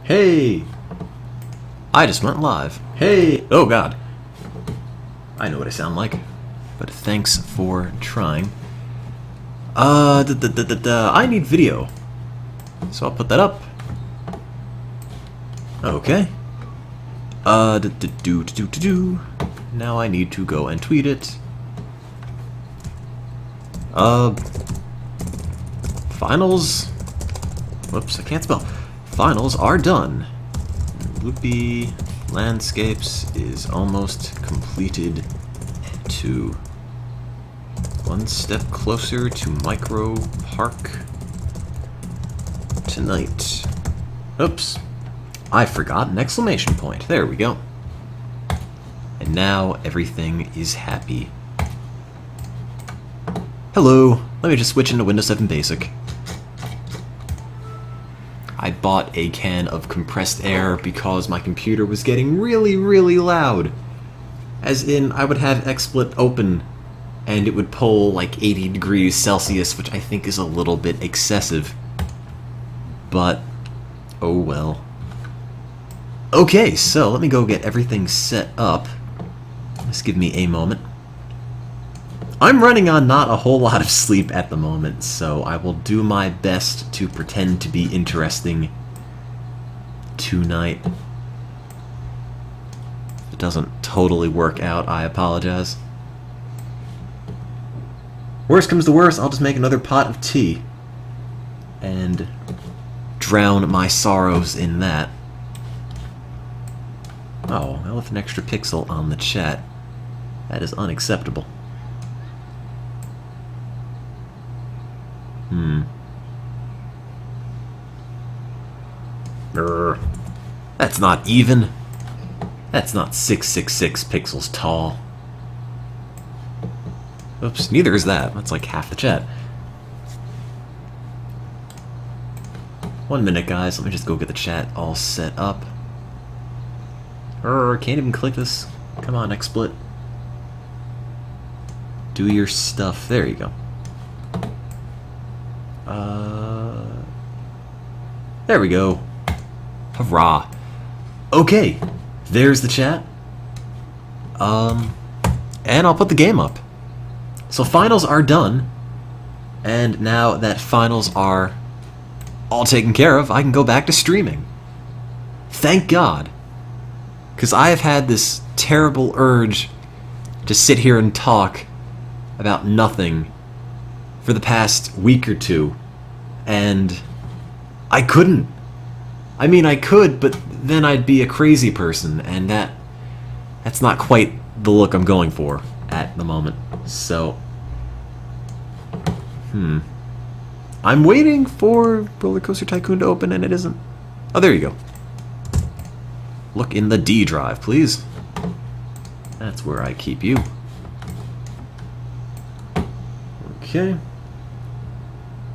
Hey! I just went live. Hey! Oh god. I know what I sound like. But thanks for trying. I need video. So I'll put that up. Okay. Now I need to go and tweet it. Finals. Whoops, I can't spell. Finals are done. Loopy Landscapes is almost completed to one step closer to Micro Park tonight. Oops. I forgot an exclamation point. There we go. And now everything is happy. Hello. Let me just switch into Windows 7 Basic. I bought a can of compressed air because my computer was getting really loud. As in, I would have XSplit open and it would pull like 80 degrees Celsius, which I think is a little bit excessive. But, oh well. Okay, so let me go get everything set up. Just give me a moment. I'm running on not a whole lot of sleep at the moment, so I will do my best to pretend to be interesting tonight. If it doesn't totally work out, I apologize. Worst comes to worst, I'll just make another pot of tea and drown my sorrows in that. Oh, I left an extra pixel on the chat. That is unacceptable. That's not even. That's not 666 pixels tall. Oops, neither is that. That's like half the chat. 1 minute, guys. Let me just go get the chat all set up. Can't even click this. Come on, XSplit. Do your stuff. There you go. There we go. Hurrah. Okay, there's the chat. And I'll put the game up. So finals are done. And now that finals are all taken care of, I can go back to streaming. Thank God. Because I have had this terrible urge to sit here and talk about nothing for the past week or two. And I couldn't. I mean, I could, but then I'd be a crazy person, and that's not quite the look I'm going for at the moment. So, I'm waiting for Roller Coaster Tycoon to open, and it isn't. Oh, there you go. Look in the D drive, please. That's where I keep you. Okay.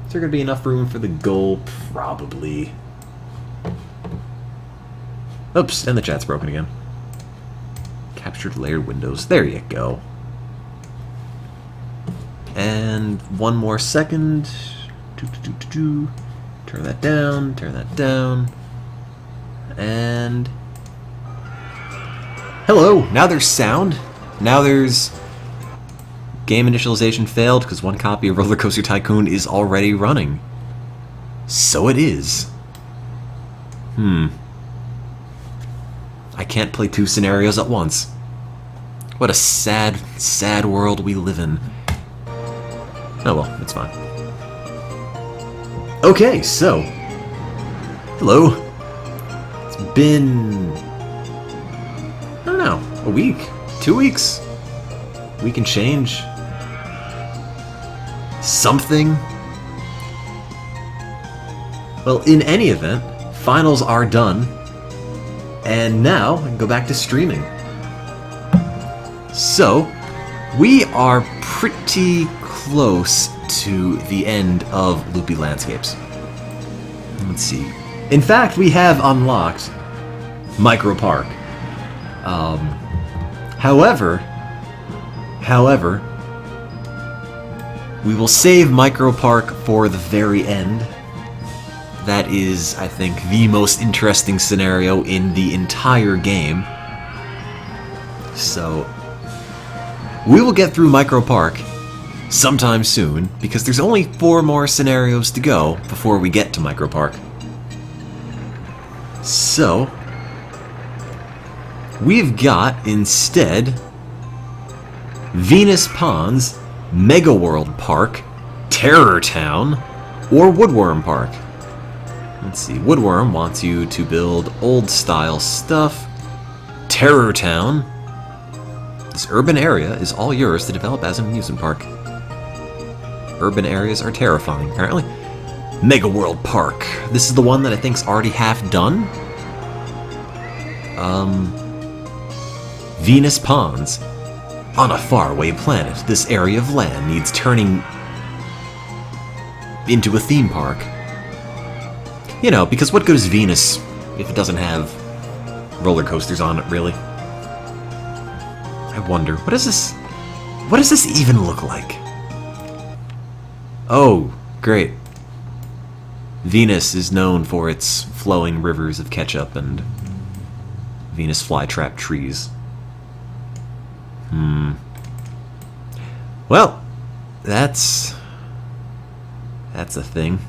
Is there going to be enough room for the goal? Probably. Oops, and the chat's broken again. Captured layered windows. There you go. And one more second. Turn that down, turn that down. And... hello! Now there's sound. Now there's... game initialization failed because one copy of Roller Coaster Tycoon is already running. So it is. I can't play two scenarios at once. What a sad, sad world we live in. Oh well, it's fine. Okay, so... hello. It's been... I don't know, a week? 2 weeks? We can change something. Well, in any event, finals are done, and now I can go back to streaming. So, we are pretty close to the end of Loopy Landscapes. Let's see. In fact, we have unlocked Micro Park. However, we will save Micro Park for the very end. that is, I think, the most interesting scenario in the entire game. So, we will get through Micro Park sometime soon, because there's only 4 more scenarios to go before we get to Micro Park. So, we've got, instead, Venus Ponds, Mega World Park, Terror Town, or Woodworm Park. Let's see, Woodworm wants you to build old-style stuff. Terror Town, this urban area is all yours to develop as an amusement park. Urban areas are terrifying, apparently. Mega World Park. This is the one that I think's already half done. Venus Ponds. On a faraway planet, this area of land needs turning into a theme park. You know, because what good is Venus if it doesn't have roller coasters on it, really? I wonder, what does this even look like? Oh, great. Venus is known for its flowing rivers of ketchup and Venus flytrap trees. Well, that's a thing.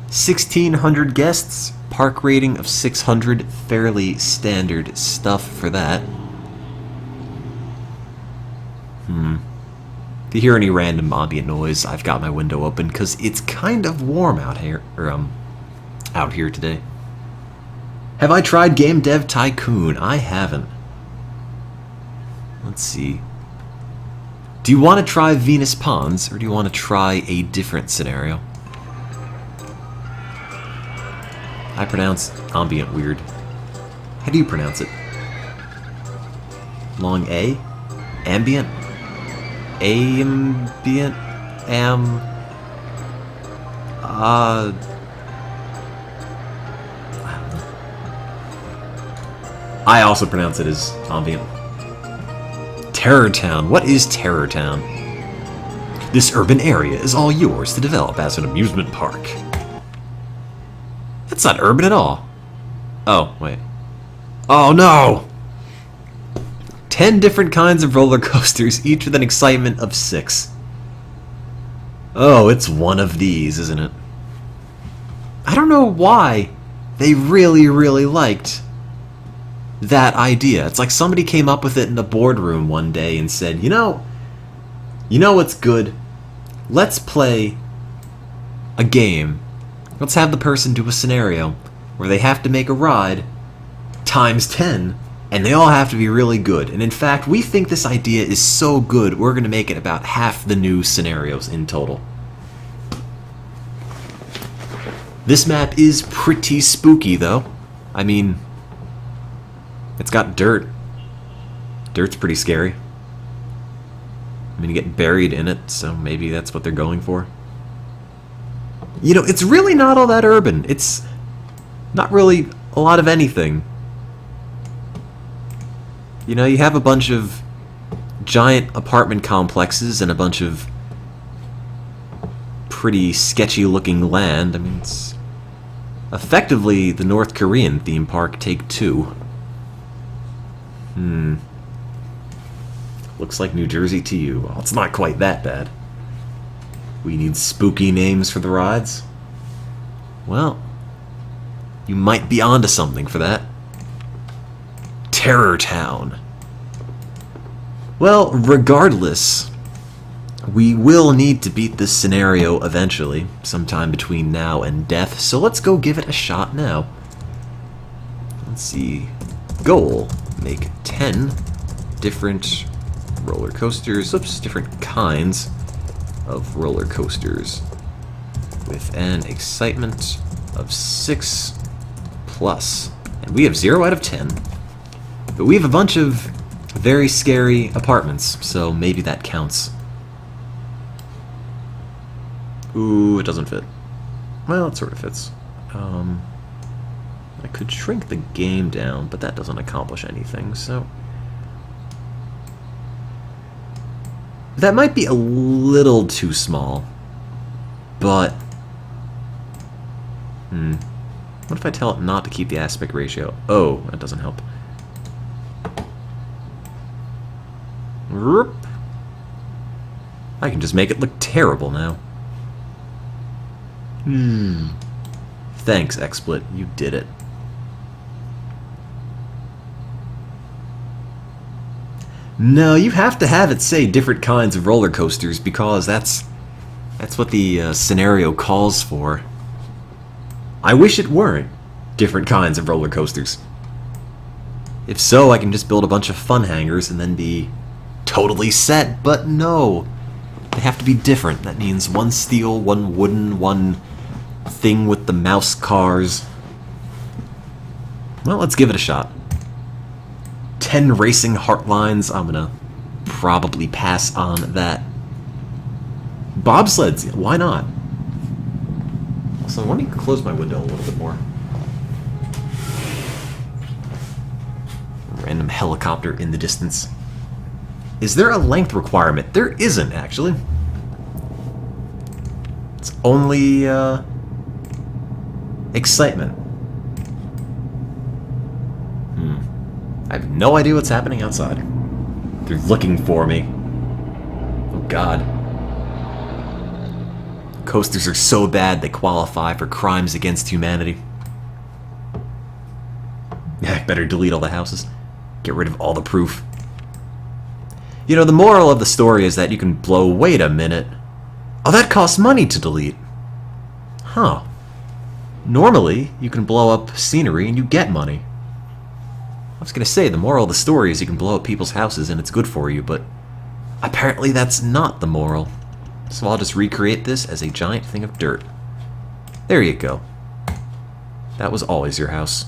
1,600 guests, park rating of 600, fairly standard stuff for that. If you hear any random ambient noise, I've got my window open because it's kind of warm out here, out here today. Have I tried Game Dev Tycoon? I haven't. Let's see. Do you want to try Venus Ponds, or do you want to try a different scenario? I pronounce ambient weird. How do you pronounce it? Long A? Ambient? Ambient? I don't know. I also pronounce it as ambient. Terror Town. What is Terror Town? This urban area is all yours to develop as an amusement park. That's not urban at all. Oh, wait. Oh, no! 10 different kinds of roller coasters, each with an excitement of 6. Oh, it's one of these, isn't it? I don't know why they really, really liked that idea. It's like somebody came up with it in a boardroom one day and said, you know what's good? Let's play a game. Let's have the person do a scenario where they have to make a ride times 10, and they all have to be really good. And in fact, we think this idea is so good, we're going to make it about half the new scenarios in total. This map is pretty spooky, though. I mean, it's got dirt. Dirt's pretty scary. I mean, you get buried in it, so maybe that's what they're going for. You know, it's really not all that urban. It's not really a lot of anything. You know, you have a bunch of giant apartment complexes and a bunch of pretty sketchy looking land. I mean, it's effectively the North Korean theme park take 2. Looks like New Jersey to you. Well, it's not quite that bad. We need spooky names for the rides. Well, you might be onto something for that. Terror Town. Well, regardless, we will need to beat this scenario eventually, sometime between now and death, so let's go give it a shot now. Let's see. Goal. Make 10 different roller coasters. Oops, different kinds of roller coasters with an excitement of 6 plus. And we have 0 out of 10. But we have a bunch of very scary apartments, so maybe that counts. Ooh, it doesn't fit. Well, it sort of fits. I could shrink the game down, but that doesn't accomplish anything, so... That might be a little too small, but What if I tell it not to keep the aspect ratio? Oh, that doesn't help. I can just make it look terrible now. Thanks, XSplit. You did it. No, you have to have it say different kinds of roller coasters because that's what the scenario calls for. I wish it weren't different kinds of roller coasters. If so, I can just build a bunch of fun hangars and then be totally set, but no. They have to be different. That means one steel, one wooden, one thing with the mouse cars. Well, let's give it a shot. 10 racing heartlines. I'm gonna probably pass on that. Bobsleds, why not? So let me close my window a little bit more. Random helicopter in the distance. Is there a length requirement? There isn't, actually. It's only excitement. I have no idea what's happening outside. They're looking for me. Oh God. Coasters are so bad they qualify for crimes against humanity. I better delete all the houses. Get rid of all the proof. You know, the moral of the story is that you can blow... Wait a minute. Oh, that costs money to delete. Huh. Normally, you can blow up scenery and you get money. I was gonna say, the moral of the story is you can blow up people's houses and it's good for you, but apparently that's not the moral. So I'll just recreate this as a giant thing of dirt. There you go. That was always your house.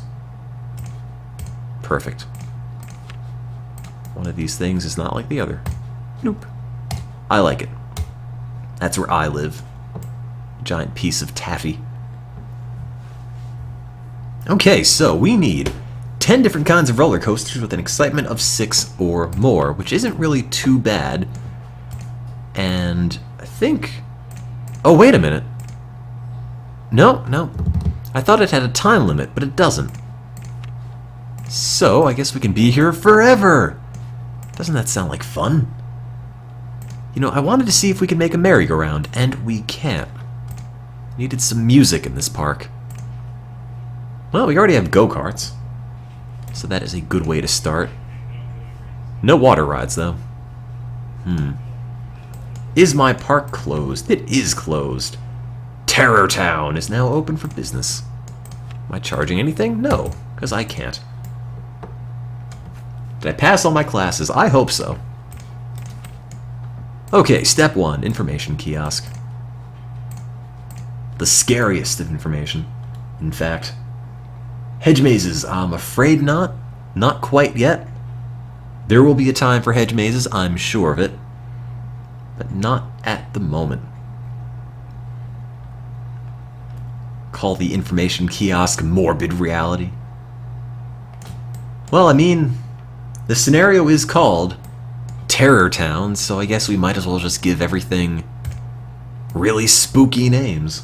Perfect. One of these things is not like the other. Nope. I like it. That's where I live. Giant piece of taffy. Okay, so we need 10 different kinds of roller coasters with an excitement of 6 or more, which isn't really too bad. And I think... Oh, wait a minute. No. I thought it had a time limit, but it doesn't. So, I guess we can be here forever! Doesn't that sound like fun? You know, I wanted to see if we could make a merry-go-round, and we can't. Needed some music in this park. Well, we already have go-karts. So that is a good way to start. No water rides, though. Is my park closed? It is closed. Terror Town is now open for business. Am I charging anything? No, because I can't. Did I pass all my classes? I hope so. Okay, step 1, information kiosk. The scariest of information, in fact. Hedge mazes, I'm afraid not. Not quite yet. There will be a time for hedge mazes, I'm sure of it. But not at the moment. Call the information kiosk morbid reality. Well, I mean, the scenario is called Terror Town, so I guess we might as well just give everything really spooky names.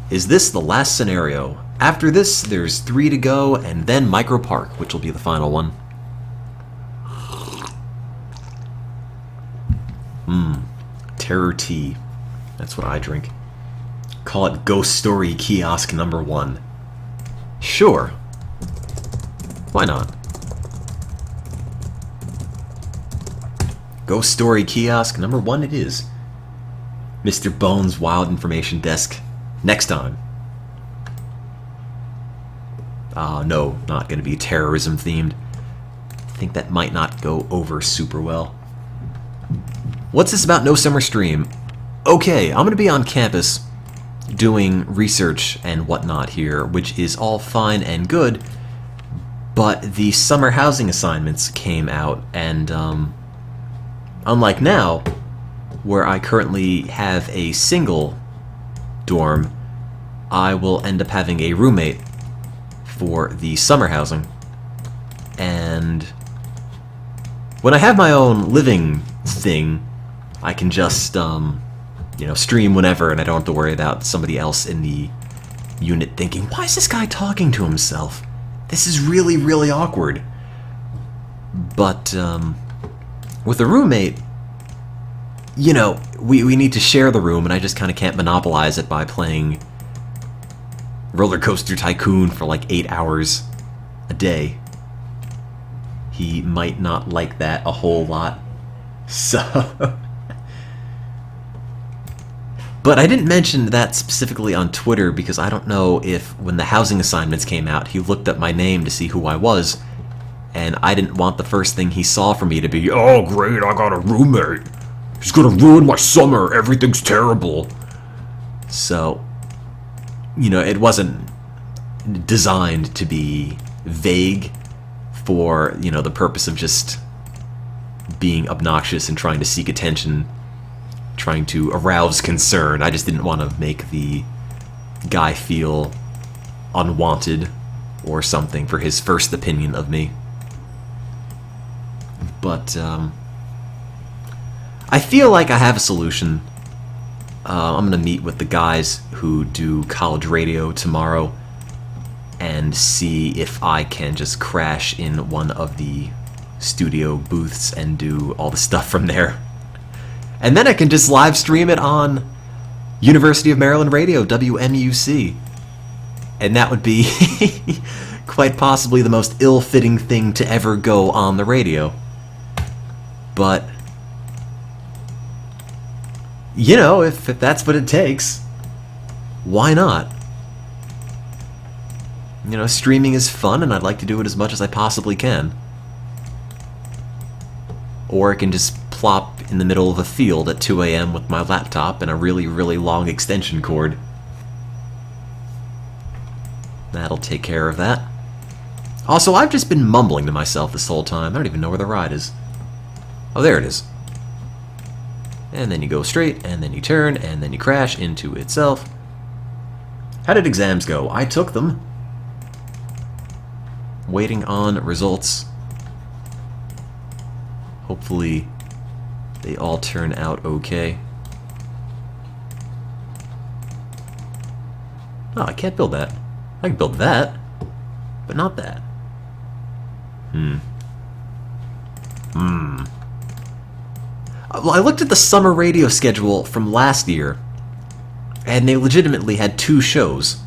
Is this the last scenario? After this, there's 3 to go, and then Micro Park, which will be the final one. Terror tea. That's what I drink. Call it Ghost Story Kiosk number 1. Sure. Why not? Ghost Story Kiosk number 1 it is. Mr. Bones' Wild Information Desk. Next time. No, not going to be terrorism themed. I think that might not go over super well. What's this about no summer stream? Okay, I'm going to be on campus doing research and whatnot here, which is all fine and good, but the summer housing assignments came out, and unlike now, where I currently have a single dorm, I will end up having a roommate for the summer housing. And when I have my own living thing, I can just, you know, stream whenever, and I don't have to worry about somebody else in the unit thinking, why is this guy talking to himself? This is really, really awkward. But with a roommate, you know, we need to share the room, and I just kind of can't monopolize it by playing Roller Coaster Tycoon for like 8 hours a day. He might not like that a whole lot. So... But I didn't mention that specifically on Twitter because I don't know if when the housing assignments came out, he looked up my name to see who I was, and I didn't want the first thing he saw from me to be, oh great, I got a roommate. He's gonna ruin my summer, everything's terrible. So, you know, it wasn't designed to be vague for, you know, the purpose of just being obnoxious and trying to seek attention, trying to arouse concern. I just didn't want to make the guy feel unwanted or something for his first opinion of me. But I feel like I have a solution. I'm going to meet with the guys who do college radio tomorrow and see if I can just crash in one of the studio booths and do all the stuff from there. And then I can just live stream it on University of Maryland Radio, WMUC. And that would be quite possibly the most ill-fitting thing to ever go on the radio. But, you know, if that's what it takes, why not? You know, streaming is fun, and I'd like to do it as much as I possibly can. Or I can just plop in the middle of a field at 2 a.m. with my laptop and a really, really long extension cord. That'll take care of that. Also, I've just been mumbling to myself this whole time. I don't even know where the ride is. Oh, there it is. And then you go straight, and then you turn, and then you crash into itself. How did exams go? I took them. Waiting on results. Hopefully they all turn out okay. Oh, I can't build that. I can build that, but not that. Well, I looked at the summer radio schedule from last year, and they legitimately had 2 shows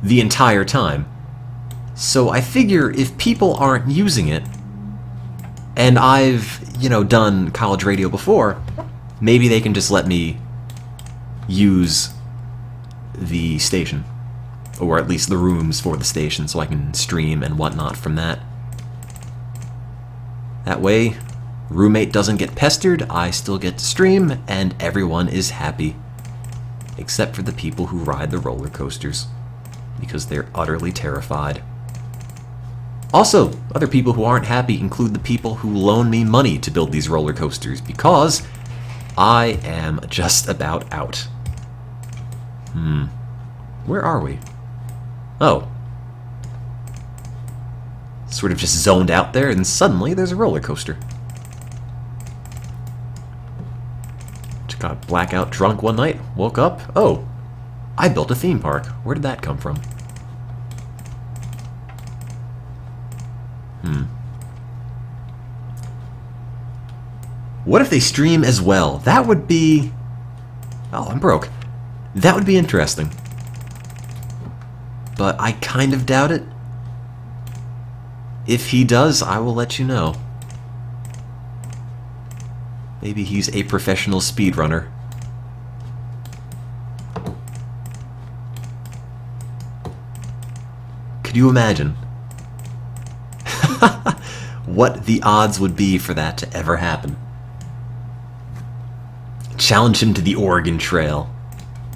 the entire time. So I figure if people aren't using it, and I've, you know, done college radio before, maybe they can just let me use the station. Or at least the rooms for the station, so I can stream and whatnot from that. That way, roommate doesn't get pestered, I still get to stream, and everyone is happy. Except for the people who ride the roller coasters, because they're utterly terrified. Also, other people who aren't happy include the people who loan me money to build these roller coasters, because I am just about out. Where are we? Oh. Sort of just zoned out there, and suddenly there's a roller coaster. Just got blackout drunk one night, woke up, oh, I built a theme park. Where did that come from? What if they stream as well? That would be... Oh, I'm broke. That would be interesting. But I kind of doubt it. If he does, I will let you know. Maybe he's a professional speedrunner. Could you imagine what the odds would be for that to ever happen? Challenge him to the Oregon Trail.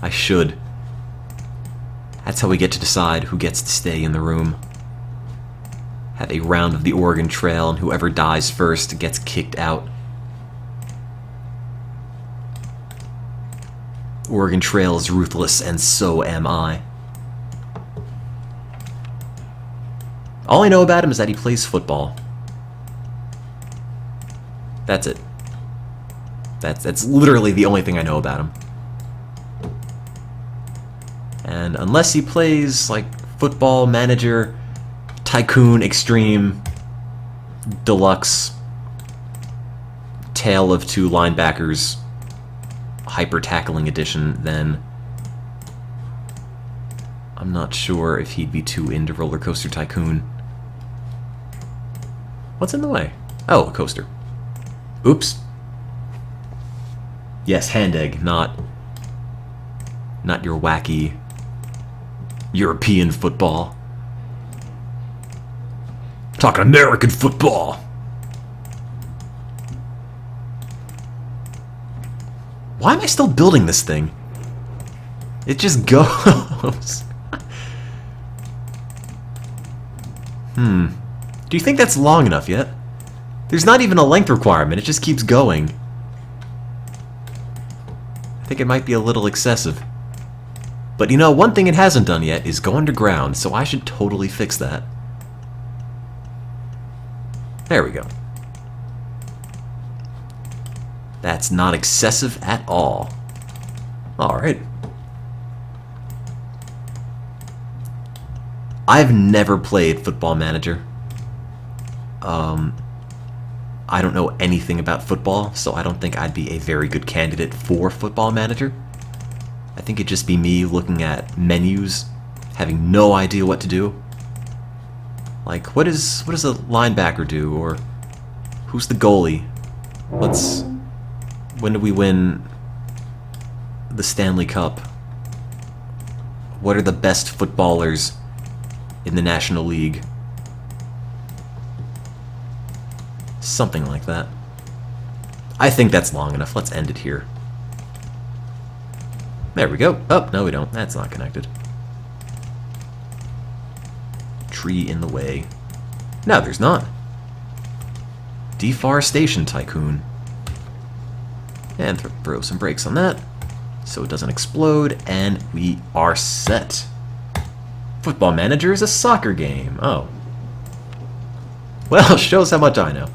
I should. That's how we get to decide who gets to stay in the room. Have a round of the Oregon Trail, and whoever dies first gets kicked out. Oregon Trail is ruthless, and so am I. All I know about him is that he plays football. That's it. That's literally the only thing I know about him. And unless he plays like Football Manager Tycoon Extreme Deluxe Tale of Two Linebackers Hyper Tackling Edition, then I'm not sure if he'd be too into Roller Coaster Tycoon. What's in the way? Oh, a coaster. Oops. Yes, hand egg, not your wacky European football. I'm talking American football. Why am I still building this thing? It just goes. Do you think that's long enough yet? There's not even a length requirement, it just keeps going. I think it might be a little excessive. But you know, one thing it hasn't done yet is go underground, so I should totally fix that. There we go. That's not excessive at all. Alright. I've never played Football Manager. I don't know anything about football, so I don't think I'd be a very good candidate for Football Manager. I think it'd just be me looking at menus, having no idea what to do. Like, what does a linebacker do, or who's the goalie? When do we win the Stanley Cup? What are the best footballers in the National League? Something like that. I think that's long enough. Let's end it here. There we go. Oh, no we don't. That's not connected. Tree in the way. No, there's not. Deforestation Tycoon. And throw some brakes on that so it doesn't explode, and we are set. Football Manager is a soccer game. Oh. Well, shows how much I know.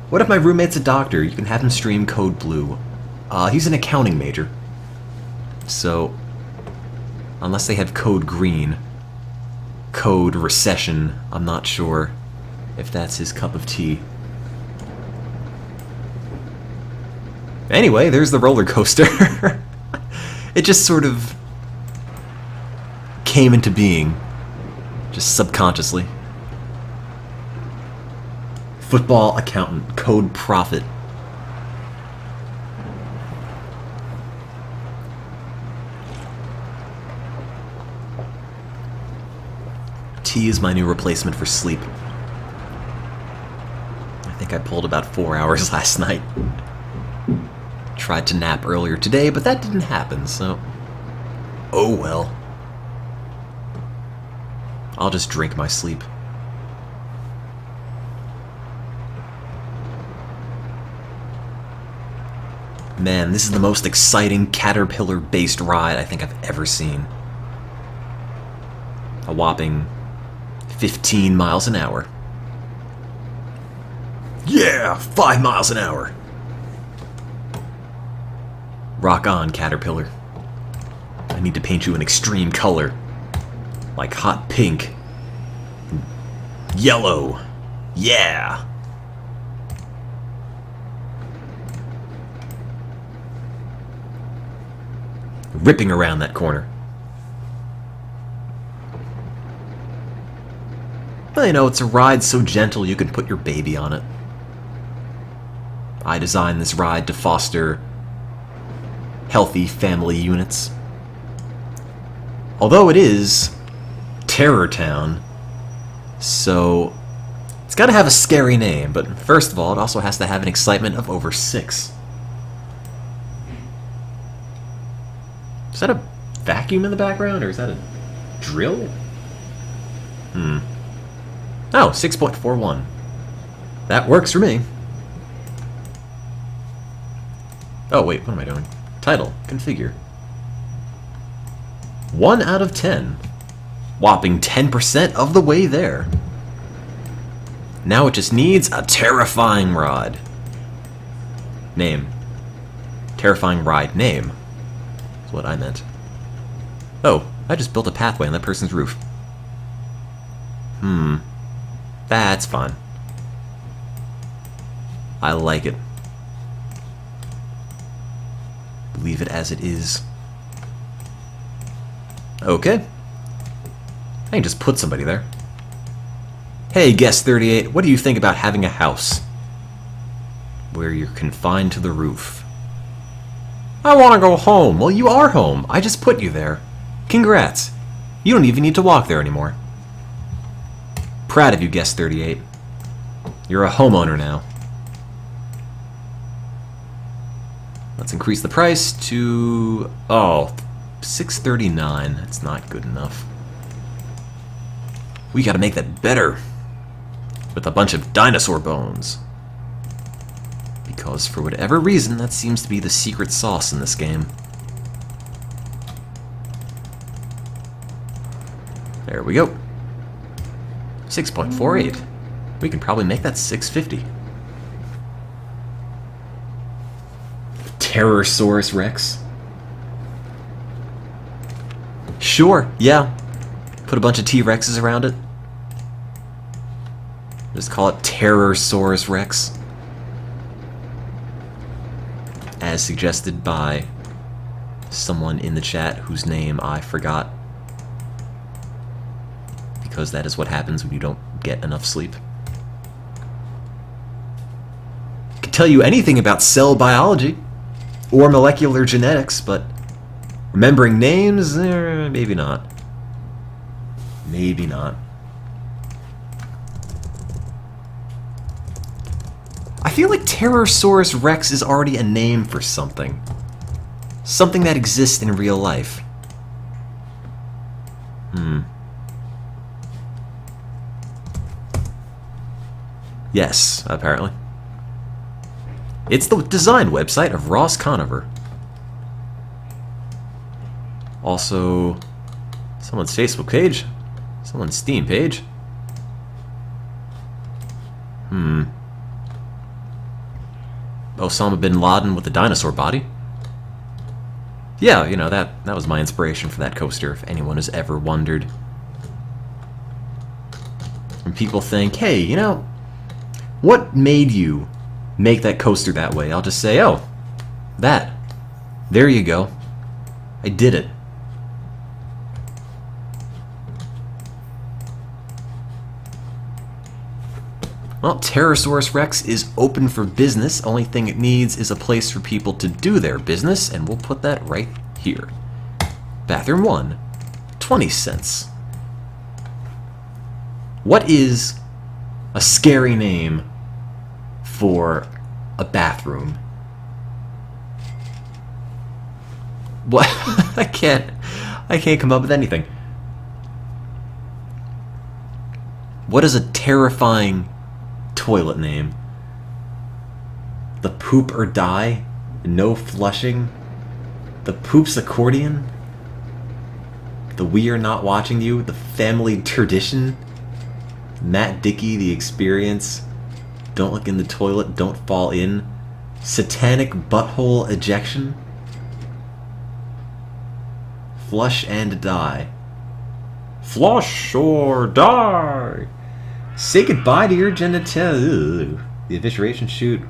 What if my roommate's a doctor? You can have him stream Code Blue. He's an accounting major. So, unless they have Code Green, Code Recession, I'm not sure if that's his cup of tea. Anyway, there's the roller coaster. It just sort of came into being, just subconsciously. Football accountant, Code Profit. Tea is my new replacement for sleep. I think I pulled about 4 hours last night. Tried to nap earlier today, but that didn't happen, so... oh well. I'll just drink my sleep. Man, this is the most exciting caterpillar-based ride I think I've ever seen. A whopping 15 miles an hour. Yeah, 5 miles an hour. Rock on, Caterpillar. I need to paint you an extreme color. Like hot pink. Yellow. Yeah. Ripping around that corner. Well, you know, it's a ride so gentle you can put your baby on it. I designed this ride to foster healthy family units. Although it is Terror Town, so it's got to have a scary name, but first of all, it also has to have an excitement of over 6. Is that a vacuum in the background, or is that a drill? Oh, 6.41. That works for me. Oh, wait, what am I doing? Title, configure. 1 out of 10. Whopping 10% of the way there. Now it just needs a terrifying rod. Name. Terrifying ride name. what I meant. Oh, I just built a pathway on that person's roof. That's fun. I like it. Leave it as it is. Okay. I can just put somebody there. Hey, guest 38, what do you think about having a house where you're confined to the roof? I want to go home. Well, you are home. I just put you there. Congrats. You don't even need to walk there anymore. Proud of you, guest 38. You're a homeowner now. Let's increase the price to... oh, $6.39. That's not good enough. We gotta make that better. With a bunch of dinosaur bones. Because for whatever reason, that seems to be the secret sauce in this game. There we go. 6.48. We can probably make that 650. Terrorsaurus Rex. Sure, yeah. Put a bunch of T-Rexes around it. Just call it Terrorsaurus Rex. As suggested by someone in the chat whose name I forgot. Because that is what happens when you don't get enough sleep. I can tell you anything about cell biology or molecular genetics, but remembering names, maybe not. Maybe not. I feel like Terrorsaurus Rex is already a name for something. Something that exists in real life. Yes, apparently. It's the design website of Ross Conover. Also, someone's Facebook page. Someone's Steam page. Osama bin Laden with a dinosaur body. Yeah, you know, that was my inspiration for that coaster, if anyone has ever wondered. And people think, hey, you know, what made you make that coaster that way? I'll just say, oh, that. There you go. I did it. Well, Terrorsaurus Rex is open for business. Only thing it needs is a place for people to do their business, and we'll put that right here. Bathroom 1, 20 cents. What is a scary name for a bathroom? What? I can't come up with anything. What is a terrifying toilet name? The Poop or Die? No Flushing? The Poops Accordion? The We Are Not Watching You? The Family Tradition? Matt Dickey, The Experience? Don't Look in the Toilet, Don't Fall In? Satanic Butthole Ejection? Flush and Die. Flush or die! Say goodbye to your genitalia. The evisceration chute.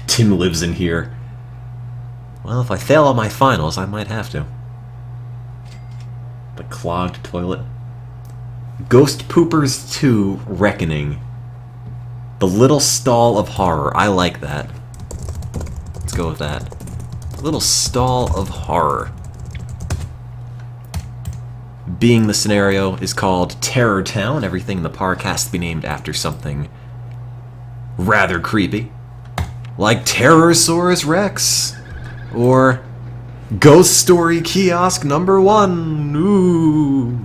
Tim lives in here. Well, if I fail on my finals, I might have to. The clogged toilet. Ghost Poopers 2 Reckoning. The Little Stall of Horror. I like that. Let's go with that. Little Stall of Horror. Being the scenario is called Terror Town. Everything in the park has to be named after something rather creepy. Like Terrorsaurus Rex. Or Ghost Story Kiosk number 1. Ooh.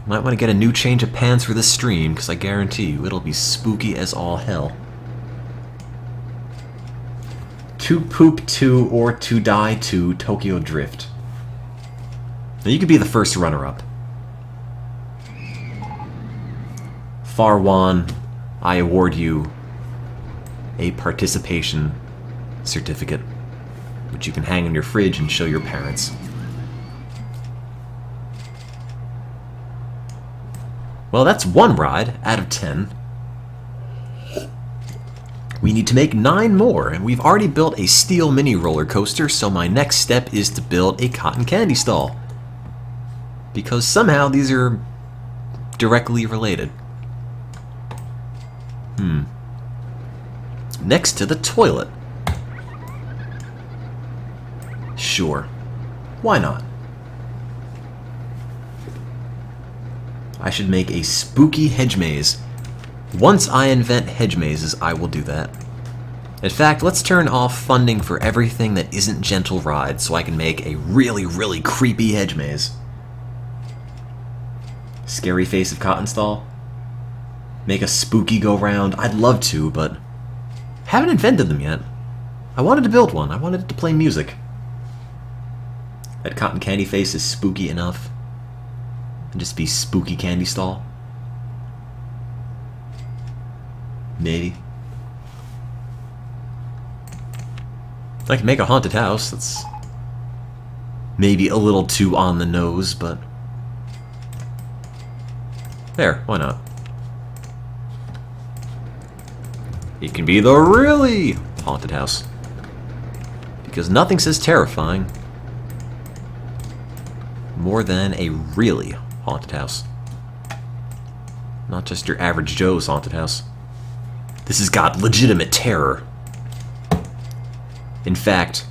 Might want to get a new change of pants for this stream, because I guarantee you it'll be spooky as all hell. To Poop 2 or To Die 2 Tokyo Drift. Now you could be the first runner-up. Farwan, I award you a participation certificate. which you can hang on your fridge and show your parents. Well, that's one ride out of 10. We need to make 9 more, and we've already built a steel mini roller coaster, so my next step is to build a cotton candy stall. Because somehow these are directly related. Next to the toilet. Sure. Why not? I should make a spooky hedge maze. Once I invent hedge mazes, I will do that. In fact, let's turn off funding for everything that isn't gentle ride so I can make a really, really creepy hedge maze. Scary face of cotton stall? Make a spooky go round? I'd love to, but haven't invented them yet. I wanted to build one. I wanted it to play music. That cotton candy face is spooky enough. And just be spooky candy stall. Maybe. I can make a haunted house. That's maybe a little too on the nose, but there, why not? It can be the really haunted house. Because nothing says terrifying more than a really haunted house. Not just your average Joe's haunted house. This has got legitimate terror. In fact,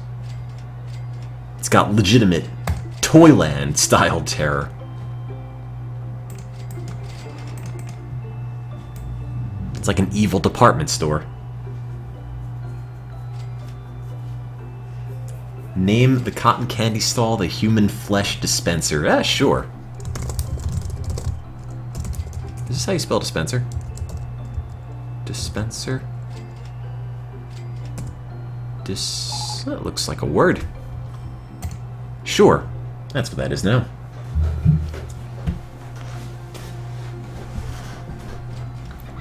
it's got legitimate Toyland-style terror. It's like an evil department store. Name the cotton candy stall the human flesh dispenser. Ah, sure. Is this how you spell dispenser? Dispenser? That looks like a word. Sure. That's what that is now.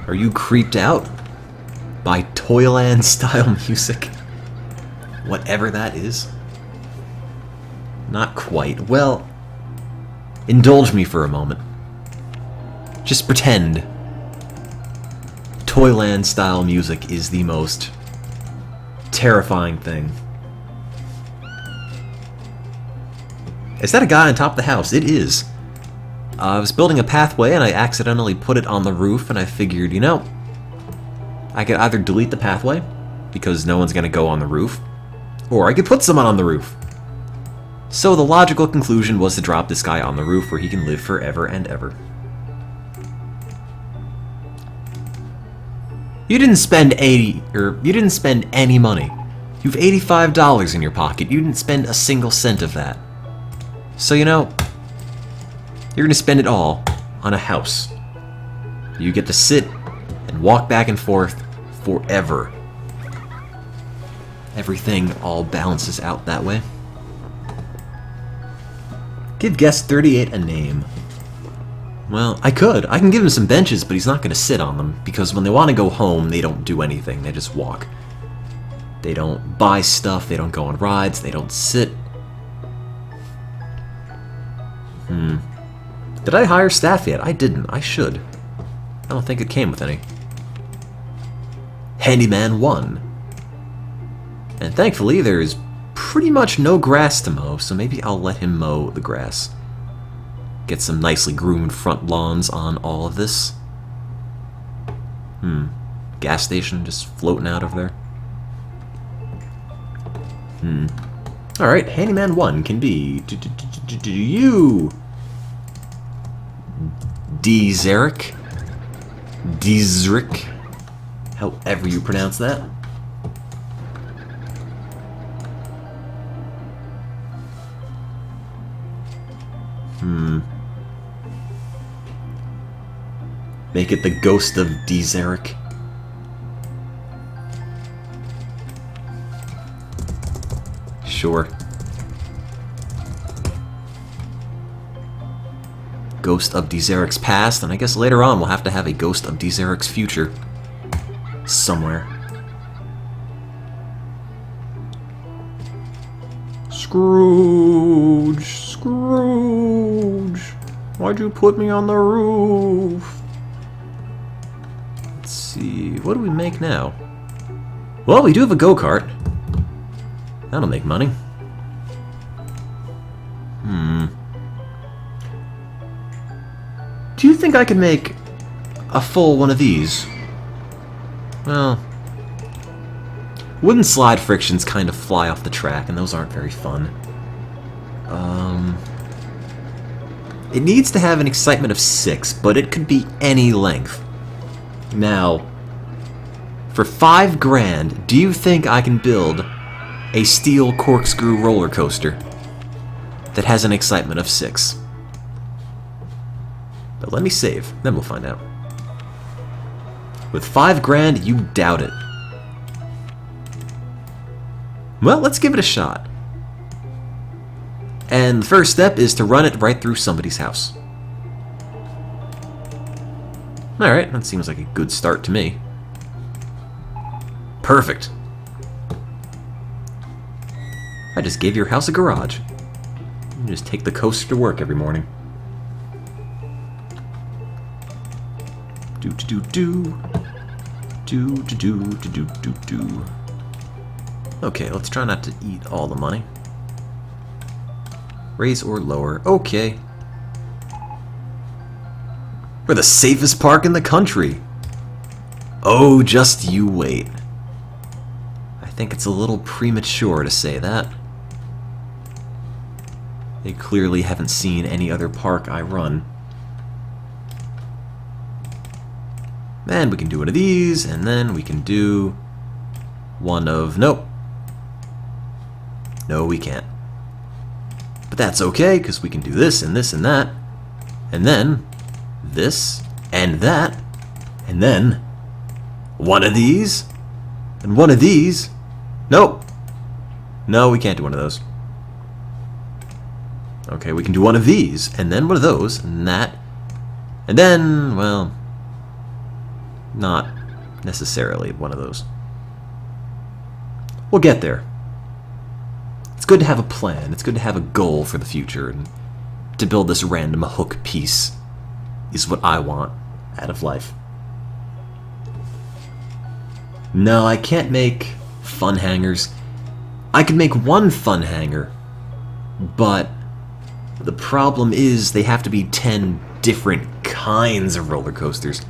Are you creeped out by Toyland style music? Whatever that is. Not quite. Well, indulge me for a moment. Just pretend Toyland style music is the most terrifying thing. Is that a guy on top of the house? It is. I was building a pathway and I accidentally put it on the roof, and I figured, you know, I could either delete the pathway because no one's gonna go on the roof, or I could put someone on the roof. So the logical conclusion was to drop this guy on the roof where he can live forever and ever. You didn't spend you didn't spend any money. You've $85 in your pocket. You didn't spend a single cent of that. So, you know, you're gonna spend it all on a house. You get to sit and walk back and forth forever. Everything all balances out that way. Give guest 38 a name. Well, I could. I can give him some benches, but he's not going to sit on them, because when they want to go home, they don't do anything. They just walk. They don't buy stuff, they don't go on rides, they don't sit. Did I hire staff yet? I didn't. I should. I don't think it came with any. Handyman 1. And thankfully, there's pretty much no grass to mow, so maybe I'll let him mow the grass. Get some nicely groomed front lawns on all of this. Gas station just floating out over there. Alright, Handyman 1 can be you. Dzeric. Dzeric. However you pronounce that. Make it the ghost of Dzeric. Sure. Ghost of Dzeric's past, and I guess later on we'll have to have a Ghost of Dzeric's future. Somewhere. Scrooge, Scrooge, why'd you put me on the roof? Let's see, what do we make now? Well, we do have a go-kart. That'll make money. Do you think I could make a full one of these? Well, wooden slide frictions kind of fly off the track, and those aren't very fun. It needs to have an excitement of 6, but it could be any length. Now, for $5,000, do you think I can build a steel corkscrew roller coaster that has an excitement of 6? But let me save, then we'll find out. With $5,000, you doubt it. Well, let's give it a shot. And the first step is to run it right through somebody's house. Alright, that seems like a good start to me. Perfect. I just gave your house a garage. You just take the coaster to work every morning. Okay, let's try not to eat all the money. Raise or lower. Okay. We're the safest park in the country. Oh, just you wait. I think it's a little premature to say that. They clearly haven't seen any other park I run. And we can do one of these, and then we can do one of... Nope. No, we can't. But that's okay, because we can do this, and this, and that. And then this, and that. And then one of these, and one of these. Nope. No, we can't do one of those. Okay, we can do one of these, and then one of those, and that. And then, well... not necessarily one of those. We'll get there. It's good to have a plan. It's good to have a goal for the future. And to build this random hook piece is what I want out of life. No, I can't make fun hangers. I could make one fun hanger, but the problem is they have to be 10 different kinds of roller coasters.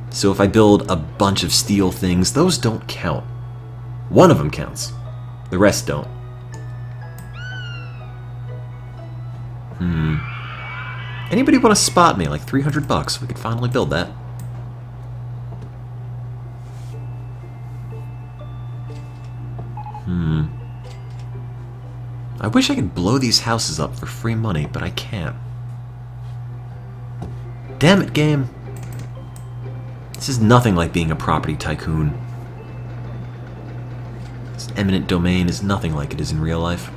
So if I build a bunch of steel things, those don't count. One of them counts. The rest don't. Anybody want to spot me? Like $300. We could finally build that. I wish I could blow these houses up for free money, but I can't. Damn it, game. This is nothing like being a property tycoon. This eminent domain is nothing like it is in real life.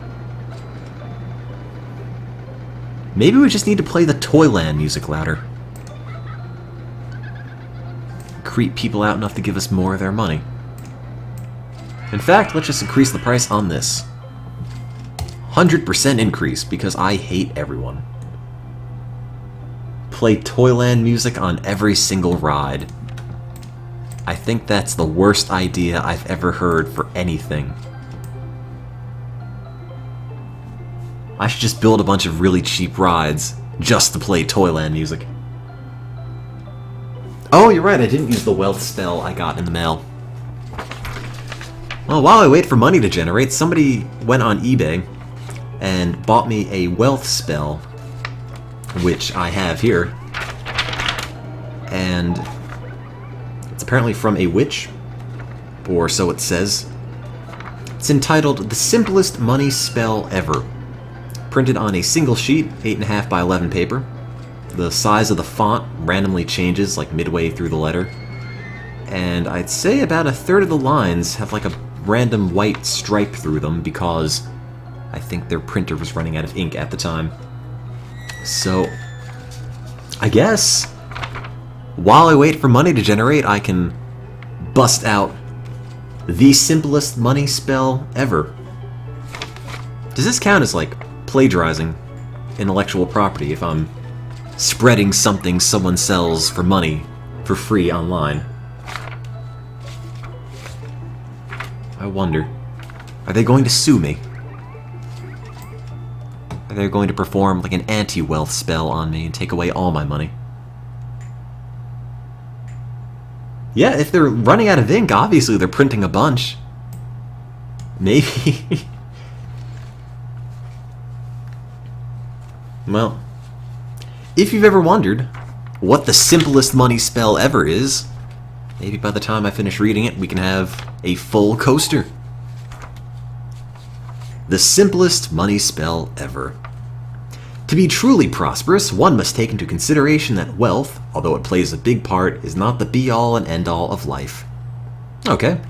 Maybe we just need to play the Toyland music louder. Creep people out enough to give us more of their money. In fact, let's just increase the price on this. 100% increase, because I hate everyone. Play Toyland music on every single ride. I think that's the worst idea I've ever heard for anything. I should just build a bunch of really cheap rides just to play Toyland music. Oh, you're right, I didn't use the wealth spell I got in the mail. Well, while I wait for money to generate, somebody went on eBay and bought me a wealth spell, which I have here. And it's apparently from a witch, or so it says. It's entitled The Simplest Money Spell Ever. Printed on a single sheet, 8.5 by 11 paper. The size of the font randomly changes like midway through the letter. And I'd say about a third of the lines have like a random white stripe through them because I think their printer was running out of ink at the time. So, I guess, while I wait for money to generate, I can bust out the simplest money spell ever. Does this count as, like, plagiarizing intellectual property if I'm spreading something someone sells for money for free online? I wonder. Are they going to sue me? Are they going to perform like an anti-wealth spell on me and take away all my money? Yeah, if they're running out of ink, obviously they're printing a bunch. Maybe. Well, if you've ever wondered what the simplest money spell ever is, maybe by the time I finish reading it, we can have a full coaster. The simplest money spell ever. To be truly prosperous, one must take into consideration that wealth, although it plays a big part, is not the be-all and end-all of life. Okay,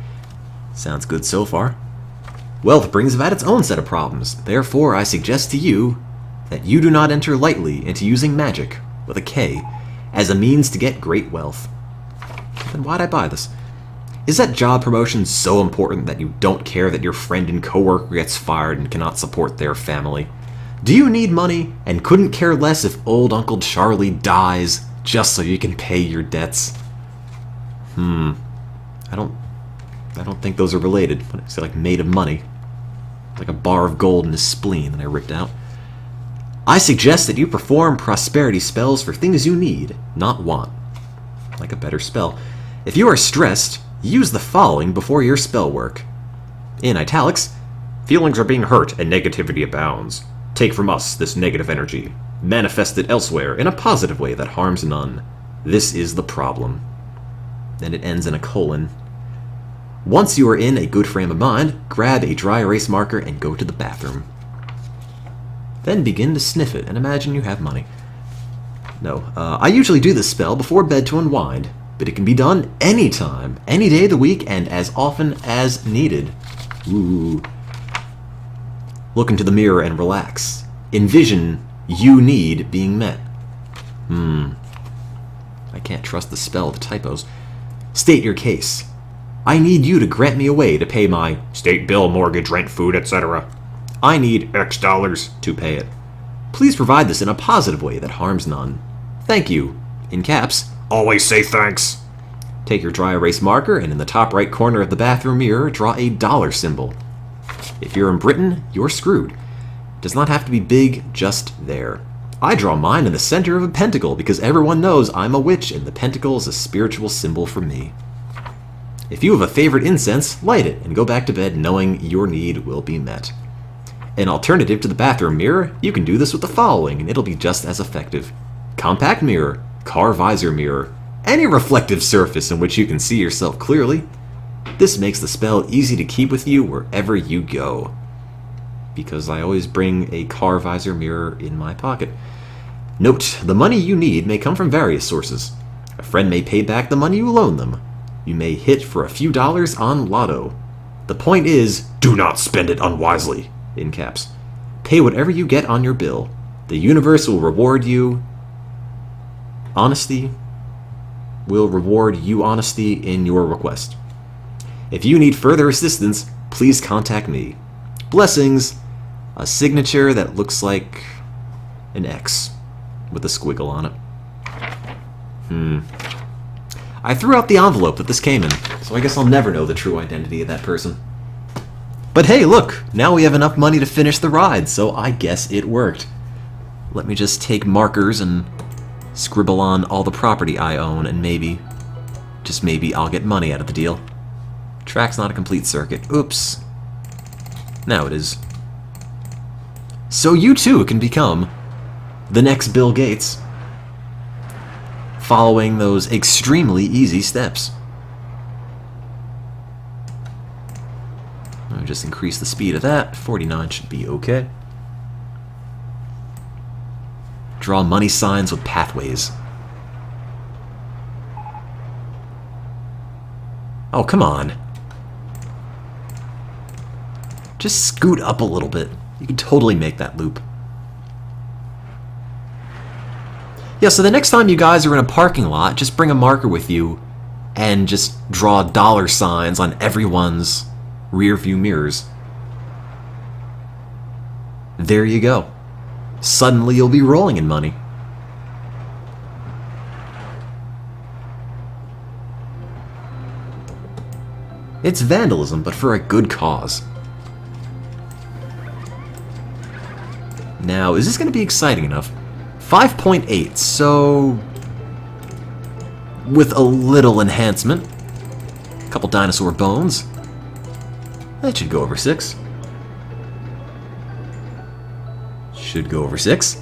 sounds good so far. Wealth brings about its own set of problems. Therefore, I suggest to you that you do not enter lightly into using magic, with a K, as a means to get great wealth. Then why'd I buy this? Is that job promotion so important that you don't care that your friend and coworker gets fired and cannot support their family? Do you need money and couldn't care less if old Uncle Charlie dies just so you can pay your debts? I don't think those are related. It's like made of money. Like a bar of gold in his spleen that I ripped out. I suggest that you perform prosperity spells for things you need, not want. Like a better spell. If you are stressed, use the following before your spell work. In italics, feelings are being hurt and negativity abounds. Take from us this negative energy. Manifest it elsewhere in a positive way that harms none. This is the problem. Then it ends in a colon. Once you are in a good frame of mind, grab a dry erase marker and go to the bathroom. Then begin to sniff it and imagine you have money. No, I usually do this spell before bed to unwind, but it can be done anytime, any day of the week, and as often as needed. Ooh. Look into the mirror and relax. Envision you need being met. I can't trust the spell, the typos. State your case. I need you to grant me a way to pay my state bill, mortgage, rent, food, etc. I need X dollars to pay it. Please provide this in a positive way that harms none. Thank you. In caps, always say thanks. Take your dry erase marker and in the top right corner of the bathroom mirror, draw a dollar symbol. If you're in Britain, you're screwed. It does not have to be big, just there. I draw mine in the center of a pentacle because everyone knows I'm a witch and the pentacle is a spiritual symbol for me. If you have a favorite incense, light it and go back to bed knowing your need will be met. An alternative to the bathroom mirror, you can do this with the following and it'll be just as effective. Compact mirror, car visor mirror, any reflective surface in which you can see yourself clearly. This makes the spell easy to keep with you wherever you go. Because I always bring a car visor mirror in my pocket. Note, the money you need may come from various sources. A friend may pay back the money you loan them. You may hit for a few dollars on Lotto. The point is, do not spend it unwisely, in caps. Pay whatever you get on your bill. The universe will reward you. Honesty will reward you honesty in your request. If you need further assistance, please contact me. Blessings. A signature that looks like an X with a squiggle on it. I threw out the envelope that this came in, so I guess I'll never know the true identity of that person. But hey, look, now we have enough money to finish the ride, so I guess it worked. Let me just take markers and scribble on all the property I own, and maybe, just maybe, I'll get money out of the deal. Track's not a complete circuit. Oops. Now it is. So you too can become the next Bill Gates, following those extremely easy steps. I'll just increase the speed of that. 49 should be okay. Draw money signs with pathways. Oh, come on. Just scoot up a little bit. You can totally make that loop. Yeah, so the next time you guys are in a parking lot, just bring a marker with you and just draw dollar signs on everyone's rear view mirrors. There you go. Suddenly you'll be rolling in money. It's vandalism, but for a good cause. Now, is this going to be exciting enough? 5.8, so... with a little enhancement. A couple dinosaur bones. That should go over 6. Should go over 6.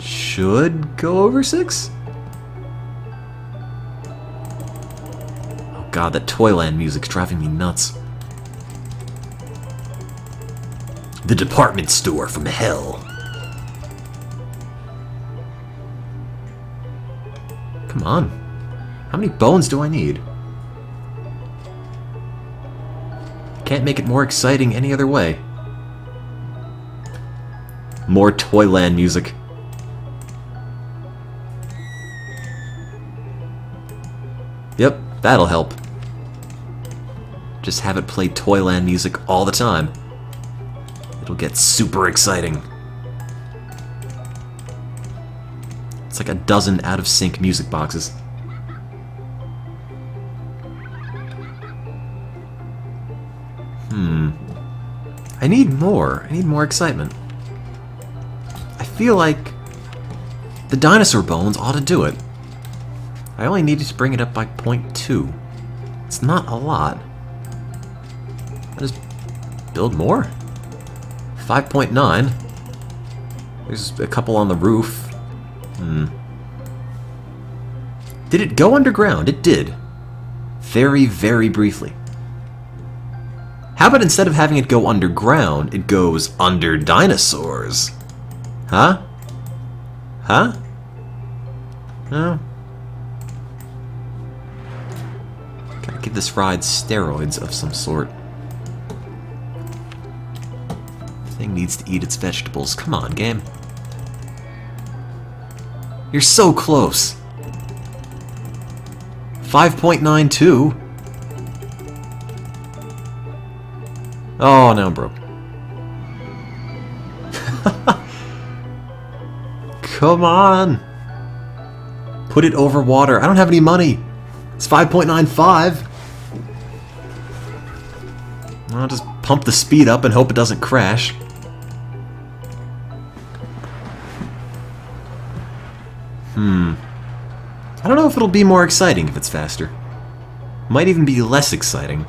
Should go over 6? Oh god, that Toyland music's driving me nuts. The department store from hell. Come on. How many bones do I need? Can't make it more exciting any other way. More Toyland music. Yep, that'll help. Just have it play Toyland music all the time. It'll get super exciting. It's like a dozen out-of-sync music boxes. I need more. I need more excitement. I feel like the dinosaur bones ought to do it. I only needed to bring it up by 0.2. It's not a lot. I'll just build more. 5.9. There's a couple on the roof. Did it go underground? It did. Very, very briefly. How about instead of having it go underground, it goes under dinosaurs? Huh? Huh? No. Gotta give this ride steroids of some sort. The thing needs to eat its vegetables. Come on, game. You're so close. 5.92. Oh, now I'm broke. Come on. Put it over water. I don't have any money. It's 5.95. I'll just pump the speed up and hope it doesn't crash. I don't know if it'll be more exciting if it's faster. Might even be less exciting.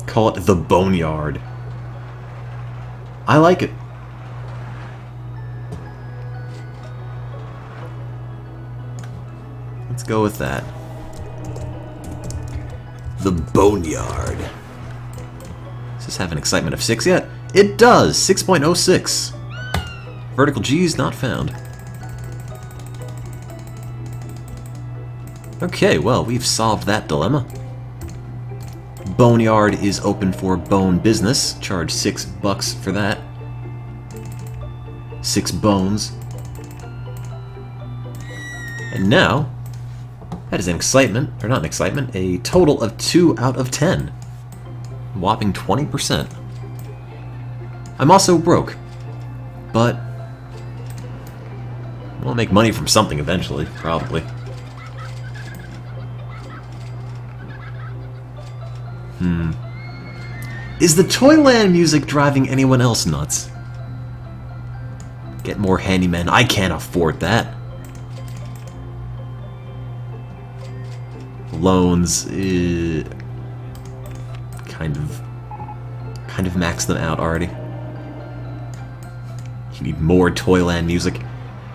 Call it the Boneyard. I like it. Let's go with that. The Boneyard. Does this have an excitement of 6 yet? It does! 6.06. Vertical G's not found. Okay, well, we've solved that dilemma. Boneyard is open for bone business. Charge $6 for that. 6 bones. And now, that is an excitement, or not an excitement, a total of 2 out of 10. Whopping 20%. I'm also broke, but we'll make money from something eventually, probably. Is the Toyland music driving anyone else nuts? Get more handymen. I can't afford that. Loans, kind of max them out already. You need more Toyland music.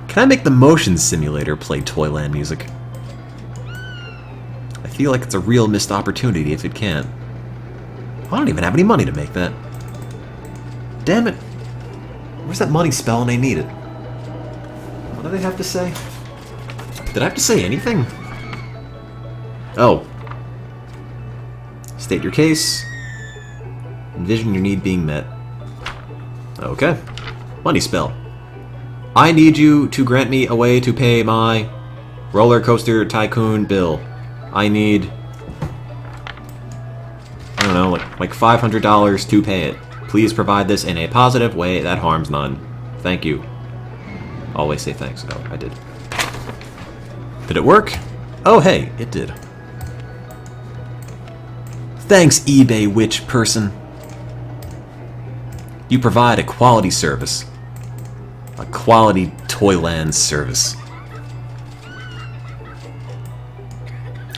Can I make the motion simulator play Toyland music? I feel like it's a real missed opportunity if it can't. I don't even have any money to make that. Damn it. Where's that money spell when I need it? What do they have to say? Did I have to say anything? Oh. State your case. Envision your need being met. Okay. Money spell. I need you to grant me a way to pay my Roller Coaster Tycoon bill. I need don't know, like $500 to pay it. Please provide this in a positive way that harms none. Thank you. Always say thanks. Oh, I did. Did it work? Oh, hey, it did. Thanks, eBay witch person. You provide a quality service. A quality Toyland service.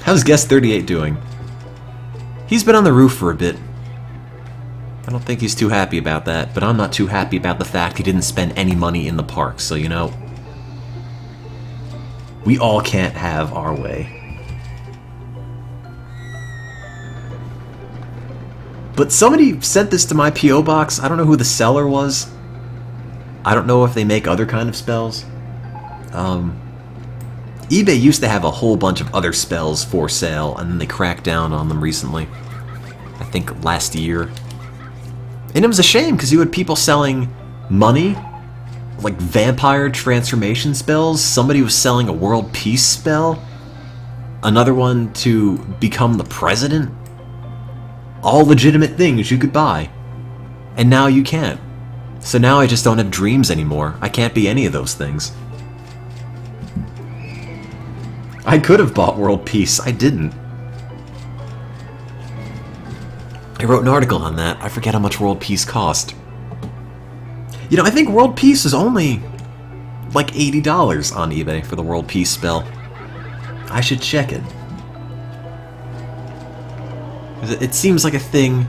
How's Guest 38 doing? He's been on the roof for a bit. I don't think he's too happy about that, but I'm not too happy about the fact he didn't spend any money in the park, so you know. We all can't have our way. But somebody sent this to my P.O. box. I don't know who the seller was. I don't know if they make other kind of spells. eBay used to have a whole bunch of other spells for sale, and then they cracked down on them recently. I think last year. And it was a shame, because you had people selling money, like vampire transformation spells. Somebody was selling a world peace spell. Another one to become the president. All legitimate things you could buy. And now you can't. So now I just don't have dreams anymore. I can't be any of those things. I could have bought world peace. I didn't. I wrote an article on that. I forget how much world peace cost. You know, I think world peace is only like $80 on eBay for the world peace spell. I should check it. It seems like a thing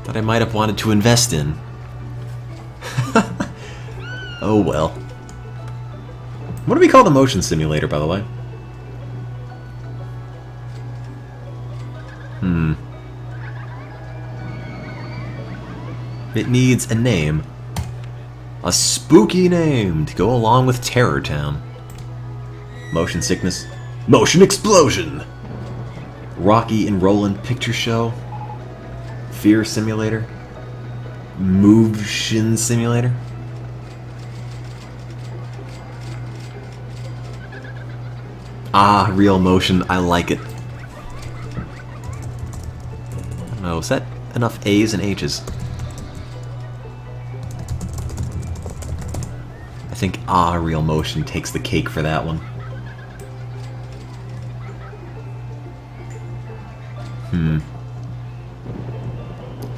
that I might have wanted to invest in. Oh well. What do we call the motion simulator, by the way? It needs a name. A spooky name to go along with Terror Town. Motion sickness. Motion explosion! Rocky and Roland Picture Show. Fear Simulator. Motion Simulator. Ah, real motion. I like it. I don't know, is that enough A's and H's? I think real motion takes the cake for that one.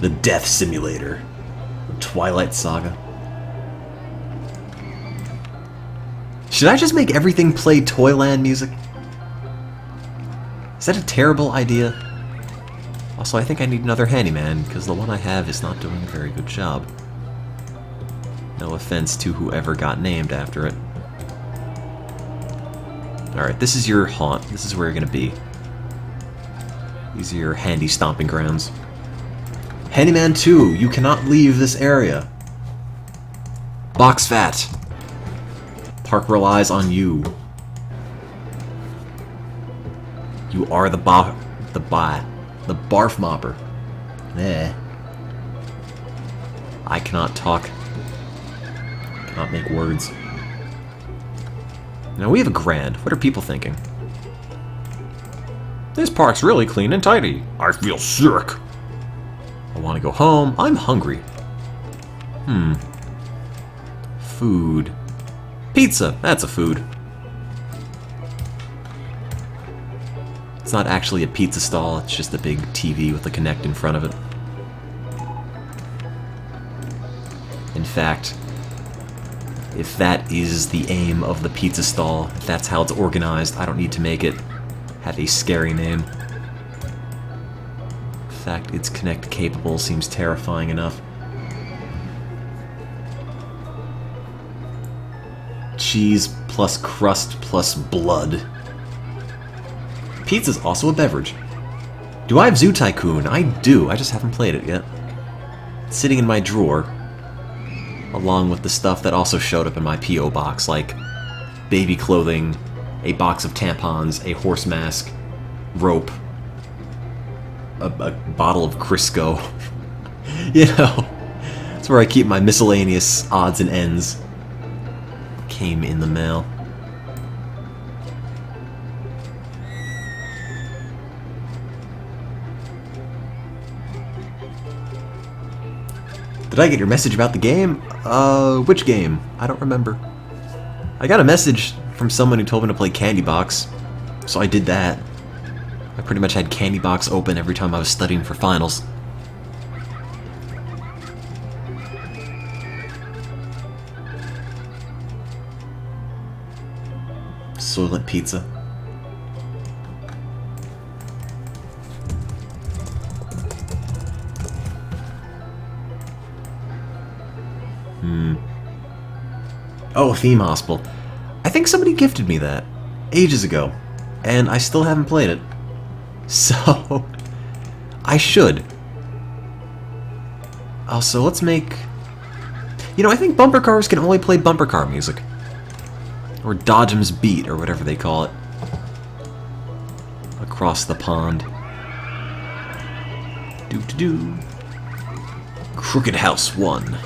The Death Simulator. Twilight Saga. Should I just make everything play Toyland music? Is that a terrible idea? Also, I think I need another handyman, because the one I have is not doing a very good job. No offense to whoever got named after it. Alright, this is your haunt. This is where you're gonna be. These are your handy stomping grounds. Handyman 2, you cannot leave this area. Box Fat. Park relies on you. You are the barf mopper. Eh. I cannot talk. Cannot make words. Now we have a grand. What are people thinking? This park's really clean and tidy. I feel sick. I want to go home. I'm hungry. Food. Pizza. That's a food. It's not actually a pizza stall. It's just a big TV with a Kinect in front of it. In fact, if that is the aim of the pizza stall, if that's how it's organized, I don't need to make it have a scary name. The fact it's Kinect capable seems terrifying enough. Cheese plus crust plus blood. Pizza's also a beverage. Do I have Zoo Tycoon? I do. I just haven't played it yet. It's sitting in my drawer, along with the stuff that also showed up in my P.O. box, like baby clothing, a box of tampons, a horse mask, rope, a bottle of Crisco. You know, that's where I keep my miscellaneous odds and ends. Came in the mail. Did I get your message about the game? Which game? I don't remember. I got a message from someone who told me to play Candy Box, so I did that. I pretty much had Candy Box open every time I was studying for finals. Soylent Pizza. Oh, Theme Hospital. I think somebody gifted me that ages ago, and I still haven't played it. So, I should. Also, let's make... You know, I think bumper cars can only play bumper car music. Or Dodgems Beat, or whatever they call it. Across the pond. Doo-doo-doo. Crooked House 1.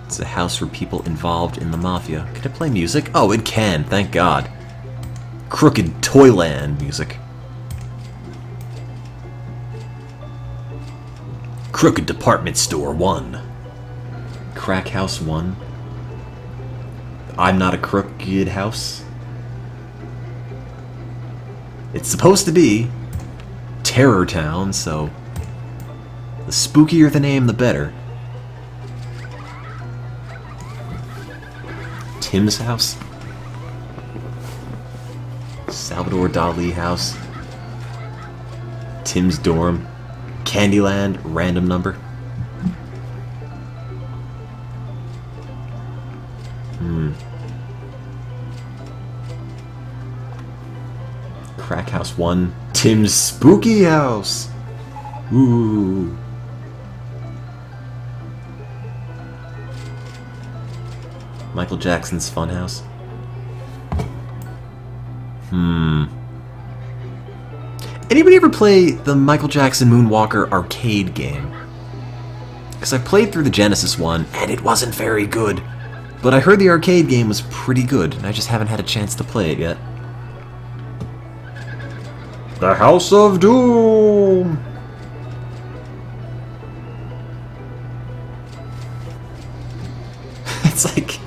It's a house for people involved in the mafia. Can it play music? Oh, it can, thank God. Crooked Toyland music. Crooked Department Store 1. Crack House 1. I'm Not a Crooked House. It's supposed to be Terror Town, so the spookier the name, the better. Tim's house. Salvador Dali house. Tim's dorm. Candyland, random number. Crack House 1. Tim's spooky house. Ooh. Michael Jackson's Funhouse. Anybody ever play the Michael Jackson Moonwalker arcade game? Because I played through the Genesis one, and it wasn't very good. But I heard the arcade game was pretty good, and I just haven't had a chance to play it yet. The House of Doom! It's like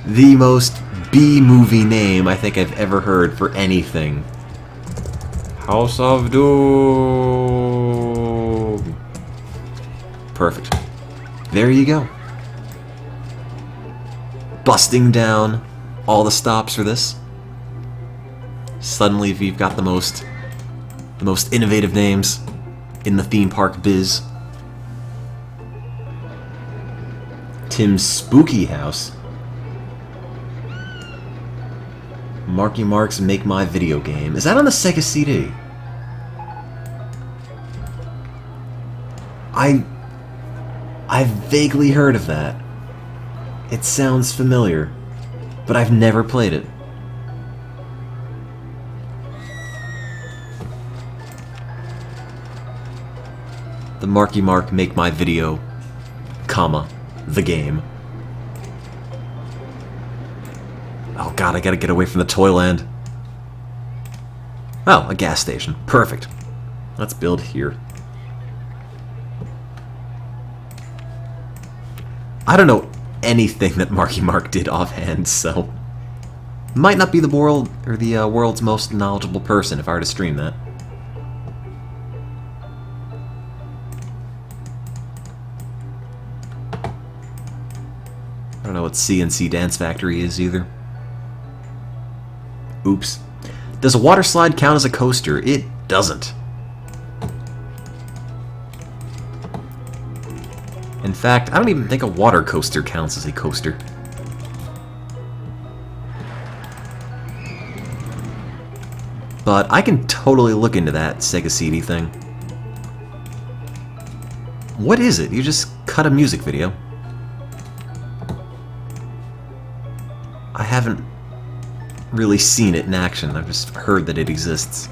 the most B-movie name I think I've ever heard for anything. House of Doom. Perfect. There you go. Busting down all the stops for this. Suddenly we've got the most innovative names in the theme park biz. Tim's Spooky House. Marky Mark's Make My Video Game. Is that on the Sega CD? I've vaguely heard of that. It sounds familiar, but I've never played it. The Marky Mark Make My Video, comma, the game. Oh god, I gotta get away from the Toyland. Oh, a gas station. Perfect. Let's build here. I don't know anything that Marky Mark did offhand, so might not be the world or the world's most knowledgeable person if I were to stream that. I don't know what CNC Dance Factory is either. Oops. Does a water slide count as a coaster? It doesn't. In fact, I don't even think a water coaster counts as a coaster. But I can totally look into that Sega CD thing. What is it? You just cut a music video. I haven't really seen it in action. I've just heard that it exists.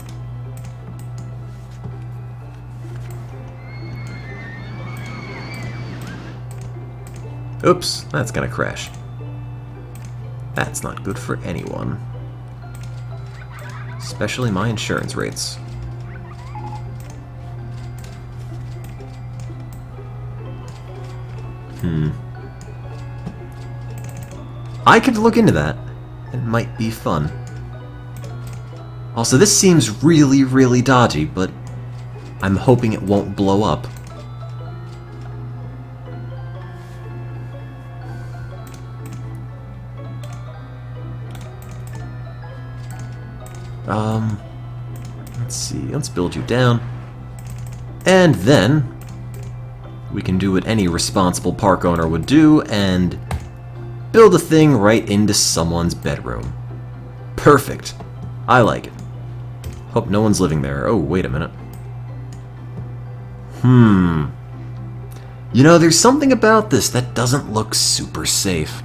Oops, that's gonna crash. That's not good for anyone. Especially my insurance rates. I could look into that. It might be fun. Also, this seems really, really dodgy, but I'm hoping it won't blow up. Let's see, let's build you down. And then we can do what any responsible park owner would do and build a thing right into someone's bedroom. Perfect. I like it. Hope no one's living there. Oh, wait a minute. You know, there's something about this that doesn't look super safe.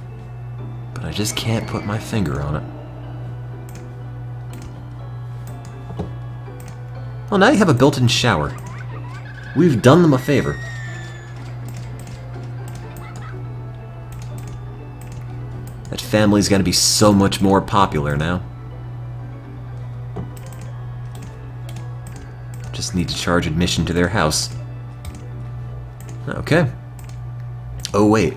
But I just can't put my finger on it. Well, now you have a built-in shower. We've done them a favor. That family's gonna be so much more popular now. Just need to charge admission to their house. Okay. Oh, wait.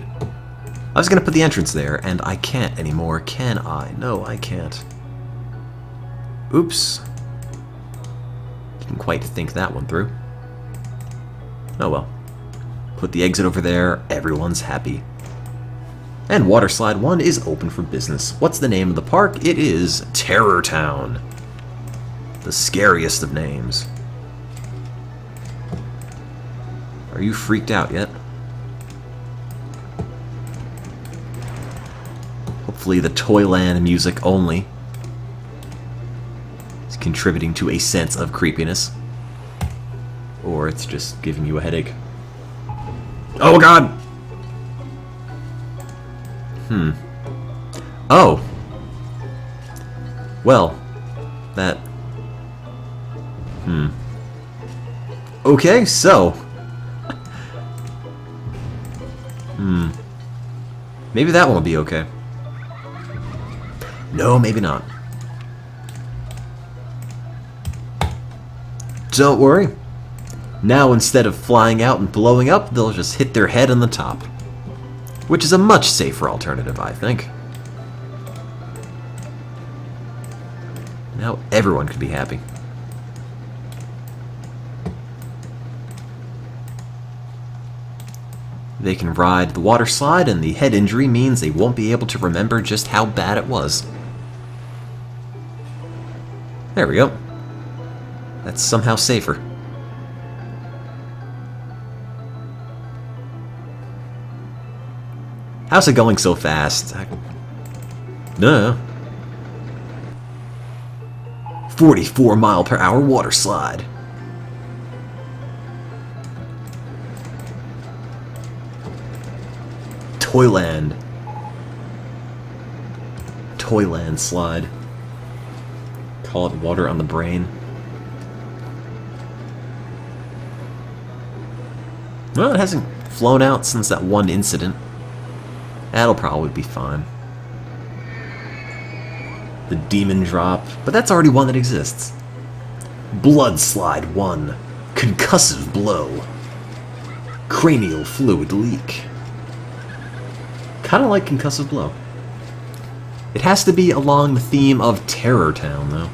I was gonna put the entrance there, and I can't anymore, can I? No, I can't. Oops. Didn't quite think that one through. Oh well. Put the exit over there, everyone's happy. And Water Slide 1 is open for business. What's the name of the park? It is Terror Town. The scariest of names. Are you freaked out yet? Hopefully the Toyland music only is contributing to a sense of creepiness. Or it's just giving you a headache. Oh god! Oh. Well, that... Okay, so... Maybe that one will be okay. No, maybe not. Don't worry. Now, instead of flying out and blowing up, they'll just hit their head on the top. Which is a much safer alternative, I think. Now everyone could be happy. They can ride the water slide, and the head injury means they won't be able to remember just how bad it was. There we go. That's somehow safer. How's it going so fast? Duh. 44 mile per hour water slide. Toyland. Toyland slide. Call it water on the brain. Well, it hasn't flown out since that one incident. That'll probably be fine. The Demon Drop, but that's already one that exists. Blood Slide 1. Concussive Blow. Cranial Fluid Leak. Kinda like Concussive Blow. It has to be along the theme of Terror Town, though.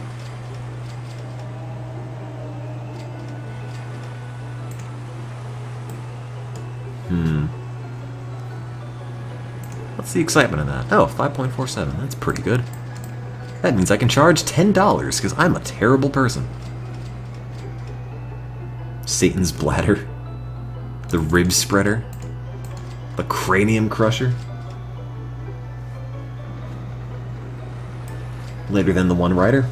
What's the excitement of that? Oh, 5.47. That's pretty good. That means I can charge $10 because I'm a terrible person. Satan's Bladder. The Rib Spreader. The Cranium Crusher. Later than the One Rider.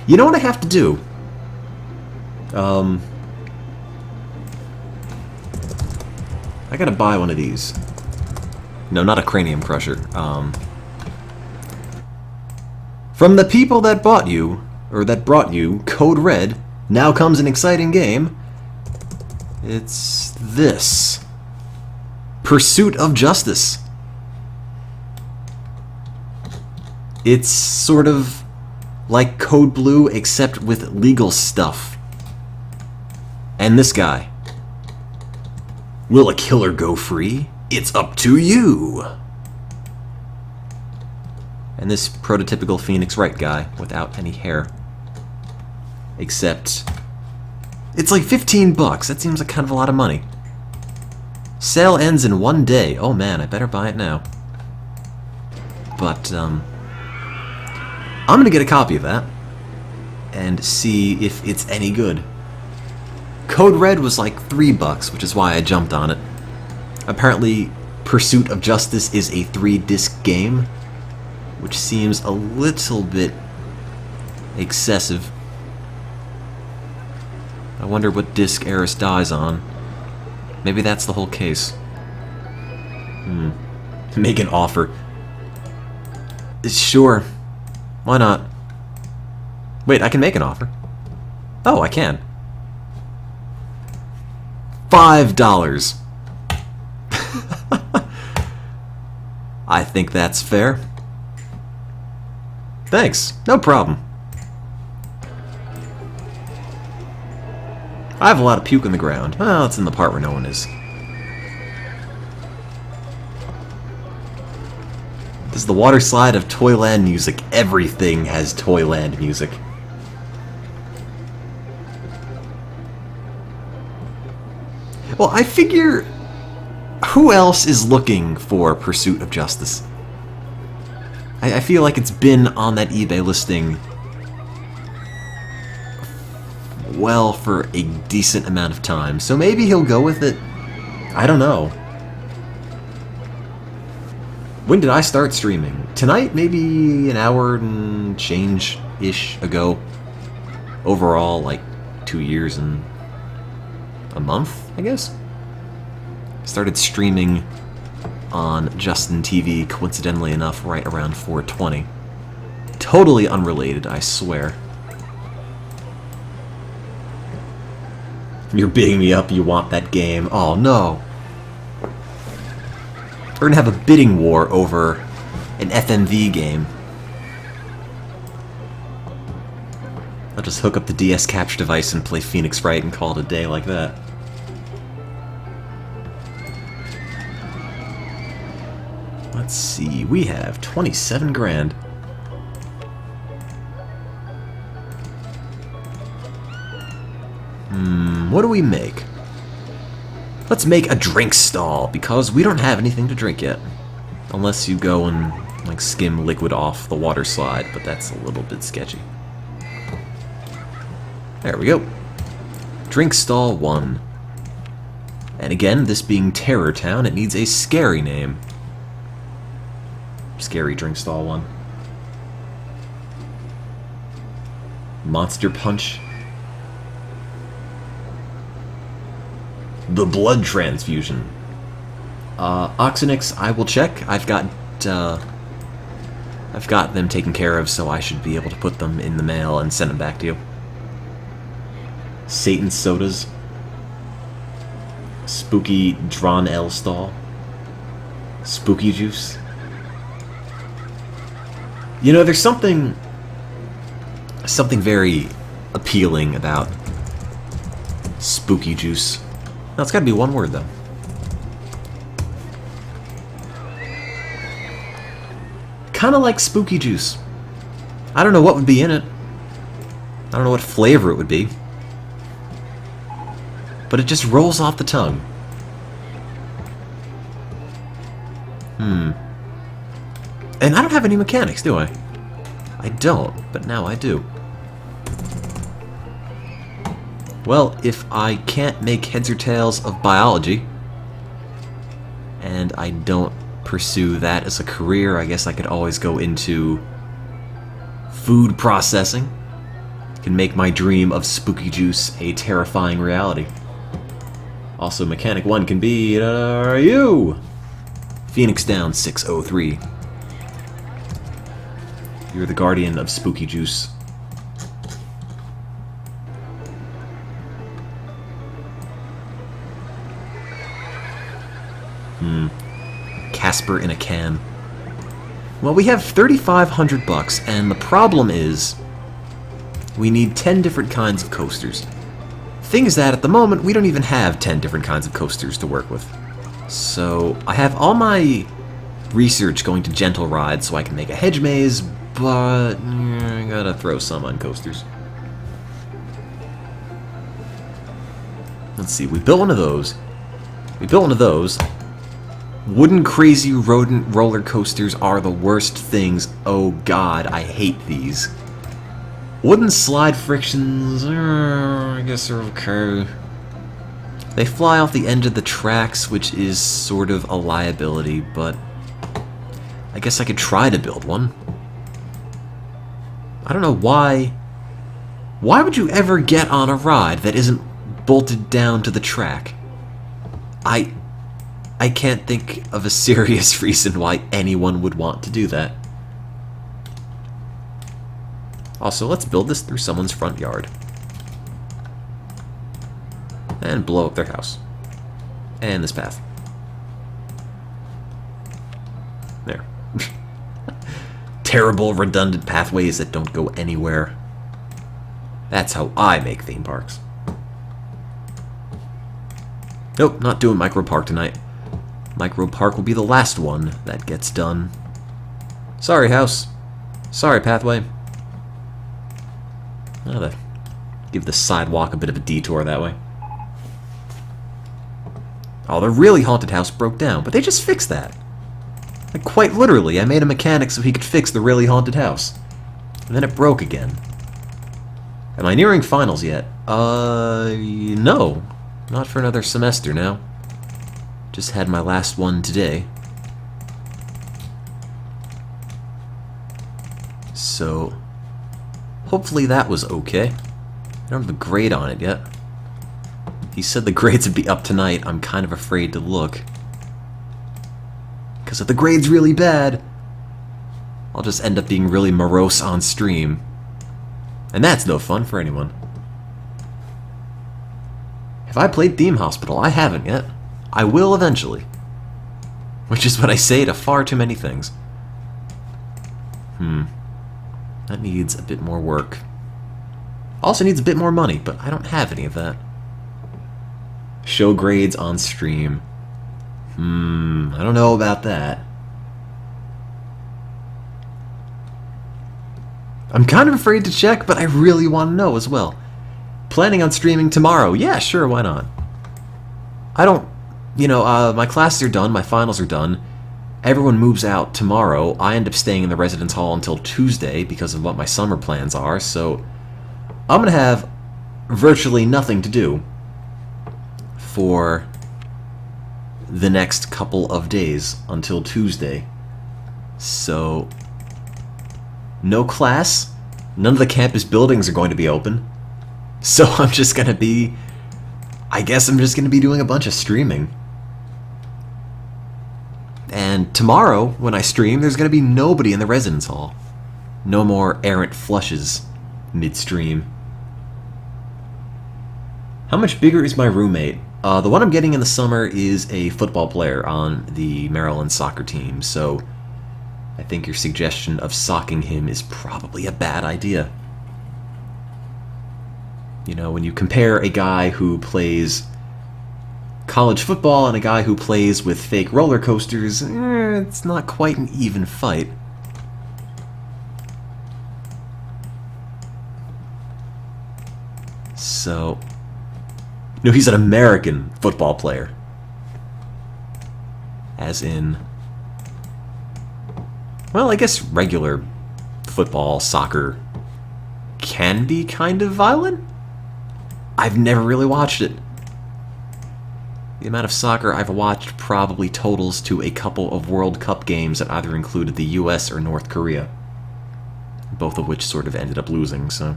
You know what I have to do? I gotta buy one of these. No, not a Cranium Crusher. From the people that bought you, or that brought you, Code Red, now comes an exciting game. It's this. Pursuit of Justice. It's sort of like Code Blue, except with legal stuff. And this guy. Will a killer go free? It's up to you! And this prototypical Phoenix Wright guy without any hair. Except, it's like 15 bucks. That seems like kind of a lot of money. Sale ends in 1 day. Oh man, I better buy it now. But, I'm gonna get a copy of that and see if it's any good. Code Red was like 3 bucks, which is why I jumped on it. Apparently, Pursuit of Justice is a 3-disc game, which seems a little bit excessive. I wonder what disc Eris dies on. Maybe that's the whole case. Make an offer. Sure. Why not? Wait, I can make an offer. Oh, I can. $5. I think that's fair. Thanks. No problem. I have a lot of puke in the ground. Well, it's in the part where no one is. This is the water slide of Toyland music. Everything has Toyland music. Well, I figure, who else is looking for Pursuit of Justice? I feel like it's been on that eBay listing, well, for a decent amount of time. So maybe he'll go with it. I don't know. When did I start streaming? Tonight? Maybe an hour and change-ish ago. Overall, like 2 years and a month, I guess? Started streaming on Justin TV, coincidentally enough, right around 420. Totally unrelated, I swear. You're bidding me up, you want that game. Oh no. We're gonna have a bidding war over an FMV game. I'll just hook up the DS capture device and play Phoenix Wright and call it a day like that. Let's see, we have 27 grand. What do we make? Let's make a drink stall, because we don't have anything to drink yet. Unless you go and, like, skim liquid off the water slide, but that's a little bit sketchy. There we go. Drink stall 1. And again, this being Terror Town, it needs a scary name. Scary drink stall 1. Monster Punch. The blood transfusion. Oxenix, I will check. I've got them taken care of, so I should be able to put them in the mail and send them back to you. Satan's Sodas. Spooky Drawn L Stall. Spooky Juice. You know, there's something very appealing about Spooky Juice. No, it's gotta be one word, though. Kinda like Spooky Juice. I don't know what would be in it. I don't know what flavor it would be. But it just rolls off the tongue. And I don't have any mechanics, do I? I don't, but now I do. Well, if I can't make heads or tails of biology, and I don't pursue that as a career, I guess I could always go into food processing. Can make my dream of Spooky Juice a terrifying reality. Also, Mechanic 1 can be you! Phoenix Down 603. You're the guardian of Spooky Juice. Casper in a can. Well, we have 3,500 bucks, and the problem is we need 10 different kinds of coasters. Thing is that at the moment we don't even have 10 different kinds of coasters to work with. So I have all my research going to gentle rides so I can make a hedge maze, but I gotta throw some on coasters. Let's see, we built one of those. Wooden crazy rodent roller coasters are the worst things. Oh god, I hate these. Wooden slide frictions, I guess they're okay. They fly off the end of the tracks, which is sort of a liability, but I guess I could try to build one. I don't know why. Why would you ever get on a ride that isn't bolted down to the track? I can't think of a serious reason why anyone would want to do that. Also, let's build this through someone's front yard. And blow up their house. And this path. There. Terrible, redundant pathways that don't go anywhere. That's how I make theme parks. Nope, not doing Micro Park tonight. Micro Park will be the last one that gets done. Sorry, house. Sorry, pathway. I'll give the sidewalk a bit of a detour that way. Oh, the really haunted house broke down, but they just fixed that. Like, quite literally, I made a mechanic so he could fix the really haunted house. And then it broke again. Am I nearing finals yet? No. Not for another semester now. Just had my last one today. So, hopefully that was okay. I don't have the grade on it yet. He said the grades would be up tonight. I'm kind of afraid to look. Because if the grade's really bad, I'll just end up being really morose on stream. And that's no fun for anyone. Have I played Theme Hospital? I haven't yet. I will eventually. Which is what I say to far too many things. That needs a bit more work. Also needs a bit more money, but I don't have any of that. Show grades on stream. I don't know about that. I'm kind of afraid to check, but I really want to know as well. Planning on streaming tomorrow. Yeah, sure, why not? I don't... my classes are done, my finals are done. Everyone moves out tomorrow. I end up staying in the residence hall until Tuesday because of what my summer plans are, so I'm going to have virtually nothing to do for the next couple of days until Tuesday. So, no class. None of the campus buildings are going to be open. So I'm just going to be... I guess I'm just going to be doing a bunch of streaming. And tomorrow, when I stream, there's going to be nobody in the residence hall. No more errant flushes midstream. How much bigger is my roommate? The one I'm getting in the summer is a football player on the Maryland soccer team, so I think your suggestion of socking him is probably a bad idea. You know, when you compare a guy who plays college football and a guy who plays with fake roller coasters, it's not quite an even fight. So... No, he's an American football player. As in... Well, I guess regular football, soccer can be kind of violent? I've never really watched it. The amount of soccer I've watched probably totals to a couple of World Cup games that either included the US or North Korea. Both of which sort of ended up losing, so...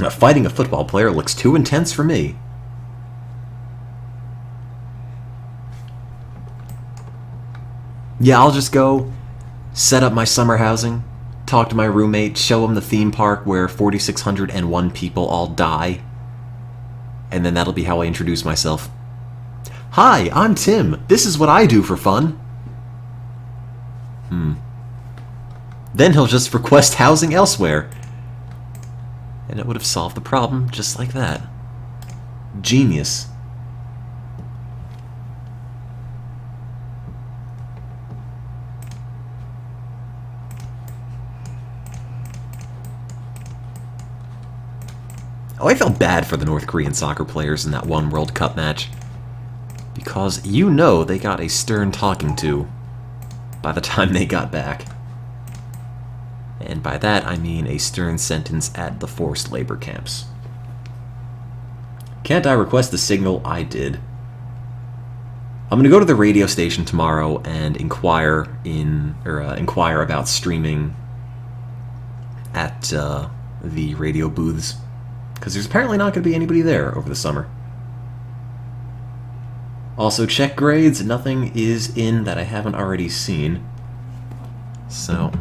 Now, fighting a football player looks too intense for me. Yeah, I'll just go set up my summer housing, talk to my roommate, show him the theme park where 4,601 people all die, and then that'll be how I introduce myself. Hi, I'm Tim. This is what I do for fun. Then he'll just request housing elsewhere. And it would have solved the problem just like that. Genius. Oh, I felt bad for the North Korean soccer players in that one World Cup match. Because you know they got a stern talking to by the time they got back. And by that I mean a stern sentence at the forced labor camps. Can't I request the signal? I did. I'm gonna go to the radio station tomorrow and inquire about streaming at the radio booths, because there's apparently not going to be anybody there over the summer. Also, check grades. Nothing is in that I haven't already seen. So,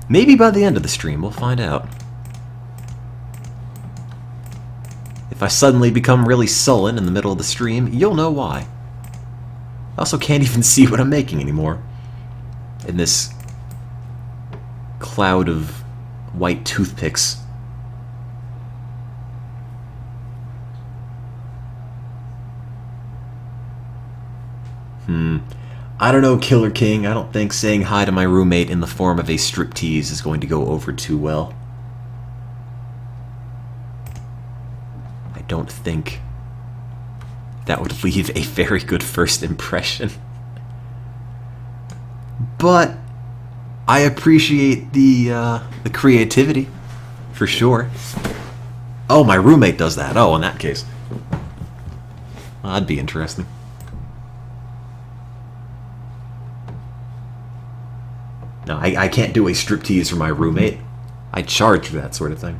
maybe by the end of the stream we'll find out. If I suddenly become really sullen in the middle of the stream, you'll know why. I also can't even see what I'm making anymore in this cloud of white toothpicks. I don't know, Killer King. I don't think saying hi to my roommate in the form of a striptease is going to go over too well. I don't think that would leave a very good first impression. But I appreciate the creativity, for sure. Oh, my roommate does that. Oh, in that case. Well, that'd be interesting. No, I can't do a striptease for my roommate. I charge for that sort of thing.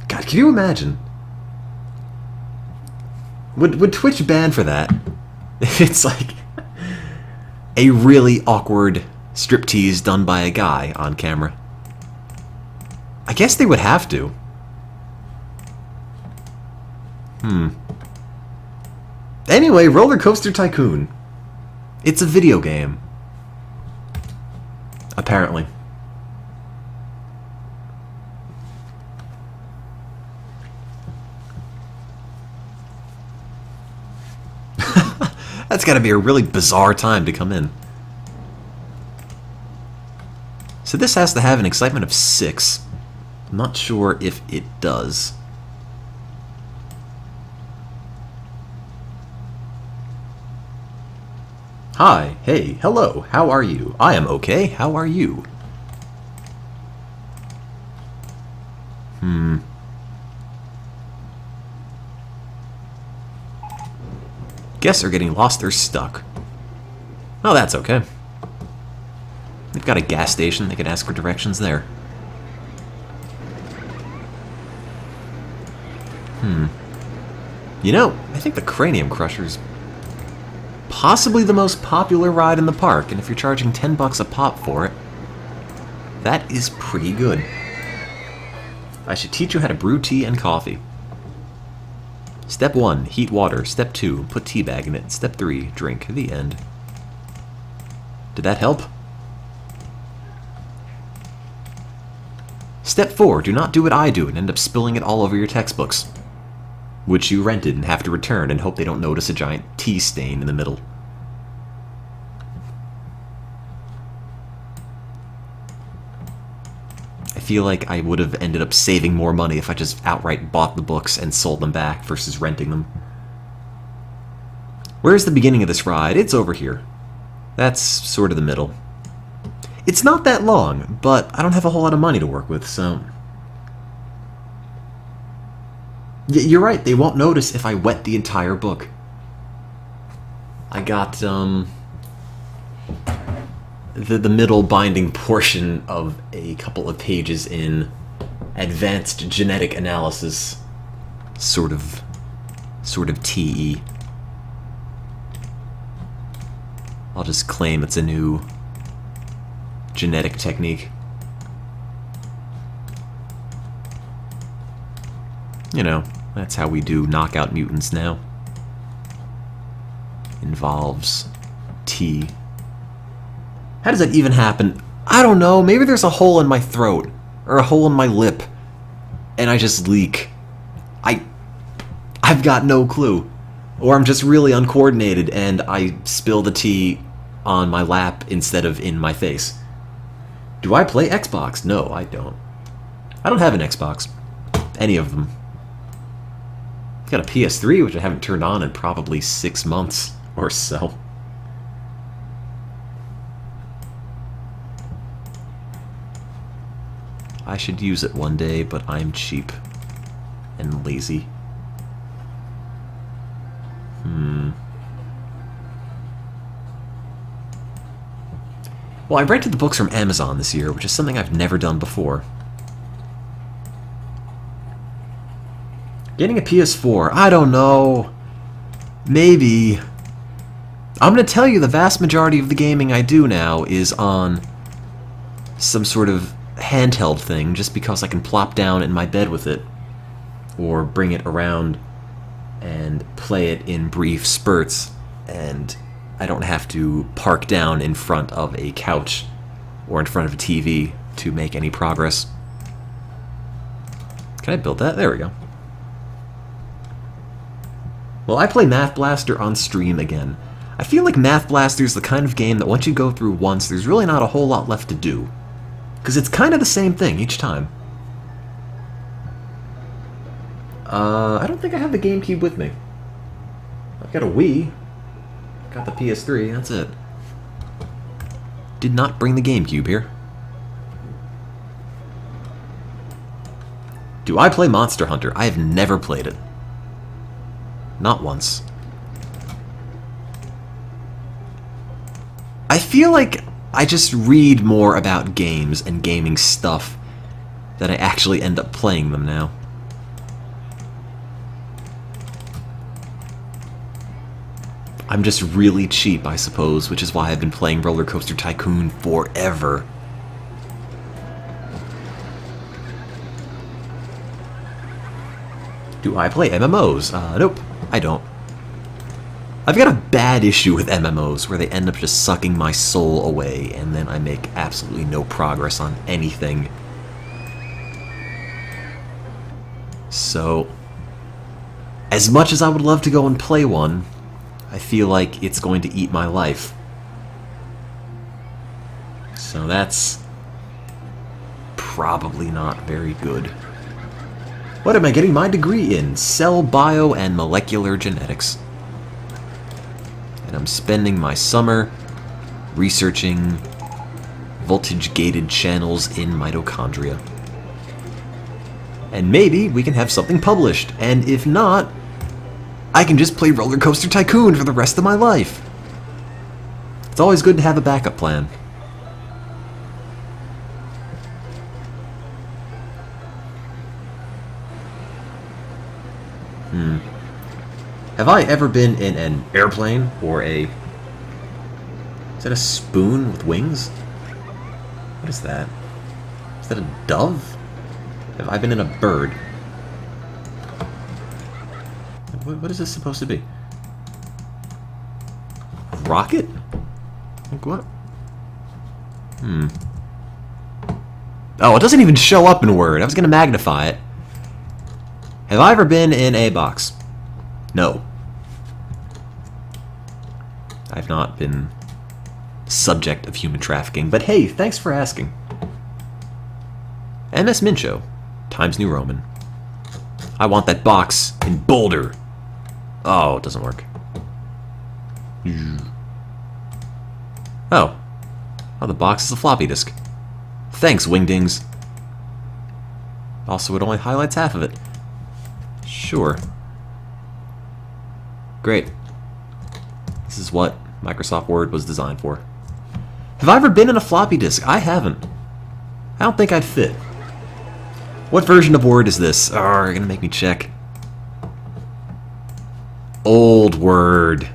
God, can you imagine? Would Twitch ban for that? It's like a really awkward striptease done by a guy on camera. I guess they would have to. Anyway, Roller Coaster Tycoon. It's a video game. Apparently. That's gotta be a really bizarre time to come in. So this has to have an excitement of 6. I'm not sure if it does. Hi, hey, hello, how are you? I am okay, how are you? Guests are getting lost, they're stuck. Oh, that's okay. They've got a gas station, they can ask for directions there. You know, I think the Cranium Crusher's possibly the most popular ride in the park, and if you're charging $10 a pop for it, that is pretty good. I should teach you how to brew tea and coffee. Step 1, heat water. Step 2, put tea bag in it. Step 3, drink. The end. Did that help? Step 4, do not do what I do and end up spilling it all over your textbooks, which you rented and have to return and hope they don't notice a giant tea stain in the middle. I feel like I would have ended up saving more money if I just outright bought the books and sold them back versus renting them. Where's the beginning of this ride? It's over here. That's sort of the middle. It's not that long, but I don't have a whole lot of money to work with, so... You're right, they won't notice if I wet the entire book. I got, the middle binding portion of a couple of pages in advanced genetic analysis. Sort of TE. I'll just claim it's a new genetic technique. You know, that's how we do knockout mutants now. Involves T How does that even happen? I don't know. Maybe there's a hole in my throat. Or a hole in my lip. And I just leak. I've got no clue. Or I'm just really uncoordinated and I spill the tea on my lap instead of in my face. Do I play Xbox? No, I don't. I don't have an Xbox. Any of them. I've got a PS3, which I haven't turned on in probably 6 months or so. I should use it one day, but I'm cheap and lazy. Well, I rented the books from Amazon this year, which is something I've never done before. Getting a PS4, I don't know. Maybe. I'm going to tell you the vast majority of the gaming I do now is on some sort of handheld thing, just because I can plop down in my bed with it, or bring it around and play it in brief spurts, and I don't have to park down in front of a couch or in front of a TV to make any progress. Can I build that? There we go. Well, I play Math Blaster on stream again. I feel like Math Blaster is the kind of game that once you go through once, there's really not a whole lot left to do. Because it's kind of the same thing each time. I don't think I have the GameCube with me. I've got a Wii. Got the PS3, that's it. Did not bring the GameCube here. Do I play Monster Hunter? I have never played it. Not once. I feel like I just read more about games and gaming stuff than I actually end up playing them now. I'm just really cheap, I suppose, which is why I've been playing Roller Coaster Tycoon forever. Do I play MMOs? Nope, I don't. I've got a bad issue with MMOs where they end up just sucking my soul away, and then I make absolutely no progress on anything. So, as much as I would love to go and play one, I feel like it's going to eat my life. So that's probably not very good. What am I getting my degree in? Cell bio and molecular genetics. And I'm spending my summer researching voltage-gated channels in mitochondria. And maybe we can have something published, and if not, I can just play Roller Coaster Tycoon for the rest of my life. It's always good to have a backup plan. Have I ever been in an airplane or a... Is that a spoon with wings? What is that? Is that a dove? Have I been in a bird? What is this supposed to be? A rocket? Like what? Oh, it doesn't even show up in Word. I was going to magnify it. Have I ever been in a box? No. I've not been subject of human trafficking, but hey, thanks for asking. MS Mincho, Times New Roman. I want that box in Boulder. Oh, it doesn't work. Oh. Oh, the box is a floppy disk. Thanks, Wingdings. Also, it only highlights half of it. Sure. Great. This is what Microsoft Word was designed for. Have I ever been in a floppy disk? I haven't. I don't think I'd fit. What version of Word is this? Oh, you're gonna make me check. Old Word.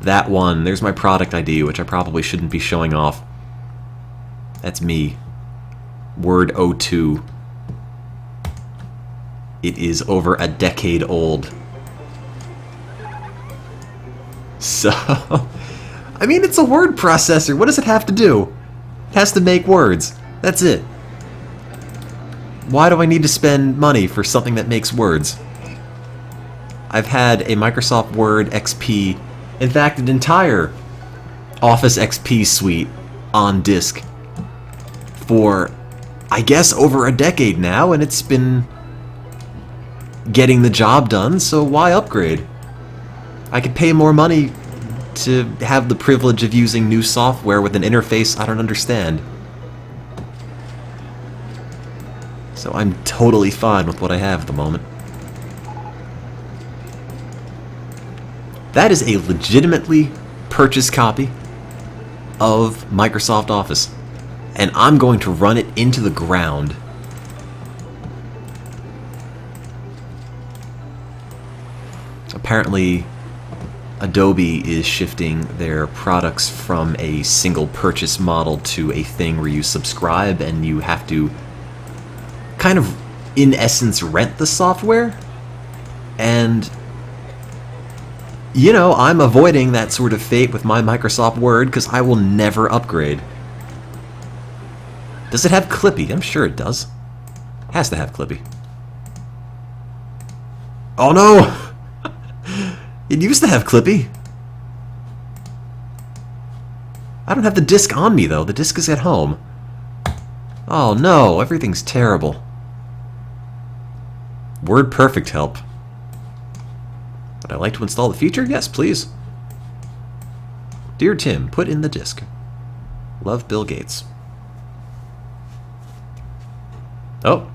That one. There's my product ID, which I probably shouldn't be showing off. That's me. Word 02. It is over a decade old. So, I mean, it's a word processor. What does it have to do? It has to make words. That's it. Why do I need to spend money for something that makes words? I've had a Microsoft Word XP, in fact, an entire Office XP suite on disk for, I guess, over a decade now, and it's been getting the job done, so why upgrade? I could pay more money to have the privilege of using new software with an interface I don't understand. So I'm totally fine with what I have at the moment. That is a legitimately purchased copy of Microsoft Office, and I'm going to run it into the ground. Apparently, Adobe is shifting their products from a single purchase model to a thing where you subscribe and you have to kind of, in essence, rent the software. And, you know, I'm avoiding that sort of fate with my Microsoft Word because I will never upgrade. Does it have Clippy? I'm sure it does. It has to have Clippy. Oh no! It used to have Clippy. I don't have the disc on me, though. The disc is at home. Oh no, everything's terrible. WordPerfect help. Would I like to install the feature? Yes, please. Dear Tim, put in the disk. Love, Bill Gates. Oh.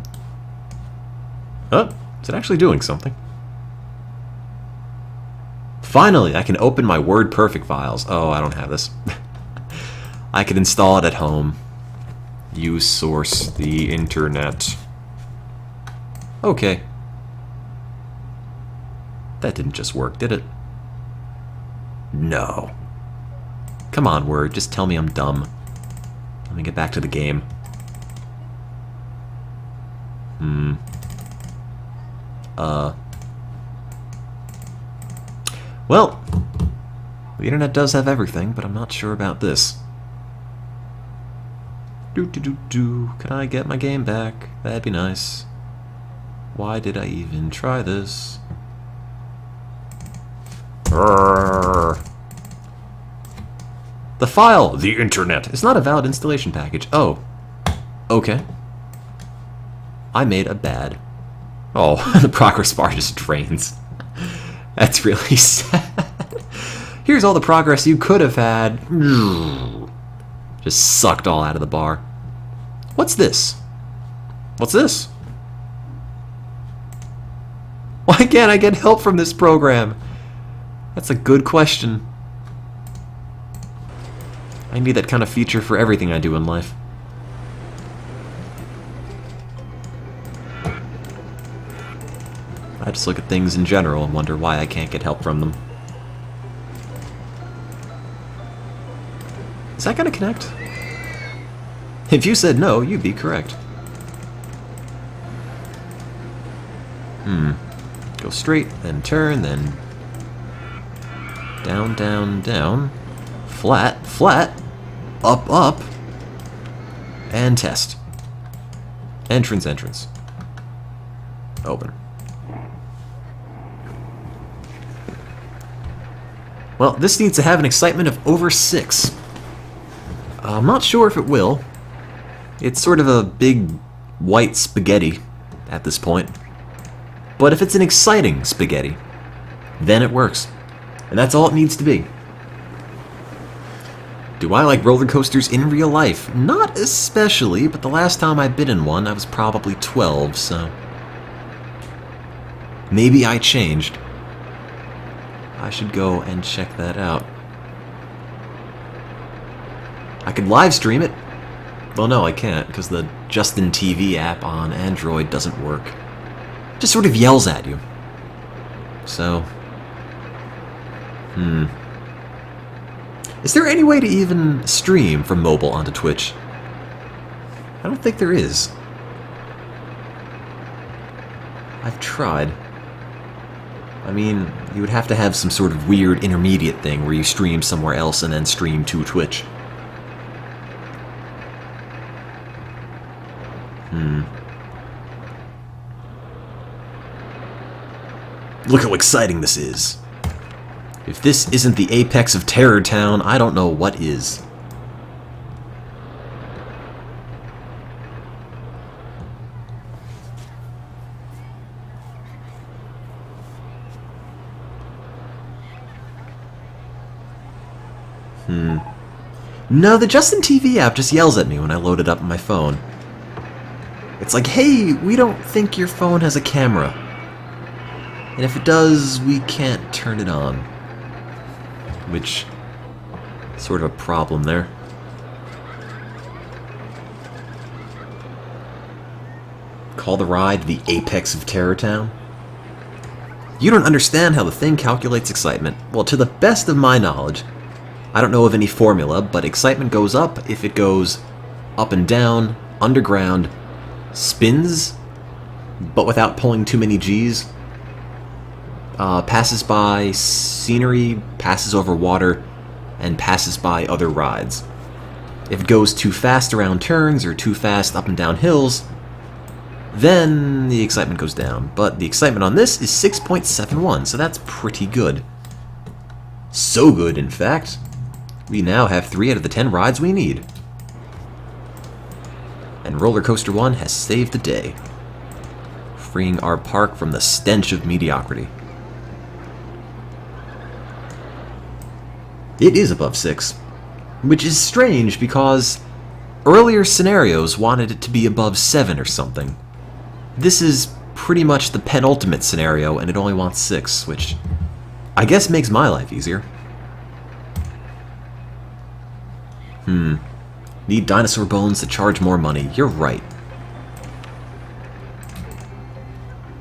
Oh, is it actually doing something? Finally, I can open my WordPerfect files. Oh, I don't have this. I can install it at home. Use source, the internet. Okay. That didn't just work, did it? No. Come on, Word, just tell me I'm dumb. Let me get back to the game. Well, the internet does have everything, but I'm not sure about this. Can I get my game back? That'd be nice. Why did I even try this? The file, the internet, is not a valid installation package. Oh, okay. I made a bad. Oh, the progress bar just drains. That's really sad. Here's all the progress you could have had. Just sucked all out of the bar. What's this? What's this? Why can't I get help from this program? That's a good question. I need that kind of feature for everything I do in life. I just look at things in general and wonder why I can't get help from them. Is that going to connect? If you said no, you'd be correct. Go straight, then turn, then down, down, down, flat, flat, up, up, and test. Entrance, entrance. Open. Well, this needs to have an excitement of over 6. I'm not sure if it will. It's sort of a big white spaghetti at this point. But if it's an exciting spaghetti, then it works. And that's all it needs to be. Do I like roller coasters in real life? Not especially, but the last time I've been in one, I was probably 12, so maybe I changed. I should go and check that out. I could live stream it. Well, no, I can't, because the Justin TV app on Android doesn't work. It just sort of yells at you. So, is there any way to even stream from mobile onto Twitch? I don't think there is. I've tried. I mean, you would have to have some sort of weird intermediate thing where you stream somewhere else and then stream to Twitch. Look how exciting this is. If this isn't the apex of Terror Town, I don't know what is. No, the Justin TV app just yells at me when I load it up on my phone. It's like, hey, we don't think your phone has a camera. And if it does, we can't turn it on. Which, sort of a problem there. Call the ride the apex of Terror Town? You don't understand how the thing calculates excitement. Well, to the best of my knowledge, I don't know of any formula, but excitement goes up if it goes up and down, underground, spins, but without pulling too many G's, passes by scenery, passes over water, and passes by other rides. If it goes too fast around turns or too fast up and down hills, then the excitement goes down. But the excitement on this is 6.71, so that's pretty good. So good, in fact. We now have 3 out of the 10 rides we need. And Roller Coaster 1 has saved the day, freeing our park from the stench of mediocrity. It is above 6, which is strange because earlier scenarios wanted it to be above 7 or something. This is pretty much the penultimate scenario and it only wants 6, which I guess makes my life easier. Need dinosaur bones to charge more money. You're right.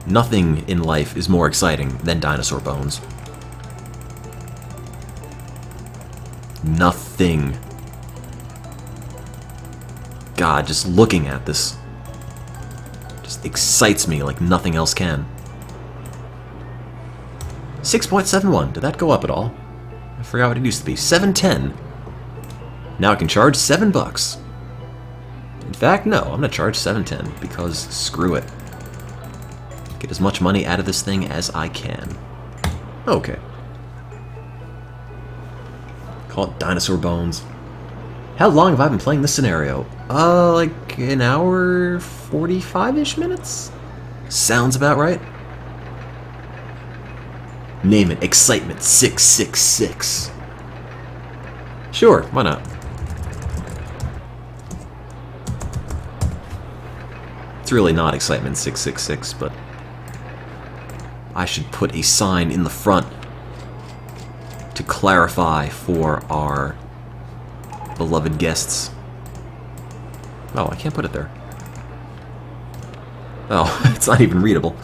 Nothing in life is more exciting than dinosaur bones. Nothing. God, just looking at this just excites me like nothing else can. 6.71. Did that go up at all? I forgot what it used to be. 7.10. Now I can charge $7. In fact, no, I'm gonna charge $7.10 because screw it. Get as much money out of this thing as I can. Okay. Call it Dinosaur Bones. How long have I been playing this scenario? Like an hour, 45-ish minutes? Sounds about right. Name it Excitement 666. Sure, why not? It's really not Excitement 666, but I should put a sign in the front to clarify for our beloved guests. Oh, I can't put it there. Oh, it's not even readable.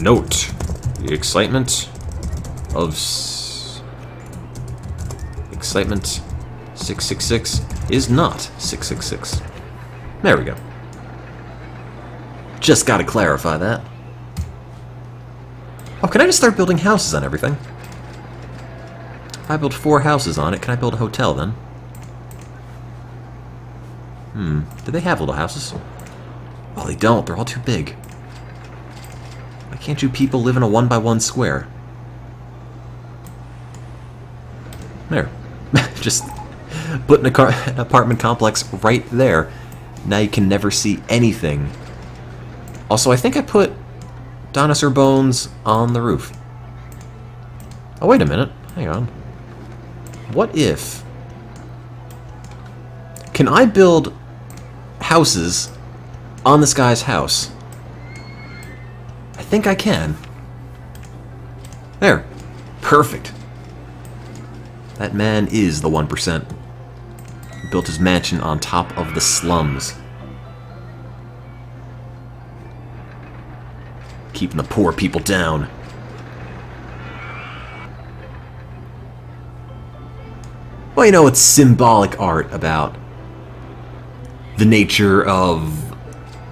Note: the excitement of Excitement 666 is not 666. There we go. Just gotta clarify that. Oh, can I just start building houses on everything? If I build 4 houses on it, can I build a hotel then? Do they have little houses? Oh, they don't. They're all too big. Why can't you people live in a 1x1 square? There. Just put an apartment complex right there. Now you can never see anything. Also, I think I put dinosaur bones on the roof. Oh, wait a minute. Hang on. What if... Can I build houses on this guy's house? I think I can. There. Perfect. That man is the 1%. He built his mansion on top of the slums. Keeping the poor people down. Well, you know, it's symbolic art about the nature of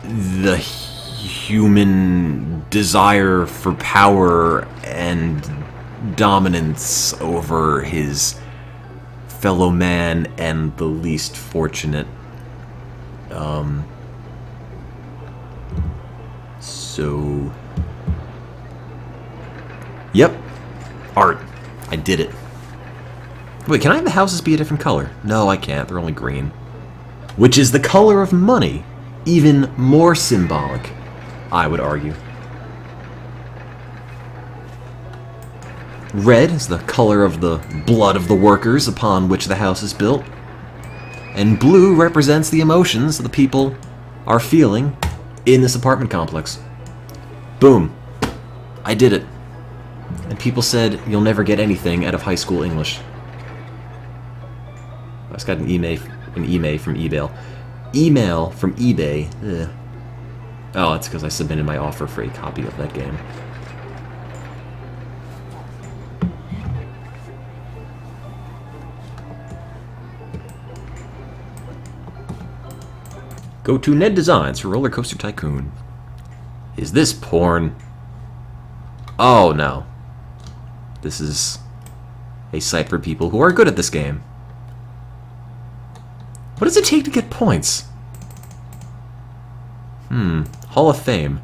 the human desire for power and dominance over his fellow man and the least fortunate. So... Yep. Art. I did it. Wait, can I have the houses be a different color? No, I can't. They're only green. Which is the color of money. Even more symbolic, I would argue. Red is the color of the blood of the workers upon which the house is built. And blue represents the emotions the people are feeling in this apartment complex. Boom. I did it. And people said, you'll never get anything out of high school English. I just got an email from eBay. Email from eBay. Ugh. Oh, it's because I submitted my offer for a copy of that game. Go to Ned Designs for Roller Coaster Tycoon. Is this porn? Oh, no. This is a site for people who are good at this game. What does it take to get points? Hall of Fame.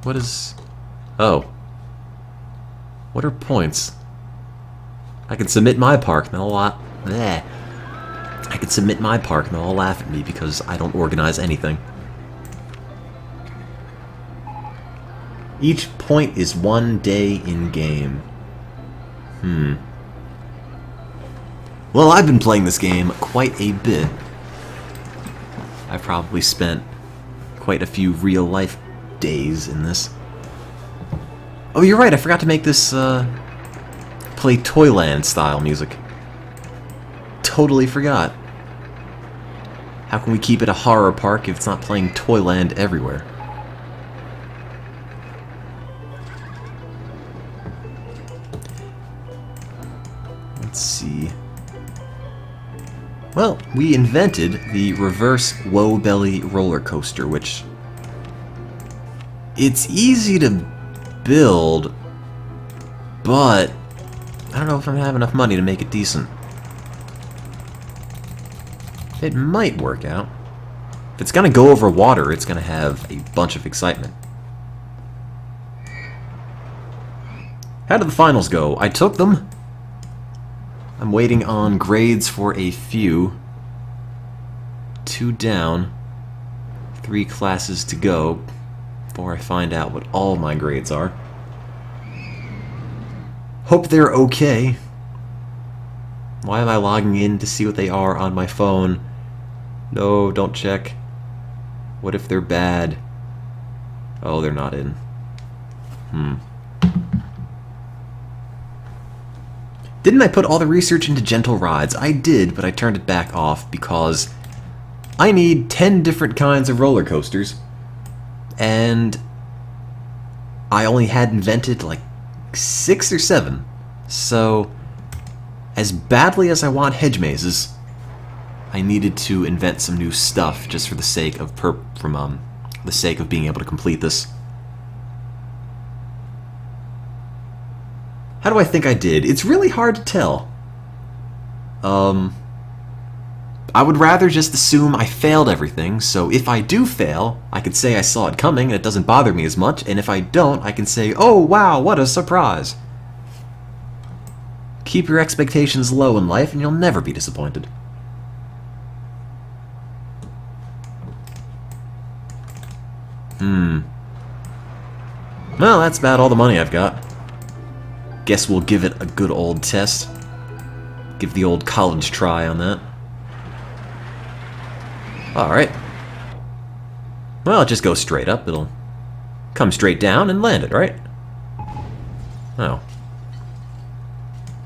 What is... Oh. What are points? I can submit my park and they'll laugh. I can submit my park and they'll all laugh at me because I don't organize anything. Each point is 1 day in game. Well, I've been playing this game quite a bit. I've probably spent quite a few real-life days in this. Oh, you're right, I forgot to make this, play Toyland-style music. Totally forgot. How can we keep it a horror park if it's not playing Toyland everywhere? Let's see. Well, we invented the reverse low belly roller coaster, which it's easy to build, but I don't know if I'm gonna have enough money to make it decent. It might work out. If it's gonna go over water, it's gonna have a bunch of excitement. How did the finals go? I took them. I'm waiting on grades for a few. 2 down. 3 classes to go before I find out what all my grades are. Hope they're okay. Why am I logging in to see what they are on my phone? No, don't check. What if they're bad? Oh, they're not in. Didn't I put all the research into gentle rides? I did, but I turned it back off because I need 10 different kinds of roller coasters, and I only had invented like 6 or 7. So, as badly as I want hedge mazes, I needed to invent some new stuff just for the sake of the sake of being able to complete this. How do I think I did? It's really hard to tell. I would rather just assume I failed everything, so if I do fail, I could say I saw it coming and it doesn't bother me as much, and if I don't, I can say, oh wow, what a surprise. Keep your expectations low in life and you'll never be disappointed. Well, that's about all the money I've got. Guess we'll give it a good old test. Give the old college try on that. Alright. Well, it just goes straight up. It'll come straight down and land it, right? Oh.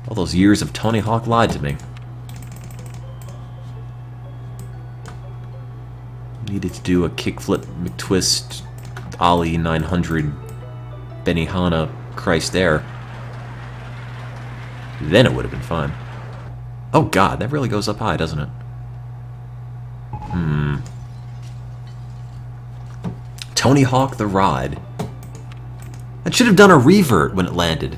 All those years of Tony Hawk lied to me. Needed to do a kickflip McTwist Ollie 900 Benihana Christ Air. Then it would have been fine. Oh god, that really goes up high, doesn't it? Tony Hawk the Ride. It should have done a revert when it landed.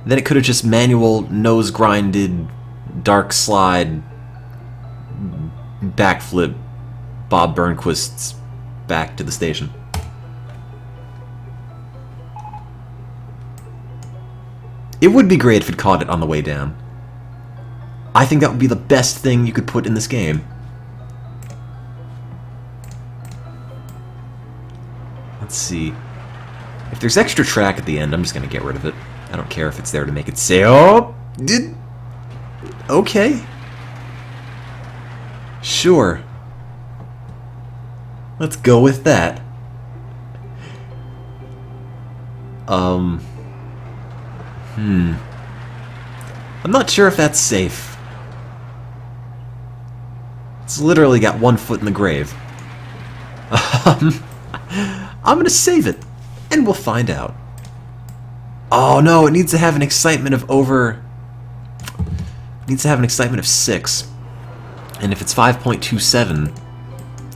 Then it could have just manual, nose-grinded, dark slide, backflip, Bob Burnquist's back to the station. It would be great if it caught it on the way down. I think that would be the best thing you could put in this game. Let's see. If there's extra track at the end, I'm just going to get rid of it. I don't care if it's there to make it say, oh, did... Okay. Sure. Let's go with that. I'm not sure if that's safe. It's literally got one foot in the grave. I'm gonna save it, and we'll find out. Oh no, it needs to have an excitement of over... It needs to have an excitement of 6. And if it's 5.27,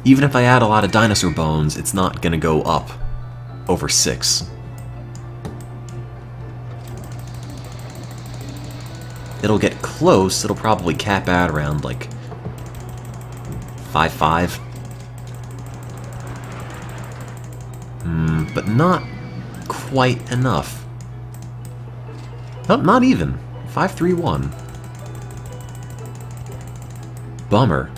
even if I add a lot of dinosaur bones, it's not gonna go up over 6. It'll get close, it'll probably cap out around like 5.5. But not quite enough. Not even. 5.31. Bummer.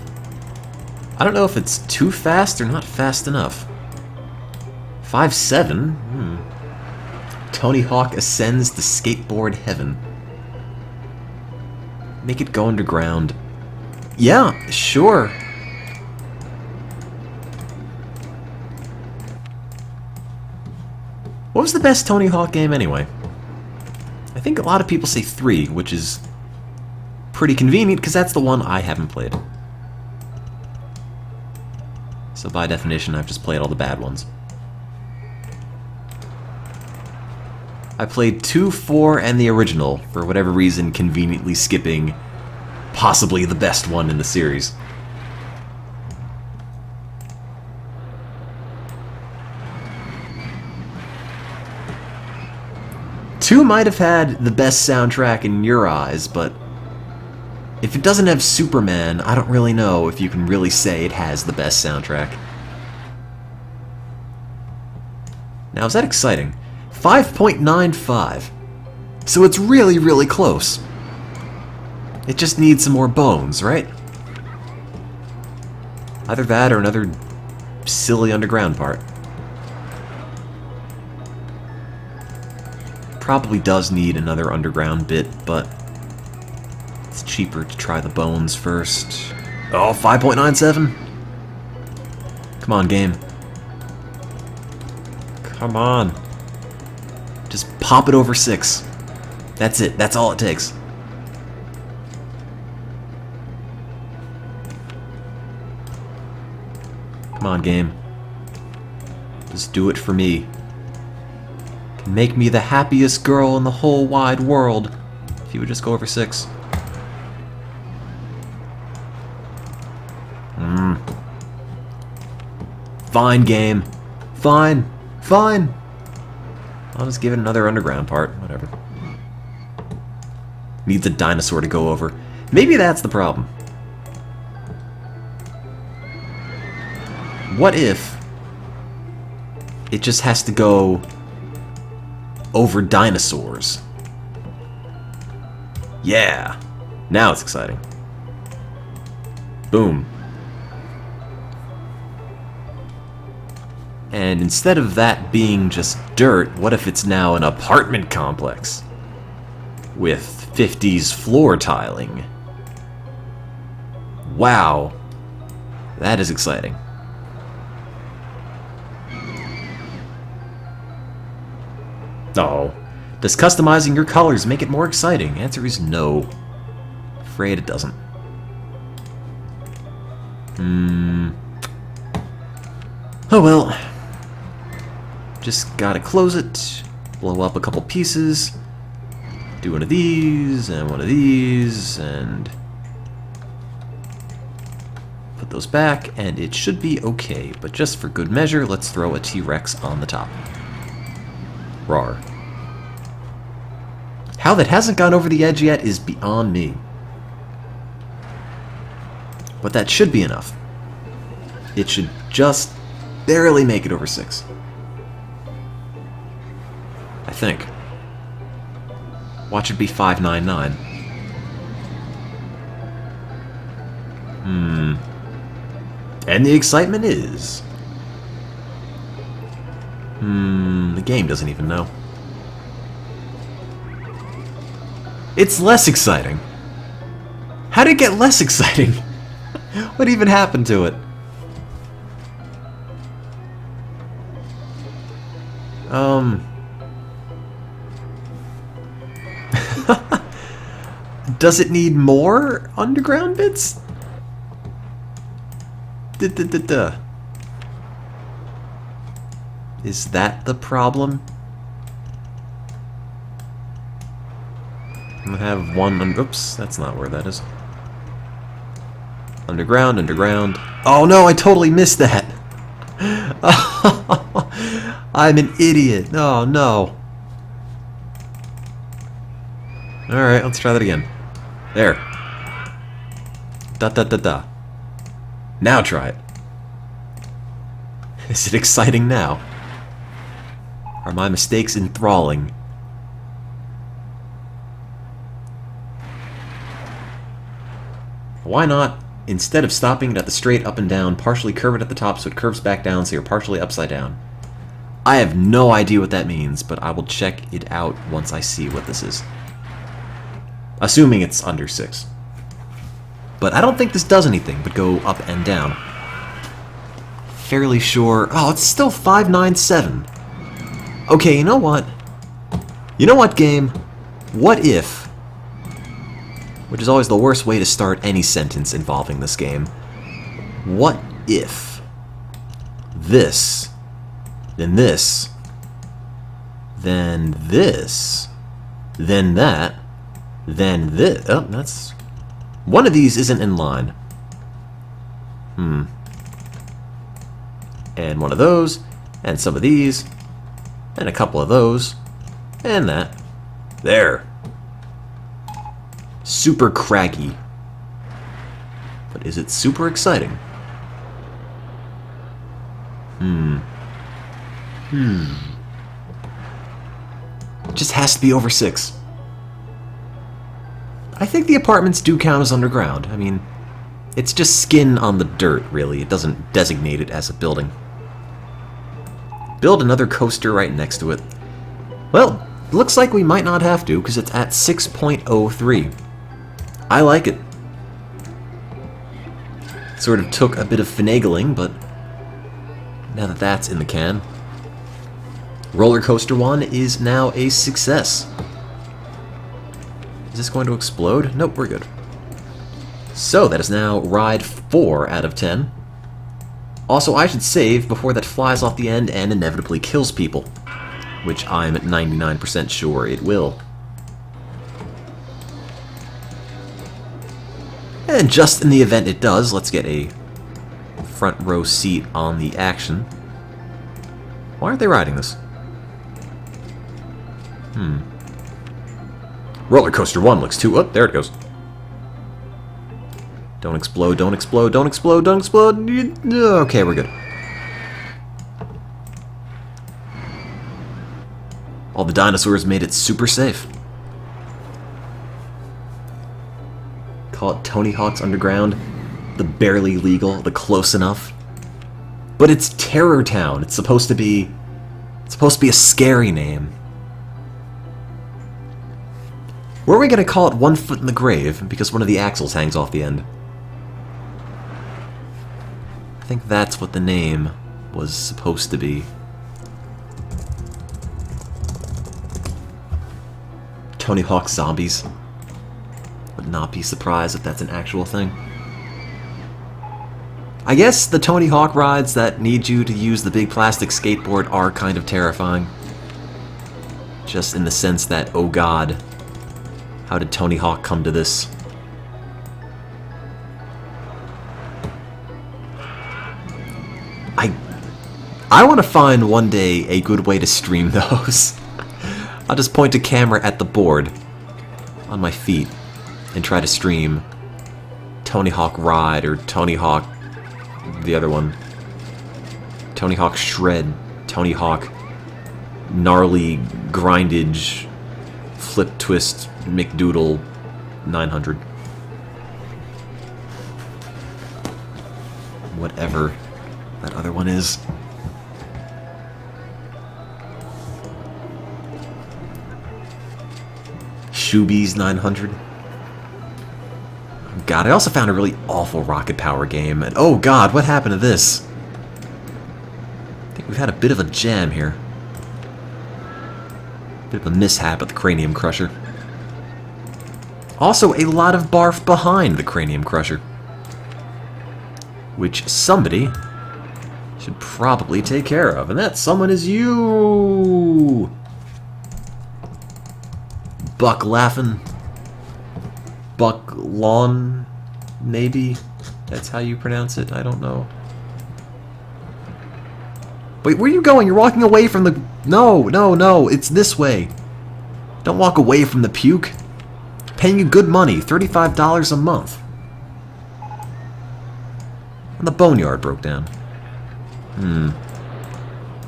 I don't know if it's too fast or not fast enough. 5.7? Tony Hawk ascends the skateboard heaven. Make it go underground. Yeah, sure. What was the best Tony Hawk game anyway? I think a lot of people say 3, which is pretty convenient because that's the one I haven't played. So by definition, I've just played all the bad ones. I played 2, 4, and the original, for whatever reason conveniently skipping possibly the best one in the series. Two might have had the best soundtrack in your eyes, but if it doesn't have Superman, I don't really know if you can really say it has the best soundtrack. Now, is that exciting? 5.95. So it's really, really close. It just needs some more bones, right? Either that or another silly underground part. Probably does need another underground bit, but it's cheaper to try the bones first. Oh, 5.97? Come on, game. Come on. Just pop it over 6. That's it. That's all it takes. Come on, game. Just do it for me. Make me the happiest girl in the whole wide world. If you would just go over 6. Fine, game. Fine. Fine. I'll just give it another underground part. Whatever. Needs a dinosaur to go over. Maybe that's the problem. What if it just has to go over dinosaurs? Yeah. Now it's exciting. Boom. And instead of that being just dirt, what if it's now an apartment complex with 50s floor tiling? Wow. That is exciting. Oh. Does customizing your colors make it more exciting? Answer is no. Afraid it doesn't. Oh well. Just gotta close it, blow up a couple pieces, do one of these, and one of these, and put put those back, and it should be okay. But just for good measure, let's throw a T-Rex on the top. Rawr. How that hasn't gone over the edge yet is beyond me. But that should be enough. It should just barely make it over 6. I think. Watch it be 599. And the excitement is... the game doesn't even know. It's less exciting. How did it get less exciting? What even happened to it? Does it need more underground bits? Is that the problem? I have one. Oops, that's not where that is. Underground, underground. Oh no, I totally missed that. I'm an idiot. Oh no. Alright, let's try that again. There. Da da da da. Now try it. Is it exciting now? Are my mistakes enthralling? Why not, instead of stopping it at the straight up and down, partially curve it at the top so it curves back down so you're partially upside down? I have no idea what that means, but I will check it out once I see what this is. Assuming it's under 6. But I don't think this does anything but go up and down. Fairly sure... Oh, it's still 597. Okay, you know what? You know what, game? What if... Which is always the worst way to start any sentence involving this game. What if... This... Then this... Then this... Then that... Then this... Oh, that's... One of these isn't in line. And one of those, and some of these, and a couple of those, and that. There. Super craggy. But is it super exciting? It just has to be over 6. I think the apartments do count as underground. I mean, it's just skin on the dirt, really. It doesn't designate it as a building. Build another coaster right next to it. Well, looks like we might not have to, because it's at 6.03. I like it. Sort of took a bit of finagling, but now that that's in the can. Roller Coaster 1 is now a success. Is this going to explode? Nope, we're good. So, that is now ride 4 out of 10. Also, I should save before that flies off the end and inevitably kills people. Which I'm at 99% sure it will. And just in the event it does, let's get a front row seat on the action. Why aren't they riding this? Roller Coaster 1 looks too... Oh, there it goes. Don't explode, don't explode, don't explode, don't explode. Okay, we're good. All the dinosaurs made it super safe. Call it Tony Hawk's Underground. The barely legal, the close enough. But it's Terror Town. It's supposed to be a scary name. Were we going to call it One Foot in the Grave because one of the axles hangs off the end? I think that's what the name was supposed to be. Tony Hawk Zombies. Would not be surprised if that's an actual thing. I guess the Tony Hawk rides that need you to use the big plastic skateboard are kind of terrifying. Just in the sense that, oh god, how did Tony Hawk come to this? I want to find one day a good way to stream those. I'll just point a camera at the board on my feet and try to stream Tony Hawk Ride or Tony Hawk, the other one, Tony Hawk Shred, Tony Hawk Gnarly Grindage, Flip Twist McDoodle 900. Whatever that other one is. Shoobies 900. God, I also found a really awful Rocket Power game. And oh god, what happened to this? I think we've had a bit of a jam here. Bit of a mishap at the Cranium Crusher. Also, a lot of barf behind the Cranium Crusher. Which somebody should probably take care of. And that someone is you! Buck Laughing. Buck Lawn, maybe? That's how you pronounce it? I don't know. Wait, where are you going? You're walking away from the... No, no, no, it's this way. Don't walk away from the puke. Paying you good money, $35 a month. And the boneyard broke down.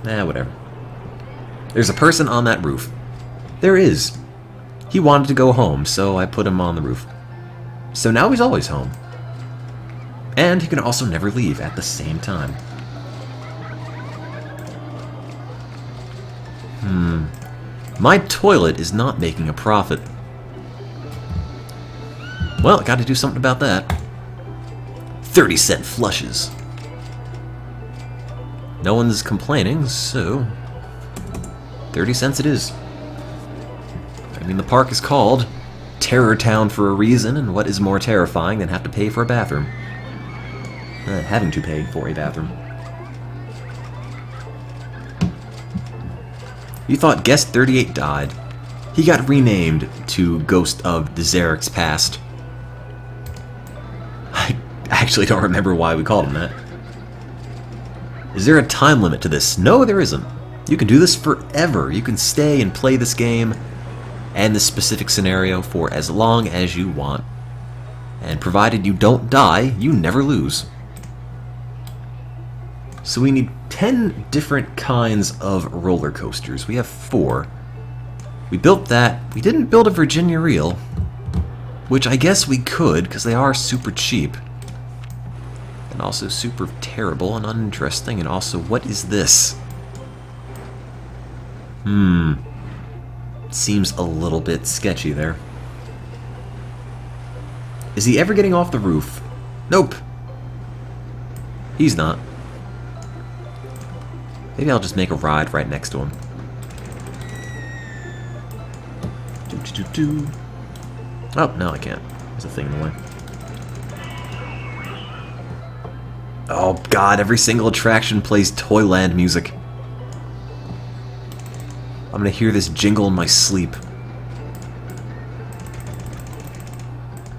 Whatever. There's a person on that roof. There is. He wanted to go home, so I put him on the roof. So now he's always home. And he can also never leave at the same time. My toilet is not making a profit. Well, got to do something about that. 30-cent flushes. No one's complaining, so 30 cents it is. I mean, the park is called Terror Town for a reason, and what is more terrifying than have to pay for a bathroom? Having to pay for a bathroom. You thought Guest 38 died. He got renamed to Ghost of the Xerix Past. I actually don't remember why we called him that. Is there a time limit to this? No, there isn't. You can do this forever. You can stay and play this game and this specific scenario for as long as you want. And provided you don't die, you never lose. So we need 10 different kinds of roller coasters. We have 4. We built that. We didn't build a Virginia Reel, which I guess we could, because they are super cheap. And also super terrible and uninteresting. And also, what is this? Seems a little bit sketchy there. Is he ever getting off the roof? Nope. He's not. Maybe I'll just make a ride right next to him. Oh, no, I can't. There's a thing in the way. Oh, God, every single attraction plays Toyland music. I'm gonna hear this jingle in my sleep.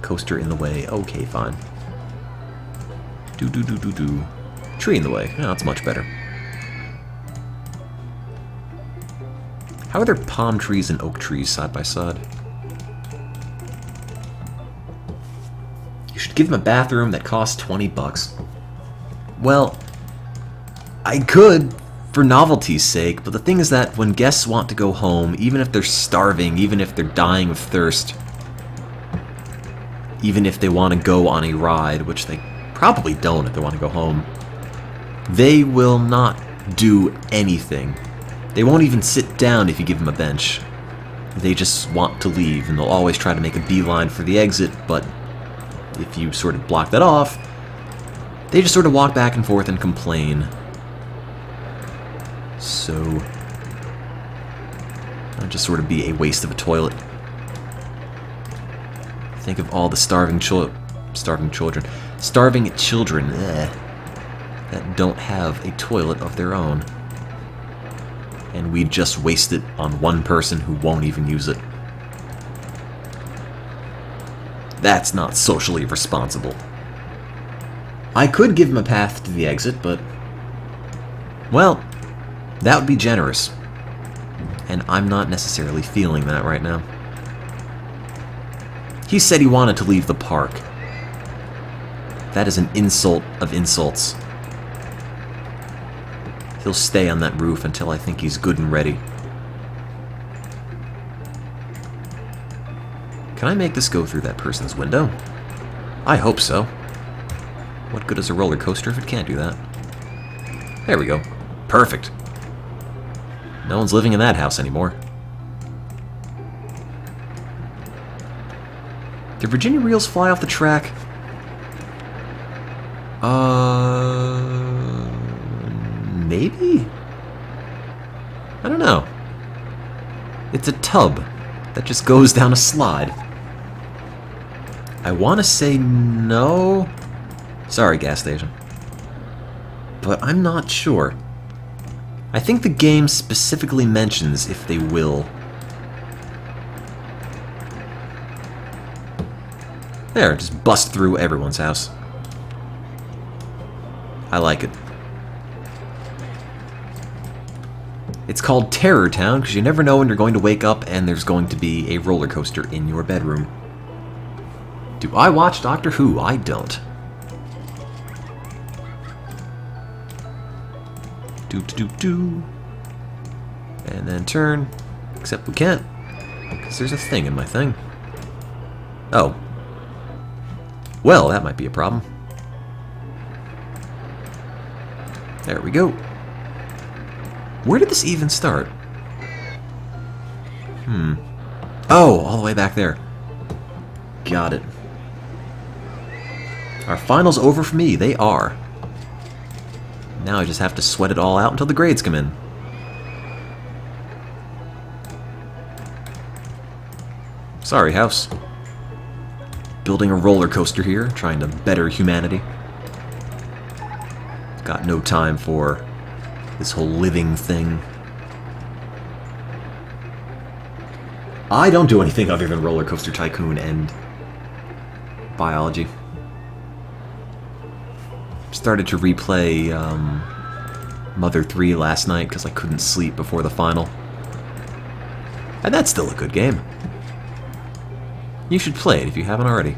Coaster in the way. Okay, fine. Do. Tree in the way. Oh, that's much better. How are there palm trees and oak trees side by side? You should give him a bathroom that costs $20. Well, I could, for novelty's sake, but the thing is that when guests want to go home, even if they're starving, even if they're dying of thirst, even if they want to go on a ride, which they probably don't if they want to go home, they will not do anything. They won't even sit down if you give them a bench. They just want to leave, and they'll always try to make a beeline for the exit, but if you sort of block that off, they just sort of walk back and forth and complain. So, that'd just sort of be a waste of a toilet. Think of all the starving children that don't have a toilet of their own. And we just waste it on one person who won't even use it. That's not socially responsible. I could give him a path to the exit, but... well, That would be generous. And I'm not necessarily feeling that right now. He said he wanted to leave the park. That is an insult of insults. He'll stay on that roof until I think he's good and ready. Can I make this go through that person's window? I hope so. What good is a roller coaster if it can't do that? There we go. Perfect. No one's living in that house anymore. Did Virginia Reels fly off the track? Maybe? I don't know. It's a tub that just goes down a slide. I want to say no. Sorry, gas station. But I'm not sure. I think the game specifically mentions if they will. There, just bust through everyone's house. I like it. It's called Terror Town because you never know when you're going to wake up and there's going to be a roller coaster in your bedroom. Do I watch Doctor Who? I don't. Do. And then turn. Except we can't. Because there's a thing in my thing. Oh. Well, that might be a problem. There we go. Where did this even start? Oh, all the way back there. Got it. Are finals over for me? They are. Now I just have to sweat it all out until the grades come in. Sorry, house. Building a roller coaster here, trying to better humanity. Got no time for this whole living thing. I don't do anything other than Roller Coaster Tycoon and biology. Started to replay Mother 3 last night because I couldn't sleep before the final. And that's still a good game. You should play it if you haven't already.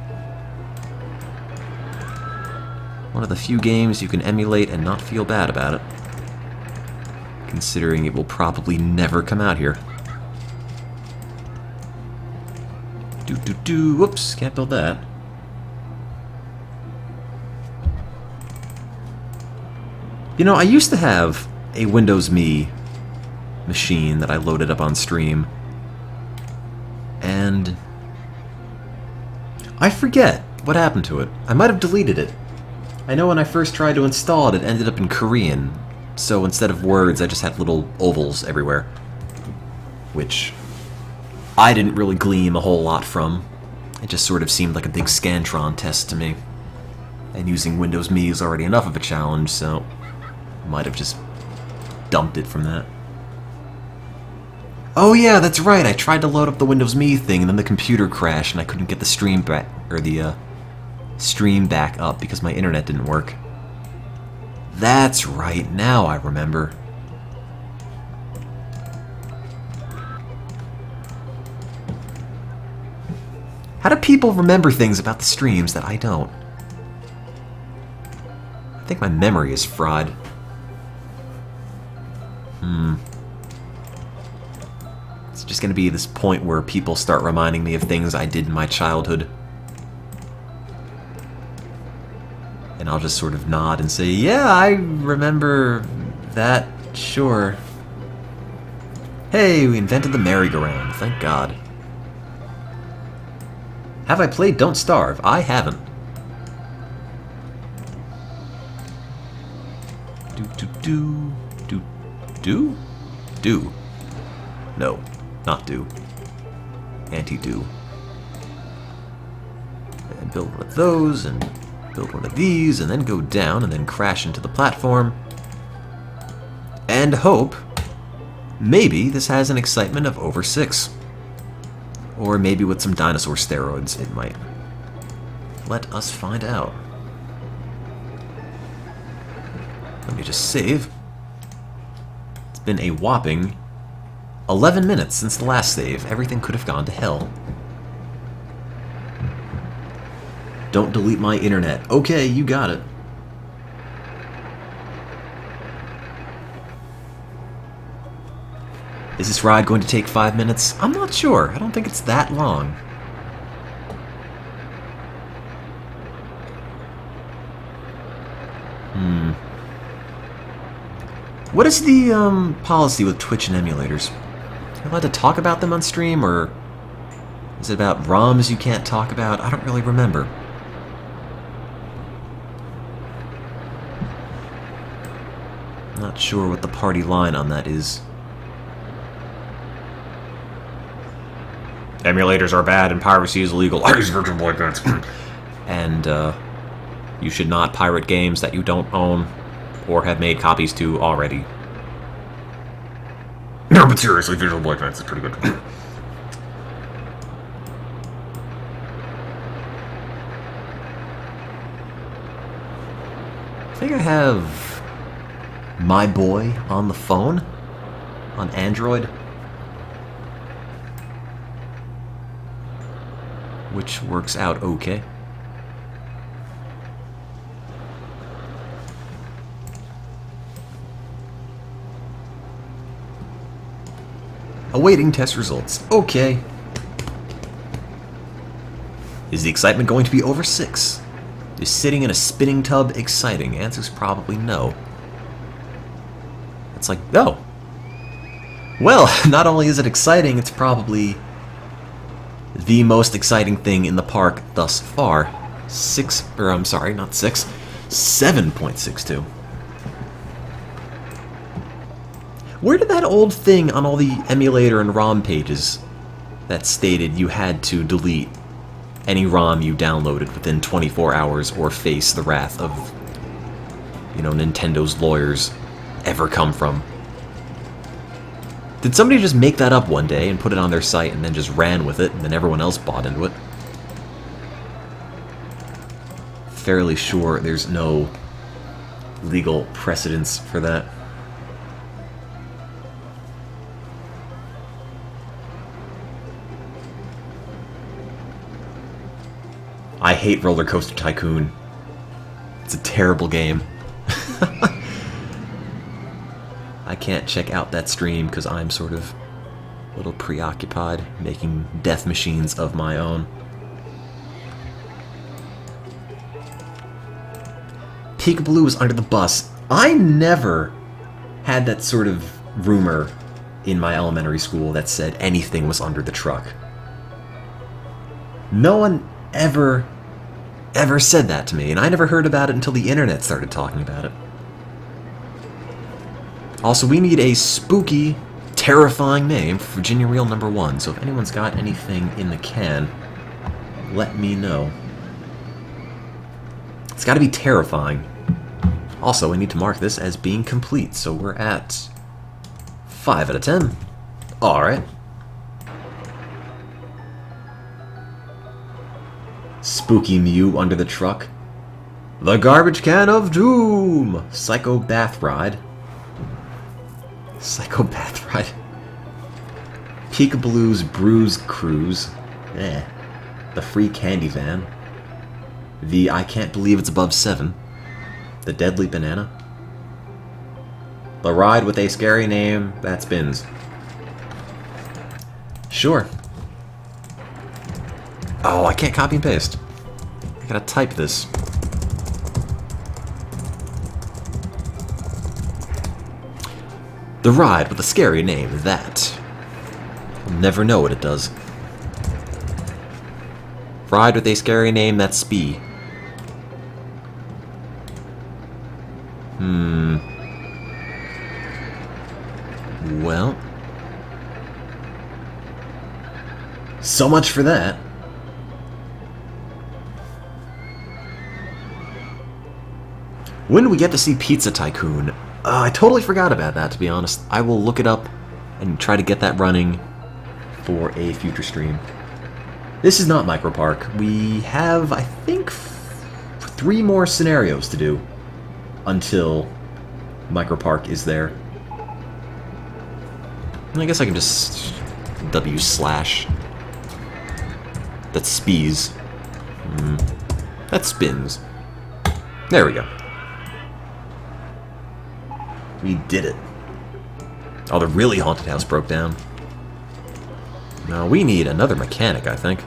One of the few games you can emulate and not feel bad about it. Considering it will probably never come out here. Whoops, can't build that. You know, I used to have a Windows Me machine that I loaded up on stream. And I forget what happened to it. I might have deleted it. I know when I first tried to install it, it ended up in Korean. So instead of words, I just had little ovals everywhere. Which I didn't really glean a whole lot from. It just sort of seemed like a big Scantron test to me. And using Windows Me is already enough of a challenge, so I might have just dumped it from that. Oh yeah, that's right, I tried to load up the Windows Me thing and then the computer crashed and I couldn't get the stream back, or the stream back up because my internet didn't work. That's right, now I remember. How do people remember things about the streams that I don't? I think my memory is fried. It's just gonna be this point where people start reminding me of things I did in my childhood. And I'll just sort of nod and say, yeah, I remember that, sure. Hey, we invented the merry-go-round, thank God. Have I played Don't Starve? I haven't. Do? No, not do. Anti-do. And build one of those, and build one of these, and then go down, and then crash into the platform. And hope, maybe this has an excitement of over 6. Or maybe with some dinosaur steroids, it might. Let us find out. Let me just save. It's been a whopping 11 minutes since the last save. Everything could have gone to hell. Don't delete my internet. Okay, you got it. Is this ride going to take 5 minutes? I'm not sure. I don't think it's that long. What is the policy with Twitch and emulators? Are you allowed to talk about them on stream, or is it about ROMs you can't talk about? I don't really remember. I'm not sure what the party line on that is. Emulators are bad and piracy is illegal. I use virtual boycotts. And you should not pirate games that you don't own or have made copies to already. No, but seriously, visual boycotts is pretty good. I think I have My Boy on the phone, on Android, which works out okay. Awaiting test results. Okay. Is the excitement going to be over 6? Is sitting in a spinning tub exciting? Answer's probably no. It's like, no. Well, not only is it exciting, it's probably the most exciting thing in the park thus far. 7.62. Where did that old thing on all the emulator and ROM pages that stated you had to delete any ROM you downloaded within 24 hours or face the wrath of, Nintendo's lawyers ever come from? Did somebody just make that up one day and put it on their site and then just ran with it and then everyone else bought into it? Fairly sure there's no legal precedence for that. I hate Roller Coaster Tycoon. It's a terrible game. I can't check out that stream because I'm sort of a little preoccupied making death machines of my own. Peekaboo is under the bus. I never had that sort of rumor in my elementary school that said anything was under the truck. No one ever said that to me, and I never heard about it until the internet started talking about it. Also, we need a spooky, terrifying name for Virginia Reel #1, so if anyone's got anything in the can, let me know. It's gotta be terrifying. Also, we need to mark this as being complete, so we're at 5 out of 10. Alright. Spooky Mew under the truck. The Garbage Can of Doom! Psycho Bath Ride. Psycho Bath Ride. Peekaboo's Bruise Cruise. The Free Candy Van. The I Can't Believe It's Above 7. The Deadly Banana. The Ride with a Scary Name That Spins. Sure. Oh, I can't copy and paste. I gotta type this. The Ride with a Scary Name That. I'll never know what it does. Ride with a Scary Name That's Spee. Well. So much for that. When do we get to see Pizza Tycoon? I totally forgot about that, to be honest. I will look it up and try to get that running for a future stream. This is not Micro Park. We have, I think, 3 more scenarios to do until Micro Park is there. I guess I can just W slash. That spees. That spins. There we go. We did it. Oh, the really haunted house broke down. Now we need another mechanic, I think.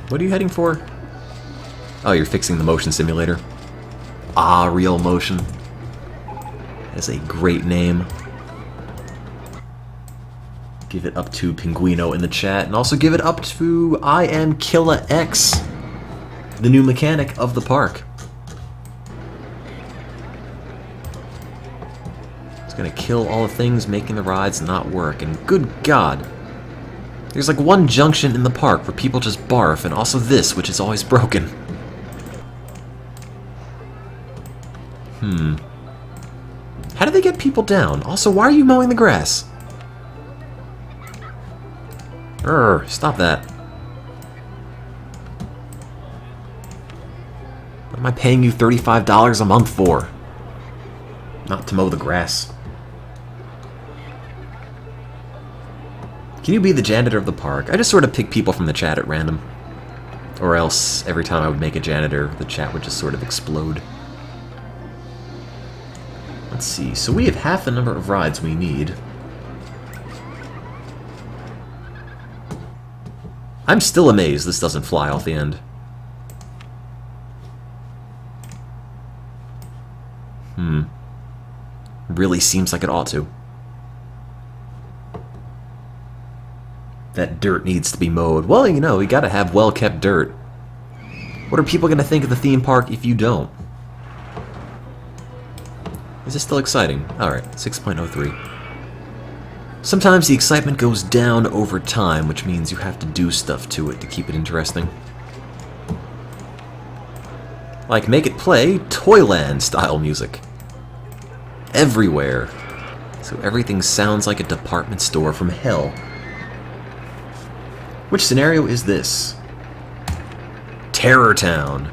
What are you heading for? Oh, you're fixing the motion simulator. Ah, Real Motion. That's a great name. Give it up to Pinguino in the chat, and also give it up to I Am Killa X, the new mechanic of the park. It's gonna kill all the things making the rides not work, and good God, there's like one junction in the park where people just barf, and also this, which is always broken. How do they get people down? Also, why are you mowing the grass? Stop that. What am I paying you $35 a month for? Not to mow the grass. Can you be the janitor of the park? I just sort of pick people from the chat at random. Or else, every time I would make a janitor, the chat would just sort of explode. Let's see, so we have half the number of rides we need. I'm still amazed this doesn't fly off the end. Really seems like it ought to. That dirt needs to be mowed. Well, you know, you gotta have well-kept dirt. What are people gonna think of the theme park if you don't? Is this still exciting? Alright, 6.03. Sometimes the excitement goes down over time, which means you have to do stuff to it to keep it interesting. Like make it play Toyland style music. Everywhere. So everything sounds like a department store from hell. Which scenario is this? Terror Town.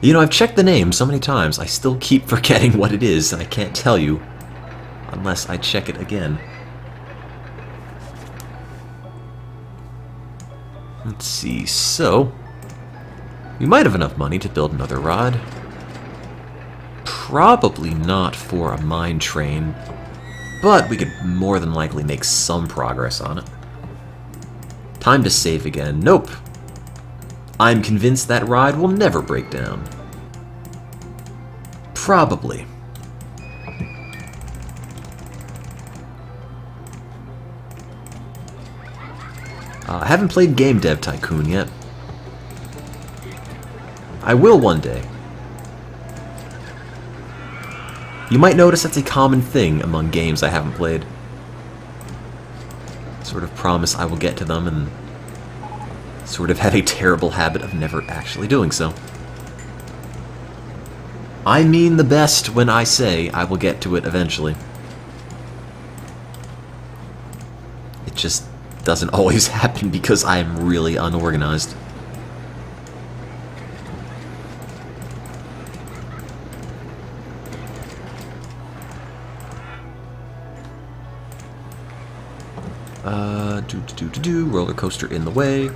You know, I've checked the name so many times, I still keep forgetting what it is, and I can't tell you unless I check it again. Let's see, so we might have enough money to build another rod. Probably not for a mine train, but we could more than likely make some progress on it. Time to save again. Nope. I'm convinced that ride will never break down. Probably. I haven't played Game Dev Tycoon yet. I will one day. You might notice that's a common thing among games I haven't played. Sort of promise I will get to them and sort of have a terrible habit of never actually doing so. I mean the best when I say I will get to it eventually. It just doesn't always happen because I am really unorganized. Roller coaster in the way.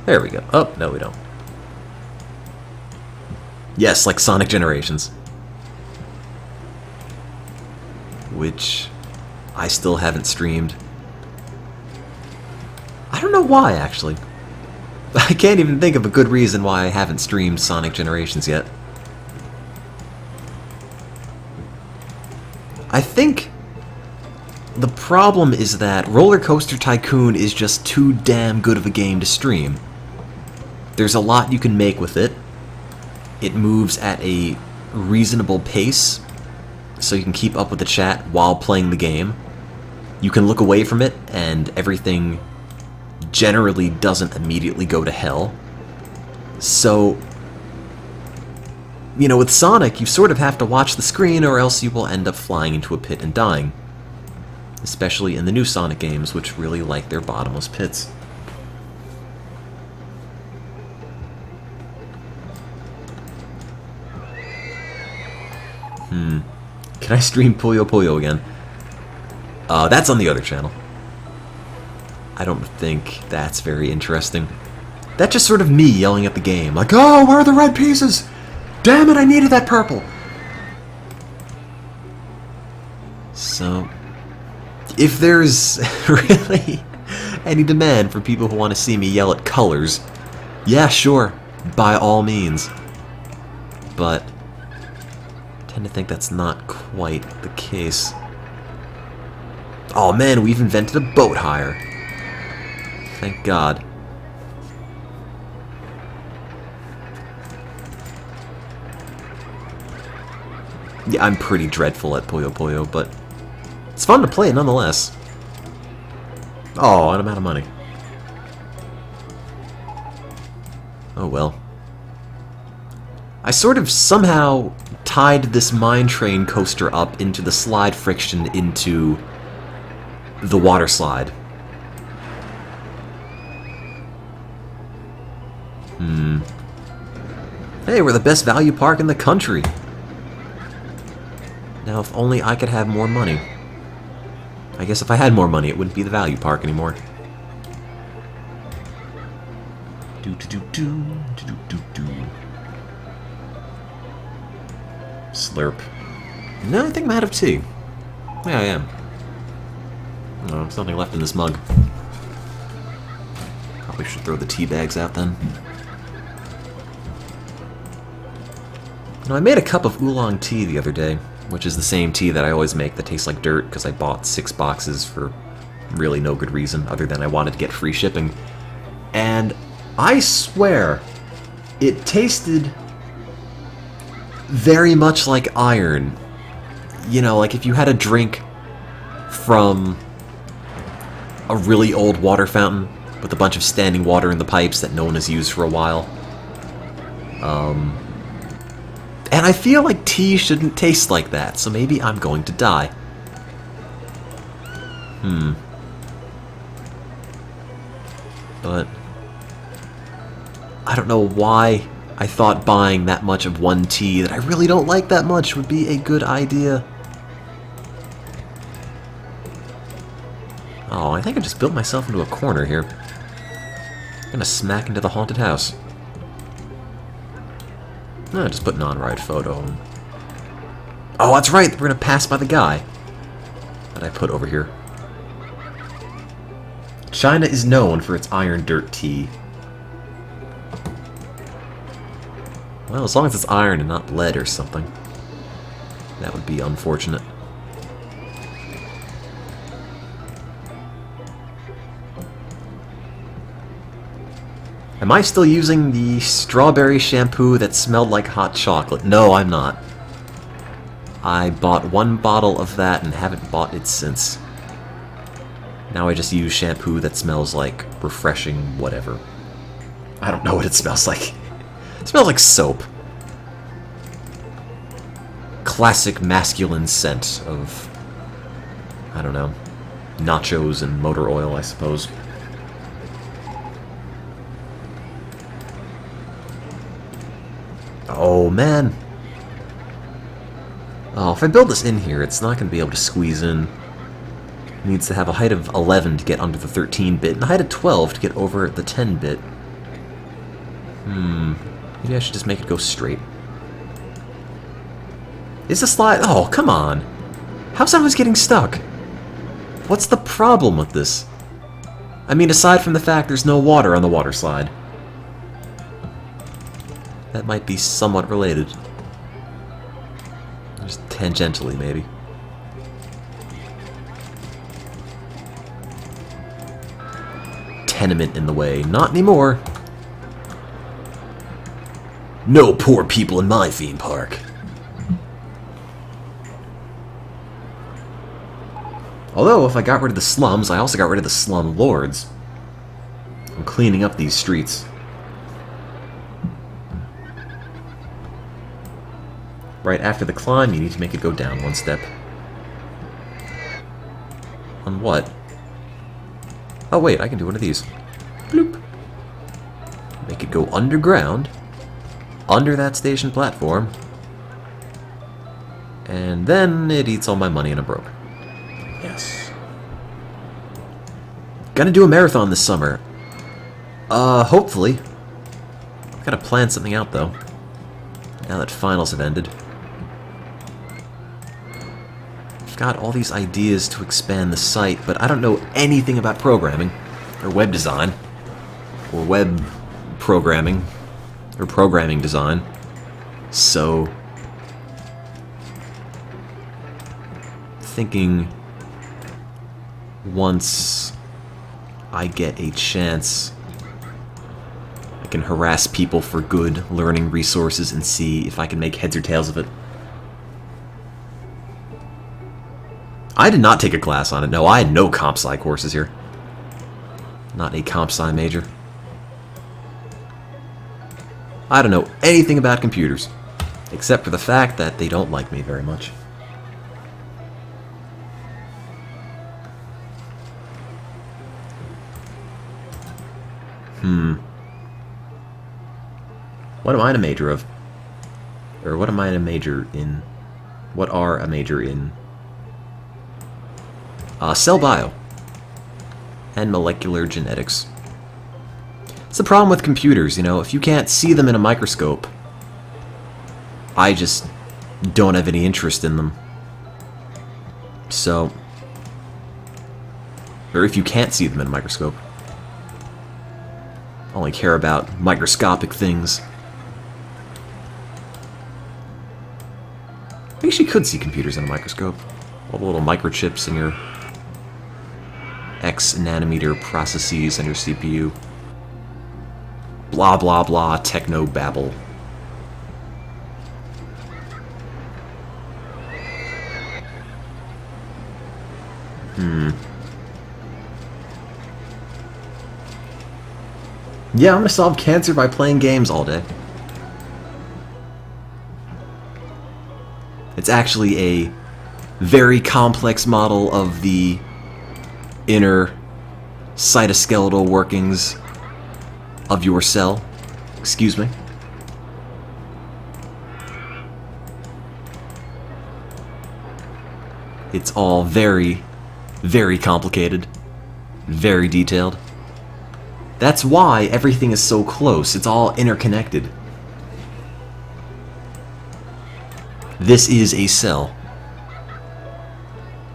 There we go. Oh, no we don't. Yes, like Sonic Generations. Which I still haven't streamed. I don't know why, actually. I can't even think of a good reason why I haven't streamed Sonic Generations yet. I think the problem is that Roller Coaster Tycoon is just too damn good of a game to stream. There's a lot you can make with it. It moves at a reasonable pace, so you can keep up with the chat while playing the game. You can look away from it, and everything generally doesn't immediately go to hell. So, you know, with Sonic, you sort of have to watch the screen, or else you will end up flying into a pit and dying. Especially in the new Sonic games, which really like their bottomless pits. Can I stream Puyo Puyo again? That's on the other channel. I don't think that's very interesting. That's just sort of me yelling at the game, like, oh, where are the red pieces? Damn it, I needed that purple! So, if there's really any demand for people who want to see me yell at colors, yeah, sure, by all means. But I tend to think that's not quite the case. Oh man, we've invented a boat hire. Thank God. Yeah, I'm pretty dreadful at Puyo Puyo, but it's fun to play nonetheless. Oh, and I'm out of money. Oh well. I sort of somehow tied this mine train coaster up into the slide friction into the water slide. Hey, we're the best value park in the country. Now, if only I could have more money. I guess if I had more money, it wouldn't be the value park anymore. Slurp. No, I think I'm out of tea. Yeah, I am. Oh, there's nothing left in this mug. Probably should throw the tea bags out then. Now, I made a cup of oolong tea the other day, which is the same tea that I always make that tastes like dirt because I bought 6 boxes for really no good reason other than I wanted to get free shipping. And I swear, it tasted very much like iron. You know, like if you had a drink from a really old water fountain with a bunch of standing water in the pipes that no one has used for a while. And I feel like tea shouldn't taste like that, so maybe I'm going to die. But I don't know why I thought buying that much of one tea that I really don't like that much would be a good idea. Oh, I think I just built myself into a corner here. I'm gonna smack into the haunted house. No, just put an on-ride photo. Oh, that's right! We're gonna pass by the guy that I put over here. China is known for its iron dirt tea. Well, as long as it's iron and not lead or something. That would be unfortunate. Am I still using the strawberry shampoo that smelled like hot chocolate? No, I'm not. I bought 1 bottle of that and haven't bought it since. Now I just use shampoo that smells like refreshing whatever. I don't know what it smells like. It smells like soap. Classic masculine scent of, I don't know, nachos and motor oil, I suppose. Oh, man. Oh, if I build this in here, it's not going to be able to squeeze in. It needs to have a height of 11 to get under the 13-bit, and a height of 12 to get over the 10-bit. Maybe I should just make it go straight. Is the slide... Oh, come on. How's that always getting stuck? What's the problem with this? I mean, aside from the fact there's no water on the water slide. That might be somewhat related. Just tangentially, maybe. Tenement in the way. Not anymore. No poor people in my theme park. Although, if I got rid of the slums, I also got rid of the slum lords. I'm cleaning up these streets. Right after the climb, you need to make it go down 1 step. On what? Oh wait, I can do one of these. Bloop. Make it go underground, under that station platform, And then it eats all my money and I'm broke. Yes. Gonna do a marathon this summer. Hopefully. I've gotta plan something out, though. Now that finals have ended. I've got all these ideas to expand the site, but I don't know anything about programming, or web design, or web programming, or programming design. So, thinking once I get a chance, I can harass people for good learning resources and see if I can make heads or tails of it. I did not take a class on it. No, I had no comp sci courses here. Not a comp sci major. I don't know anything about computers, except for the fact that they don't like me very much. What am I in a major of? Or what am I in a major in? What are a major in? Cell bio. And molecular genetics. It's the problem with computers, you know, if you can't see them in a microscope, I just don't have any interest in them. So, or if you can't see them in a microscope, I only care about microscopic things. I guess you could see computers in a microscope. All the little microchips in your X nanometer processes on your CPU. Blah blah blah, techno babble. Yeah, I'm gonna solve cancer by playing games all day. It's actually a very complex model of the inner cytoskeletal workings of your cell. Excuse me. It's all very, very complicated, very detailed. That's why everything is so close. It's all interconnected. This is a cell.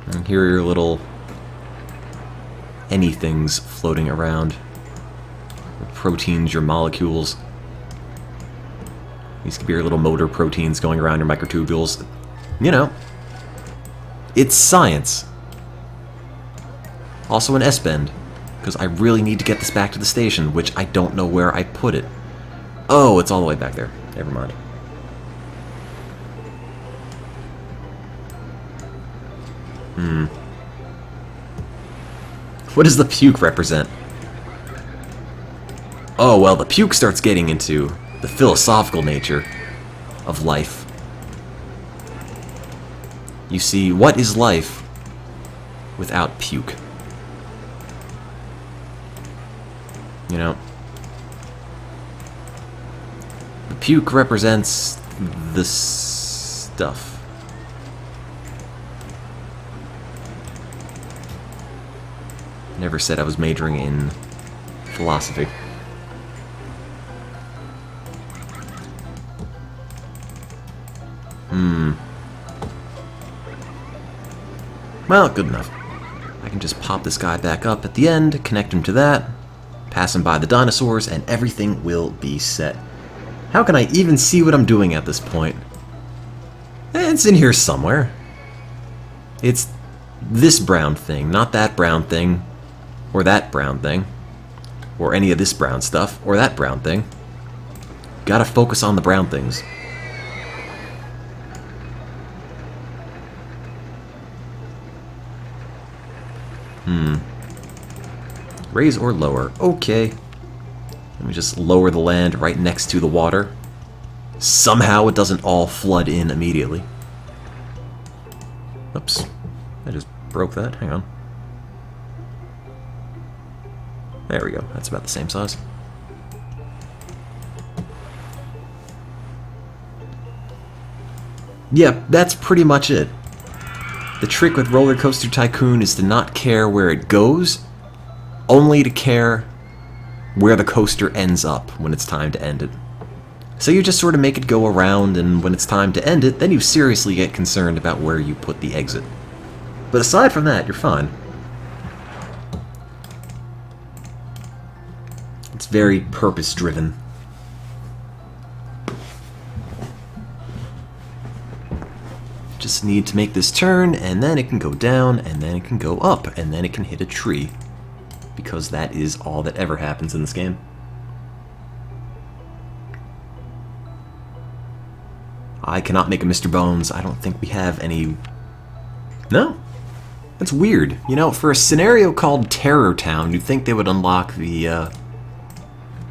And here are your little anythings floating around. Your proteins, your molecules. These could be your little motor proteins going around your microtubules. You know, it's science. Also an S-bend, because I really need to get this back to the station, which I don't know where I put it. Oh, it's all the way back there. Never mind. What does the puke represent? Oh, well, the puke starts getting into the philosophical nature of life. You see, what is life without puke? You know, the puke represents the stuff. Never said I was majoring in philosophy. Well, good enough. I can just pop this guy back up at the end, connect him to that, pass him by the dinosaurs, and everything will be set. How can I even see what I'm doing at this point? It's in here somewhere. It's this brown thing, not that brown thing, or that brown thing, or any of this brown stuff, or that brown thing. Gotta focus on the brown things. Raise or lower. Okay. Let me just lower the land right next to the water. Somehow it doesn't all flood in immediately. Oops. I just broke that. Hang on. There we go. That's about the same size. Yeah, that's pretty much it. The trick with Roller Coaster Tycoon is to not care where it goes, only to care where the coaster ends up when it's time to end it. So you just sort of make it go around, and when it's time to end it, then you seriously get concerned about where you put the exit. But aside from that, you're fine. It's very purpose-driven. Just need to make this turn, and then it can go down, and then it can go up, and then it can hit a tree. Because that is all that ever happens in this game. I cannot make a Mr. Bones. I don't think we have any... No. That's weird. You know, for a scenario called Terror Town, you'd think they would unlock the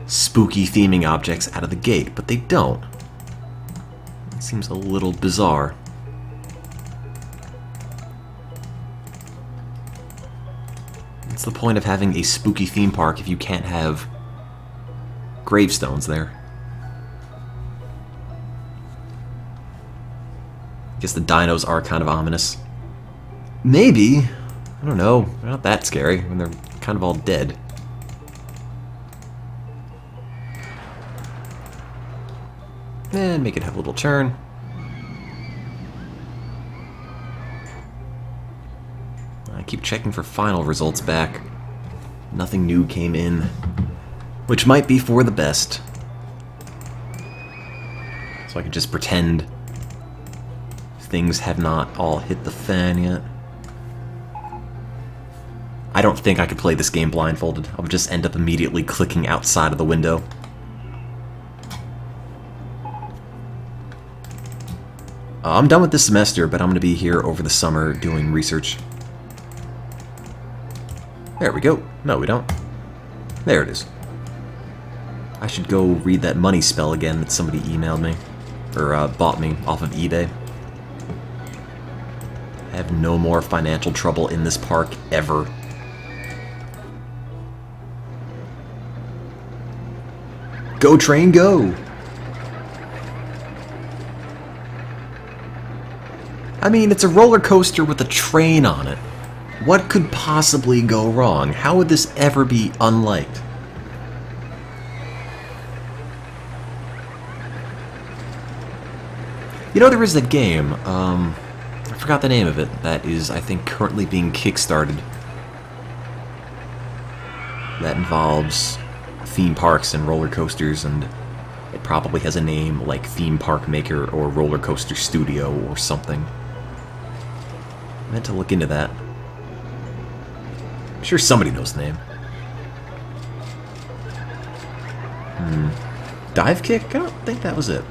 spooky theming objects out of the gate, but they don't. It seems a little bizarre. What's the point of having a spooky theme park if you can't have gravestones there? I guess the dinos are kind of ominous. Maybe. I don't know. They're not that scary when they're kind of all dead. And make it have a little turn. I keep checking for final results back. Nothing new came in, which might be for the best. So I can just pretend things have not all hit the fan yet. I don't think I could play this game blindfolded. I would just end up immediately clicking outside of the window. I'm done with this semester, but I'm going to be here over the summer doing research. There we go. No, we don't. There it is. I should go read that money spell again that somebody emailed me. Or bought me off of eBay. I have no more financial trouble in this park ever. Go train, go! I mean, it's a roller coaster with a train on it. What could possibly go wrong? How would this ever be unliked? You know, there is a game, I forgot the name of it, that is, I think, currently being kickstarted. That involves theme parks and roller coasters, and it probably has a name like Theme Park Maker or Roller Coaster Studio or something. I meant to look into that. I'm sure somebody knows the name. Dive Kick? I don't think that was it.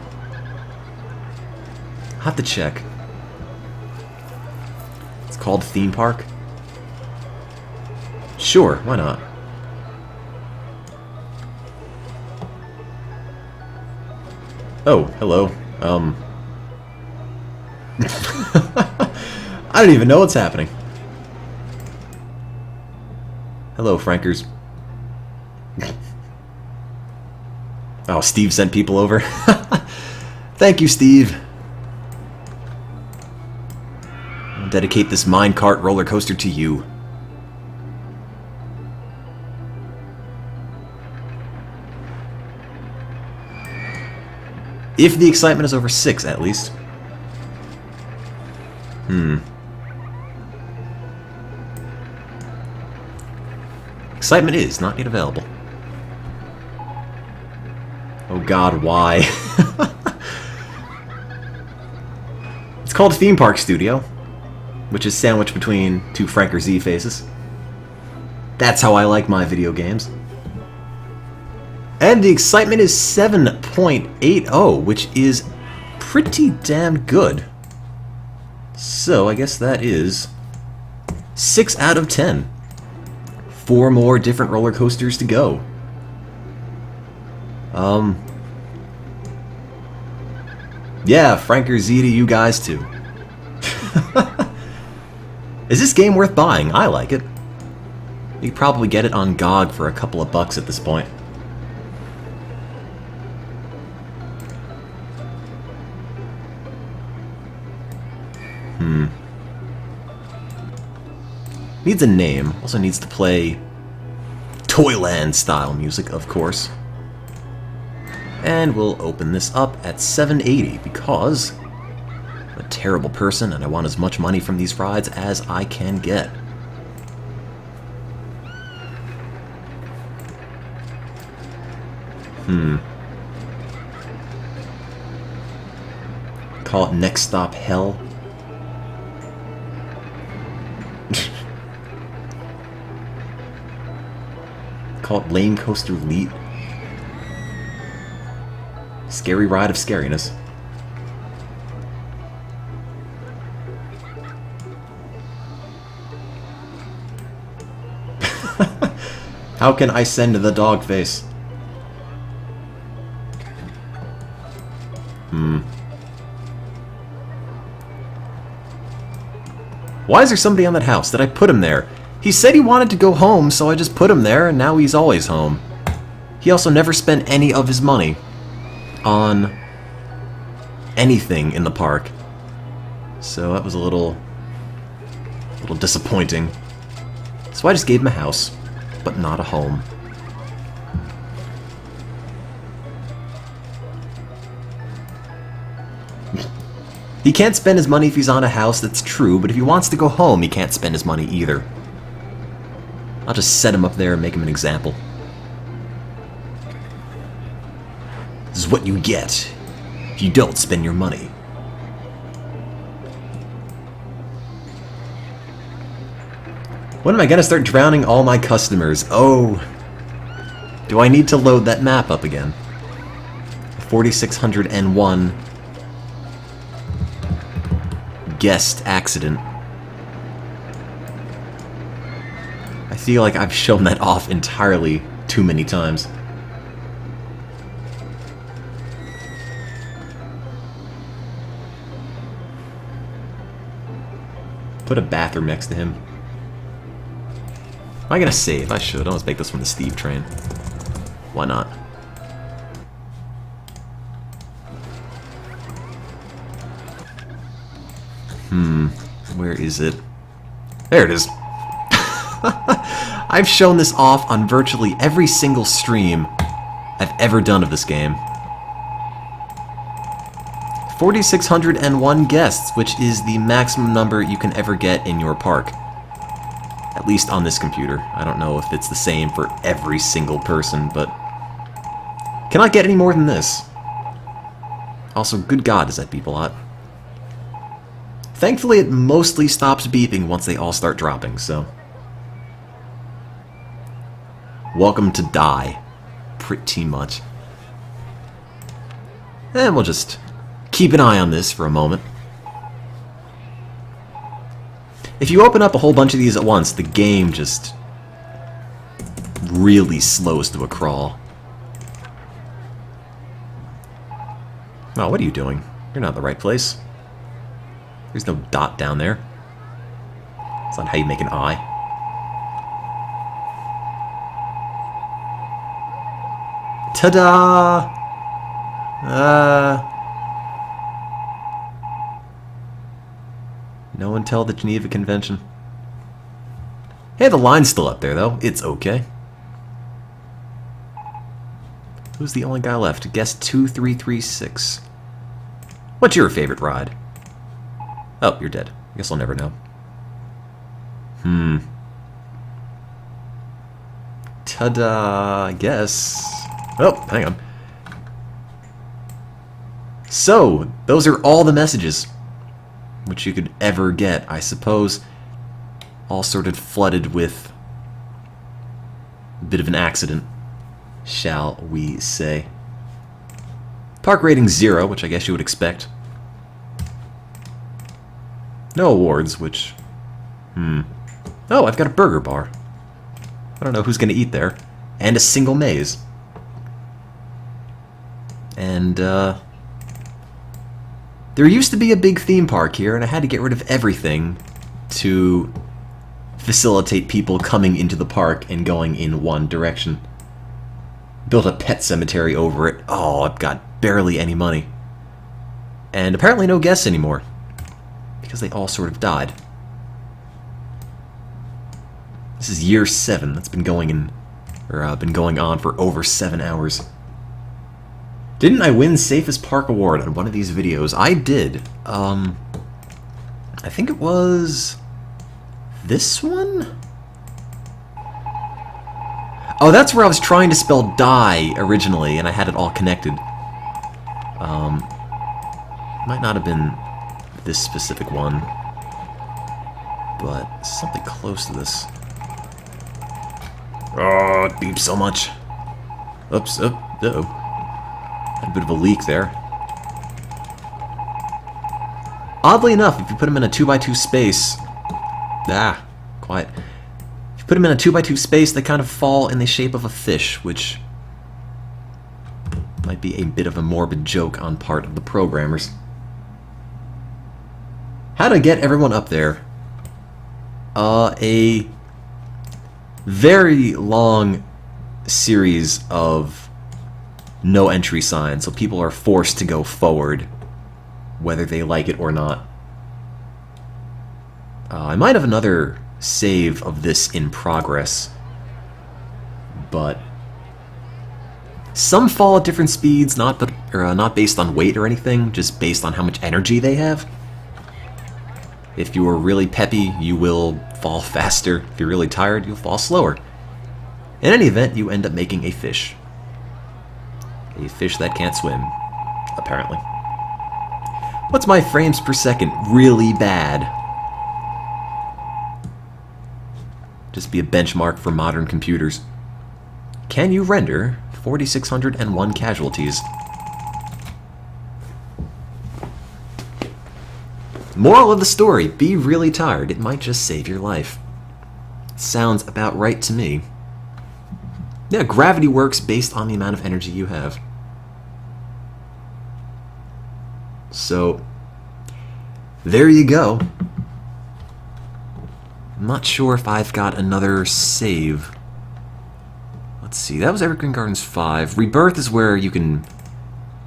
I'll have to check. It's called Theme Park? Sure, why not? Oh, hello. I don't even know what's happening. Hello, Frankers. Oh, Steve sent people over. Thank you, Steve. I'll dedicate this minecart roller coaster to you. If the excitement is over 6, at least. Excitement is not yet available. Oh god, why? It's called Theme Park Studio, which is sandwiched between two Franker Z faces. That's how I like my video games. And the excitement is 7.80, which is pretty damn good. So I guess that is 6 out of 10. 4 more different roller coasters to go. Yeah, Franker Z to you guys too. Is this game worth buying? I like it. You could probably get it on GOG for a couple of bucks at this point. Needs a name. Also needs to play Toyland style music, of course. And we'll open this up at 780 because I'm a terrible person and I want as much money from these rides as I can get. Call it Next Stop Hell. Call it Lane Coaster Elite. Scary ride of scariness. How can I send the dog face? Why is there somebody on that house? Did I put him there? He said he wanted to go home, so I just put him there, and now he's always home. He also never spent any of his money on anything in the park. So that was a little disappointing. So I just gave him a house, but not a home. He can't spend his money if he's on a house, that's true, but if he wants to go home, he can't spend his money either. I'll just set him up there and make him an example. This is what you get if you don't spend your money. When am I gonna start drowning all my customers? Oh, do I need to load that map up again? 4601 guest accident. I feel like I've shown that off entirely too many times. Put a bathroom next to him. Am I gonna save? I should. I'll just make this one the Steve train. Why not? Where is it? There it is. I've shown this off on virtually every single stream I've ever done of this game. 4,601 guests, which is the maximum number you can ever get in your park. At least on this computer. I don't know if it's the same for every single person, but cannot get any more than this. Also, good God, does that beep a lot. Thankfully, it mostly stops beeping once they all start dropping, so... Welcome to die. Pretty much. And we'll just keep an eye on this for a moment. If you open up a whole bunch of these at once, the game just really slows to a crawl. Oh, what are you doing? You're not in the right place. There's no dot down there. That's not how you make an eye. Ta-da! No one tell the Geneva Convention. Hey, the line's still up there, though. It's okay. Who's the only guy left? Guest 2336. What's your favorite ride? Oh, you're dead. I guess I'll never know. Ta-da, I guess. Oh, hang on. So, those are all the messages which you could ever get, I suppose. All sort of flooded with a bit of an accident, shall we say. Park rating 0, which I guess you would expect. No awards, which... Oh, I've got a burger bar. I don't know who's going to eat there. And a single maze. And, there used to be a big theme park here, and I had to get rid of everything to facilitate people coming into the park and going in one direction. Built a pet cemetery over it. Oh, I've got barely any money. And apparently no guests anymore. Because they all sort of died. This is year 7. That's been going on for over 7 hours. Didn't I win Safest Park Award on one of these videos? I did. I think it was this one? Oh, that's where I was trying to spell die originally, and I had it all connected. Might not have been this specific one, but something close to this. Oh, it beeps so much. Oops, uh-oh. Had a bit of a leak there. Oddly enough, if you put them in a 2x2 space... quiet. If you put them in a 2x2 space, they kind of fall in the shape of a fish, which might be a bit of a morbid joke on part of the programmers. How to get everyone up there? A very long series of no entry signs, so people are forced to go forward, whether they like it or not. I might have another save of this in progress, but some fall at different speeds, not based on weight or anything, just based on how much energy they have. If you are really peppy, you will fall faster. If you're really tired, you'll fall slower. In any event, you end up making a fish. A fish that can't swim, apparently. What's my frames per second? Really bad. Just be a benchmark for modern computers. Can you render 4,601 casualties? Moral of the story, be really tired. It might just save your life. Sounds about right to me. Yeah, gravity works based on the amount of energy you have. So, there you go. I'm not sure if I've got another save. Let's see, that was Evergreen Gardens 5. Rebirth is where you can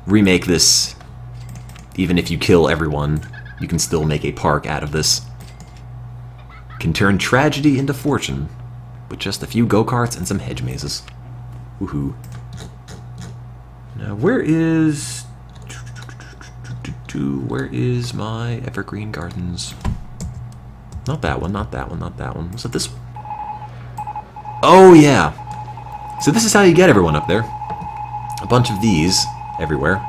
remake this. Even if you kill everyone, you can still make a park out of this. Can turn tragedy into fortune with just a few go-karts and some hedge mazes. Woohoo. Now, where is my Evergreen Gardens? Not that one, not that one, not that one. Was it this one? Oh, yeah. So this is how you get everyone up there. A bunch of these everywhere.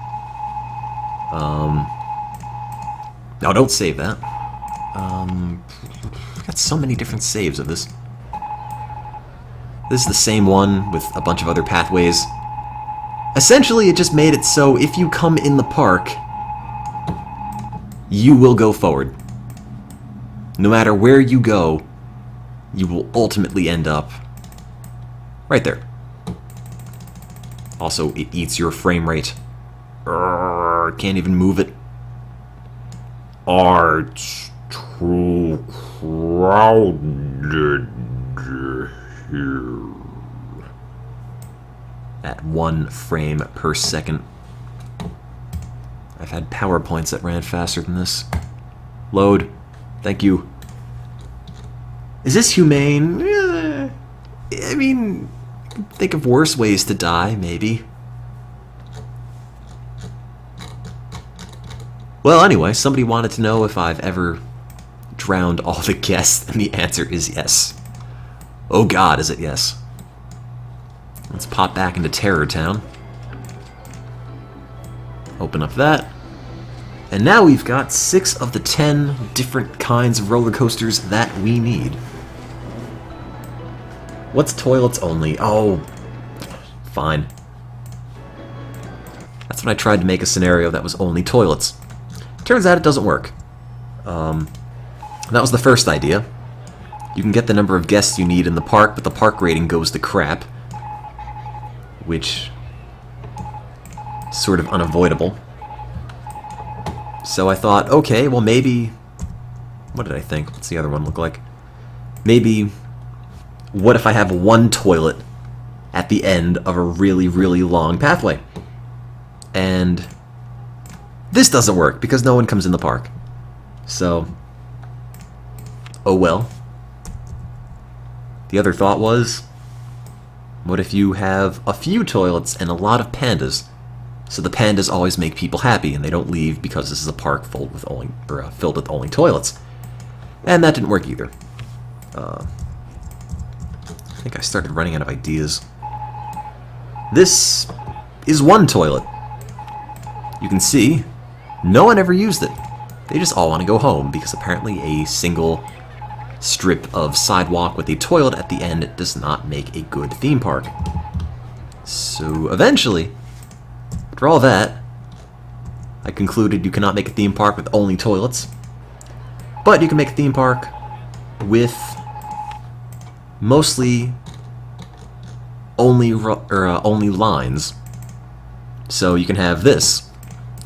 No, don't save that. I've got so many different saves of this. This is the same one with a bunch of other pathways. Essentially, it just made it so if you come in the park, you will go forward. No matter where you go, you will ultimately end up right there. Also, it eats your frame rate. Can't even move it. It's too crowded here. At 1 frame per second. I've had PowerPoints that ran faster than this. Load. Thank you. Is this humane? I mean, think of worse ways to die, maybe. Well, anyway, somebody wanted to know if I've ever drowned all the guests, and the answer is yes. Oh God, is it yes. Let's pop back into Terror Town. Open up that. And now we've got 6 of the 10 different kinds of roller coasters that we need. What's toilets only? Oh, fine. That's when I tried to make a scenario that was only toilets. Turns out it doesn't work. That was the first idea. You can get the number of guests you need in the park, but the park rating goes to crap. Which is sort of unavoidable. So I thought, okay, well maybe... What did I think? What's the other one look like? Maybe... What if I have 1 toilet at the end of a really, really long pathway? And... this doesn't work, because no one comes in the park. So... oh well. The other thought was, what if you have a few toilets and a lot of pandas? So the pandas always make people happy, and they don't leave because this is a park filled with only toilets. And that didn't work either. I think I started running out of ideas. This is one toilet. You can see, no one ever used it. They just all want to go home, because apparently a single strip of sidewalk with a toilet at the end does not make a good theme park. So eventually, after all that, I concluded you cannot make a theme park with only toilets, but you can make a theme park with mostly only lines. So you can have this,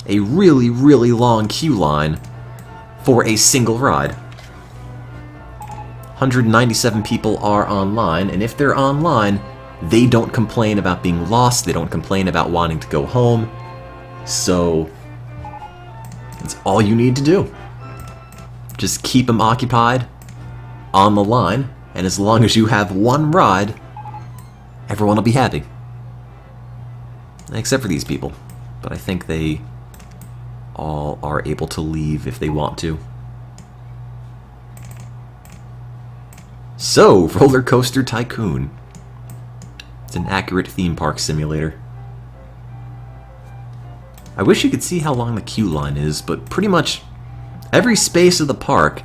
a really, really long queue line for a single ride. 197 people are online, and if they're online, they don't complain about being lost, they don't complain about wanting to go home, so that's all you need to do. Just keep them occupied on the line, and as long as you have one ride, everyone will be happy. Except for these people, but I think they all are able to leave if they want to. So, Roller Coaster Tycoon. It's an accurate theme park simulator. I wish you could see how long the queue line is, but pretty much every space of the park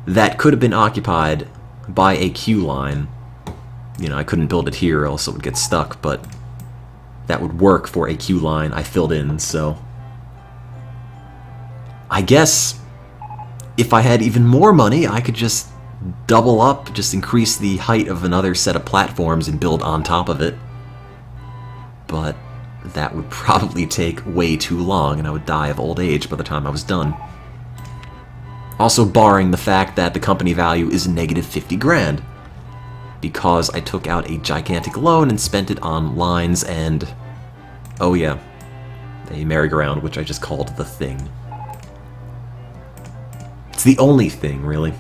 that could have been occupied by a queue line, you know, I couldn't build it here, else it would get stuck, but that would work for a queue line I filled in, so I guess if I had even more money, I could just double up, just increase the height of another set of platforms and build on top of it. But that would probably take way too long, and I would die of old age by the time I was done. Also barring the fact that the company value is negative 50 grand, because I took out a gigantic loan and spent it on lines and, oh yeah, a merry-go-round, which I just called the Thing. It's the only thing, really.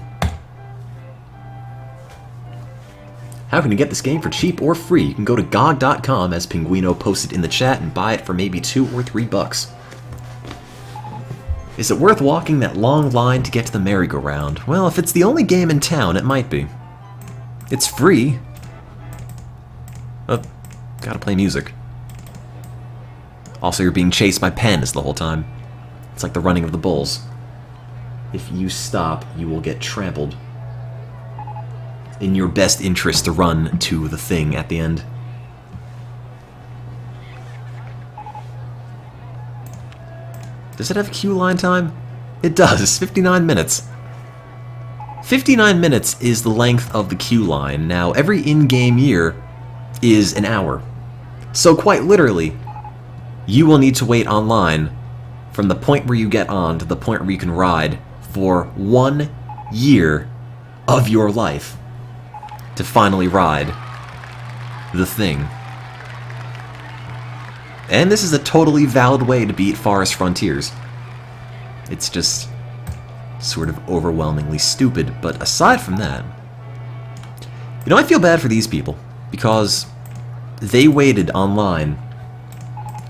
How can you get this game for cheap or free? You can go to GOG.com, as Pinguino posted in the chat, and buy it for maybe $2 or $3. Is it worth walking that long line to get to the merry-go-round? Well, if it's the only game in town, it might be. It's free. Oh, gotta play music. Also, you're being chased by pandas the whole time. It's like the running of the bulls. If you stop, you will get trampled. In your best interest to run to the Thing at the end. Does it have queue line time? It does, 59 minutes. 59 minutes is the length of the queue line. Now, every in-game year is an hour. So quite literally, you will need to wait online from the point where you get on to the point where you can ride for 1 year of your life to finally ride the Thing. And this is a totally valid way to beat Forest Frontiers. It's just sort of overwhelmingly stupid, but aside from that, you know, I feel bad for these people, because they waited online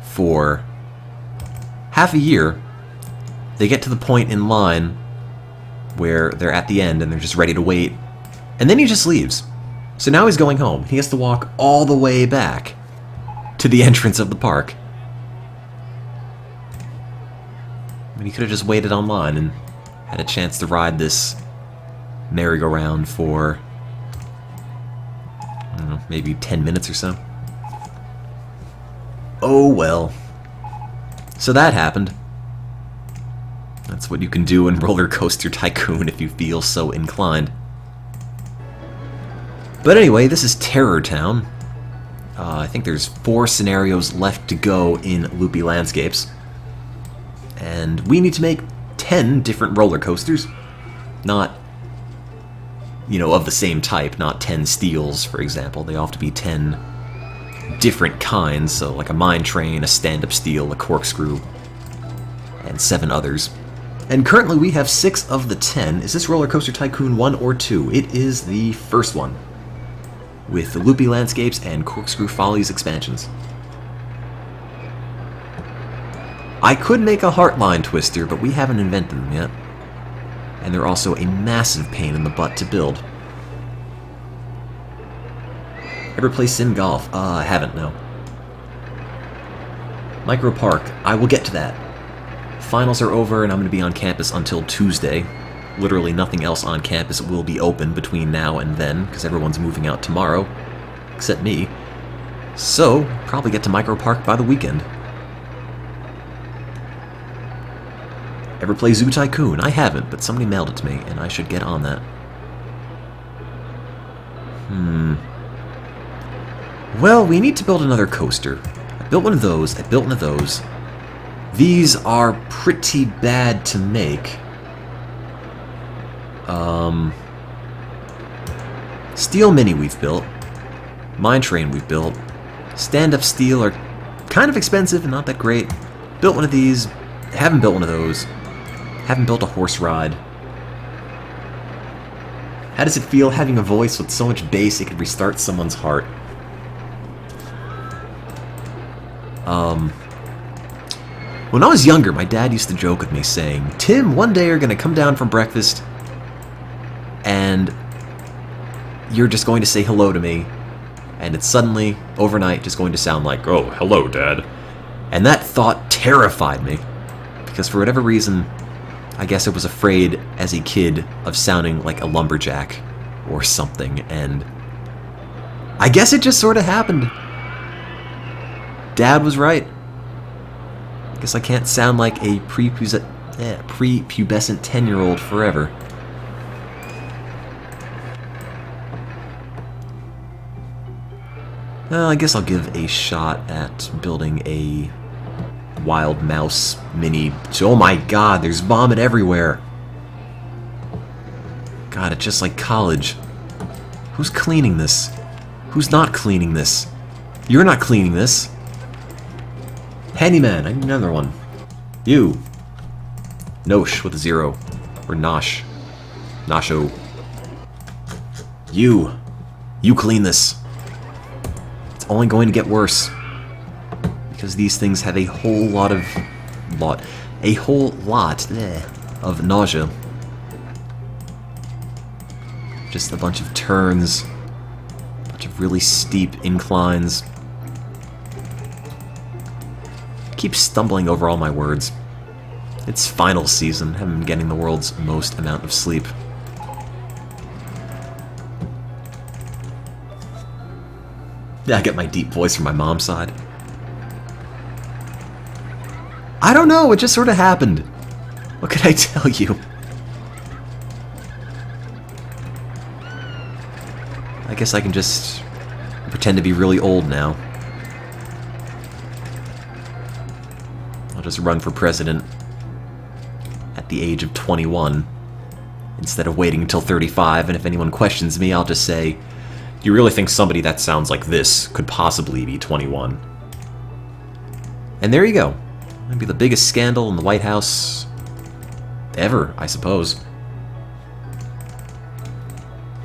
for half a year. They get to the point in line where they're at the end and they're just ready to wait, and then he just leaves. So now he's going home. He has to walk all the way back to the entrance of the park. I mean, he could have just waited online and had a chance to ride this merry-go-round for, I don't know, maybe 10 minutes or so. Oh well. So that happened. That's what you can do in Roller Coaster Tycoon if you feel so inclined. But anyway, this is Terror Town. I think there's 4 scenarios left to go in Loopy Landscapes. And we need to make 10 different roller coasters. Not, you know, of the same type, not 10 steels, for example. They all have to be 10 different kinds, so like a mine train, a stand-up steel, a corkscrew, and 7 others. And currently we have 6 of the 10. Is this Roller Coaster Tycoon 1 or 2? It is the first one. with the Loopy Landscapes and Corkscrew Follies expansions. I could make a Heartline Twister, but we haven't invented them yet. And they're also a massive pain in the butt to build. Ever play Sim Golf? I haven't, no. Micro Park, I will get to that. Finals are over and I'm going to be on campus until Tuesday. Literally nothing else on campus will be open between now and then, because everyone's moving out tomorrow, except me. So, probably get to Micro Park by the weekend. Ever play Zoo Tycoon? I haven't, but somebody mailed it to me, and I should get on that. Well, we need to build another coaster. I built one of those, I built one of those. These are pretty bad to make. Steel Mini we've built. Mine Train we've built. Stand-up steel are kind of expensive and not that great. Built one of these. Haven't built one of those. Haven't built a horse ride. How does it feel having a voice with so much bass it could restart someone's heart? When I was younger, my dad used to joke with me saying, "Tim, one day you're going to come down from breakfast and you're just going to say hello to me, and it's suddenly, overnight, just going to sound like, 'Oh, hello, Dad.'" And that thought terrified me, because for whatever reason, I guess I was afraid as a kid of sounding like a lumberjack or something, and I guess it just sort of happened. Dad was right. I guess I can't sound like a prepubescent 10-year-old forever. I guess I'll give a shot at building a Wild Mouse mini. Oh my god, there's vomit everywhere. God, it's just like college. Who's cleaning this? Who's not cleaning this? You're not cleaning this. Handyman, I need another one. You. Nosh with a 0. Or Nosh. Nosho. You. You clean this. It's only going to get worse. Because these things have a whole lot of nausea. Just a bunch of turns, a bunch of really steep inclines. I keep stumbling over all my words. It's final season, haven't been getting the world's most amount of sleep. Yeah, I get my deep voice from my mom's side. I don't know, it just sort of happened. What could I tell you? I guess I can just pretend to be really old now. I'll just run for president at the age of 21 instead of waiting until 35, and if anyone questions me, I'll just say, "Do you really think somebody that sounds like this could possibly be 21? And there you go. It'd be the biggest scandal in the White House ever, I suppose.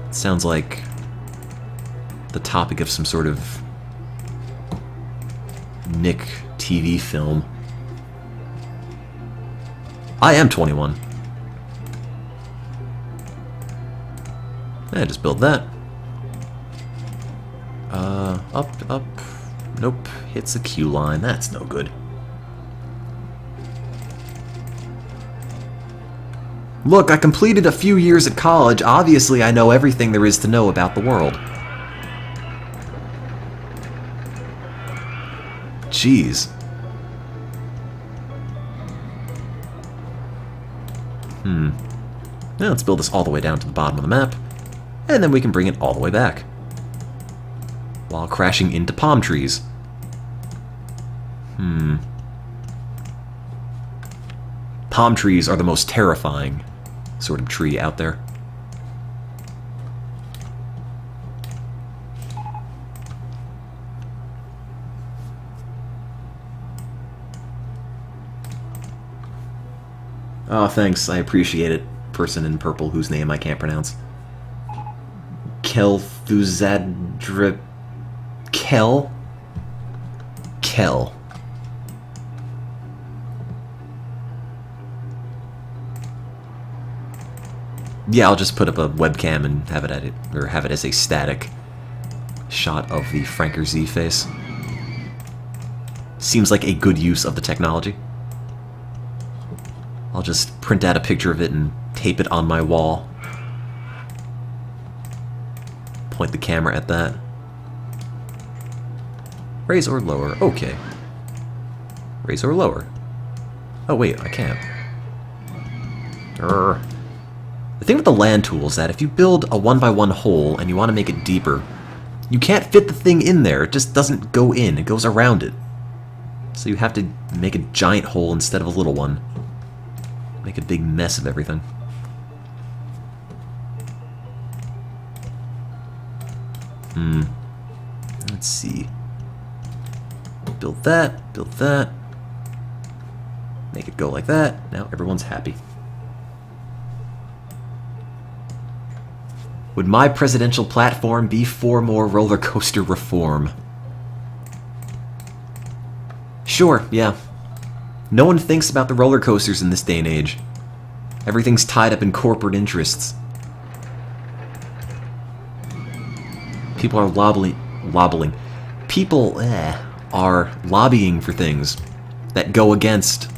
It sounds like the topic of some sort of Nick TV film. I am 21. I just build that. Up. Nope. Hits a queue line. That's no good. Look, I completed a few years at college. Obviously, I know everything there is to know about the world. Jeez. Now let's build this all the way down to the bottom of the map, and then we can bring it all the way back, while crashing into palm trees. Palm trees are the most terrifying sort of tree out there. Oh, thanks. I appreciate it. Person in purple whose name I can't pronounce. Kel'Thuzadra... Kel? Kel. Yeah, I'll just put up a webcam and have it at it, or have it as a static shot of the Franker Z face. Seems like a good use of the technology. I'll just print out a picture of it and tape it on my wall. Point the camera at that. Raise or lower. Okay. Raise or lower. Oh wait, I can't. Urgh. The thing with the land tool is that if you build a 1x1 hole and you want to make it deeper, you can't fit the thing in there. It just doesn't go in. It goes around it. So you have to make a giant hole instead of a little one. Make a big mess of everything. Let's see. Build that, build that. Make it go like that. Now everyone's happy. Would my presidential platform be for more roller coaster reform? Sure, yeah. No one thinks about the roller coasters in this day and age. Everything's tied up in corporate interests. People are People are lobbying for things that go against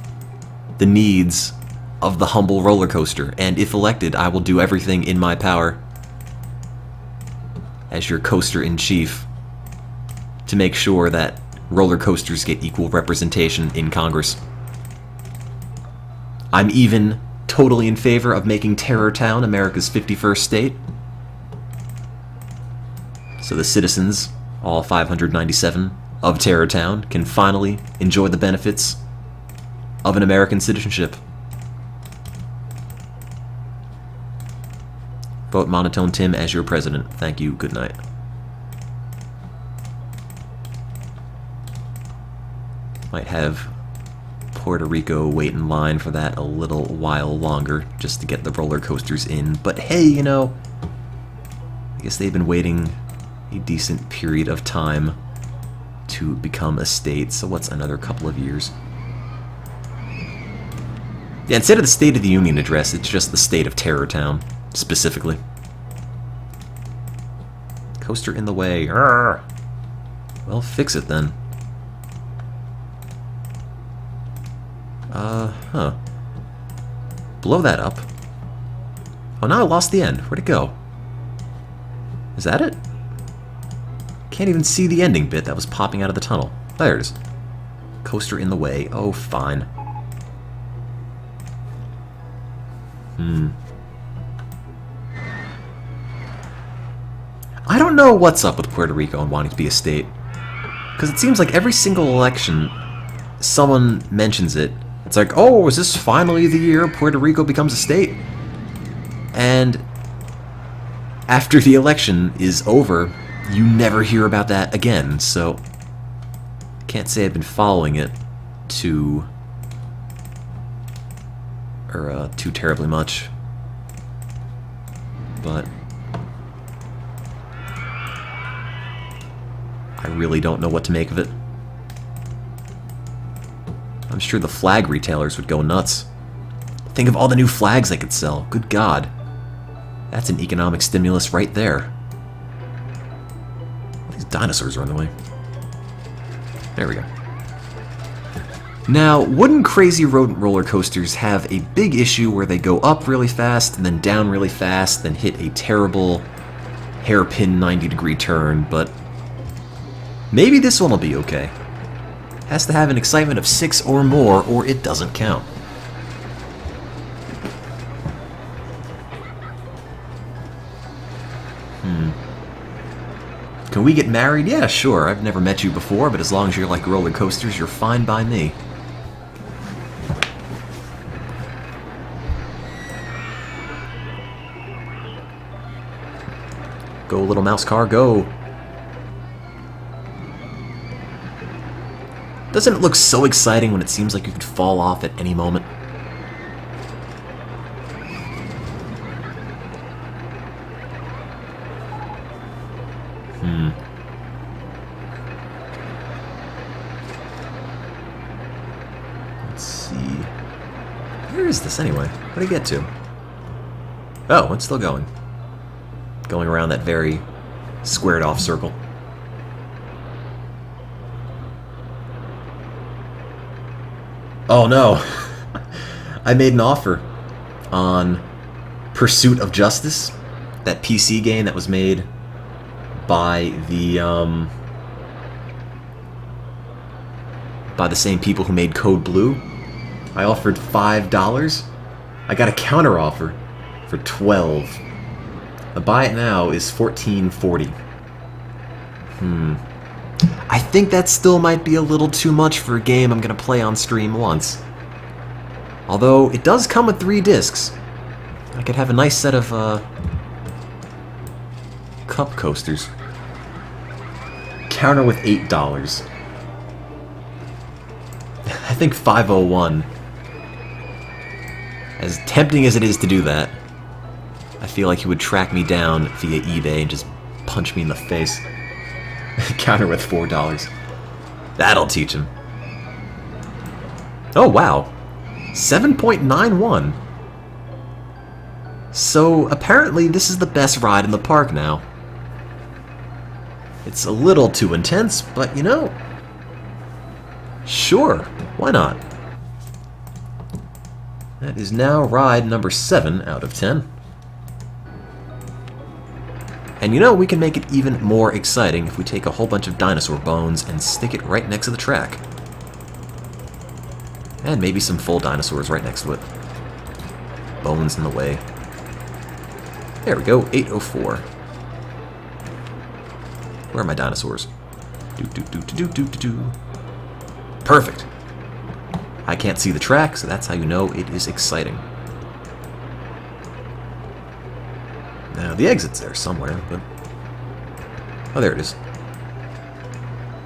the needs of the humble roller coaster. And if elected, I will do everything in my power as your coaster-in-chief to make sure that roller coasters get equal representation in Congress. I'm even totally in favor of making Terror Town America's 51st state. So the citizens, all 597 of Terror Town, can finally enjoy the benefits of an American citizenship. Vote Monotone Tim as your president. Thank you. Good night. Might have Puerto Rico wait in line for that a little while longer just to get the roller coasters in. But hey, you know, I guess they've been waiting a decent period of time to become a state, so what's another couple of years? Yeah, instead of the State of the Union address, it's just the state of Terror Town, specifically. Coaster in the way. Arrgh. Well, fix it then. Blow that up. Oh, now I lost the end. Where'd it go? Is that it? Can't even see the ending bit that was popping out of the tunnel. There it is. Coaster in the way. Oh, fine. I don't know what's up with Puerto Rico and wanting to be a state. Because it seems like every single election, someone mentions it. It's like, oh, is this finally the year Puerto Rico becomes a state? And after the election is over, you never hear about that again, so I can't say I've been following it too terribly much, but I really don't know what to make of it. I'm sure the flag retailers would go nuts. Think of all the new flags they could sell. Good God. That's an economic stimulus right there. These dinosaurs are on the way. There we go. Now, wooden crazy rodent roller coasters have a big issue where they go up really fast and then down really fast, then hit a terrible hairpin 90-degree turn, but maybe this one will be okay. Has to have an excitement of 6 or more, or it doesn't count. Can we get married? Yeah, sure. I've never met you before, but as long as you're like roller coasters, you're fine by me. Go, little mouse car, go. Doesn't it look so exciting when it seems like you could fall off at any moment? Let's see. Where is this anyway? What did I get to? Oh, it's still going. Going around that very squared off circle. Oh no! I made an offer on Pursuit of Justice, that PC game that was made by the same people who made Code Blue. I offered $5. I got a counter offer for $12. The buy it now is $14.40. I think that still might be a little too much for a game I'm gonna play on stream once. Although it does come with 3 discs. I could have a nice set of cup coasters. Counter with $8. I think 501. As tempting as it is to do that, I feel like he would track me down via eBay and just punch me in the face. Counter with $4. That'll teach him. Oh wow, 7.91. So apparently this is the best ride in the park now. It's a little too intense, but you know, sure, why not? That is now ride number 7 out of 10. And you know, we can make it even more exciting if we take a whole bunch of dinosaur bones and stick it right next to the track. And maybe some full dinosaurs right next to it. Bones in the way. There we go, 804. Where are my dinosaurs? Perfect. I can't see the track, so that's how you know it is exciting. Now, the exit's there somewhere, but... oh, there it is.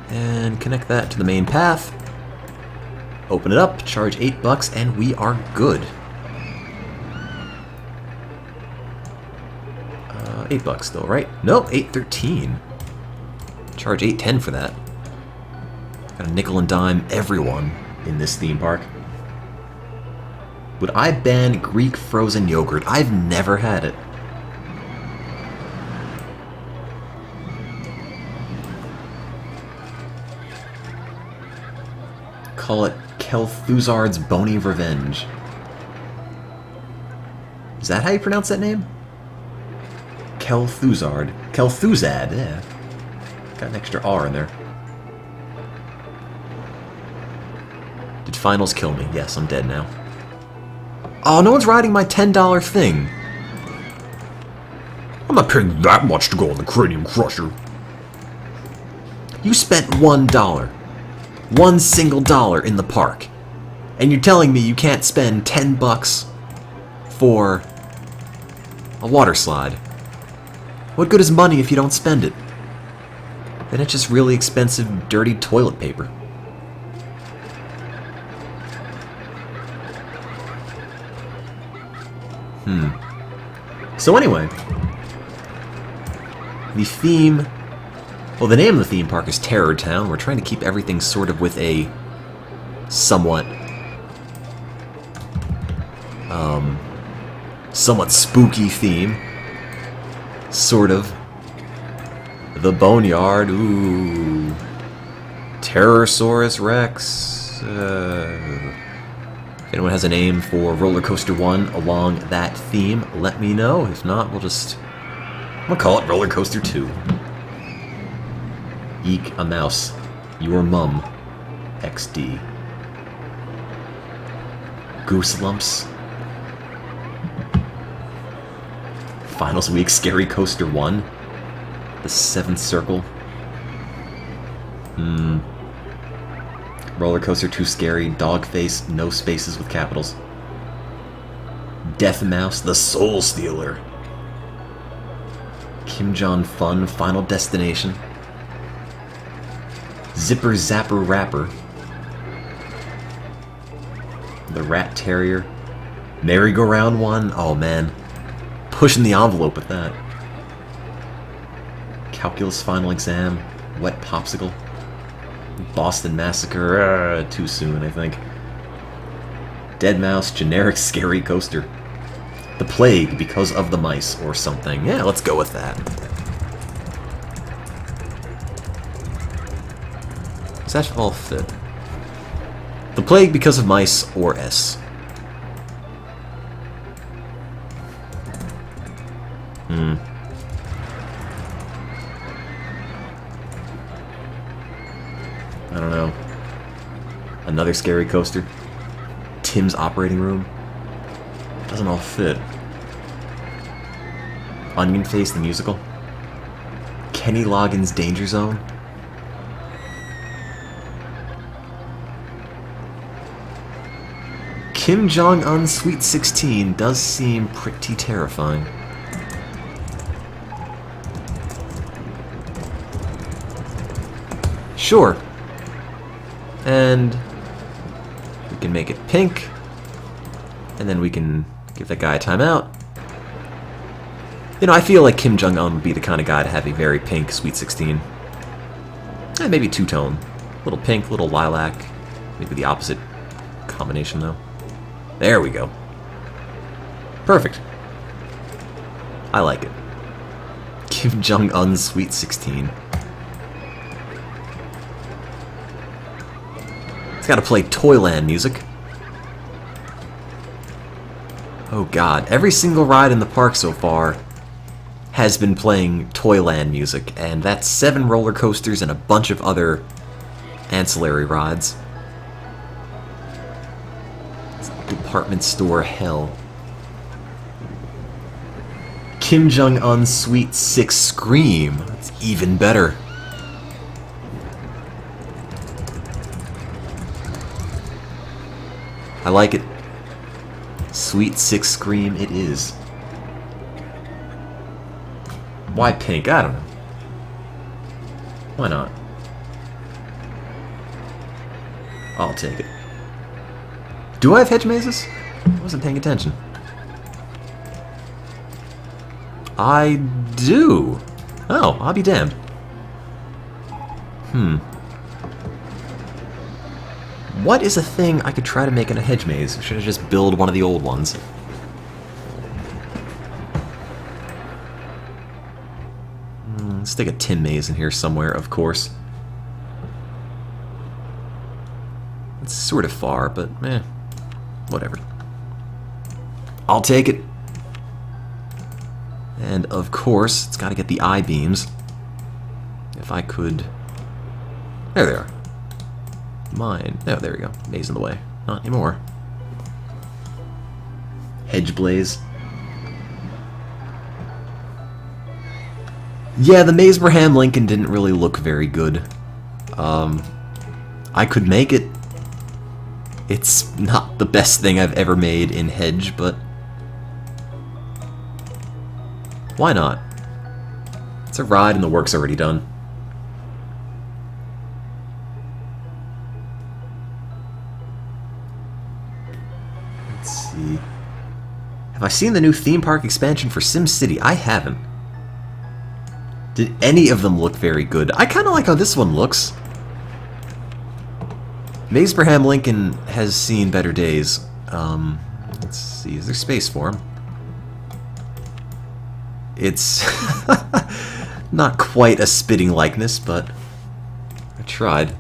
And connect that to the main path. Open it up, charge $8, and we are good. $8 still, right? Nope, $8.13. Charge $8.10 for that. Gotta nickel and dime everyone in this theme park. Would I ban Greek frozen yogurt? I've never had it. Call it Kel'Thuzad's Bony Revenge. Is that how you pronounce that name? Kel'Thuzad. Kel'Thuzad, yeah. Got an extra R in there. Did finals kill me? Yes, I'm dead now. Oh, no one's riding my $10 thing. I'm not paying that much to go on the Cranium Crusher. You spent $1. One single dollar in the park. And you're telling me you can't spend $10 for a water slide. What good is money if you don't spend it? Then it's just really expensive, dirty toilet paper. So anyway, the theme, well, the name of the theme park is Terror Town. We're trying to keep everything sort of with a somewhat spooky theme. Sort of. The Boneyard, ooh. Terrorsaurus Rex. If anyone has a name for Roller Coaster 1 along that theme, let me know. If not, we'll just... I'm gonna call it Roller Coaster 2. Eek a mouse. Your mum. XD. Goose lumps. Finals week, Scary Coaster 1. The 7th Circle. Roller Coaster Too Scary, Dog Face, No Spaces with capitals. Death Mouse, The Soul Stealer. Kim Jong Fun, Final Destination. Zipper Zapper Rapper. The Rat Terrier. Merry-Go-Round 1, oh man. Pushing the envelope with that. Calculus Final Exam, Wet Popsicle, Boston Massacre, too soon, I think. Dead Mouse, Generic Scary Coaster. The Plague, Because of the Mice, or something. Yeah, let's go with that. Does that all fit? The Plague, Because of Mice, or S. I don't know. Another scary coaster. Tim's operating room. Doesn't all fit. Onion Face the musical. Kenny Loggins' Danger Zone. Kim Jong-un's Sweet 16 does seem pretty terrifying. Sure. And we can make it pink. And then we can give that guy a timeout. You know, I feel like Kim Jong-un would be the kind of guy to have a very pink Sweet 16. Maybe two-tone. Little pink, little lilac. Maybe the opposite combination, though. There we go. Perfect. I like it. Kim Jong-un's Sweet 16. It's got to play Toyland music. Oh god, every single ride in the park so far has been playing Toyland music, and that's 7 roller coasters and a bunch of other ancillary rides. It's department store hell. Kim Jong-un's Sweet 6 Scream. It's even better. I like it. Sweet 6 Scream it is. Why pink? I don't know. Why not? I'll take it. Do I have hedge mazes? I wasn't paying attention. I do. Oh, I'll be damned. What is a thing I could try to make in a hedge maze? Or should I just build one of the old ones? Let's stick a tin maze in here somewhere, of course. It's sort of far, but whatever. I'll take it. And of course, it's got to get the I-beams. If I could... There they are. Mine. Oh, there we go. Maze in the way. Not anymore. Hedge blaze. Yeah, the Maze Abraham Lincoln didn't really look very good. I could make it. It's not the best thing I've ever made in Hedge, but why not? It's a ride and the work's already done. Let's see. Have I seen the new theme park expansion for SimCity? I haven't. Did any of them look very good? I kind of like how this one looks. Maze Abraham Lincoln has seen better days. Let's see, is there space for him? It's not quite a spitting likeness, but I tried.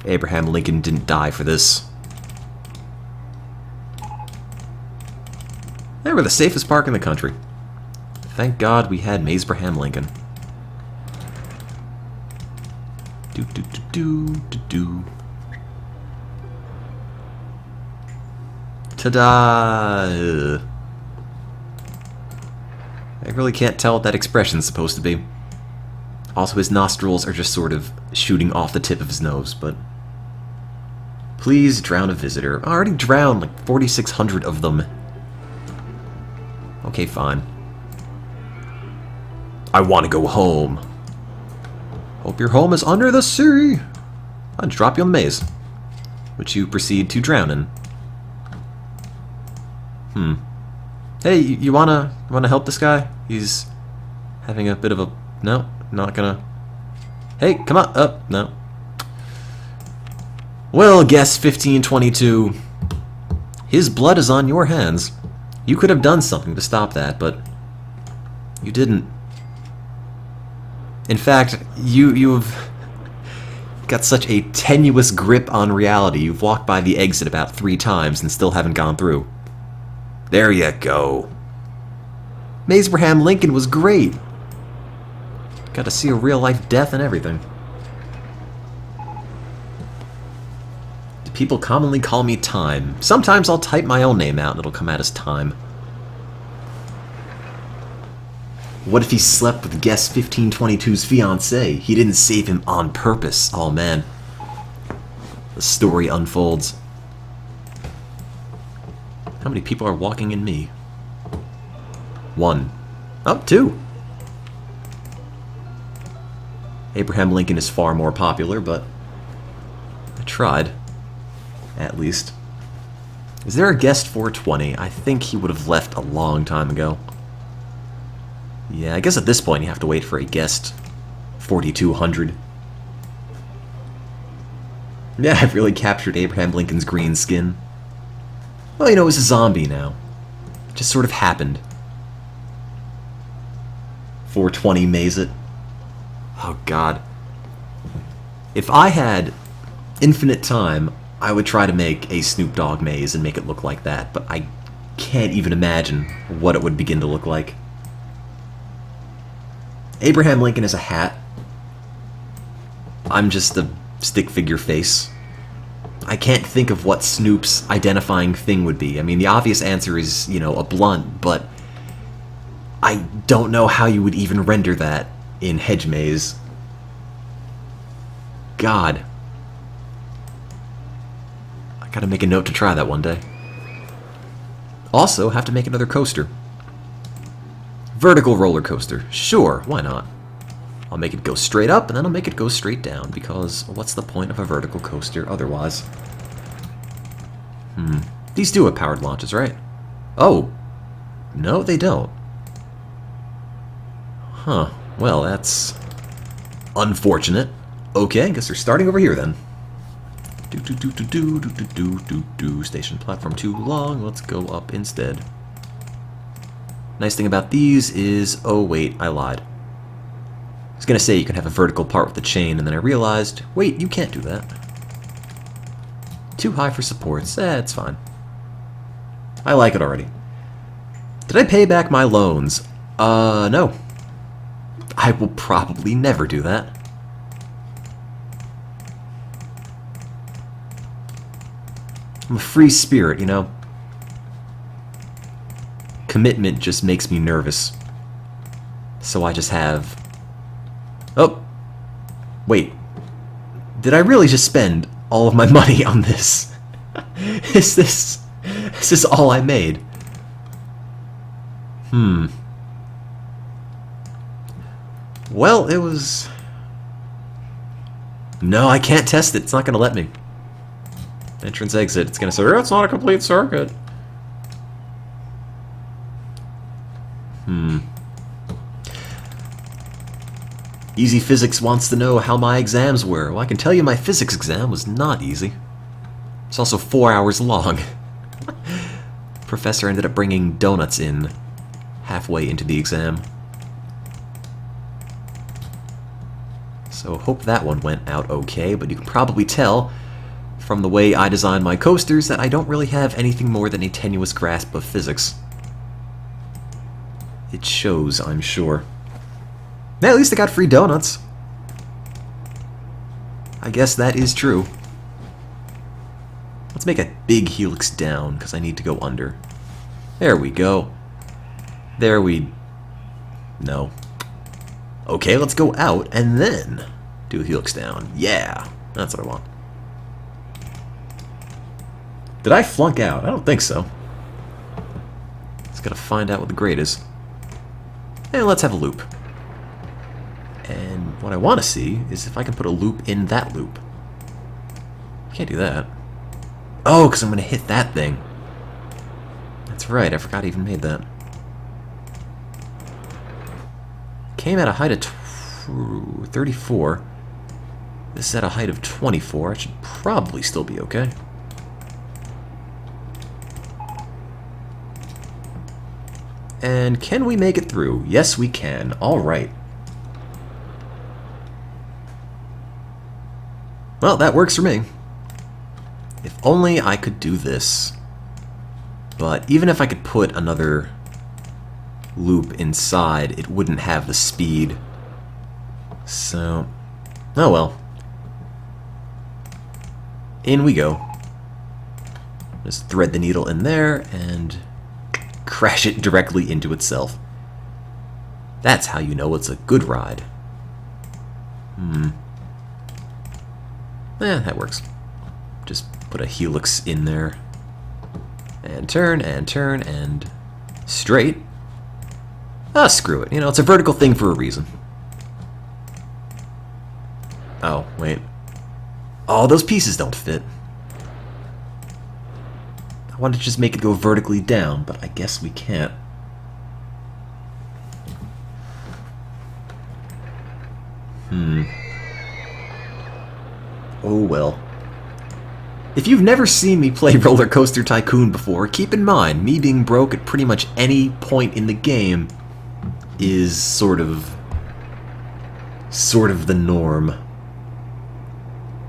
Abraham Lincoln didn't die for this. They were the safest park in the country. Thank God we had Maze Abraham Lincoln. Do do do do do do. Ta-da! I really can't tell what that expression's supposed to be. Also, his nostrils are just sort of shooting off the tip of his nose, but... Please drown a visitor. I already drowned like 4,600 of them. Okay, fine. I want to go home. Hope your home is under the sea. I'll drop you on the maze, which you proceed to drown in. Hey, you wanna help this guy? He's having a bit of a... No, not gonna... Hey, come on, up, no. Well, guess 1522. His blood is on your hands. You could have done something to stop that, but you didn't. In fact, you've got such a tenuous grip on reality. You've walked by the exit about 3 times and still haven't gone through. There you go. Abraham Lincoln was great. Got to see a real-life death and everything. People commonly call me Time. Sometimes I'll type my own name out and it'll come out as Time. What if he slept with guest 1522's fiancée? He didn't save him on purpose. Oh man. The story unfolds. How many people are walking in me? 1. Oh, 2. Abraham Lincoln is far more popular, but I tried. At least. Is there a guest 420? I think he would have left a long time ago. Yeah, I guess at this point you have to wait for a guest 4200. Yeah, I've really captured Abraham Lincoln's green skin. Well, you know, he's a zombie now. It just sort of happened. 420 maze it. Oh god. If I had infinite time, I would try to make a Snoop Dogg maze and make it look like that, but I can't even imagine what it would begin to look like. Abraham Lincoln is a hat. I'm just a stick figure face. I can't think of what Snoop's identifying thing would be. I mean, the obvious answer is, you know, a blunt, but I don't know how you would even render that in Hedge Maze. God. I gotta make a note to try that one day. Also, have to make another coaster. Vertical roller coaster. Sure, why not? I'll make it go straight up, and then I'll make it go straight down, because what's the point of a vertical coaster otherwise? These do have powered launches, right? Oh. No, they don't. Huh. Well, that's unfortunate. Okay, I guess they're starting over here then. Station platform too long. Let's go up instead. Nice thing about these is... Oh, wait, I lied. I was gonna say you can have a vertical part with the chain, and then I realized, wait, you can't do that. Too high for supports. It's fine. I like it already. Did I pay back my loans? No. I will probably never do that. I'm a free spirit, you know? Commitment just makes me nervous. So I just have... Oh! Wait. Did I really just spend all of my money on this? Is this all I made? Well, it was... No, I can't test it. It's not going to let me. Entrance, exit. It's going to say, oh, it's not a complete circuit. Easy Physics wants to know how my exams were. Well, I can tell you my physics exam was not easy. It's also 4 hours long. Professor ended up bringing donuts in halfway into the exam. So hope that one went out okay, but you can probably tell from the way I design my coasters that I don't really have anything more than a tenuous grasp of physics. It shows, I'm sure. Yeah, at least I got free donuts. I guess that is true. Let's make a big helix down, because I need to go under. There we go. There we... No. Okay, let's go out, and then do a helix down. Yeah, that's what I want. Did I flunk out? I don't think so. Just gotta find out what the grade is. And let's have a loop. And what I want to see is if I can put a loop in that loop. Can't do that. Oh, because I'm going to hit that thing. That's right, I forgot I even made that. came at a height of 34. This is at a height of 24. It should probably still be okay. And can we make it through? Yes, we can. All right. Well, that works for me. If only I could do this. But even if I could put another loop inside, it wouldn't have the speed. So, oh well. In we go. Just thread the needle in there and crash it directly into itself. That's how you know it's a good ride. That works. Just put a helix in there. And turn, and straight. Ah, screw it. You know, it's a vertical thing for a reason. Oh, wait. Oh, those pieces don't fit. I wanted to just make it go vertically down, but I guess we can't. Oh well. If you've never seen me play Roller Coaster Tycoon before, keep in mind, me being broke at pretty much any point in the game is sort of the norm.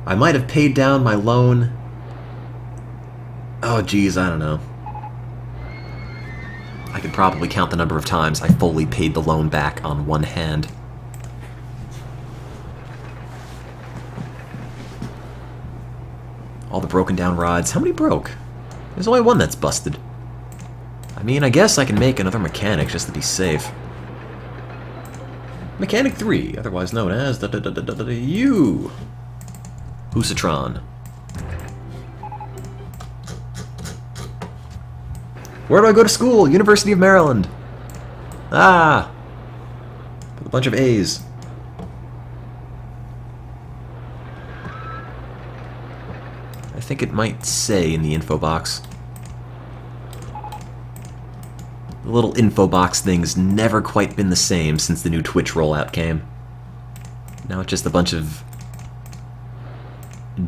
I might have paid down my loan. Oh geez, I don't know. I could probably count the number of times I fully paid the loan back on one hand. All the broken down rides. How many broke? There's only one that's busted. I mean, I guess I can make another mechanic just to be safe. Mechanic 3, otherwise known as you. Housatron. Where do I go to school? University of Maryland. Ah! With a bunch of A's. I think it might say in the info box. The little info box thing's never quite been the same since the new Twitch rollout came. Now it's just a bunch of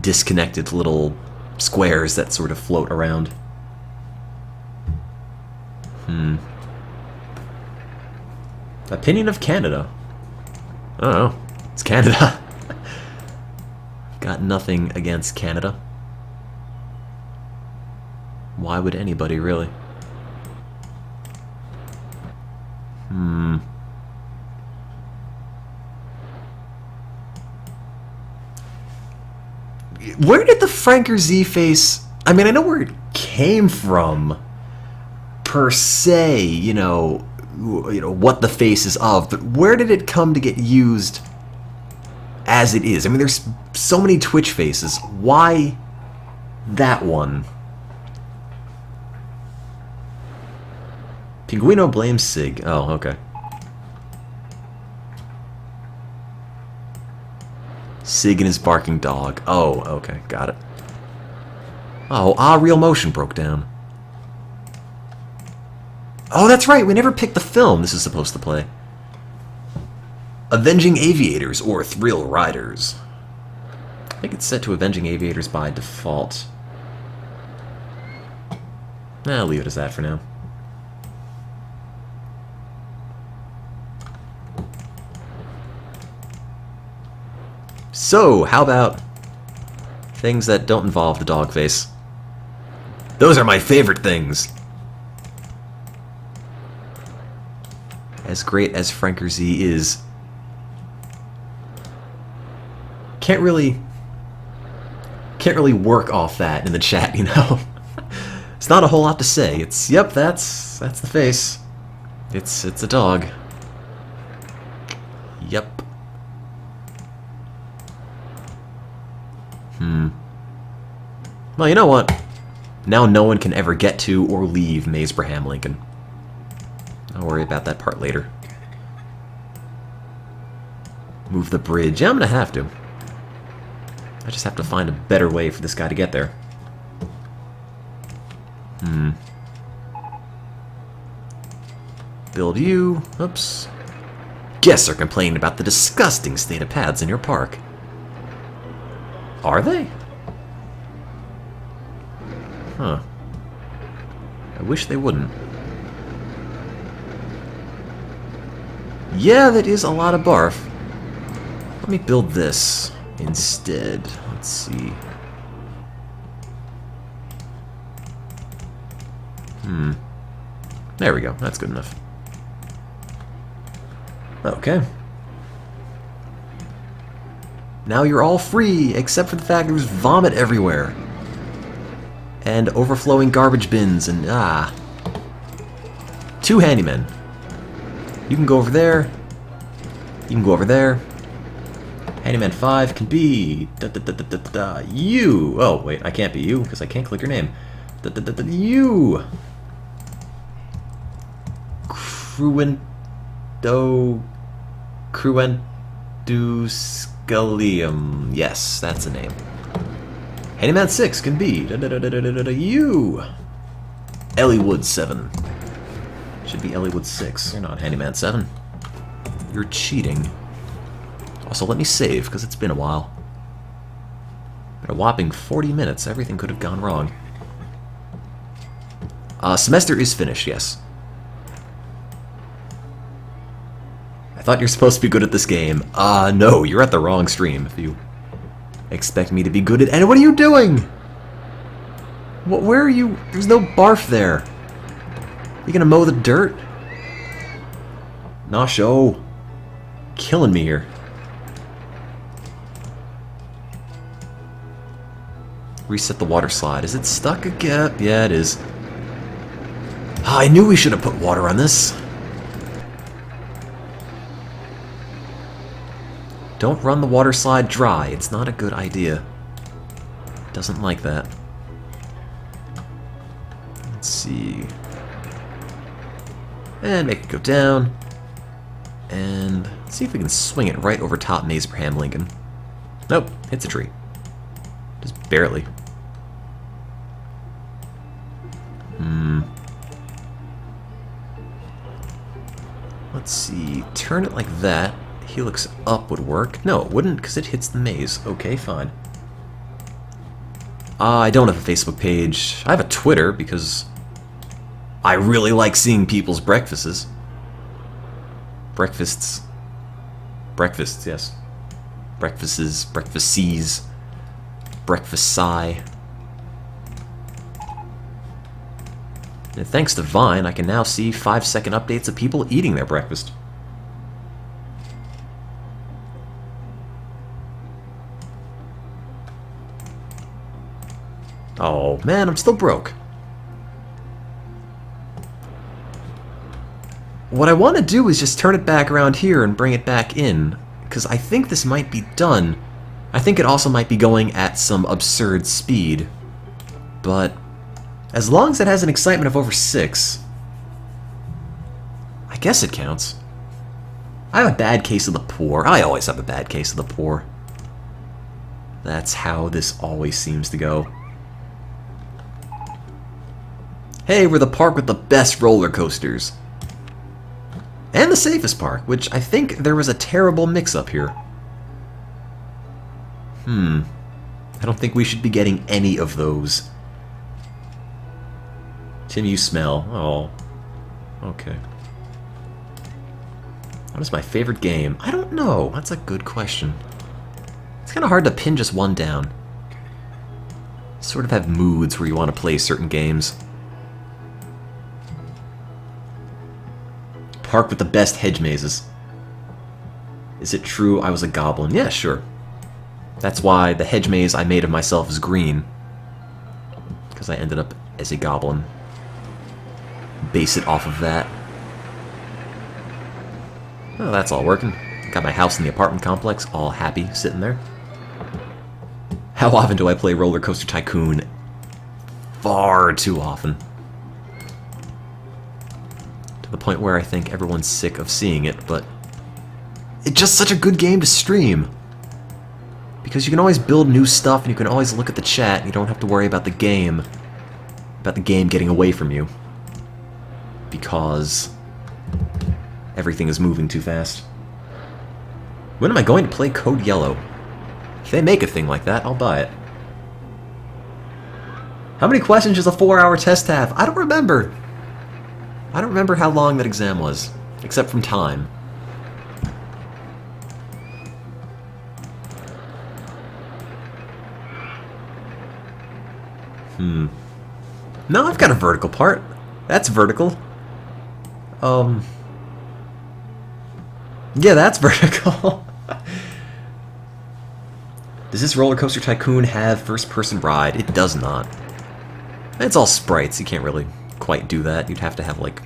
disconnected little squares that sort of float around. Opinion of Canada. I don't know. It's Canada. Got nothing against Canada. Why would anybody, really? Where did the Franker Z face... I mean, I know where it came from, per se, you know, what the face is of, but where did it come to get used as it is? I mean, there's so many Twitch faces. Why that one? Pinguino blames Sig. Oh, okay. Sig and his barking dog. Oh, okay, got it. Oh, Real Motion broke down. Oh, that's right, we never picked the film this is supposed to play. Avenging Aviators, or Thrill Riders. I think it's set to Avenging Aviators by default. I'll leave it as that for now. So, how about things that don't involve the dog face? Those are my favorite things! As great as Franker Z is, can't really work off that in the chat, you know? It's not a whole lot to say. It's, yep, that's the face. It's a dog. Yep. Well, you know what? Now no one can ever get to or leave Mazebraham Lincoln. I'll worry about that part later. Move the bridge. Yeah, I'm gonna have to. I just have to find a better way for this guy to get there. Build you. Oops. Guests are complaining about the disgusting state of paths in your park. Are they? Huh. I wish they wouldn't. Yeah, that is a lot of barf. Let me build this instead. Let's see. There we go. That's good enough. Okay. Now you're all free, except for the fact there's vomit everywhere. And overflowing garbage bins and, 2 handymen. You can go over there. You can go over there. Handyman 5 can be... you! Oh, wait, I can't be you, because I can't click your name. You! Cruenduscalium. Yes, that's the name. Handyman 6 can be you. Elliewood 7. Should be Elliewood 6. You're not Handyman 7. You're cheating. Also, let me save, because it's been a while. Been a whopping 40 minutes. Everything could have gone wrong. Semester is finished, yes. I thought you're supposed to be good at this game. No, you're at the wrong stream if you expect me to be good at... And what are you doing? Where are you? There's no barf there. You gonna mow the dirt? Nah, show. Killing me here. Reset the water slide. Is it stuck again? Yeah, it is. I knew we should have put water on this. Don't run the water slide dry. It's not a good idea. It doesn't like that. Let's see. And make it go down. And see if we can swing it right over top Maze Abraham Lincoln. Nope, hits a tree. Just barely. Let's see. Turn it like that. Helix up would work. No, it wouldn't, because it hits the maze. Okay, fine. I don't have a Facebook page. I have a Twitter, because I really like seeing people's breakfasts. Breakfasts, yes. Breakfasts, breakfasties, breakfast-sigh. And thanks to Vine, I can now see 5-second updates of people eating their breakfast. Oh, man, I'm still broke. What I want to do is just turn it back around here and bring it back in, because I think this might be done. I think it also might be going at some absurd speed, but as long as it has an excitement of over 6, I guess it counts. I have a bad case of the poor. I always have a bad case of the poor. That's how this always seems to go. Hey, we're the park with the best roller coasters. And the safest park, which I think there was a terrible mix-up here. I don't think we should be getting any of those. Tim, you smell. Oh. Okay. What is my favorite game? I don't know. That's a good question. It's kind of hard to pin just one down. Sort of have moods where you want to play certain games. Park with the best hedge mazes. Is it true I was a goblin? Yeah, sure. That's why the hedge maze I made of myself is green. Because I ended up as a goblin. Base it off of that. Oh, that's all working. Got my house in the apartment complex, all happy, sitting there. How often do I play Roller Coaster Tycoon? Far too often. To the point where I think everyone's sick of seeing it, but it's just such a good game to stream. Because you can always build new stuff, and you can always look at the chat, and you don't have to worry about the game getting away from you. Because everything is moving too fast. When am I going to play Code Yellow? If they make a thing like that, I'll buy it. How many questions does a 4-hour test have? I don't remember. I don't remember how long that exam was, except from time. No, I've got a vertical part. That's vertical. Yeah, that's vertical. Does this Roller Coaster Tycoon have first-person ride? It does not. It's all sprites. You can't really quite do that. You'd have to have, like,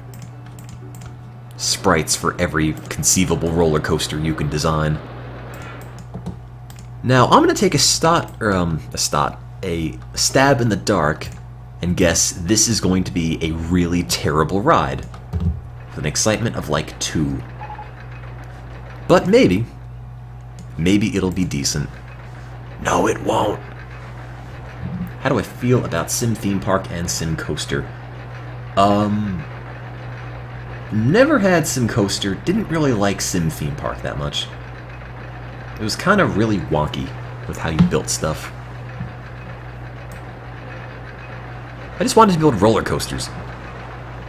sprites for every conceivable roller coaster you can design. Now, I'm gonna take a stab in the dark and guess this is going to be a really terrible ride with an excitement of like 2. But maybe it'll be decent. No, it won't. How do I feel about Sim Theme Park and Sim Coaster? Never had Sim Coaster, didn't really like Sim Theme Park that much. It was kind of really wonky with how you built stuff. I just wanted to build roller coasters,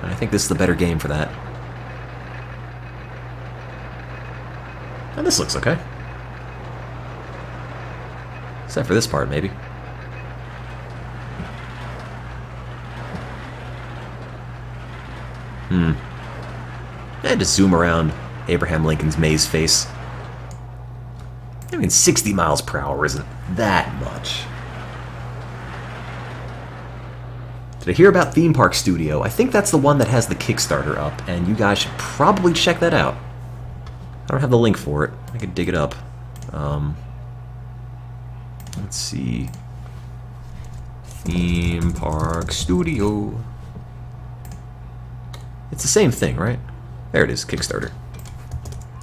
and I think this is the better game for that. And this looks okay. Except for this part, maybe. And to zoom around Abraham Lincoln's maze face. I mean, 60 miles per hour isn't that much. Did I hear about Theme Park Studio? I think that's the one that has the Kickstarter up, and you guys should probably check that out. I don't have the link for it. I could dig it up. Let's see. Theme Park Studio. It's the same thing, right? There it is, Kickstarter.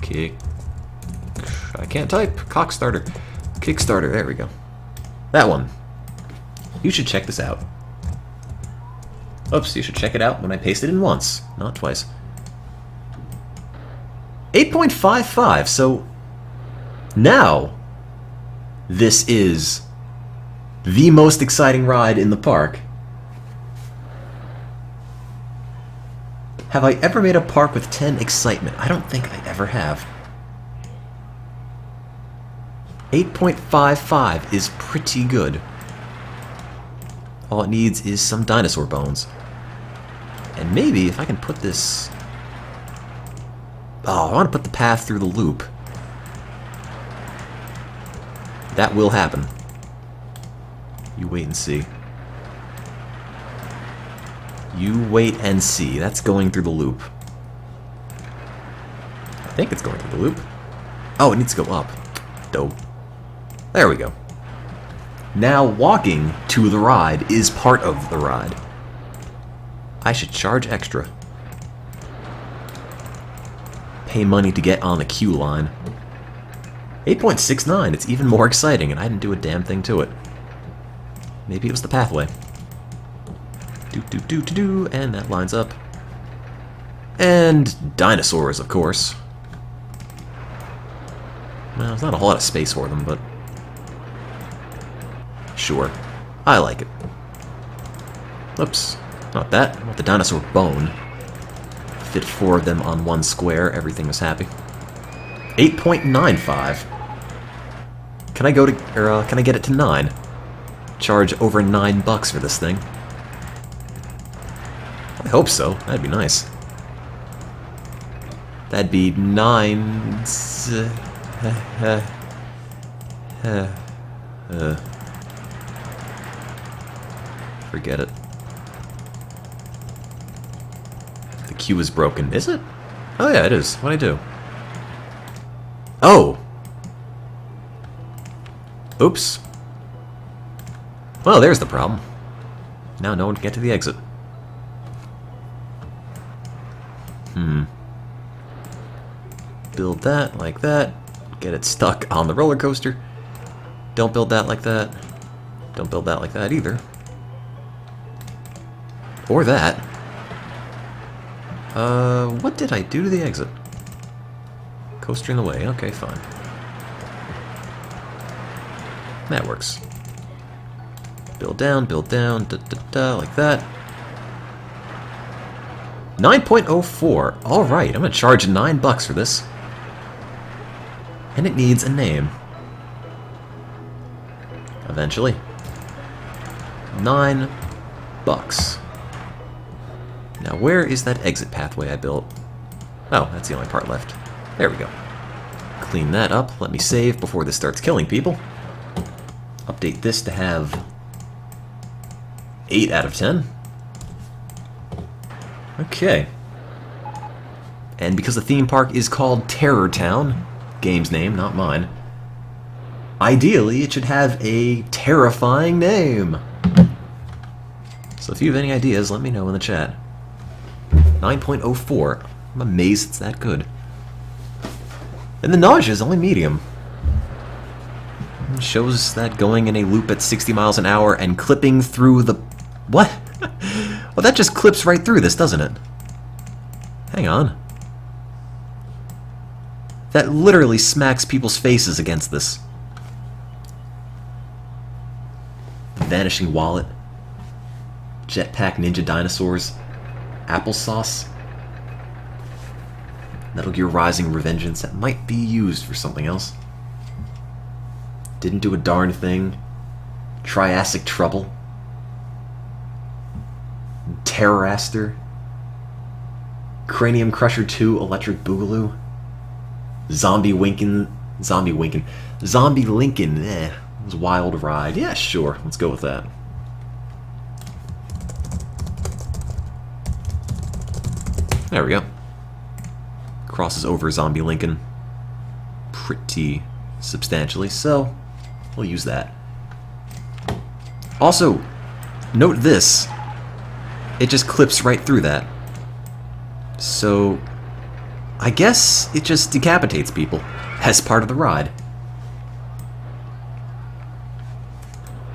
I can't type. Cockstarter. Kickstarter, there we go. That one. You should check this out. Oops, you should check it out when I paste it in once, not twice. 8.55, so now this is the most exciting ride in the park. Have I ever made a park with 10 excitement? I don't think I ever have. 8.55 is pretty good. All it needs is some dinosaur bones. And maybe if I can put this... Oh, I want to put the path through the loop. That will happen. You wait and see. You wait and see. That's going through the loop. I think it's going through the loop. Oh, it needs to go up. Dope. There we go. Now walking to the ride is part of the ride. I should charge extra. Pay money to get on the queue line. 8.69, it's even more exciting, and I didn't do a damn thing to it. Maybe it was the pathway. And that lines up. And dinosaurs, of course. Well, there's not a whole lot of space for them, but... Sure. I like it. Oops. Not that. I want the dinosaur bone. Fit 4 of them on one square. Everything was happy. 8.95. Can I go to... or, can I get it to 9? Charge over $9 for this thing. I hope so. That'd be nice. That'd be 9... Forget it. The queue is broken. Is it? Oh yeah, it is. What'd I do? Oh! Oops. Well, there's the problem. Now no one can get to the exit. Build that like that. Get it stuck on the roller coaster. Don't build that like that. Don't build that like that either. Or that. What did I do to the exit? Coaster in the way. Okay, fine. That works. Build down, da, da, da, like that. 9.04. Alright, I'm gonna charge $9 for this. And it needs a name. Eventually. $9. Now where is that exit pathway I built? Oh, that's the only part left. There we go. Clean that up. Let me save before this starts killing people. Update this to have 8 out of 10. Okay. And because the theme park is called Terror Town, game's name, not mine, ideally it should have a terrifying name. So if you have any ideas, let me know in the chat. 9.04. I'm amazed it's that good. And the nausea is only medium. It shows that going in a loop at 60 miles an hour and clipping through the... What? Well, that just clips right through this, doesn't it? Hang on. That literally smacks people's faces against this. Vanishing Wallet. Jetpack Ninja Dinosaurs. Applesauce. Metal Gear Rising Revengeance. That might be used for something else. Didn't do a darn thing. Triassic Trouble. Terrorister. Cranium Crusher 2 Electric Boogaloo. Zombie Lincoln. It was a wild ride. Yeah, sure. Let's go with that. There we go. Crosses over Zombie Lincoln pretty substantially, so we'll use that. Also, note this. It just clips right through that. So, I guess it just decapitates people as part of the ride.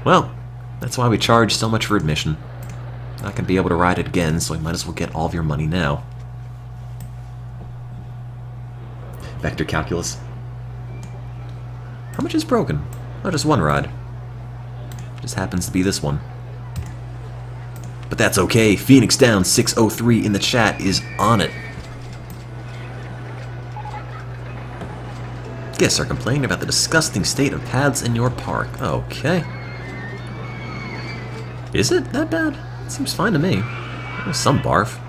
Well, that's why we charge so much for admission. Not gonna be able to ride it again, so you might as well get all of your money now. Vector calculus. How much is broken? Oh, just one ride. Just happens to be this one. But that's okay. Phoenix Down 603 in the chat is on it. Guests are complaining about the disgusting state of paths in your park. Okay. Is it that bad? It seems fine to me. There's some barf.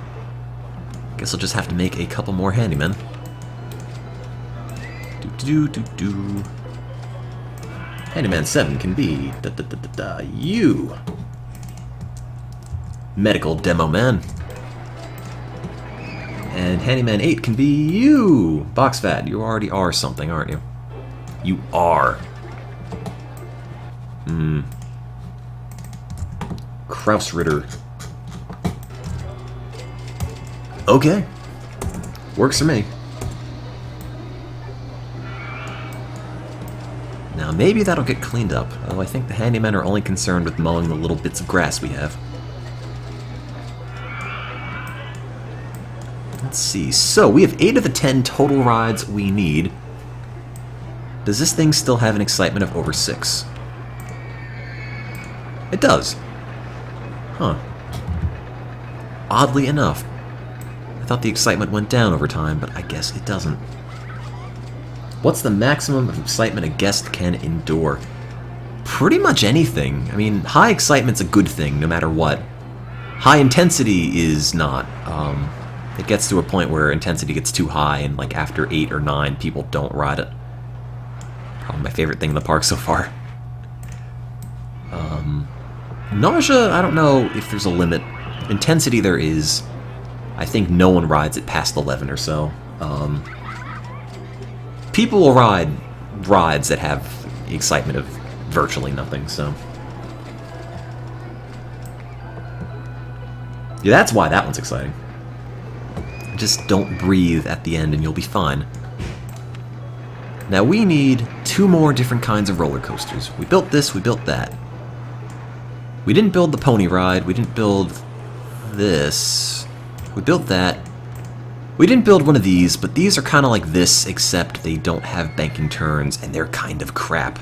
Guess I'll just have to make a couple more handymen. Handyman 7 can be you. Medical Demo Man. And Handyman 8 can be you. Boxfat, you already are something, aren't you? You are. Kraus Ritter. Okay. Works for me. Now maybe that'll get cleaned up, although I think the handymen are only concerned with mowing the little bits of grass we have. Let's see, so we have 8 of the 10 total rides we need. Does this thing still have an excitement of over 6? It does. Huh. Oddly enough. I thought the excitement went down over time, but I guess it doesn't. What's the maximum of excitement a guest can endure? Pretty much anything. I mean, high excitement's a good thing, no matter what. High intensity is not. It gets to a point where intensity gets too high, and like after 8 or 9, people don't ride it. Probably my favorite thing in the park so far. Nausea, I don't know if there's a limit. Intensity there is. I think no one rides it past 11 or so. People will ride rides that have the excitement of virtually nothing, so... Yeah, that's why that one's exciting. Just don't breathe at the end and you'll be fine. Now we need 2 more different kinds of roller coasters. We built this, we built that. We didn't build the pony ride, we didn't build this. We built that. We didn't build one of these, but these are kind of like this, except they don't have banking turns and they're kind of crap.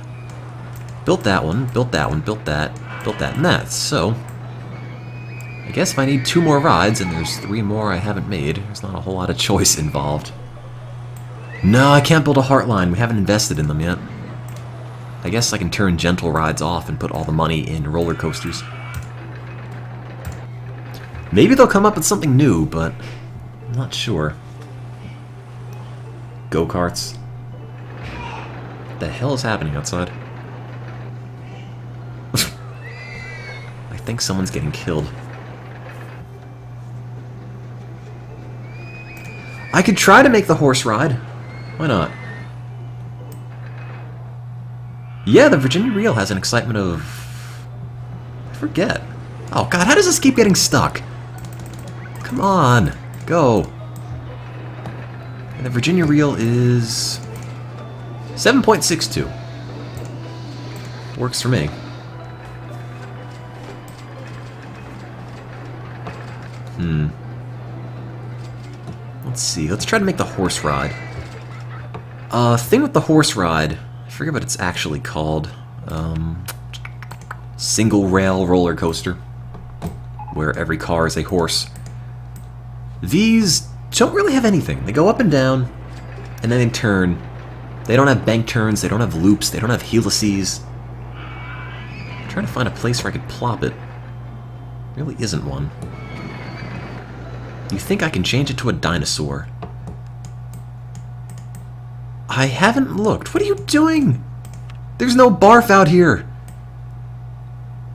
Built that one, built that one, built that, and that. So, I guess if I need 2 more rides, and there's 3 more I haven't made, there's not a whole lot of choice involved. No, I can't build a Heartline. We haven't invested in them yet. I guess I can turn gentle rides off and put all the money in roller coasters. Maybe they'll come up with something new, but I'm not sure. Go-karts. What the hell is happening outside? I think someone's getting killed. I could try to make the horse ride. Why not? Yeah, the Virginia Reel has an excitement of... I forget. Oh god, how does this keep getting stuck? Come on, go. And the Virginia Reel is 7.62. Works for me. Let's see, let's try to make the horse ride. Thing with the horse ride, I forget what it's actually called. Single rail roller coaster, where every car is a horse. These don't really have anything. They go up and down, and then they turn. They don't have bank turns, they don't have loops, they don't have helices. I'm trying to find a place where I could plop it. There really isn't one. You think I can change it to a dinosaur? I haven't looked. What are you doing? There's no barf out here.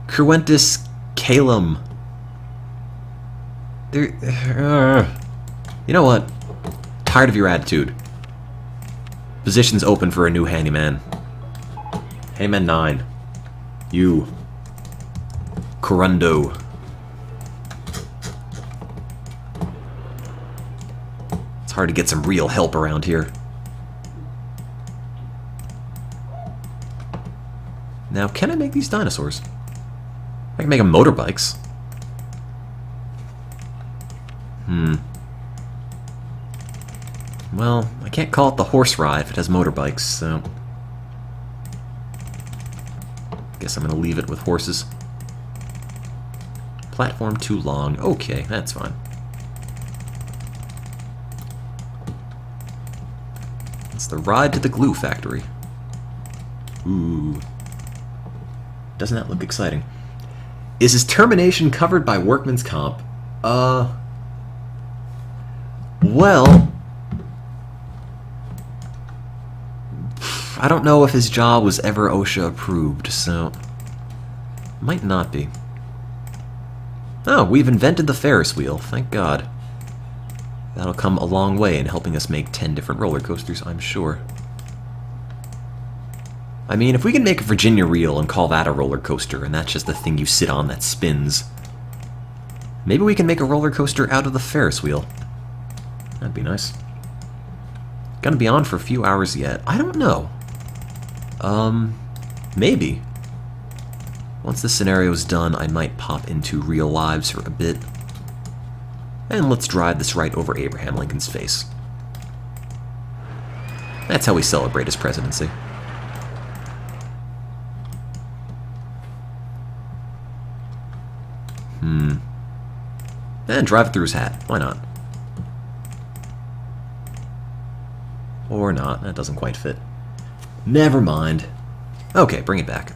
Cruentus calum. There. You know what? Tired of your attitude. Position's open for a new handyman. Handyman 9. You. Corundo. It's hard to get some real help around here. Now, can I make these dinosaurs? I can make them motorbikes. Well, I can't call it the horse ride if it has motorbikes, so... guess I'm gonna leave it with horses. Platform too long. Okay, that's fine. It's the ride to the glue factory. Ooh. Doesn't that look exciting? Is his termination covered by workman's comp? Well... I don't know if his job was ever OSHA approved, so... might not be. Oh, we've invented the Ferris wheel, thank God. That'll come a long way in helping us make 10 different roller coasters, I'm sure. I mean, if we can make a Virginia Reel and call that a roller coaster, and that's just the thing you sit on that spins, maybe we can make a roller coaster out of the Ferris wheel. That'd be nice. Gonna be on for a few hours yet. I don't know. Maybe. Once this scenario's done, I might pop into real lives for a bit. And let's drive this right over Abraham Lincoln's face. That's how we celebrate his presidency. And drive it through his hat. Why not? Or not. That doesn't quite fit. Never mind. Okay, bring it back.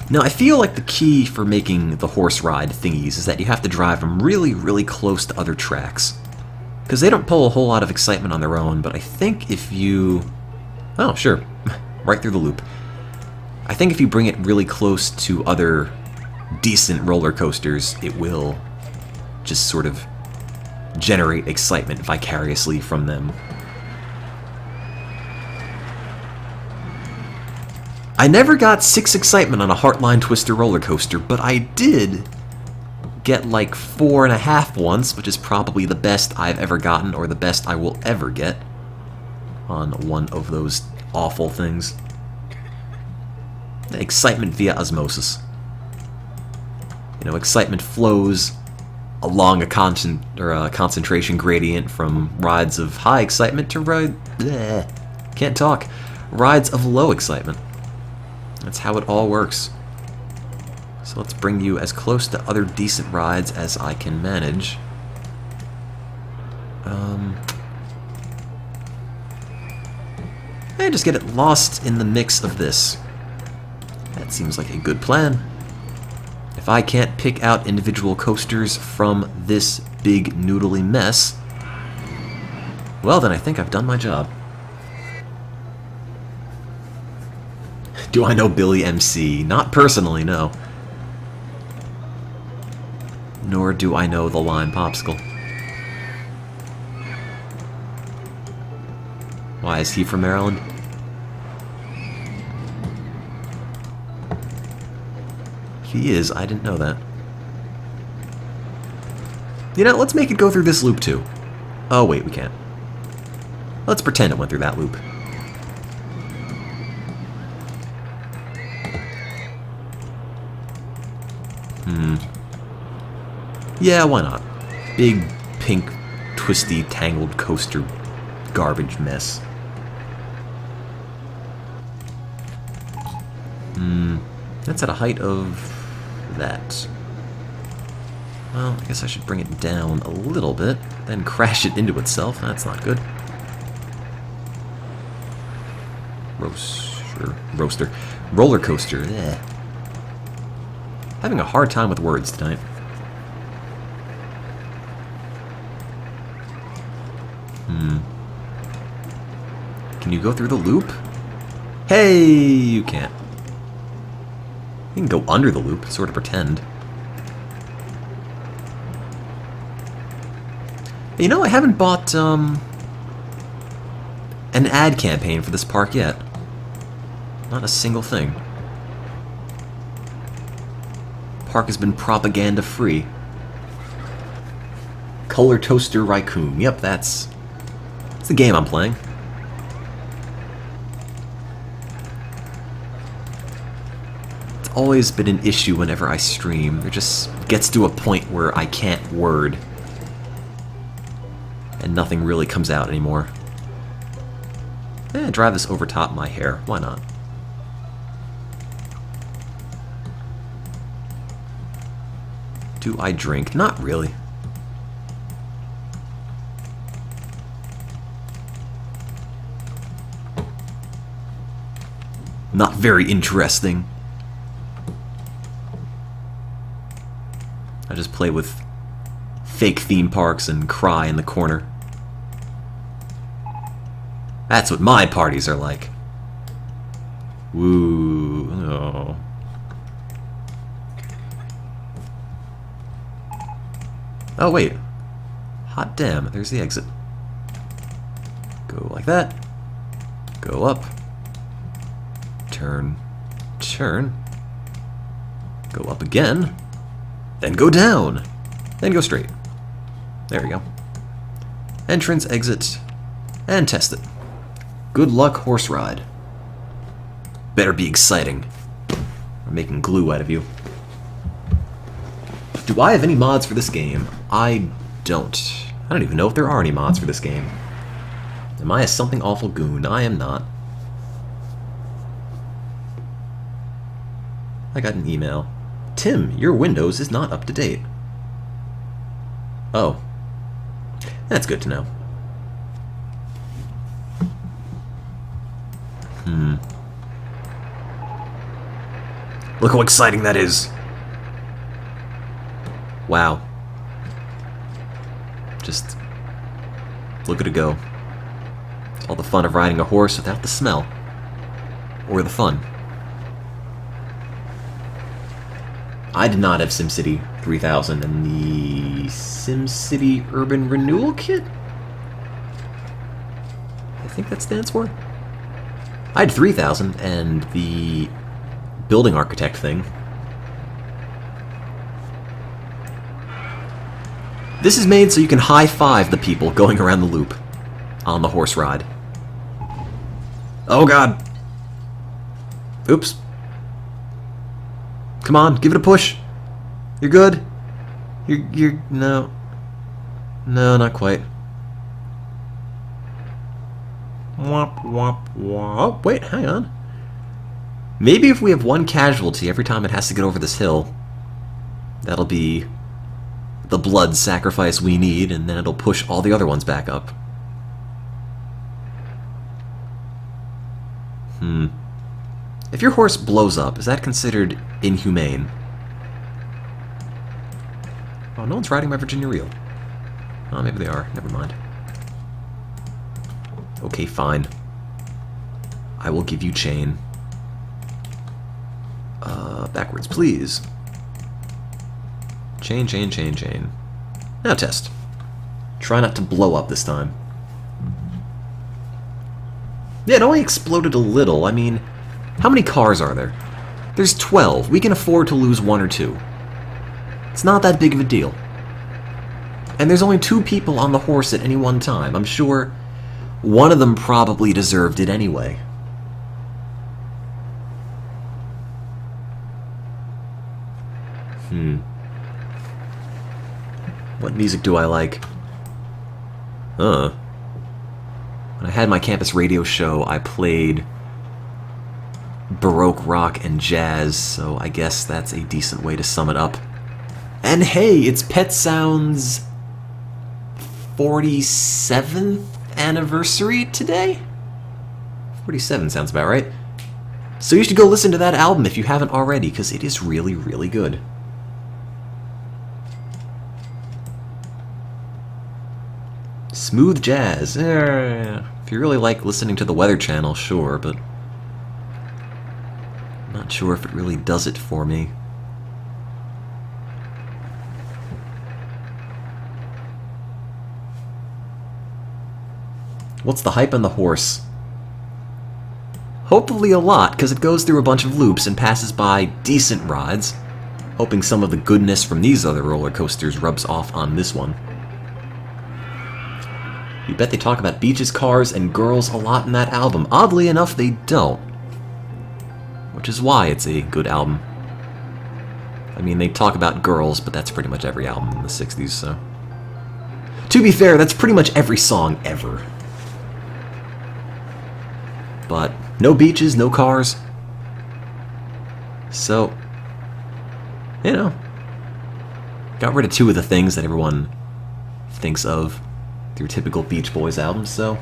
Now, I feel like the key for making the horse ride thingies is that you have to drive them really, really close to other tracks. Because they don't pull a whole lot of excitement on their own, but I think if you... oh, sure. Right through the loop. I think if you bring it really close to other decent roller coasters, it will just sort of generate excitement vicariously from them. I never got 6 excitement on a Heartline Twister roller coaster, but I did get like 4.5 once, which is probably the best I've ever gotten, or the best I will ever get on one of those awful things. Excitement via osmosis. You know, excitement flows along a concentration gradient from rides of high excitement to rides of low excitement. That's how it all works. So let's bring you as close to other decent rides as I can manage. And just get it lost in the mix of this. That seems like a good plan. If I can't pick out individual coasters from this big noodly mess, well then I think I've done my job. Do I know Billy MC? Not personally, no. Nor do I know the Lime Popsicle. Why, is he from Maryland? He is, I didn't know that. You know, let's make it go through this loop too. Oh wait, we can't. Let's pretend it went through that loop. Yeah, why not? Big, pink, twisty, tangled coaster garbage mess. That's at a height of that. Well, I guess I should bring it down a little bit, then crash it into itself. That's not good. Roaster. Roller coaster. Eh. Having a hard time with words tonight. Can you go through the loop? Hey, you can't. You can go under the loop, sort of pretend. You know, I haven't bought an ad campaign for this park yet. Not a single thing. Park has been propaganda free. Color Toaster Tycoon. Yep, that's the game I'm playing. It's always been an issue whenever I stream. It just gets to a point where I can't word. And nothing really comes out anymore. Drive this over top my hair. Why not? Do I drink? Not really. Not very interesting. I just play with fake theme parks and cry in the corner. That's what my parties are like. Woo. Oh. Oh, wait. Hot damn, there's the exit. Go like that. Go up. Turn. Turn. Go up again. Then go down. Then go straight. There we go. Entrance, exit, and test it. Good luck, horse ride. Better be exciting. I'm making glue out of you. Do I have any mods for this game? I don't. I don't even know if there are any mods for this game. Am I a something awful goon? I am not. I got an email. Tim, your Windows is not up to date. Oh. That's good to know. Look how exciting that is. Wow. Just look at it go. All the fun of riding a horse without the smell. Or the fun. I did not have SimCity 3000 and the SimCity Urban Renewal Kit? I think that stands for? I had 3000 and the building architect thing. This is made so you can high-five the people going around the loop on the horse ride. Oh god. Oops. Come on, give it a push. You're good. You're no. No, not quite. Womp womp womp. Wait, hang on. Maybe if we have one casualty every time it has to get over this hill, that'll be the blood sacrifice we need, and then it'll push all the other ones back up. If your horse blows up, is that considered inhumane? Oh, no one's riding my Virginia Reel. Oh, maybe they are. Never mind. Okay, fine. I will give you chain. Backwards, please. Chain, chain, chain, chain. Now test. Try not to blow up this time. Yeah, it only exploded a little. I mean, how many cars are there? There's 12. We can afford to lose 1 or 2. It's not that big of a deal. And there's only 2 people on the horse at any one time. I'm sure one of them probably deserved it anyway. What music do I like? When I had my campus radio show, I played Baroque rock and jazz, so I guess that's a decent way to sum it up. And hey, it's Pet Sound's 47th anniversary today? 47 sounds about right. So you should go listen to that album if you haven't already, because it is really, really good. Smooth jazz. If you really like listening to the Weather Channel, sure, but I'm not sure if it really does it for me. What's the hype on the horse? Hopefully a lot, because it goes through a bunch of loops and passes by decent rides, hoping some of the goodness from these other roller coasters rubs off on this one. You bet they talk about beaches, cars, and girls a lot in that album. Oddly enough, they don't. Which is why it's a good album. I mean, they talk about girls, but that's pretty much every album in the 60s, so... To be fair, that's pretty much every song ever. But no beaches, no cars. So, you know, got rid of 2 of the things that everyone thinks of through typical Beach Boys albums, so...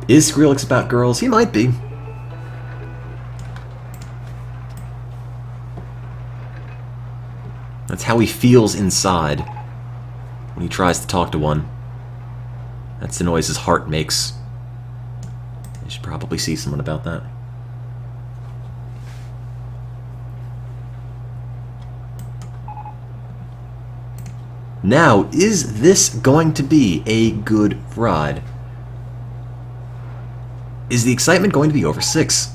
Is Skrillex about girls? He might be. That's how he feels inside when he tries to talk to one. That's the noise his heart makes. You should probably see someone about that. Now, is this going to be a good ride? Is the excitement going to be over 6?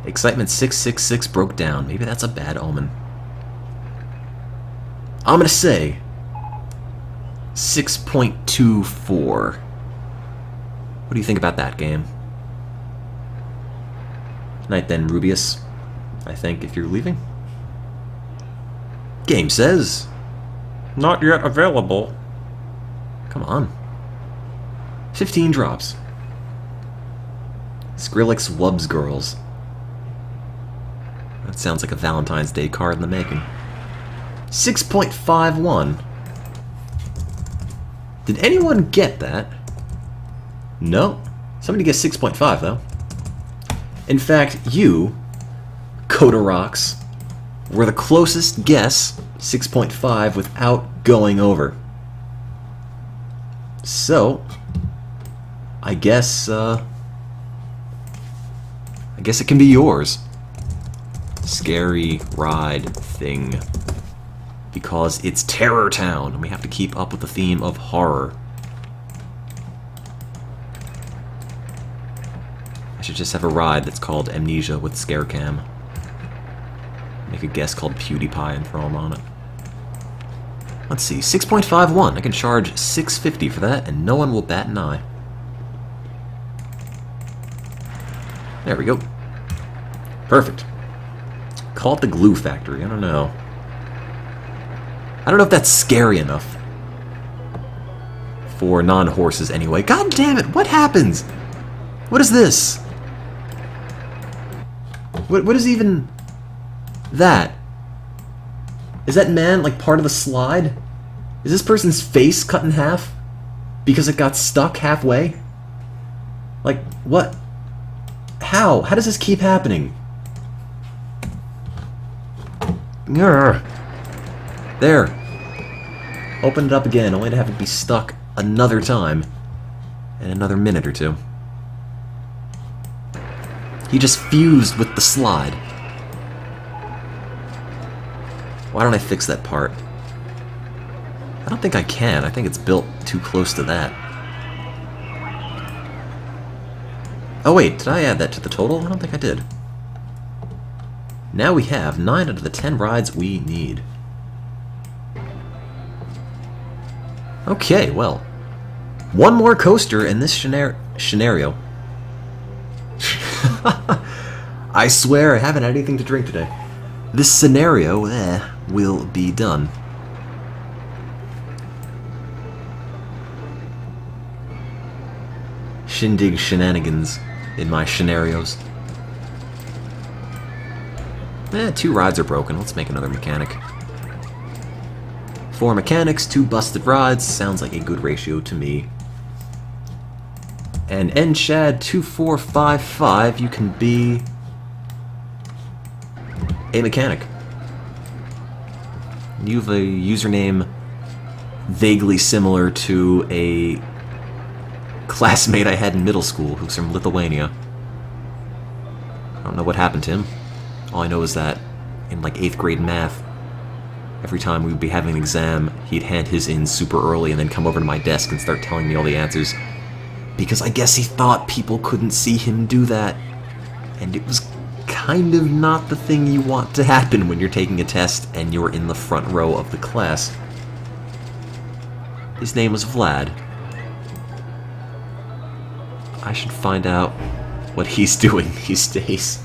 Excitement 666 broke down. Maybe that's a bad omen. I'm gonna say 6.24. What do you think about that game? Night then, Rubius. I think, if you're leaving. Game says... Not yet available. Come on. 15 drops. Skrillex Wubs Girls. That sounds like a Valentine's Day card in the making. 6.51. Did anyone get that? No. Somebody gets 6.5 though. In fact, you, Coda Rocks, were the closest guess, 6.5, without going over. So, I guess it can be yours. Scary ride thing. Because it's Terror Town, and we have to keep up with the theme of horror. I should just have a ride that's called Amnesia with Scare Cam. Make a guest called PewDiePie and throw him on it. Let's see, 6.51. I can charge $6.50 for that, and no one will bat an eye. There we go. Perfect. Call it the Glue Factory. I don't know. I don't know if that's scary enough. For non-horses, anyway. God damn it! What happens? What is this? What is even that? Is that man, like, part of the slide? Is this person's face cut in half? Because it got stuck halfway? Like, what? How? How does this keep happening? Grr. There. Open it up again, only to have it be stuck another time. In another minute or two. He just fused with the slide. Why don't I fix that part? I don't think I can. I think it's built too close to that. Oh wait, did I add that to the total? I don't think I did. Now we have 9 out of the 10 rides we need. Okay, well. One more coaster in this scenario. I swear I haven't had anything to drink today. This scenario, will be done. Shindig shenanigans in my scenarios. 2 rides are broken. Let's make another mechanic. 4 mechanics, 2 busted rides. Sounds like a good ratio to me. And NChad2455, you can be a mechanic. You have a username vaguely similar to a classmate I had in middle school who's from Lithuania. I don't know what happened to him. All I know is that in like 8th grade math, every time we would be having an exam, he'd hand his in super early and then come over to my desk and start telling me all the answers. Because I guess he thought people couldn't see him do that. And it was kind of not the thing you want to happen when you're taking a test and you're in the front row of the class. His name was Vlad. I should find out what he's doing these days.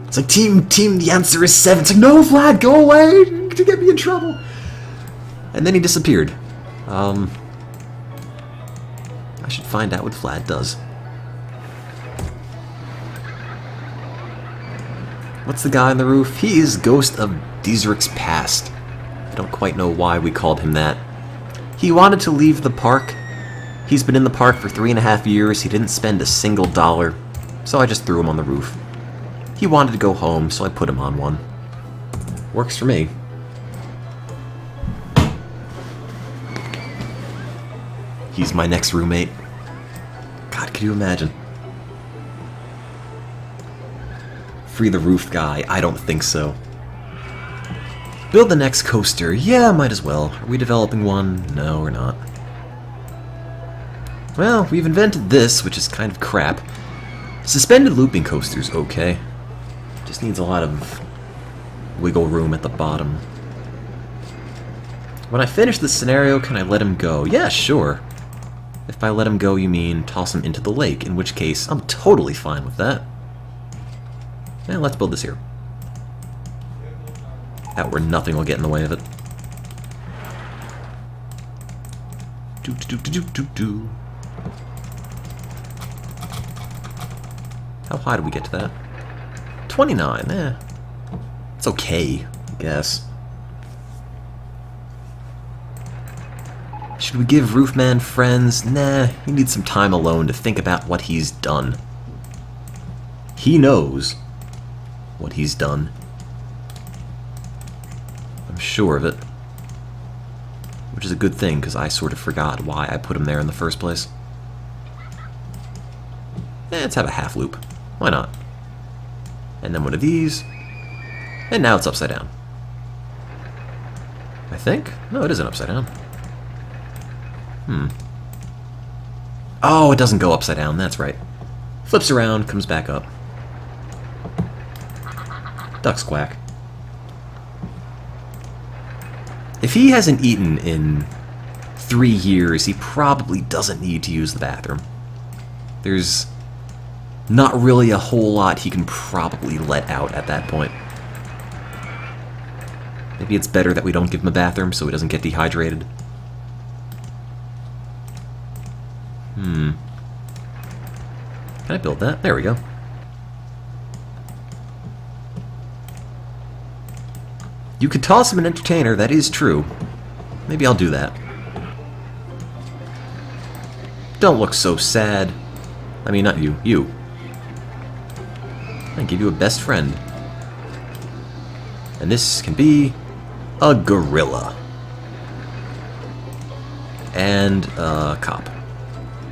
It's like, team, the answer is 7. It's like, no, Vlad, go away to get me in trouble. And then he disappeared. I should find out what Vlad does. What's the guy on the roof? He is Ghost of Deezric's Past. I don't quite know why we called him that. He wanted to leave the park. He's been in the park for 3.5 years. He didn't spend a single dollar, so I just threw him on the roof. He wanted to go home, so I put him on one. Works for me. He's my next roommate. God, could you imagine? Free the roof guy? I don't think so. Build the next coaster? Yeah, might as well. Are we developing one? No, we're not. Well, we've invented this, which is kind of crap. Suspended looping coaster's okay. Just needs a lot of wiggle room at the bottom. When I finish this scenario, can I let him go? Yeah, sure. If by let him go you mean toss him into the lake, in which case I'm totally fine with that. Yeah, let's build this here. Out where nothing will get in the way of it. Do. How high did we get to that? 29, it's okay, I guess. Should we give Roofman friends? Nah, he needs some time alone to think about what he's done. He knows what he's done. I'm sure of it. Which is a good thing, because I sort of forgot why I put him there in the first place. Let's have a half loop. Why not? And then one of these. And now it's upside down. I think? No, it isn't upside down. Oh, it doesn't go upside down, that's right. Flips around, comes back up. Ducks quack. If he hasn't eaten in 3 years, he probably doesn't need to use the bathroom. There's not really a whole lot he can probably let out at that point. Maybe it's better that we don't give him a bathroom so he doesn't get dehydrated. I build that? There we go. You could toss him an entertainer, that is true. Maybe I'll do that. Don't look so sad. I mean, not you. You. I give you a best friend. And this can be a gorilla. And a cop.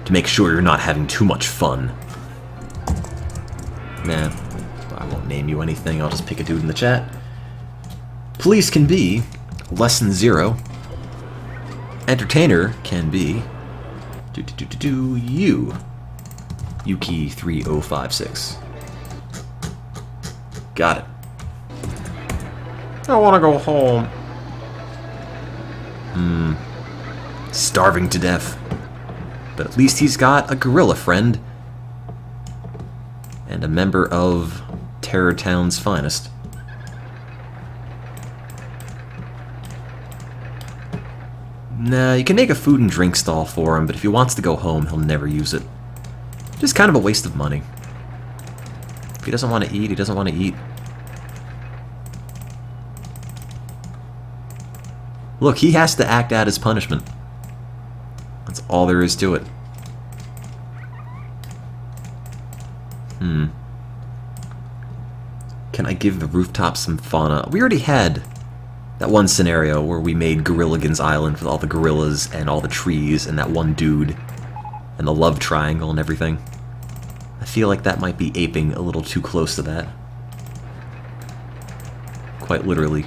To make sure you're not having too much fun. Nah, I won't name you anything. I'll just pick a dude in the chat. Police can be Lesson 0. Entertainer can be you. Yuki 3056. Got it. I want to go home. Starving to death. But at least he's got a gorilla friend. And a member of Terror Town's finest. Nah, you can make a food and drink stall for him, but if he wants to go home, he'll never use it. Just kind of a waste of money. If he doesn't want to eat, he doesn't want to eat. Look, he has to act out his punishment. That's all there is to it. Can I give the rooftop some fauna? We already had that one scenario where we made Gorilligan's Island with all the gorillas and all the trees and that one dude and the love triangle and everything. I feel like that might be aping a little too close to that. Quite literally.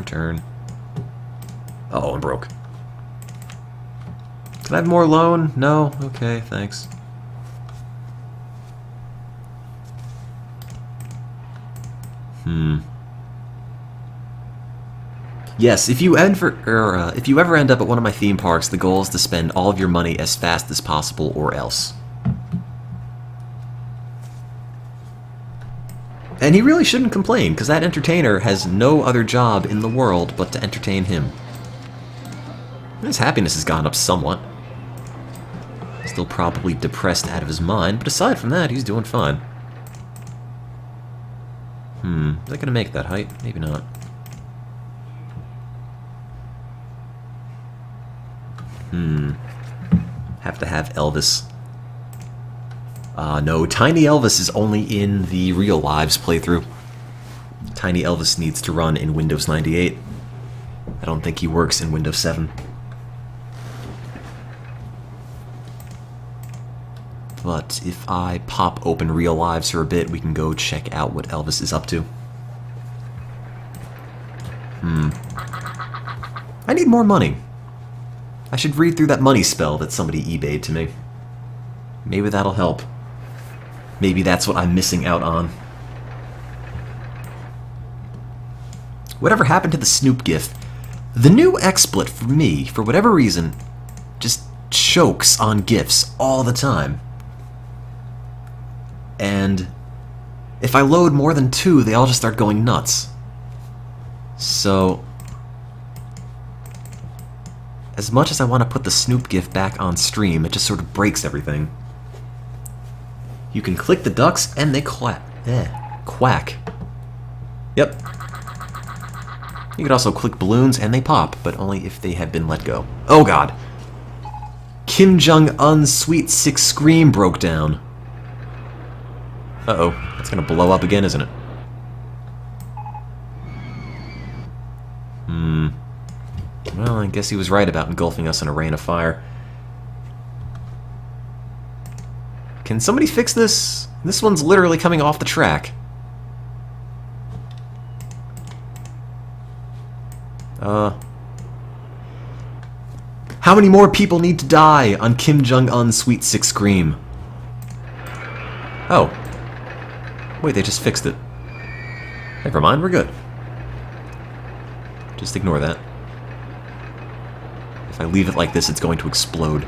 Turn. Uh-oh, I'm broke. Can I have more loan? No? Okay, thanks. Yes, if you ever end up at one of my theme parks, the goal is to spend all of your money as fast as possible, or else. And he really shouldn't complain, because that entertainer has no other job in the world but to entertain him. His happiness has gone up somewhat. Still probably depressed out of his mind, but aside from that, he's doing fine. Is that gonna make that height? Maybe not. Have to have Elvis. No, Tiny Elvis is only in the Real Lives playthrough. Tiny Elvis needs to run in Windows 98. I don't think he works in Windows 7. But if I pop open Real Lives for a bit, we can go check out what Elvis is up to. I need more money. I should read through that money spell that somebody eBayed to me. Maybe that'll help. Maybe that's what I'm missing out on. Whatever happened to the Snoop gif? The new XSplit for me, for whatever reason, just chokes on gifs all the time. And if I load more than 2, they all just start going nuts. So, as much as I want to put the Snoop gif back on stream, it just sort of breaks everything. You can click the ducks and they quack. Yep. You can also click balloons and they pop, but only if they have been let go. Oh god! Kim Jong-un's Sweet 6 screen broke down. Uh-oh. That's gonna blow up again, isn't it? Well, I guess he was right about engulfing us in a rain of fire. Can somebody fix this? This one's literally coming off the track. How many more people need to die on Kim Jong-un's Sweet 6 Scream? Oh. Wait, they just fixed it. Never mind, we're good. Just ignore that. If I leave it like this, it's going to explode.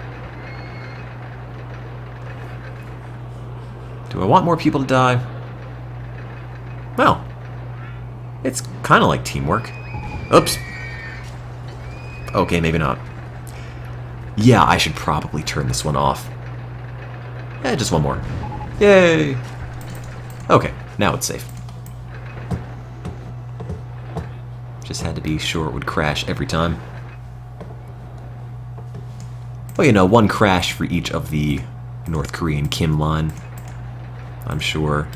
Do I want more people to die? Well, it's kind of like teamwork. Oops. Okay, maybe not. Yeah, I should probably turn this one off. Just one more. Yay! Okay, now it's safe. Just had to be sure it would crash every time. Well, you know, one crash for each of the North Korean Kim line. I'm sure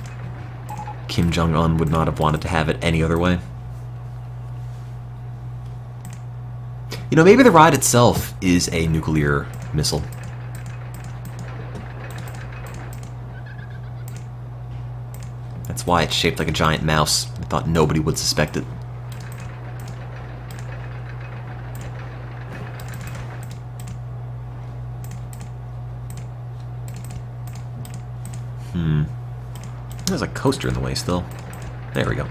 Kim Jong-un would not have wanted to have it any other way. You know, maybe the ride itself is a nuclear missile. That's why it's shaped like a giant mouse. I thought nobody would suspect it. There's a coaster in the way still. There we go.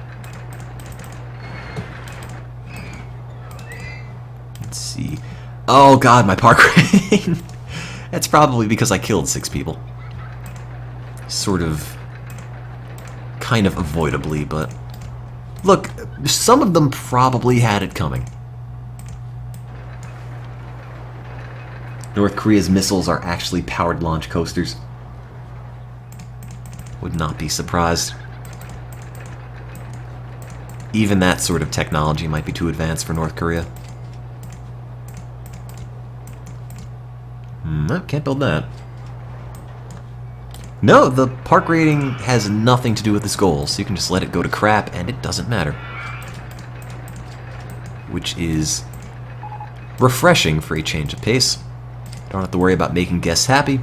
Let's see. Oh god, my park rating. That's probably because I killed 6 people. Sort of, kind of avoidably, but look, some of them probably had it coming. North Korea's missiles are actually powered launch coasters. Would not be surprised. Even that sort of technology might be too advanced for North Korea. No, can't build that. No, the park rating has nothing to do with this goal, so you can just let it go to crap and it doesn't matter. Which is refreshing for a change of pace. Don't have to worry about making guests happy.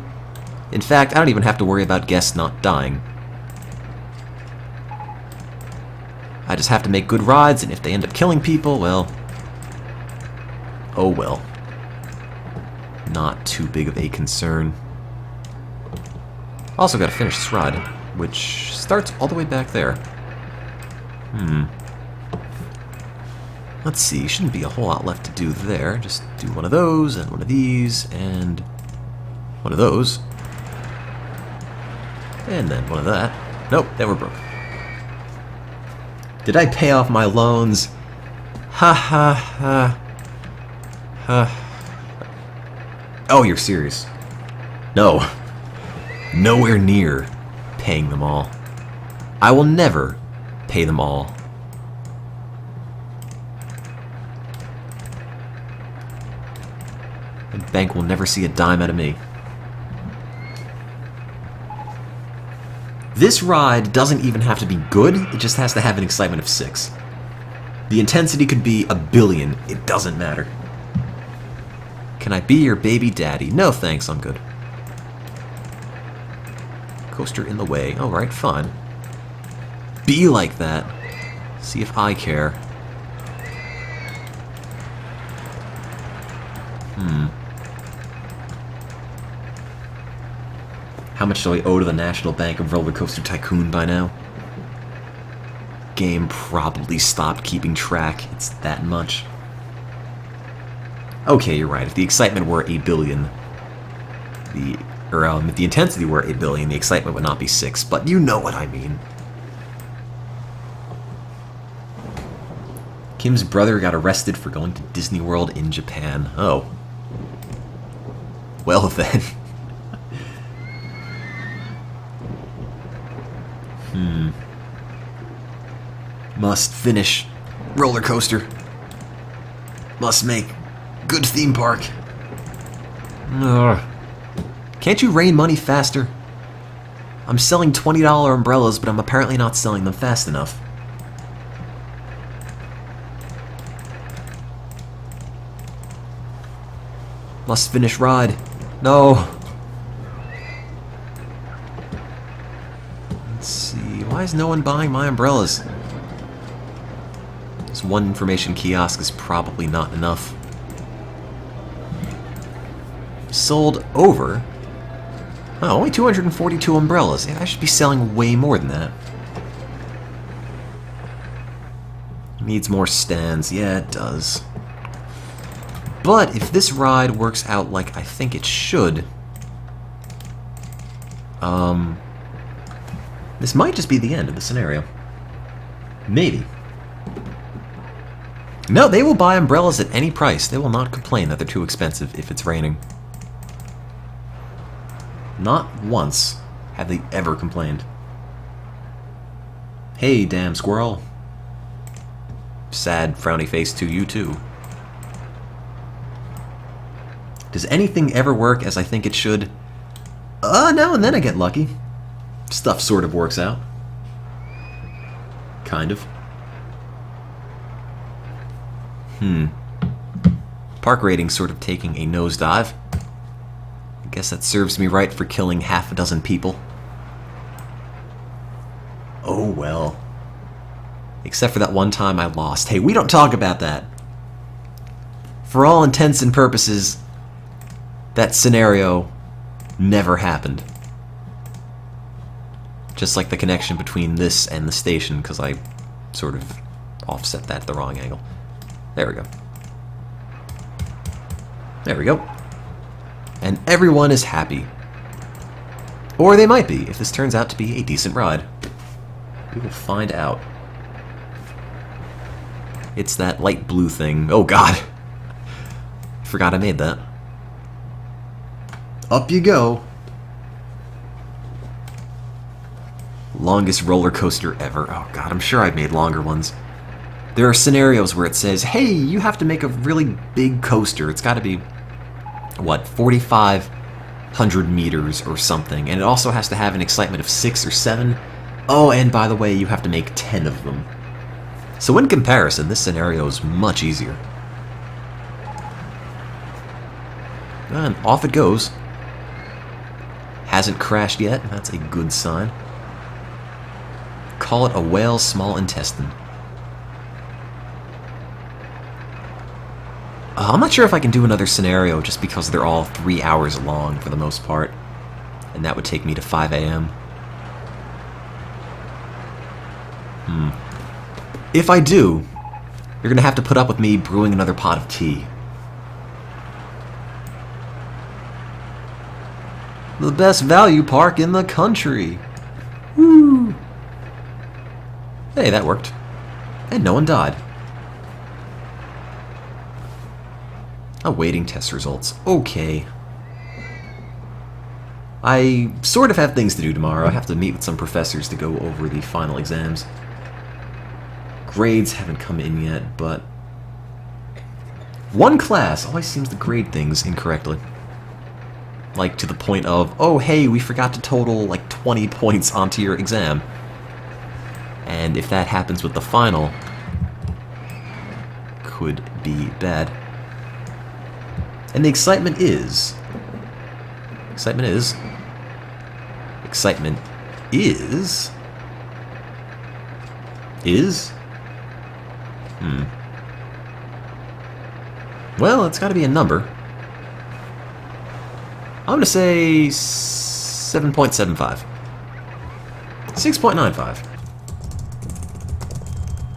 In fact, I don't even have to worry about guests not dying. I just have to make good rides, and if they end up killing people, well... oh well. Not too big of a concern. Also gotta finish this ride, which starts all the way back there. Let's see, shouldn't be a whole lot left to do there. Just do one of those, and one of these, and one of those. And then one of that. Nope, they were broke. Did I pay off my loans? Ha ha ha. Ha. Oh, you're serious? No. Nowhere near paying them all. I will never pay them all. The bank will never see a dime out of me. This ride doesn't even have to be good, it just has to have an excitement of 6. The intensity could be 1 billion, it doesn't matter. Can I be your baby daddy? No thanks, I'm good. Coaster in the way, alright, fine. Be like that. See if I care. How much do I owe to the National Bank of Roller Coaster Tycoon by now? Game probably stopped keeping track. It's that much. Okay, you're right. If the excitement were 1 billion, if the intensity were 1 billion, the excitement would not be 6. But you know what I mean. Kim's brother got arrested for going to Disney World in Japan. Oh. Well then. Must finish roller coaster. Must make good theme park. Ugh. Can't you rain money faster? I'm selling $20 umbrellas, but I'm apparently not selling them fast enough. Must finish ride. No. Let's see. Why is no one buying my umbrellas? This one information kiosk is probably not enough. Sold over. Oh, only 242 umbrellas. Yeah, I should be selling way more than that. Needs more stands. Yeah, it does. But if this ride works out like I think it should, this might just be the end of the scenario. Maybe. No, they will buy umbrellas at any price. They will not complain that they're too expensive if it's raining. Not once have they ever complained. Hey, damn squirrel. Sad, frowny face to you, too. Does anything ever work as I think it should? Now and then I get lucky. Stuff sort of works out. Kind of. Park rating's sort of taking a nosedive. I guess that serves me right for killing half a dozen people. Oh well. Except for that one time I lost. Hey, we don't talk about that. For all intents and purposes, that scenario never happened. Just like the connection between this and the station, because I sort of offset that at the wrong angle. There we go. There we go. And everyone is happy. Or they might be, if this turns out to be a decent ride. We will find out. It's that light blue thing. Oh god! Forgot I made that. Up you go! Longest roller coaster ever. Oh god, I'm sure I've made longer ones. There are scenarios where it says, hey, you have to make a really big coaster. It's got to be, what, 4,500 meters or something. And it also has to have an excitement of 6 or 7. Oh, and by the way, you have to make 10 of them. So in comparison, this scenario is much easier. And off it goes. Hasn't crashed yet. That's a good sign. Call it a whale's small intestine. I'm not sure if I can do another scenario just because they're all 3 hours long for the most part. And that would take me to 5 a.m. If I do, you're going to have to put up with me brewing another pot of tea. The best value park in the country. Woo! Hey, that worked. And no one died. Awaiting test results. Okay. I sort of have things to do tomorrow. I have to meet with some professors to go over the final exams. Grades haven't come in yet, but one class always seems to grade things incorrectly. Like to the point of, oh hey, we forgot to total like 20 points onto your exam. And if that happens with the final, could be bad. And the excitement is... Excitement is... Well, it's got to be a number. I'm going to say 7.75. 6.95.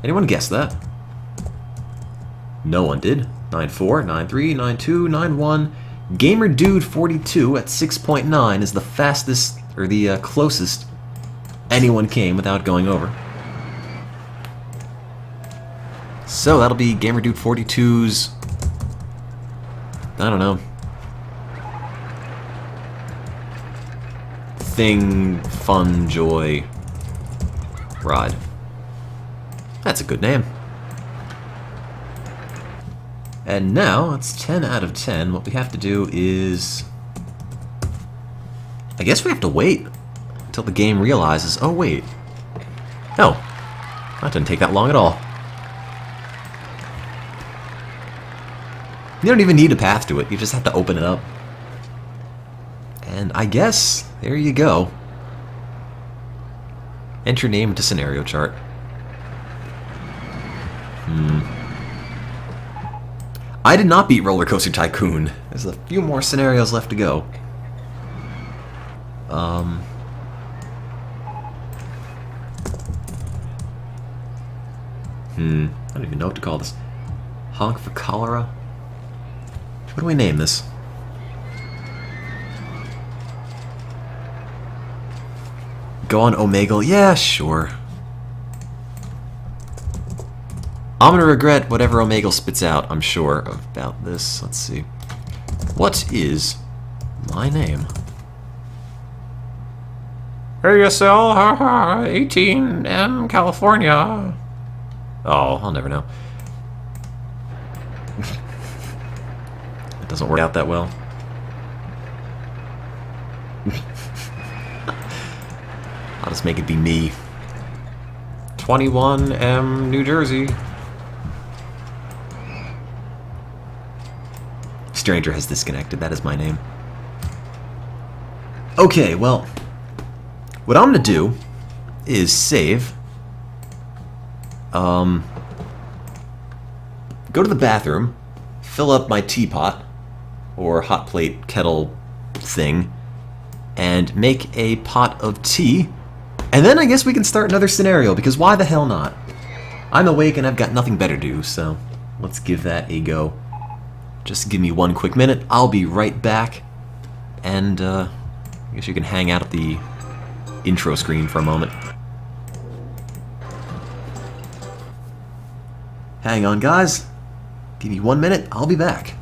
Anyone guess that? No one did. 9.4, 9.3, 9.2, 9.1. Gamer Dude 42 at 6.9 is the fastest, or the closest anyone came without going over. So that'll be Gamer Dude 42's, I don't know, thing, fun, joy, ride. That's a good name. And now, it's 10 out of 10. What we have to do is... I guess we have to wait until the game realizes, oh wait. No, that didn't take that long at all. You don't even need a path to it, you just have to open it up. And I guess, there you go. Enter name into scenario chart. I did not beat Roller Coaster Tycoon. There's a few more scenarios left to go. I don't even know what to call this. Honk for cholera? What do we name this? Go on Omegle? Yeah, sure. I'm gonna regret whatever Omegle spits out, I'm sure, about this. Let's see. What is my name? ASL 18M California. Oh, I'll never know. It doesn't work out that well. I'll just make it be me. 21M New Jersey. Stranger has disconnected. That is my name. Okay, well, what I'm gonna do is save. Go to the bathroom, fill up my teapot or hot plate kettle thing, and make a pot of tea. And then I guess we can start another scenario, because why the hell not? I'm awake and I've got nothing better to do, so let's give that a go. Just give me 1 quick minute, I'll be right back, and I guess you can hang out at the intro screen for a moment. Hang on, guys. Give me 1 minute, I'll be back.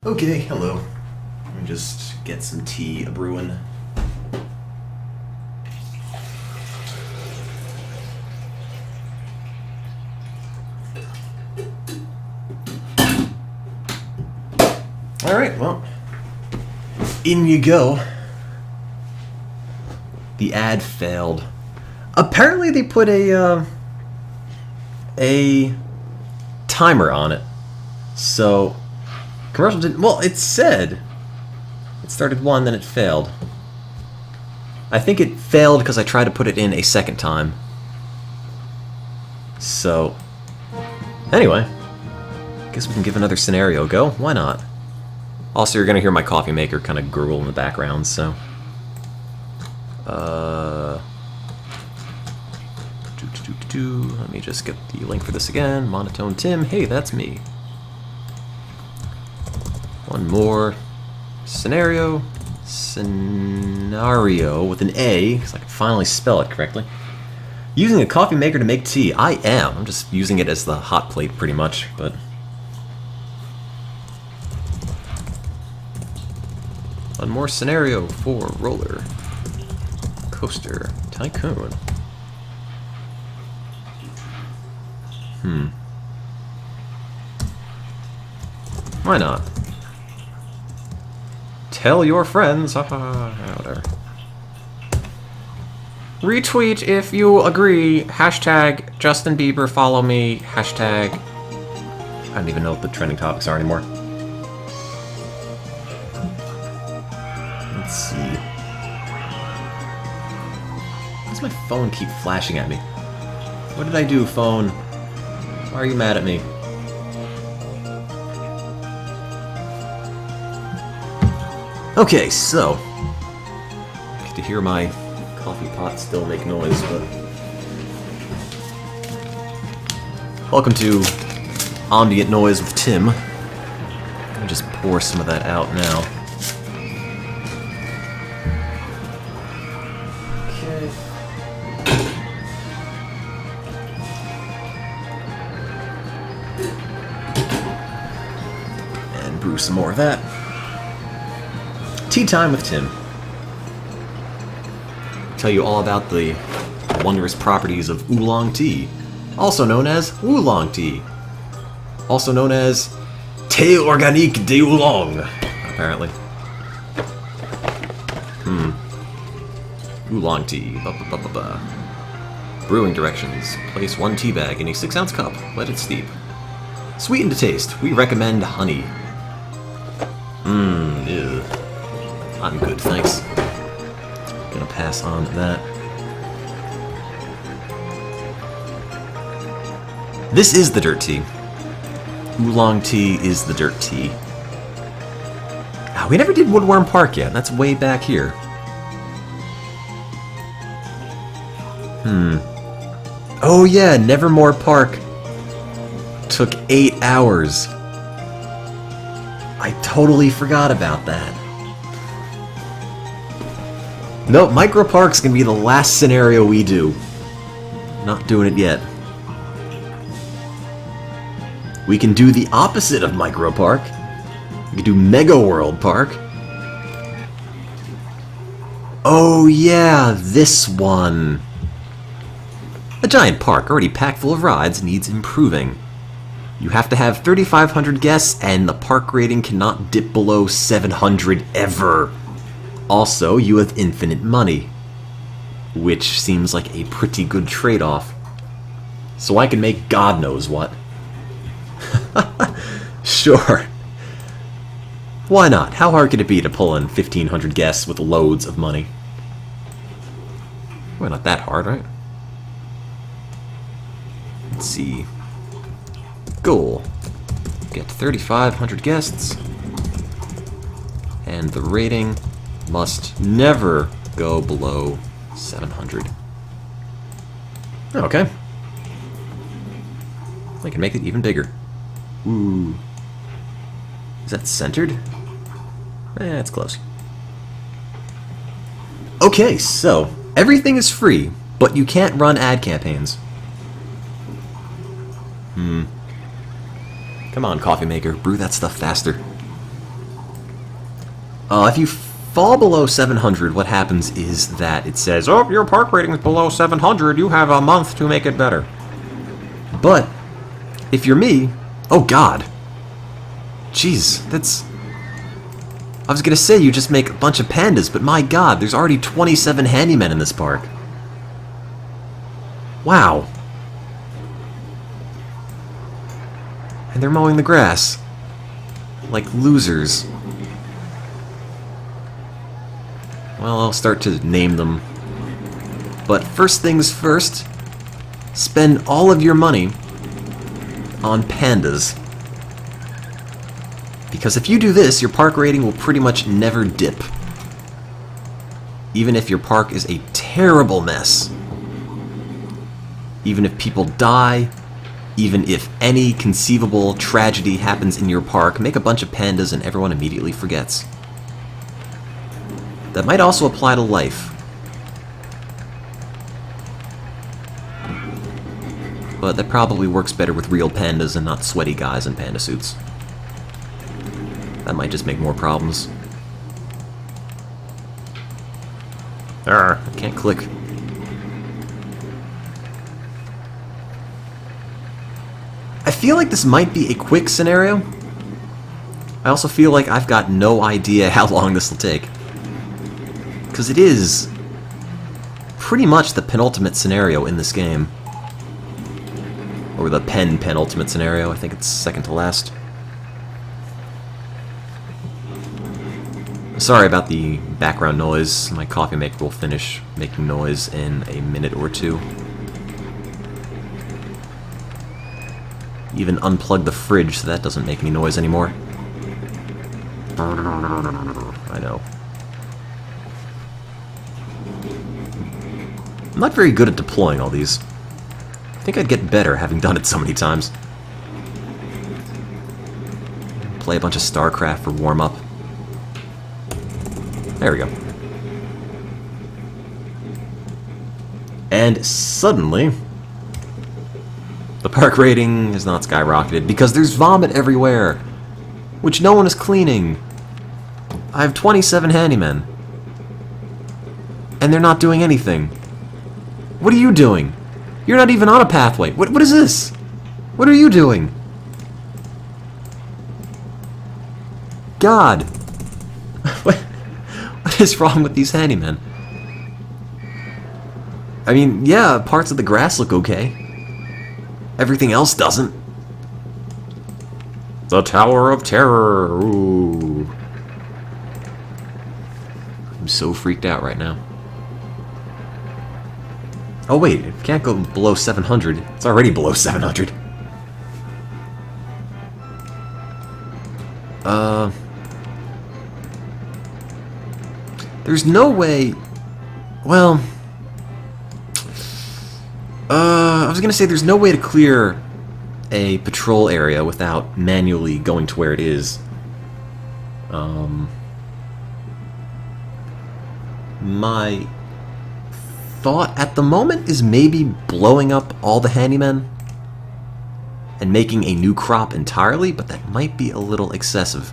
Okay, hello. Let me just get some tea a-brewing. Alright, well, in you go. The ad failed. Apparently they put a timer on it. So, commercial didn't... Well, it said it started 1, then it failed. I think it failed because I tried to put it in a second time. So, anyway, I guess we can give another scenario a go. Why not? Also, you're going to hear my coffee maker kind of gurgle in the background, so... Let me just get the link for this again. Monotone Tim. Hey, that's me. One more scenario. Scenario with an A, because I can finally spell it correctly. Using a coffee maker to make tea. I am. I'm just using it as the hot plate pretty much, but... One more scenario for Roller Coaster Tycoon. Why not? Tell your friends. Haha. Whatever. Retweet if you agree. Hashtag Justin Bieber follow me. Hashtag... I don't even know what the trending topics are anymore. Let's see. Why does my phone keep flashing at me? What did I do, phone? Why are you mad at me? Okay, so... I get to hear my coffee pot still make noise, but... Welcome to Ambient Noise with Tim. Let me just pour some of that out now. Okay. And brew some more of that. Tea time with Tim. Tell you all about the wondrous properties of oolong tea, also known as oolong tea, also known as thé organique de oolong, apparently. Oolong tea. Brewing directions. Place 1 tea bag in a 6-ounce cup. Let it steep. Sweeten to taste. We recommend honey. Ew. I'm good, thanks. Gonna pass on that. This is the dirt tea. Oolong tea is the dirt tea. We never did Woodworm Park yet. That's way back here. Oh yeah, Nevermore Park took 8 hours. I totally forgot about that. Nope, Micro Park's gonna be the last scenario we do. Not doing it yet. We can do the opposite of Micro Park. We can do Mega World Park. Oh yeah, this one. A giant park already packed full of rides needs improving. You have to have 3,500 guests and the park rating cannot dip below 700 ever. Also, you have infinite money, which seems like a pretty good trade-off. So I can make God knows what. Sure. Why not? How hard could it be to pull in 1,500 guests with loads of money? Well, not that hard, right? Let's see. Goal. Get 3,500 guests. And the rating must never go below 700. Okay. I can make it even bigger. Ooh. Is that centered? It's close. Okay, so everything is free, but you can't run ad campaigns. Come on, coffee maker, brew that stuff faster. If you fall below 700, what happens is that it says, oh, your park rating is below 700, you have a month to make it better. But if you're me, oh god. Jeez, that's... I was gonna say you just make a bunch of pandas, but my god, there's already 27 handymen in this park. Wow. And they're mowing the grass. Like losers. Well, I'll start to name them. But first things first, spend all of your money on pandas. Because if you do this, your park rating will pretty much never dip. Even if your park is a terrible mess. Even if people die, even if any conceivable tragedy happens in your park, make a bunch of pandas and everyone immediately forgets. That might also apply to life. But that probably works better with real pandas and not sweaty guys in panda suits. That might just make more problems. I can't click. I feel like this might be a quick scenario. I also feel like I've got no idea how long this will take. Because it is pretty much the penultimate scenario in this game. Or the penultimate scenario, I think it's second to last. Sorry about the background noise. My coffee maker will finish making noise in a minute or two. Even unplugged the fridge so that doesn't make any noise anymore. I know. I'm not very good at deploying all these. I think I'd get better having done it so many times. play a bunch of StarCraft for warm-up. There we go. And suddenly, the park rating has not skyrocketed because there's vomit everywhere, which no one is cleaning. I have 27 handymen, and they're not doing anything. What are you doing? You're not even on a pathway. What is this? What are you doing? God. What is wrong with these handymen? I mean, yeah, parts of the grass look okay. Everything else doesn't. The Tower of Terror. Ooh. I'm so freaked out right now. Oh wait, it can't go below 700. It's already below 700. There's no way... Well... I was gonna say there's no way to clear a patrol area without manually going to where it is. My thought at the moment is maybe blowing up all the handymen and making a new crop entirely, but that might be a little excessive.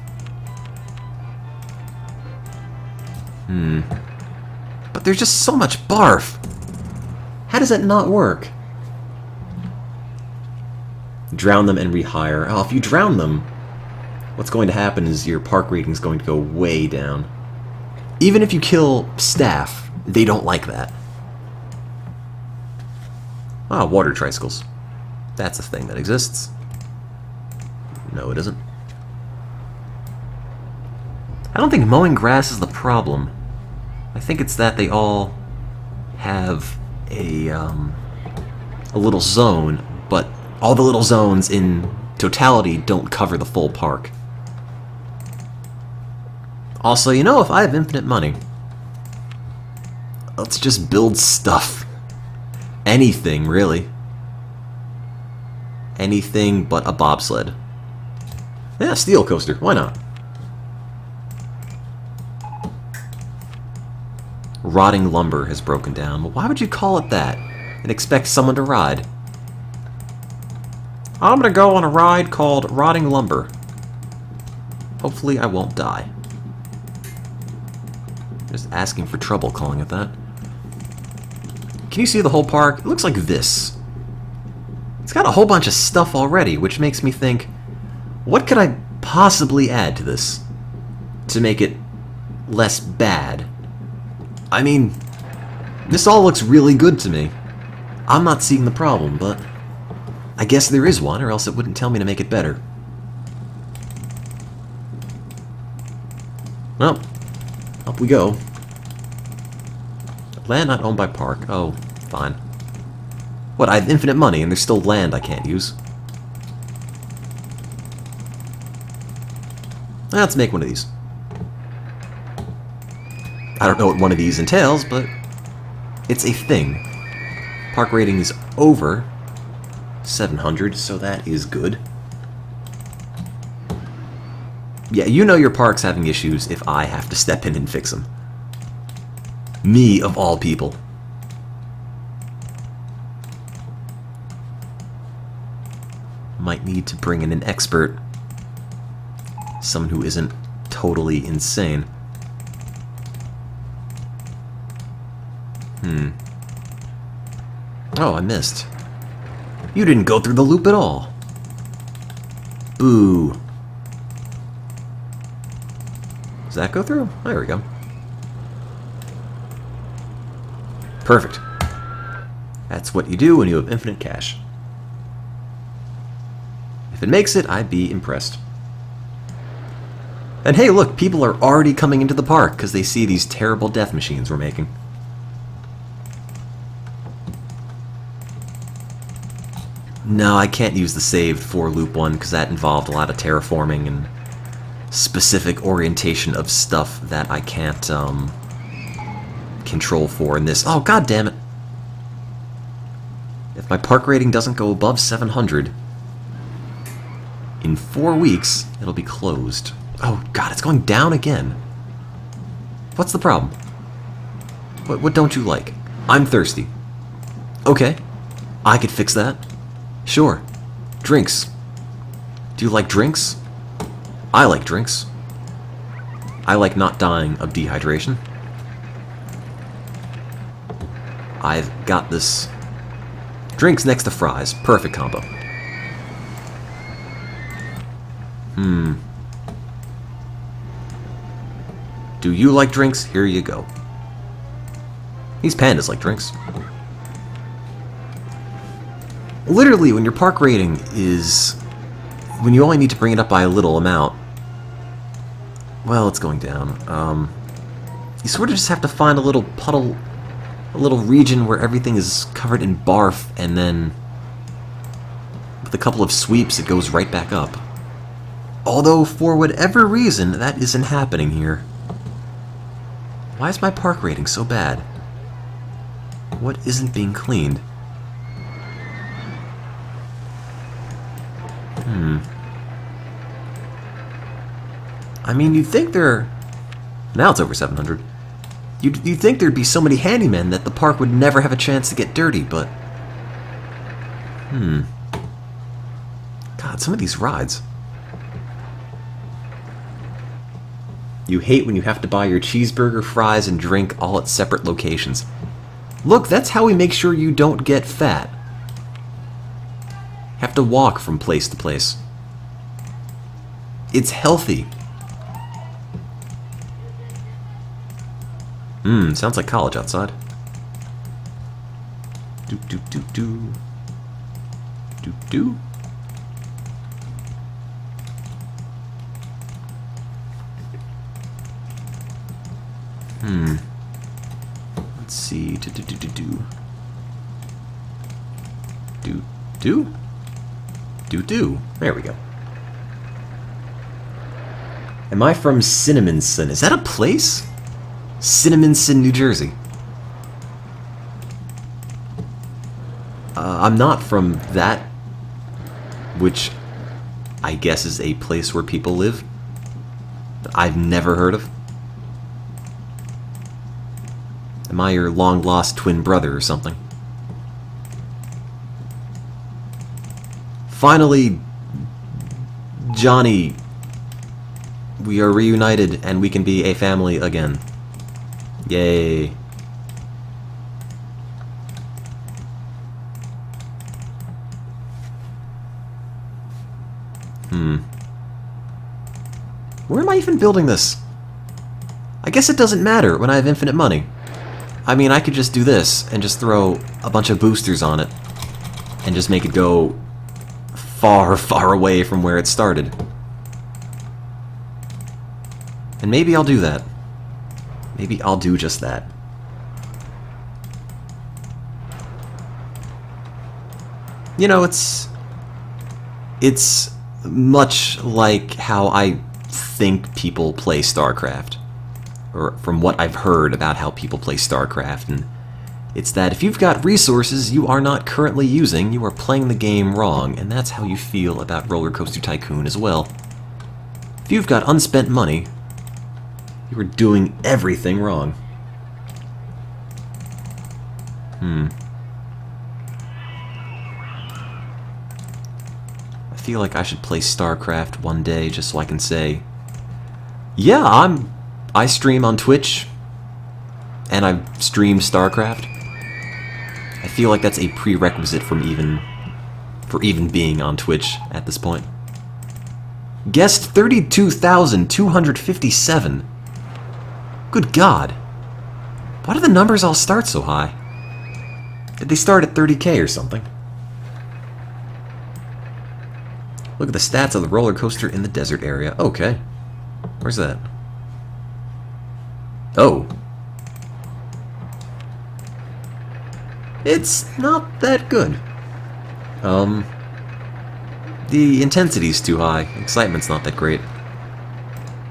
But there's just so much barf. How does that not work? Drown them and rehire. Oh, if you drown them, what's going to happen is your park rating is going to go way down. Even if you kill staff, they don't like that. Ah, water tricycles. That's a thing that exists. No, it isn't. I don't think mowing grass is the problem. I think it's that they all have a little zone, but all the little zones in totality don't cover the full park. Also, you know, if I have infinite money, let's just build stuff. Anything, really. Anything but a bobsled. Yeah, steel coaster, why not? Rotting lumber has broken down. Well, why would you call it that and expect someone to ride? I'm gonna go on a ride called Rotting Lumber. Hopefully I won't die. Just asking for trouble calling it that. Can you see the whole park? It looks like this. It's got a whole bunch of stuff already, which makes me think, what could I possibly add to this to make it less bad? I mean, this all looks really good to me. I'm not seeing the problem, but I guess there is one, or else it wouldn't tell me to make it better. Well, up we go. Land not owned by park. Oh, fine. What, I have infinite money and there's still land I can't use? Let's make one of these. I don't know what one of these entails, but it's a thing. Park rating is over 700, so that is good. Yeah, you know your park's having issues if I have to step in and fix them. Me, of all people. Might need to bring in an expert. Someone who isn't totally insane. Oh, I missed. You didn't go through the loop at all. Boo. Does that go through? There we go. Perfect. That's what you do when you have infinite cash. If it makes it, I'd be impressed. And hey, look, people are already coming into the park because they see these terrible death machines we're making. No, I can't use the saved for loop one because that involved a lot of terraforming and specific orientation of stuff that I can't control for in this. Oh, god damn it. If my park rating doesn't go above 700, In 4 weeks, it'll be closed. Oh god, it's going down again. What's the problem? What don't you like? I'm thirsty. Okay, I could fix that. Sure. Drinks. Do you like drinks? I like drinks. I like not dying of dehydration. I've got this. Drinks next to fries. Perfect combo. Do you like drinks? Here you go. These pandas like drinks. Literally, when your park rating is... when you only need to bring it up by a little amount... well, it's going down. You sort of just have to find a little puddle... a little region where everything is covered in barf, and then... with a couple of sweeps, it goes right back up. Although, for whatever reason, that isn't happening here. Why is my park rating so bad? What isn't being cleaned? I mean, you'd think there... now it's over 700. You'd think there'd be so many handymen that the park would never have a chance to get dirty, but... God, some of these rides. You hate when you have to buy your cheeseburger, fries, and drink all at separate locations. Look, that's how we make sure you don't get fat. Have to walk from place to place. It's healthy. Sounds like college outside. Do do do do. Do do. Let's see. Do do do do do. Do do. Do do. There we go. Am I from Cinnamonson? Is that a place? Cinnamonson, New Jersey. I'm not from that, which I guess is a place where people live that I've never heard of. Am I your long-lost twin brother or something? Finally, Johnny, we are reunited and we can be a family again. Yay. Where am I even building this? I guess it doesn't matter when I have infinite money. I mean, I could just do this and just throw a bunch of boosters on it and just make it go far, far away from where it started. And maybe I'll do that. Maybe I'll do just that. You know, it's much like how I think people play StarCraft. Or from what I've heard about how people play StarCraft, and it's that if you've got resources you are not currently using, you are playing the game wrong, and that's how you feel about Roller Coaster Tycoon as well. If you've got unspent money, you are doing everything wrong. I feel like I should play StarCraft one day just so I can say, yeah, I stream on Twitch, and I stream StarCraft. I feel like that's a prerequisite for even being on Twitch at this point. Guest 32,257. Good God. Why do the numbers all start so high? Did they start at 30K or something? Look at the stats of the roller coaster in the desert area. Okay. Where's that? Oh. It's not that good. The intensity's too high. Excitement's not that great.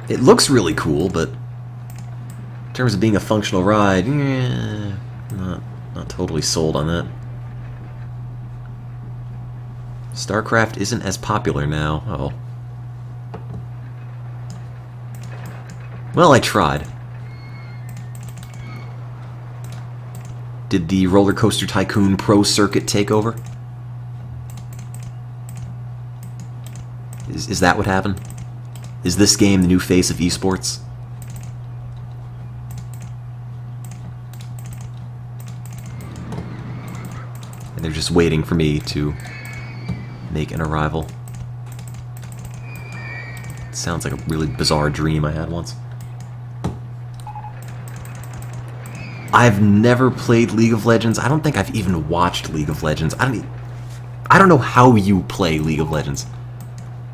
It looks really cool, but in terms of being a functional ride, not totally sold on that. StarCraft isn't as popular now. Oh. Well, I tried. Did the Roller Coaster Tycoon Pro Circuit take over? Is that what happened? Is this game the new face of esports? And they're just waiting for me to make an arrival. It sounds like a really bizarre dream I had once. I've never played League of Legends. I don't think I've even watched League of Legends. I don't know how you play League of Legends.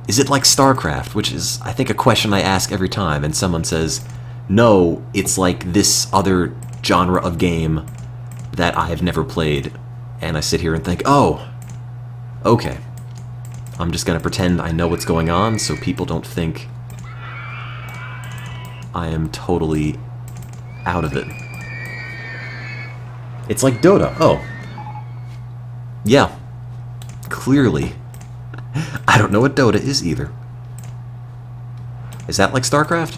Is it like StarCraft, which is, I think, a question I ask every time, and someone says, no, it's like this other genre of game that I have never played. And I sit here and think, oh, okay. I'm just going to pretend I know what's going on so people don't think I am totally out of it. It's like Dota. Oh. Yeah. Clearly. I don't know what Dota is either. Is that like StarCraft?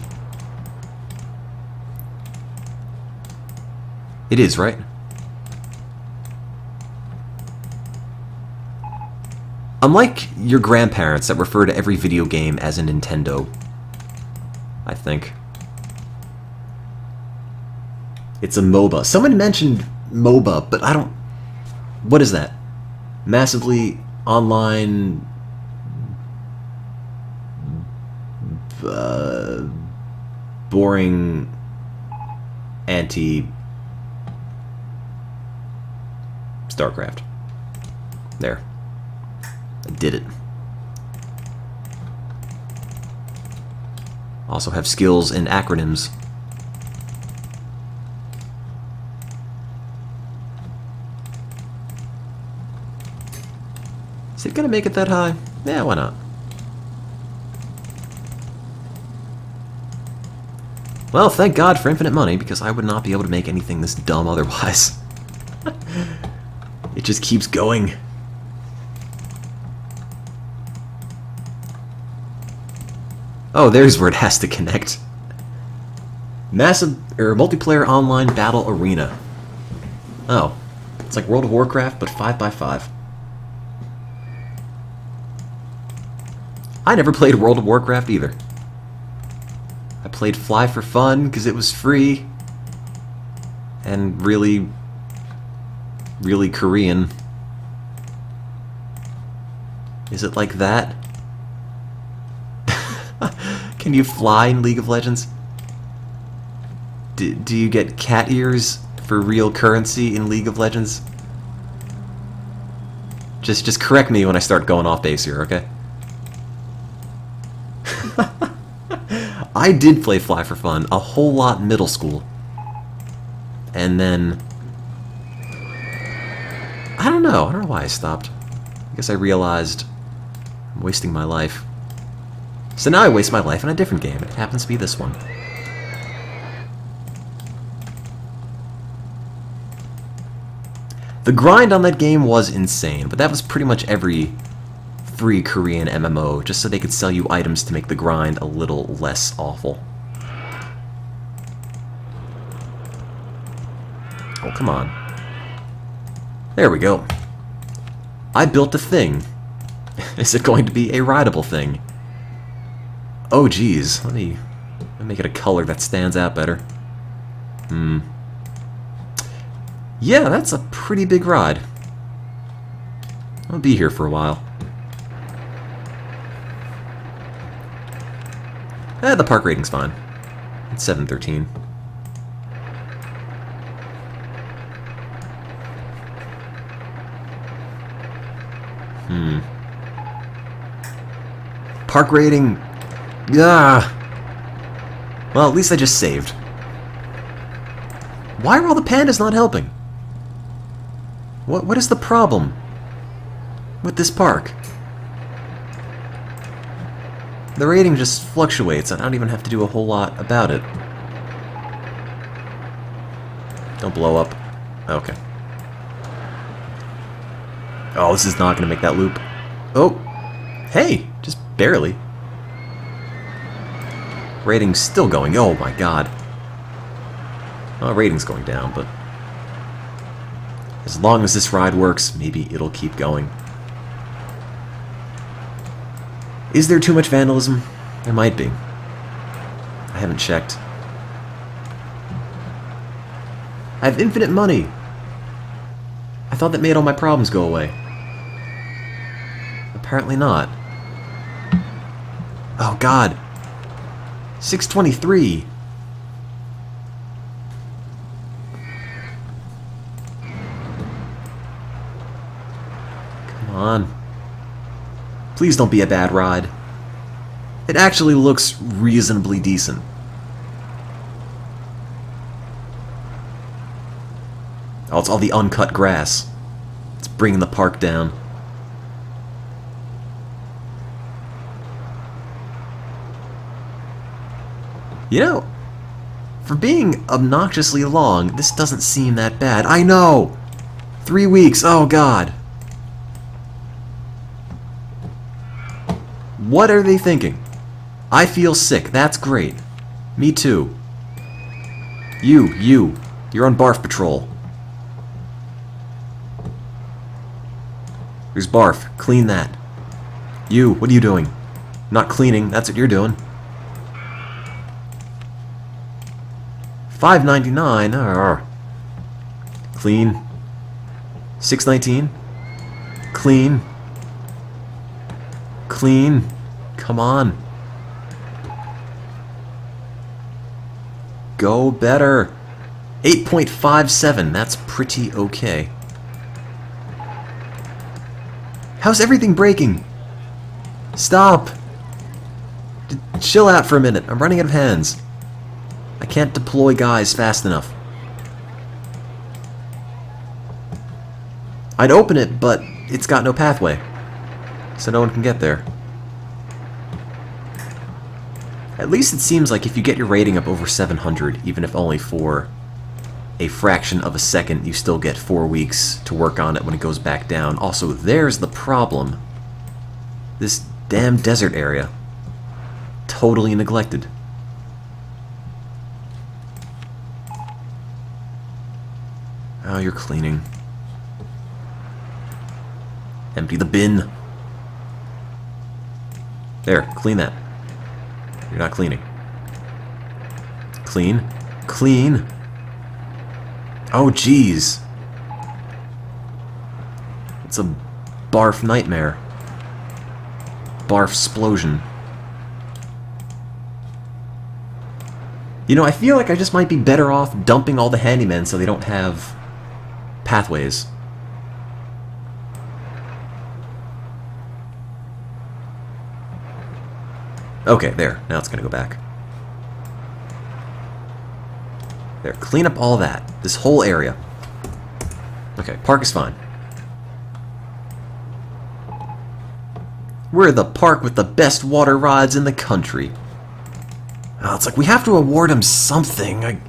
It is, right? Unlike your grandparents that refer to every video game as a Nintendo, I think. It's a MOBA. Someone mentioned MOBA, but I don't... What is that? Massively online... boring... anti... StarCraft. There. I did it. Also have skills in acronyms. Is it gonna make it that high? Yeah, why not? Well, thank God for infinite money, because I would not be able to make anything this dumb otherwise. It just keeps going. Oh, there's where it has to connect. Massive, or multiplayer online battle arena. Oh, it's like World of Warcraft, but 5x5. I never played World of Warcraft either. I played Fly for fun because it was free and really Korean. Is it like that? Can you fly in League of Legends? Do you get cat ears for real currency in League of Legends? Just correct me when I start going off base here, okay? I did play Fly for fun a whole lot in middle school. And then... I don't know why I stopped. I guess I realized I'm wasting my life. So now I waste my life in a different game. It happens to be this one. The grind on that game was insane, but that was pretty much every free Korean MMO, just so they could sell you items to make the grind a little less awful. Oh, come on. There we go. I built a thing. Is it going to be a rideable thing? Oh, geez. Let me make it a color that stands out better. Yeah, that's a pretty big ride. I'll be here for a while. The park rating's fine. It's 713. Park rating... Yeah. Well, at least I just saved. Why are all the pandas not helping? What is the problem with this park? The rating just fluctuates, and I don't even have to do a whole lot about it. Don't blow up. Okay. Oh, this is not going to make that loop. Oh, hey, just barely. Rating's still going. Oh my god. Well, rating's going down, but as long as this ride works, maybe it'll keep going. Is there too much vandalism? There might be. I haven't checked. I have infinite money. I thought that made all my problems go away. Apparently not. Oh god. 623. Come on. Please don't be a bad ride. It actually looks reasonably decent. Oh, it's all the uncut grass. It's bringing the park down. You know, for being obnoxiously long, this doesn't seem that bad. I know! 3 weeks, oh god. What are they thinking? I feel sick, that's great. Me too. You're on barf patrol. There's barf, clean that. You, what are you doing? Not cleaning, that's what you're doing. $5.99. Clean. $6.19. Clean. Clean. Come on. Go better. 8.57. That's pretty okay. How's everything breaking? Stop. Chill out for a minute. I'm running out of hands. I can't deploy guys fast enough. I'd open it, but it's got no pathway, so no one can get there. At least it seems like if you get your rating up over 700, even if only for a fraction of a second, you still get 4 weeks to work on it when it goes back down. Also, there's the problem. This damn desert area. Totally neglected. Oh, you're cleaning. Empty the bin. There, clean that. You're not cleaning. Clean. Clean. Oh, jeez. It's a barf nightmare. Barf explosion. You know, I feel like I just might be better off dumping all the handymen so they don't have pathways. Okay, there. Now it's gonna go back. There, clean up all that. This whole area. Okay, park is fine. We're the park with the best water rides in the country. Oh, it's like we have to award him something.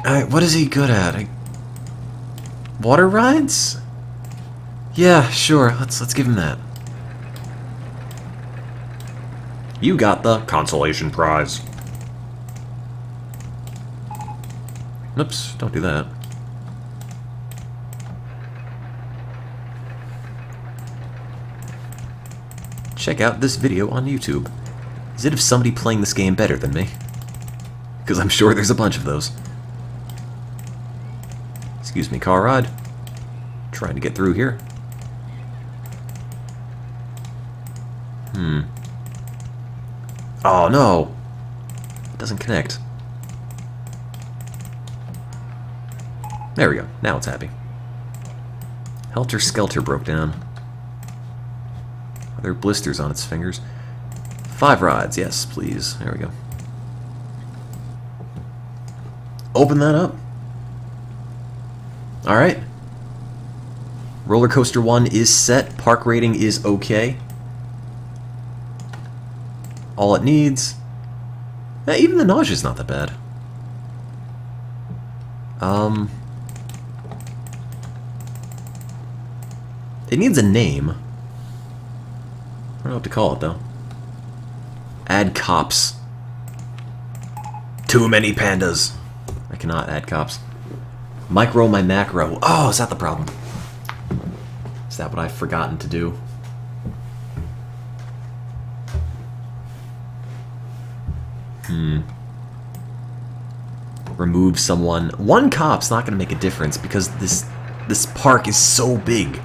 What is he good at? Water rides? Yeah, sure. Let's give him that. You got the consolation prize. Oops, don't do that. Check out this video on YouTube. Is it of somebody playing this game better than me? Because I'm sure there's a bunch of those. Excuse me, car ride. Trying to get through here. Oh no! It doesn't connect. There we go. Now it's happy. Helter Skelter broke down. Are there blisters on its fingers? 5 rides, yes, please. There we go. Open that up. Alright. Roller Coaster 1 is set. Park rating is okay. All it needs... even the nausea's not that bad. It needs a name. don't know what to call it, though. Add cops. Too many pandas. I cannot add cops. Micro my macro. Oh, is that the problem? Is that what I've forgotten to do? Remove someone. One cop's not going to make a difference because this park is so big.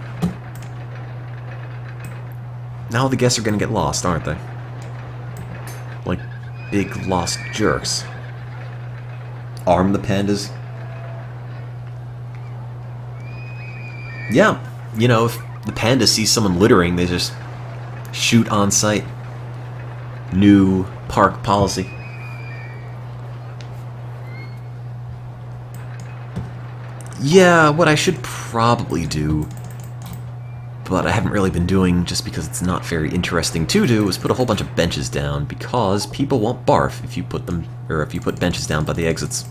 Now the guests are going to get lost, aren't they? Like big lost jerks. Arm the pandas. Yeah, you know, if the panda sees someone littering, they just shoot on sight. New park policy. Yeah, what I should probably do, but I haven't really been doing just because it's not very interesting to do, is put a whole bunch of benches down because people won't barf if you put them, or if you put benches down by the exits.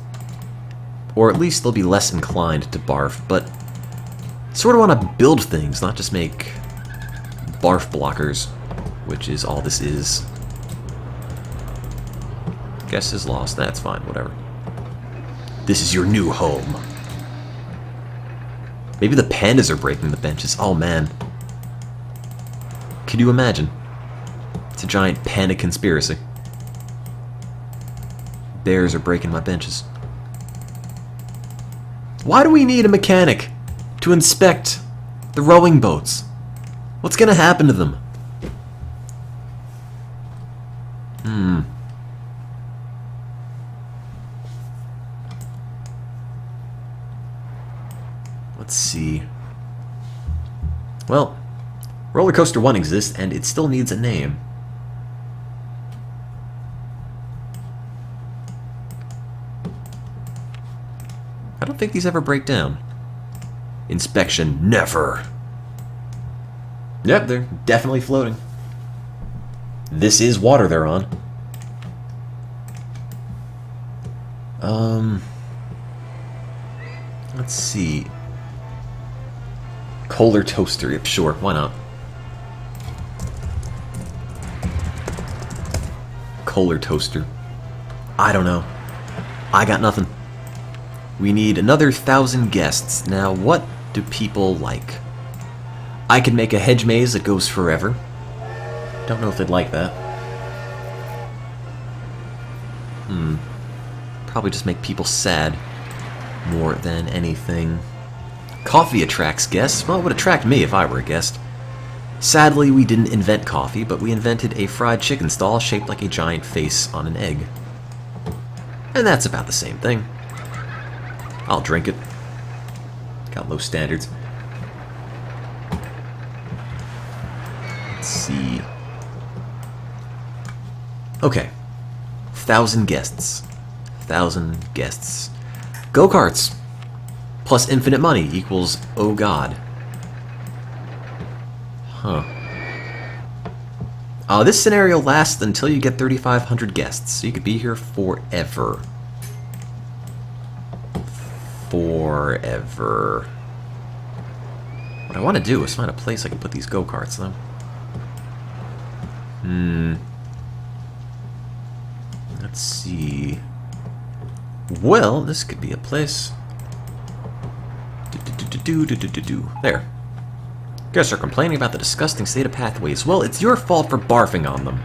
Or at least they'll be less inclined to barf, but sort of want to build things, not just make barf blockers, which is all this is. Guess is lost, that's fine, whatever. This is your new home. Maybe the pandas are breaking the benches. Oh man. Can you imagine? It's a giant panda conspiracy. Bears are breaking my benches. Why do we need a mechanic to inspect the rowing boats? What's gonna happen to them? Let's see. Well, Roller Coaster 1 exists, and it still needs a name. I don't think these ever break down. Inspection, never. Yep, they're definitely floating. This is water they're on. Let's see. Kohler toaster, yep, sure, why not? Kohler toaster. I don't know. I got nothing. We need another 1,000 guests. Now, what do people like? I could make a hedge maze that goes forever. Don't know if they'd like that. Probably just make people sad more than anything. Coffee attracts guests. Well, it would attract me if I were a guest. Sadly, we didn't invent coffee, but we invented a fried chicken stall shaped like a giant face on an egg. And that's about the same thing. I'll drink it. Got low standards. Let's see. Okay. 1,000 guests. 1,000 guests. Go-karts. Plus infinite money equals, oh god. Huh. This scenario lasts until you get 3,500 guests, so you could be here forever. Forever. What I want to do is find a place I can put these go-karts, though. Let's see. Well, this could be a place. There. Guests are complaining about the disgusting state of pathways. Well, it's your fault for barfing on them.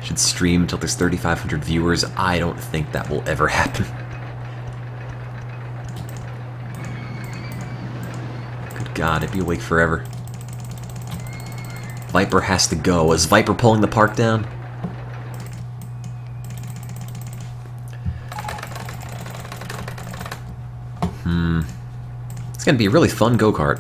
Should stream until there's 3,500 viewers. I don't think that will ever happen. Good God, I'd be awake forever. Viper has to go. Is Viper pulling the park down? It's gonna be a really fun go-kart.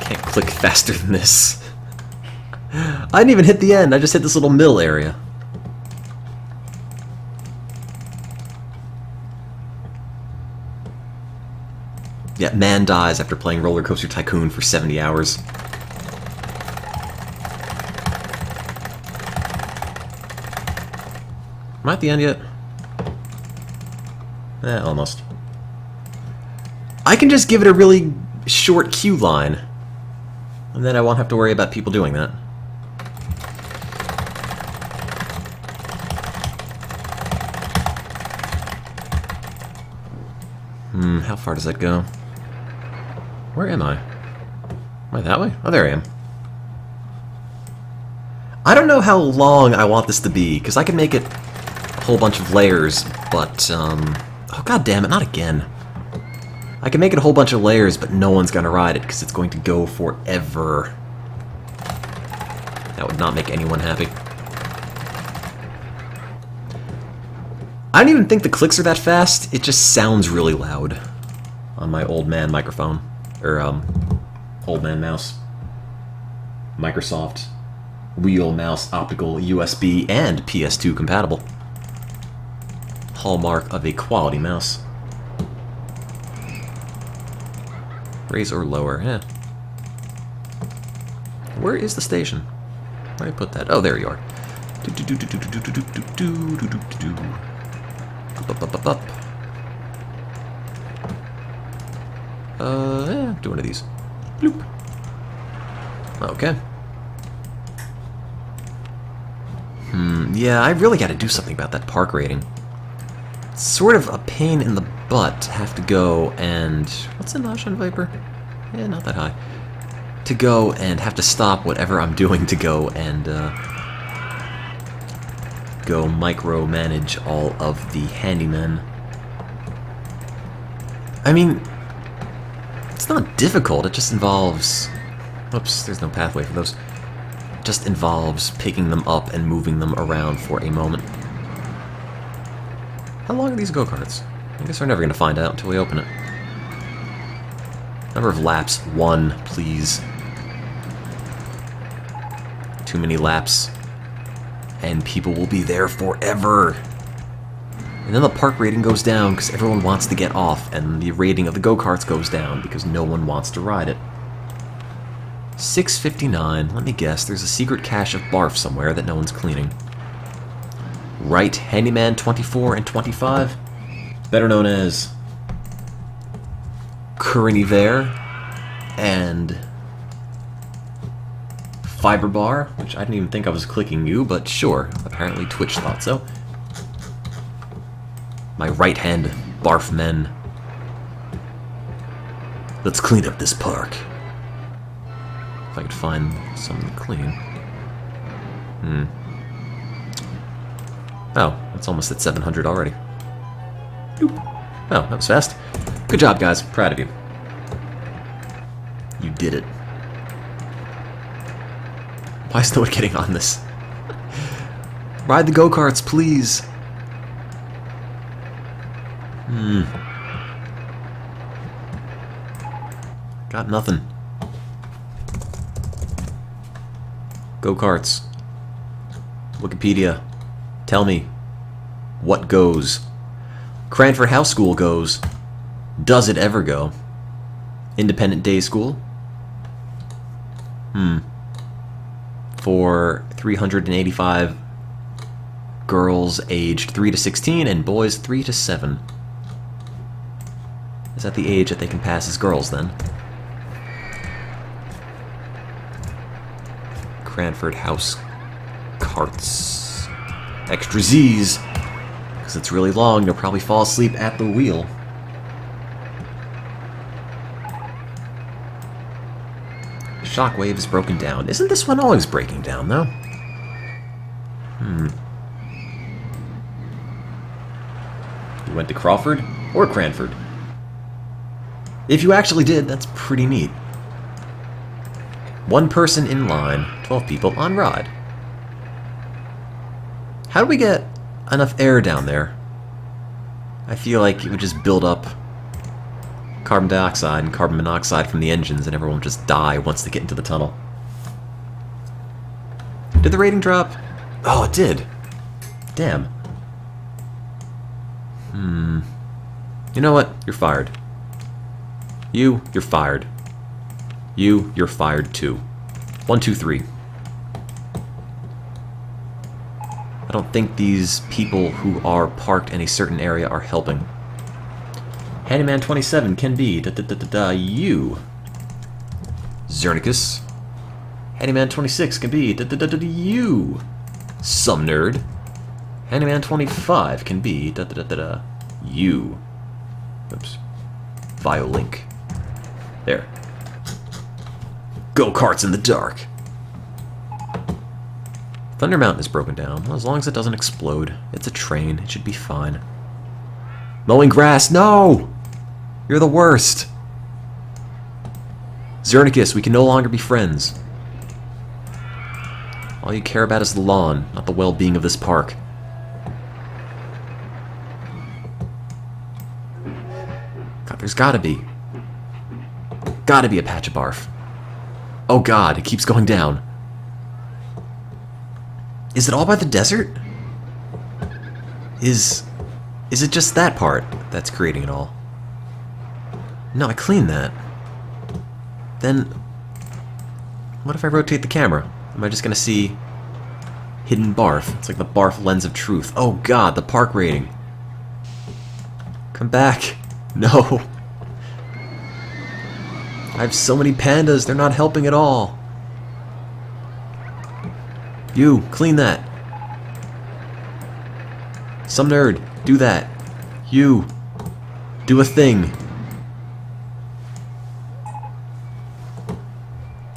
Can't click faster than this. I didn't even hit the end, I just hit this little middle area. Yeah, man dies after playing Roller Coaster Tycoon for 70 hours. Am I at the end yet? Almost. I can just give it a really short queue line, and then I won't have to worry about people doing that. How far does that go? Where am I? Am I that way? Oh, there I am. I don't know how long I want this to be, because I can make it a whole bunch of layers, but, oh, god damn it, not again. I can make it a whole bunch of layers, but no one's gonna ride it, because it's going to go forever. That would not make anyone happy. I don't even think the clicks are that fast, it just sounds really loud on my old man microphone. Or, old man mouse. Microsoft wheel mouse optical USB and PS2 compatible. Hallmark of a quality mouse. Raise or lower, yeah. Where is the station? Where did I put that? Oh, there you are. Up. Yeah, do one of these. Bloop. Okay. Yeah, I really gotta do something about that park rating. It's sort of a pain in the butt to have to go and... What's the Nosh on Viper? Yeah, not that high. To go and have to stop whatever I'm doing to go and, go micromanage all of the handymen. I mean, it's not difficult, it just involves... Oops, there's no pathway for those. It just involves picking them up and moving them around for a moment. How long are these go-karts? I guess we're never going to find out until we open it. Number of laps, 1, please. Too many laps. And people will be there forever. And then the park rating goes down because everyone wants to get off, and the rating of the go-karts goes down because no one wants to ride it. 6:59. Let me guess, there's a secret cache of barf somewhere that no one's cleaning. Right, Handyman 24 and 25, better known as Curiniver and Fiberbar, which I didn't even think I was clicking you, but sure, apparently Twitch thought so. My right-hand barf men. Let's clean up this park. If I could find something to clean. Oh, it's almost at 700 already. Boop. Oh, that was fast. Good job, guys. Proud of you. You did it. Why is no one getting on this? Ride the go-karts, please. Got nothing. Go-karts. Wikipedia. Tell me. What goes? Cranford House School goes. Does it ever go? Independent Day School? For 385 girls aged 3 to 16 and boys 3 to 7. Is that the age that they can pass as girls, then? Cranford House Carts. Extra Z's. Because it's really long, you'll probably fall asleep at the wheel. Shockwave is broken down. Isn't this one always breaking down, though? You went to Crawford or Cranford? If you actually did, that's pretty neat. 1 person in line, 12 people on ride. How do we get enough air down there? I feel like it would just build up carbon dioxide and carbon monoxide from the engines and everyone would just die once they get into the tunnel. Did the rating drop? Oh, it did. Damn. You know what? You're fired. You're fired. You're fired too. 1, 2, 3. I don't think these people who are parked in a certain area are helping. Handyman 27 can be you. Zernicus. Handyman 26 can be you. Some nerd. Handyman 25 can be you. Oops. Violink. There. Go-karts in the dark. Thunder Mountain is broken down. Well, as long as it doesn't explode. It's a train. It should be fine. Mowing grass. No! You're the worst. Zernicus, we can no longer be friends. All you care about is the lawn, not the well-being of this park. God, there's gotta be a patch of barf. Oh god, it keeps going down. Is it all by the desert? Is it just that part that's creating it all? No, I cleaned that. Then, what if I rotate the camera? Am I just gonna see hidden barf? It's like the barf lens of truth. Oh god, the park rating. Come back. No. I have so many pandas, they're not helping at all. You, clean that. Some nerd, do that. You, do a thing.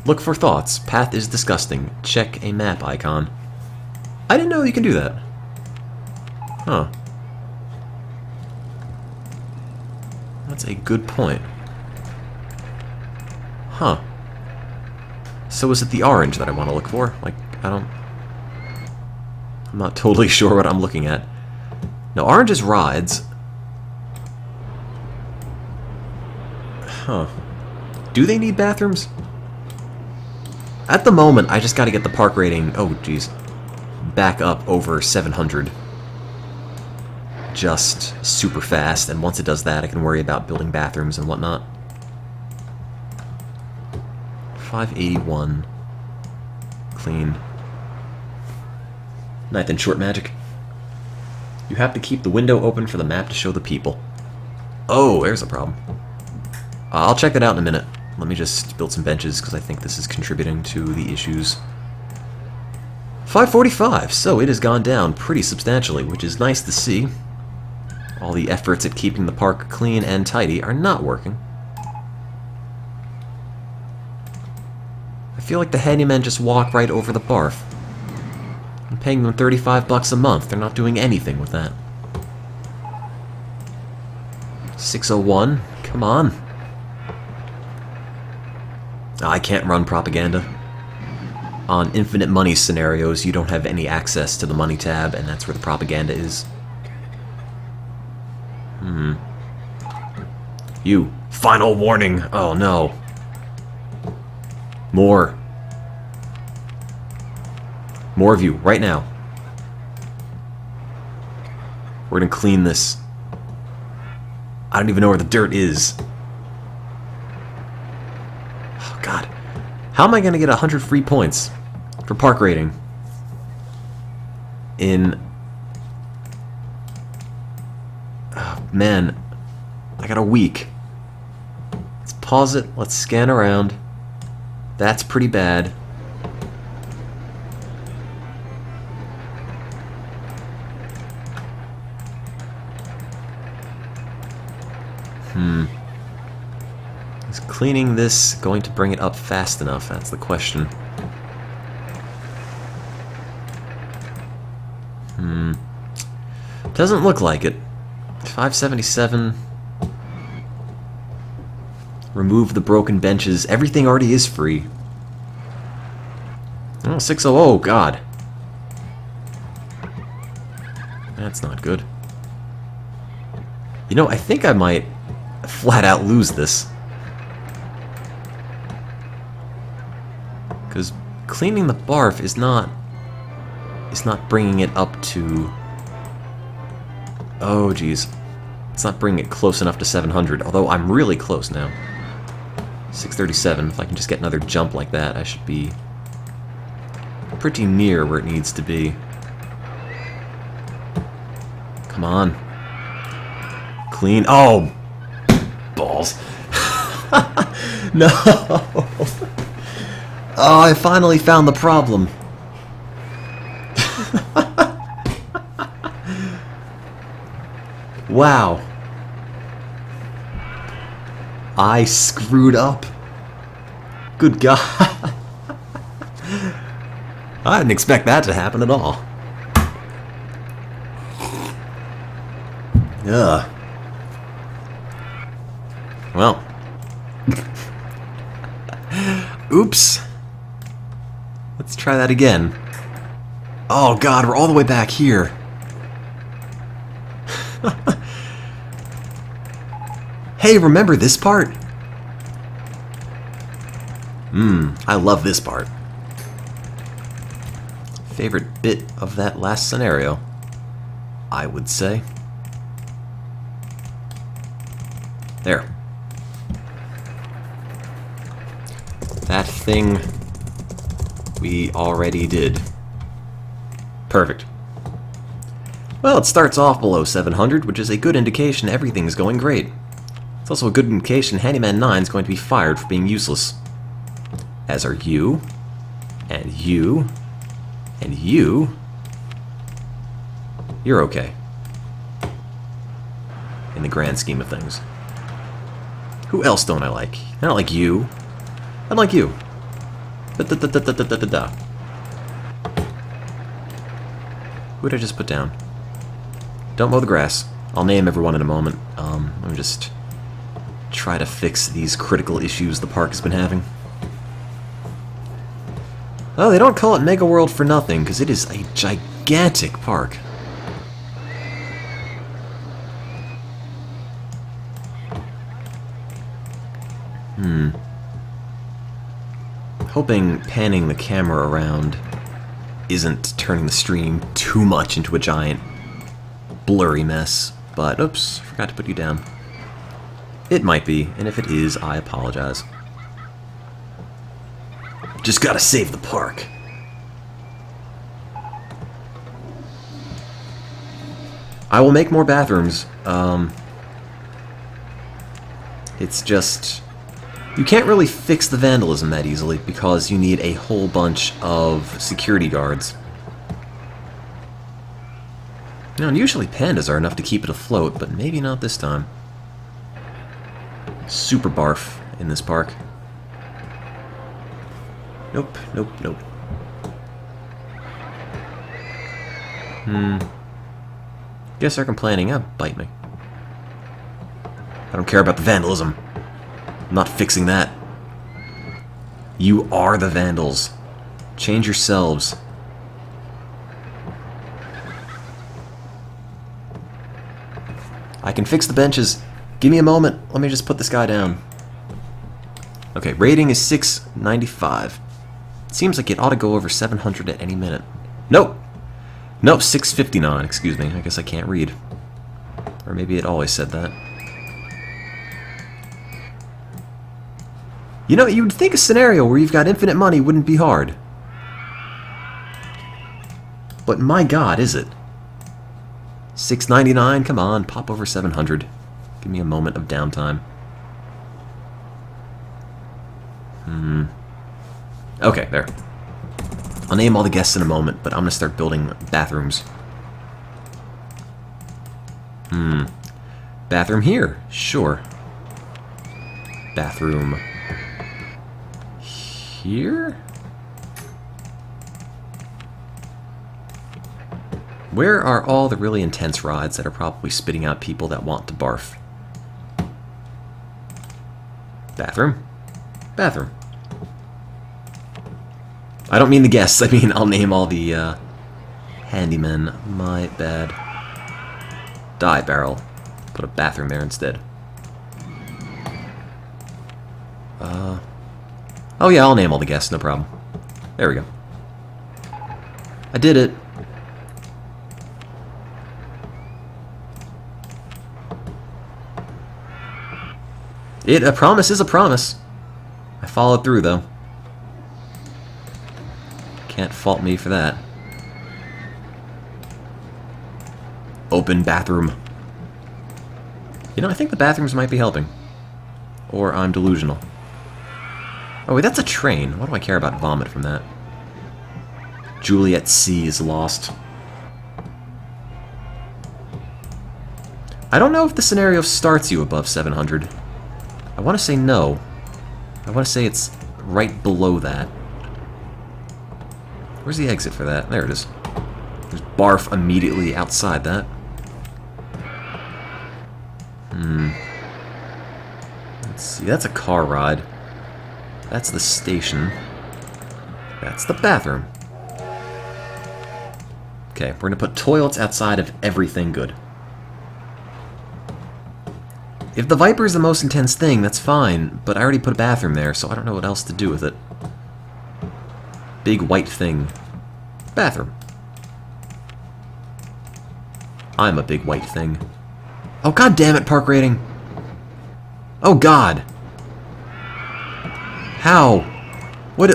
Look for thoughts. Path is disgusting. Check a map icon. I didn't know you can do that. Huh. That's a good point. Huh. So is it the orange that I want to look for? Like, I'm not totally sure what I'm looking at. No, orange is rides. Huh. Do they need bathrooms? At the moment, I just gotta get the park rating, oh jeez, back up over 700. Just super fast, and once it does that, I can worry about building bathrooms and whatnot. 581. Clean. Ninth and short magic. You have to keep the window open for the map to show the people. Oh, there's a problem. I'll check that out in a minute. Let me just build some benches, because I think this is contributing to the issues. 545, so it has gone down pretty substantially, which is nice to see. All the efforts at keeping the park clean and tidy are not working. I feel like the handymen just walk right over the barf. I'm paying them 35 bucks a month. They're not doing anything with that. 601, come on. I can't run propaganda. On infinite money scenarios, you don't have any access to the money tab, and that's where the propaganda is. You. Final warning! Oh no. More. More of you, right now. We're gonna clean this. I don't even know where the dirt is. Oh god. How am I gonna get 100 free points for park rating in... Oh, man. I got a week. Let's pause it. Let's scan around. That's pretty bad. Is cleaning this going to bring it up fast enough? That's the question. Doesn't look like it. 577. Remove the broken benches. Everything already is free. Oh, 600. Oh, God. That's not good. You know, I think I might flat out lose this. Because cleaning the barf is not bringing it up to... Oh, geez. It's not bringing it close enough to 700, although I'm really close now. 637. If I can just get another jump like that, I should be pretty near where it needs to be. Come on. Clean. Oh! No! Oh, I finally found the problem. Wow. I screwed up. Good God. I didn't expect that to happen at all. Ugh. Well. Oops. Let's try that again. Oh God, we're all the way back here. Hey, remember this part? I love this part. Favorite bit of that last scenario, I would say. There. That thing we already did. Perfect. Well, it starts off below 700, which is a good indication everything's going great. It's also a good indication Handyman 9 is going to be fired for being useless. As are you, and you, and you. You're okay. In the grand scheme of things. Who else don't I like? I don't like you. I like you. Da-da-da-da-da-da-da-da. Who did I just put down? Don't mow the grass. I'll name everyone in a moment. Let me just try to fix these critical issues the park has been having. Oh, they don't call it Mega World for nothing, because it is a gigantic park. Hoping panning the camera around isn't turning the stream too much into a giant blurry mess, but oops, forgot to put you down. It might be, and if it is, I apologize. Just gotta save the park. I will make more bathrooms. It's just... you can't really fix the vandalism that easily because you need a whole bunch of security guards. Now, and usually pandas are enough to keep it afloat, but maybe not this time. Super barf in this park. Nope, nope, nope. Guess they're complaining. Bite me. I don't care about the vandalism. I'm not fixing that. You are the vandals. Change yourselves. I can fix the benches. Give me a moment. Let me just put this guy down. Okay, rating is 695. Seems like it ought to go over 700 at any minute. Nope. Nope, 659. Excuse me. I guess I can't read. Or maybe it always said that. You know, you'd think a scenario where you've got infinite money wouldn't be hard. But my God, is it? 699? Come on, pop over 700. Give me a moment of downtime. Okay, there. I'll name all the guests in a moment, but I'm gonna start building bathrooms. Bathroom here, sure. Bathroom here? Where are all the really intense rides that are probably spitting out people that want to barf? Bathroom. Bathroom. I don't mean the guests, I mean I'll name all the handymen. My bad. Die barrel. Put a bathroom there instead. Oh yeah, I'll name all the guests, no problem. There we go. I did it. A promise is a promise. I followed through, though. Can't fault me for that. Open bathroom. You know, I think the bathrooms might be helping. Or I'm delusional. Oh wait, that's a train. What do I care about vomit from that? Juliet C is lost. I don't know if the scenario starts you above 700. I want to say no. I want to say it's right below that. Where's the exit for that? There it is. There's barf immediately outside that. Let's see, that's a car ride. That's the station. That's the bathroom. Okay, we're gonna put toilets outside of everything good. If the Viper is the most intense thing, that's fine, but I already put a bathroom there, so I don't know what else to do with it. Big white thing. Bathroom. I'm a big white thing. Oh, god damn it, park rating. Oh, god. How? What?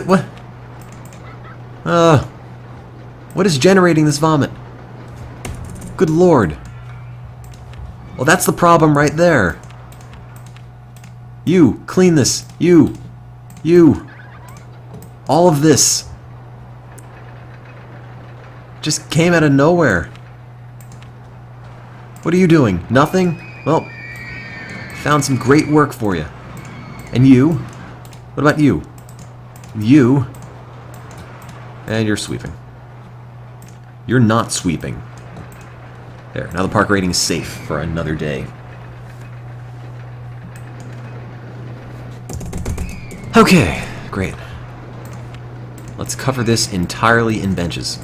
What is generating this vomit? Good lord. Well, that's the problem right there. You, clean this. You. All of this just came out of nowhere. What are you doing? Nothing? Well, found some great work for you. And you? What about you? You? And you're sweeping. You're not sweeping. There, now the park rating is safe for another day. Okay, great. Let's cover this entirely in benches.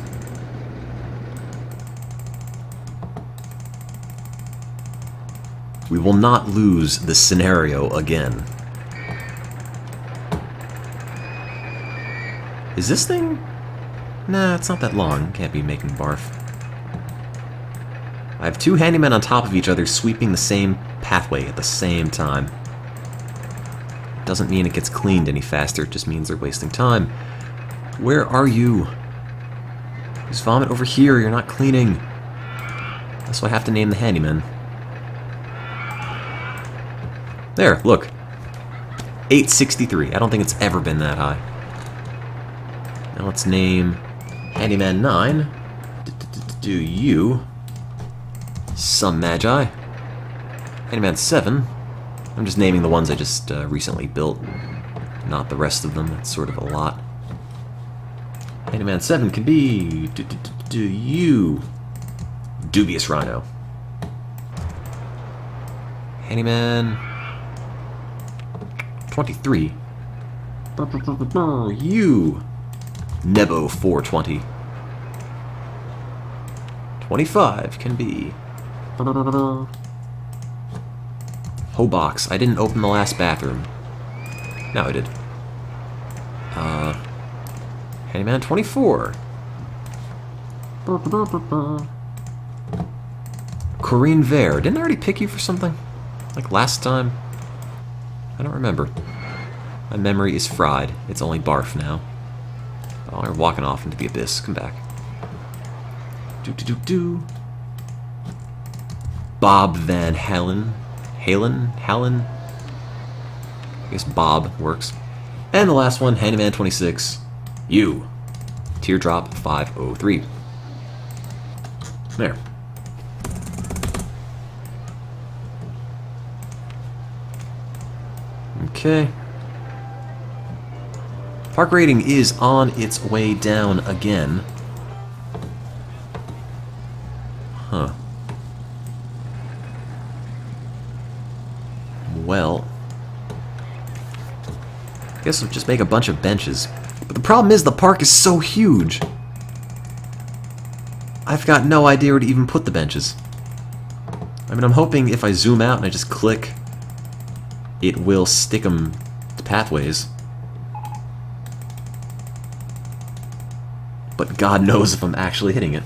We will not lose the scenario again. Is this thing? Nah, it's not that long. Can't be making barf. I have two handymen on top of each other sweeping the same pathway at the same time. Doesn't mean it gets cleaned any faster, it just means they're wasting time. Where are you? There's vomit over here, you're not cleaning. That's why I have to name the handyman. There, look. 863. I don't think it's ever been that high. Now let's name Handyman 9. Do you some magi. Handyman 7. I'm just naming the ones I just recently built, not the rest of them. That's sort of a lot. Handyman 7 can be you dubious rhino. Handyman 23. You Nebo 420. 25 can be Hobox. I didn't open the last bathroom. Now I did. Handyman 24. Corinne Vare. Didn't I already pick you for something? Like last time? I don't remember. My memory is fried. It's only barf now. Oh, you're walking off into the abyss. Come back. Bob Van Halen. Halen? I guess Bob works. And the last one, Handyman 26. You. Teardrop 503. There. Okay. Park rating is on its way down again. Huh. Well, I guess we'll just make a bunch of benches. But the problem is the park is so huge. I've got no idea where to even put the benches. I mean, I'm hoping if I zoom out and I just click, it will stick them to pathways. But God knows if I'm actually hitting it.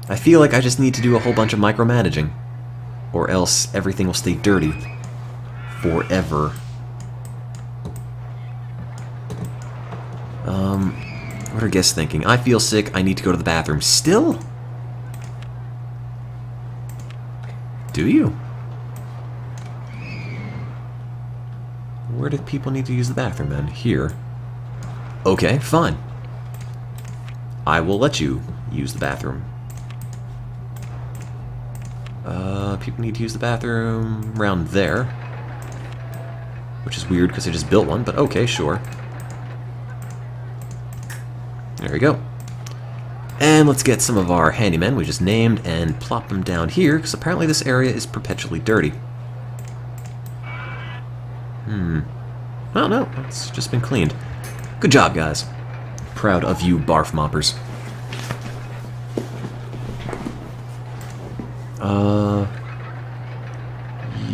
I feel like I just need to do a whole bunch of micromanaging, or else everything will stay dirty forever. What are guests thinking? I feel sick, I need to go to the bathroom. Still? Do you? Where do people need to use the bathroom then? Here. Okay, fine. I will let you use the bathroom. People need to use the bathroom around there. Which is weird because I just built one, but okay, sure. There we go. And let's get some of our handymen we just named and plop them down here, because apparently this area is perpetually dirty. Oh no, it's just been cleaned. Good job, guys. Proud of you, barf moppers.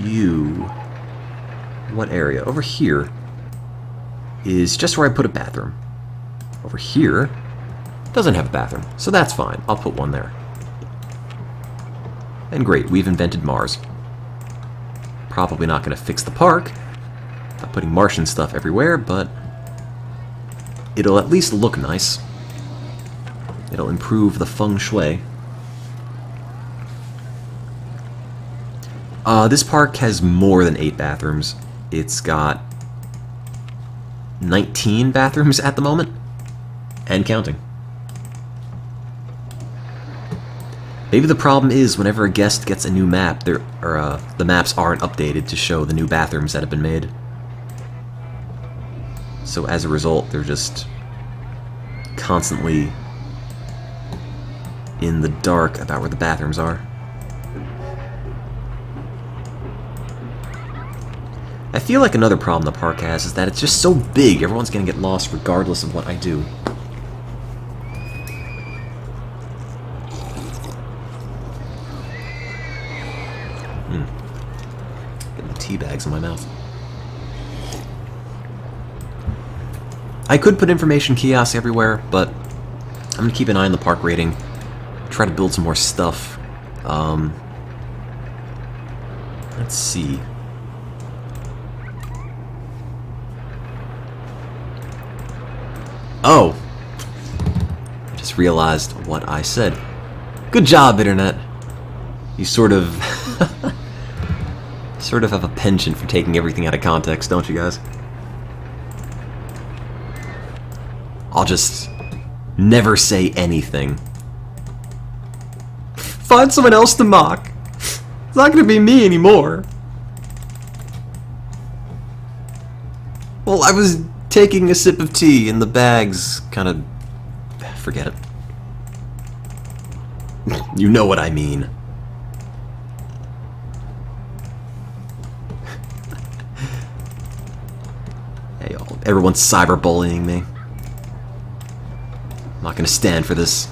You... What area? Over here is just where I put a bathroom. Over here doesn't have a bathroom, so that's fine. I'll put one there. And great, we've invented Mars. Probably not going to fix the park by putting Martian stuff everywhere, but it'll at least look nice. It'll improve the feng shui. This park has more than 8 bathrooms. It's got 19 bathrooms at the moment, and counting. Maybe the problem is whenever a guest gets a new map, the maps aren't updated to show the new bathrooms that have been made. So as a result, they're just constantly in the dark about where the bathrooms are. I feel like another problem the park has is that it's just so big, everyone's going to get lost regardless of what I do. Getting the tea bags in my mouth. I could put information kiosks everywhere, but I'm going to keep an eye on the park rating, try to build some more stuff. Let's see. Oh! I just realized what I said. Good job, Internet! You sort of... sort of have a penchant for taking everything out of context, don't you guys? I'll just never say anything. Find someone else to mock! It's not gonna be me anymore! Well, I was taking a sip of tea and the bags kind of... Forget it. You know what I mean. Hey, everyone's cyberbullying me. I'm not gonna stand for this.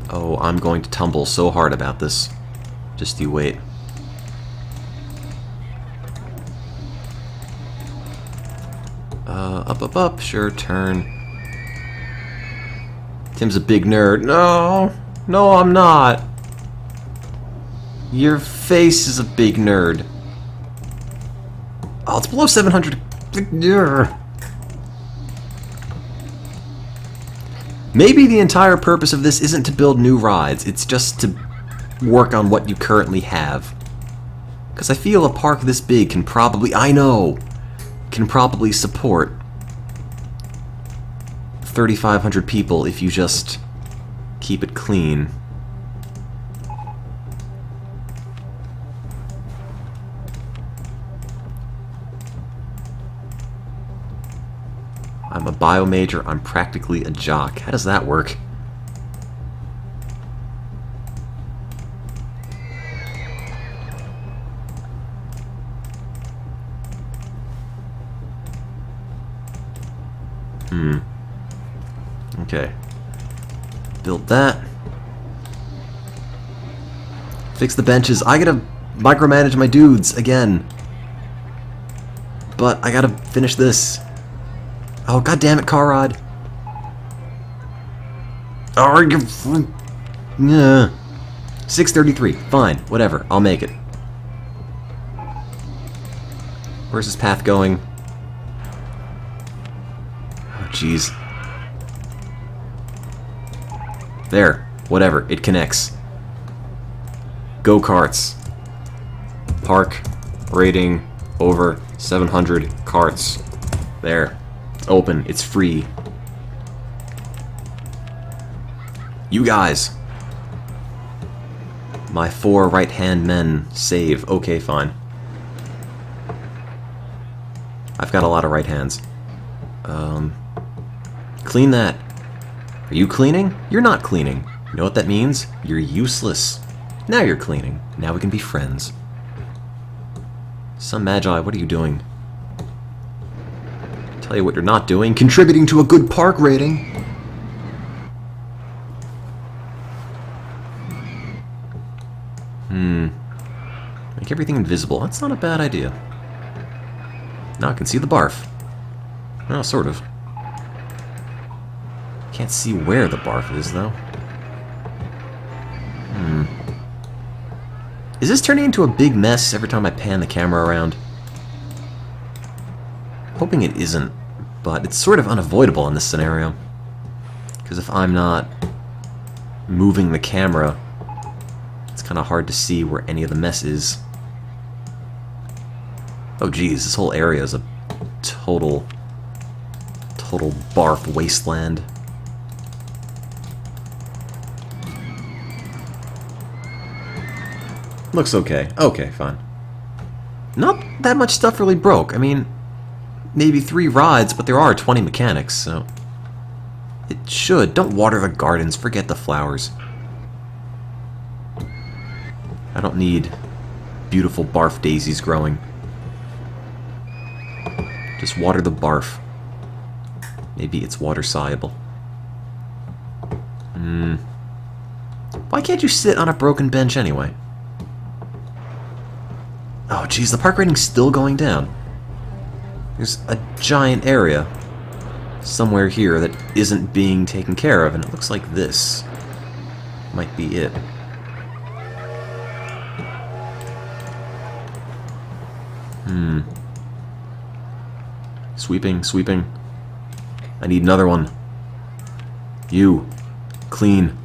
Oh, I'm going to tumble so hard about this. Just you wait. Up, sure, turn. Tim's a big nerd. No, no, I'm not. Your face is a big nerd. Oh, it's below 700. Maybe the entire purpose of this isn't to build new rides, it's just to work on what you currently have. Because I feel a park this big can probably, can probably support 3,500 people if you just keep it clean. I'm a bio major, I'm practically a jock. How does that work? Okay. Build that. Fix the benches. I gotta micromanage my dudes again. But I gotta finish this. Oh, god damn it, Carrod. Oh, yeah. 6:33. Fine. Whatever. I'll make it. Where's this path going? Oh, jeez. There. Whatever. It connects. Go-karts. Park rating over 700 carts. There. It's open. It's free. You guys. My 4 right-hand men save. Okay, fine. I've got a lot of right hands. Clean that. Are you cleaning? You're not cleaning. You know what that means? You're useless. Now you're cleaning. Now we can be friends. Some Magi, what are you doing? Tell you what you're not doing. Contributing to a good park rating. Make everything invisible. That's not a bad idea. Now I can see the barf. Well, sort of. Can't see where the barf is, though. Is this turning into a big mess every time I pan the camera around? Hoping it isn't, but it's sort of unavoidable in this scenario. Because if I'm not moving the camera, it's kind of hard to see where any of the mess is. Oh geez, this whole area is a total barf wasteland. Looks okay. Okay, fine. Not that much stuff really broke. I mean, maybe 3 rides, but there are 20 mechanics, so... It should. Don't water the gardens. Forget the flowers. I don't need beautiful barf daisies growing. Just water the barf. Maybe it's water soluble. Why can't you sit on a broken bench anyway? Oh geez, the park rating's still going down. There's a giant area somewhere here that isn't being taken care of, and it looks like this might be it. Sweeping, sweeping. I need another one. You. Clean.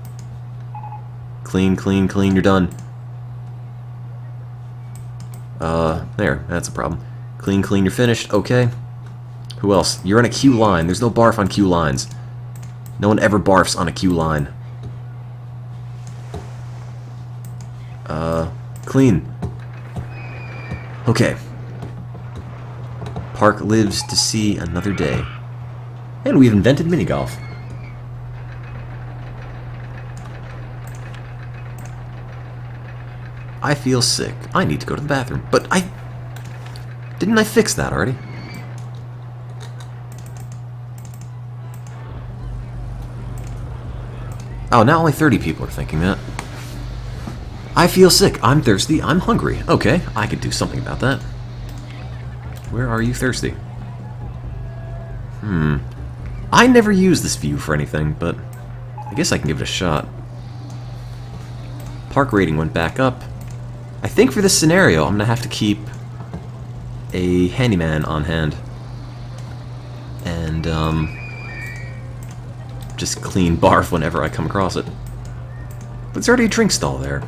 Clean, clean, clean, you're done. There, that's a problem. Clean, clean, you're finished. Okay. Who else? You're on a queue line. There's no barf on queue lines. No one ever barfs on a queue line. Clean. Okay. Park lives to see another day. And we've invented mini golf. I feel sick. I need to go to the bathroom. But didn't I fix that already? Oh, now only 30 people are thinking that. I feel sick. I'm thirsty. I'm hungry. Okay, I could do something about that. Where are you thirsty? I never use this view for anything, but I guess I can give it a shot. Park rating went back up. I think for this scenario, I'm gonna have to keep a handyman on hand. And, just clean barf whenever I come across it. But there's already a drink stall there.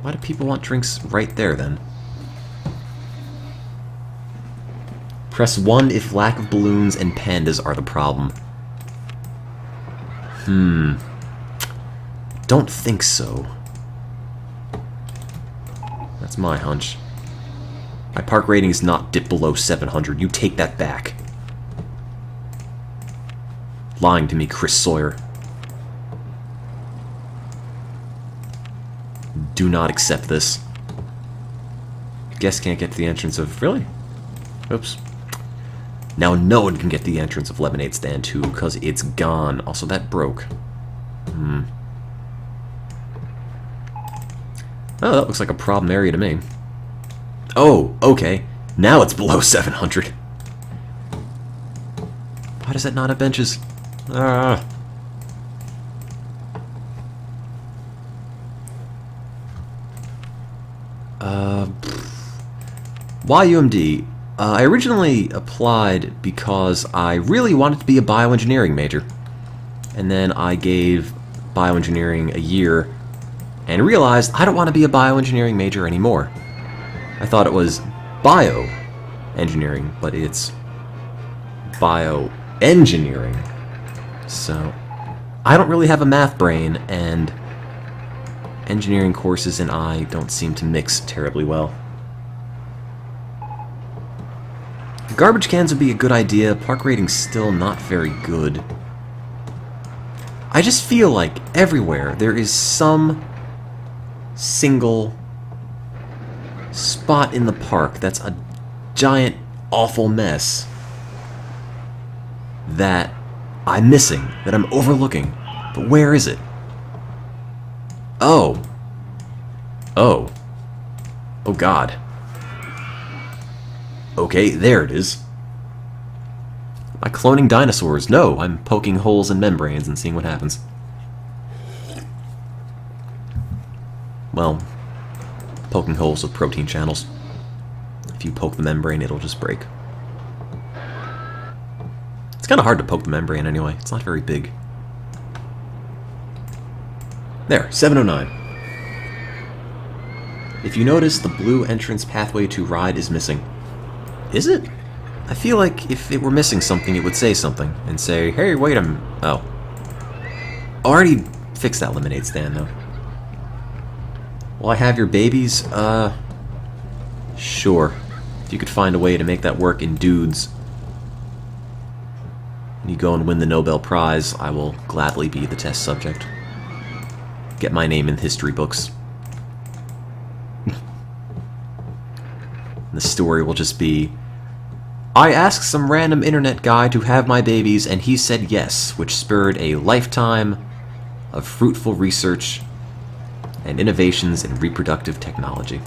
Why do people want drinks right there, then? Press 1 if lack of balloons and pandas are the problem. Don't think so. That's my hunch. My park rating is not dipped below 700. You take that back. Lying to me, Chris Sawyer. Do not accept this. Guests can't get to the entrance of... Really? Oops. Now no one can get to the entrance of Lemonade Stand 2 because it's gone. Also, that broke. Oh, that looks like a problem area to me. Oh, okay. Now it's below 700. Why does that not have benches? YUMD. I originally applied because I really wanted to be a bioengineering major. And then I gave bioengineering a year and realized I don't want to be a bioengineering major anymore. I thought it was bioengineering, but it's bioengineering. So I don't really have a math brain, and engineering courses and I don't seem to mix terribly well. Garbage cans would be a good idea. Park rating's still not very good. I just feel like everywhere there is some single spot in the park that's a giant, awful mess that I'm missing, that I'm overlooking. But where is it? Oh. Oh. Oh God. Okay, there it is. Am I cloning dinosaurs? No, I'm poking holes in membranes and seeing what happens. Well, poking holes with protein channels. If you poke the membrane, it'll just break. It's kind of hard to poke the membrane anyway. It's not very big. There, 709. If you notice, the blue entrance pathway to ride is missing. Is it? I feel like if it were missing something, it would say something and say, hey, wait a minute. Oh. Already fixed that lemonade stand, though. Will I have your babies? Sure. If you could find a way to make that work in dudes, and you go and win the Nobel Prize, I will gladly be the test subject. Get my name in history books. The story will just be, I asked some random internet guy to have my babies, and he said yes, which spurred a lifetime of fruitful research and innovations in reproductive technology.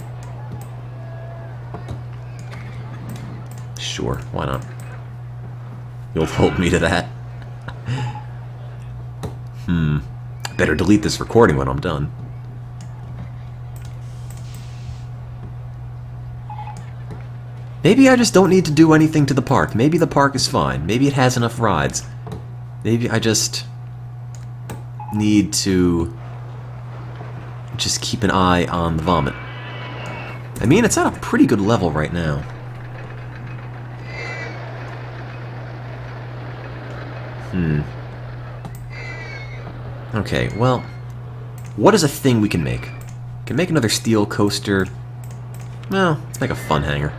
Sure, why not? You'll hold me to that. Better delete this recording when I'm done. Maybe I just don't need to do anything to the park. Maybe the park is fine. Maybe it has enough rides. Maybe I just need to just keep an eye on the vomit. I mean, it's at a pretty good level right now. Okay, well, what is a thing we can make? We can make another steel coaster. Well, let's make a fun hanger.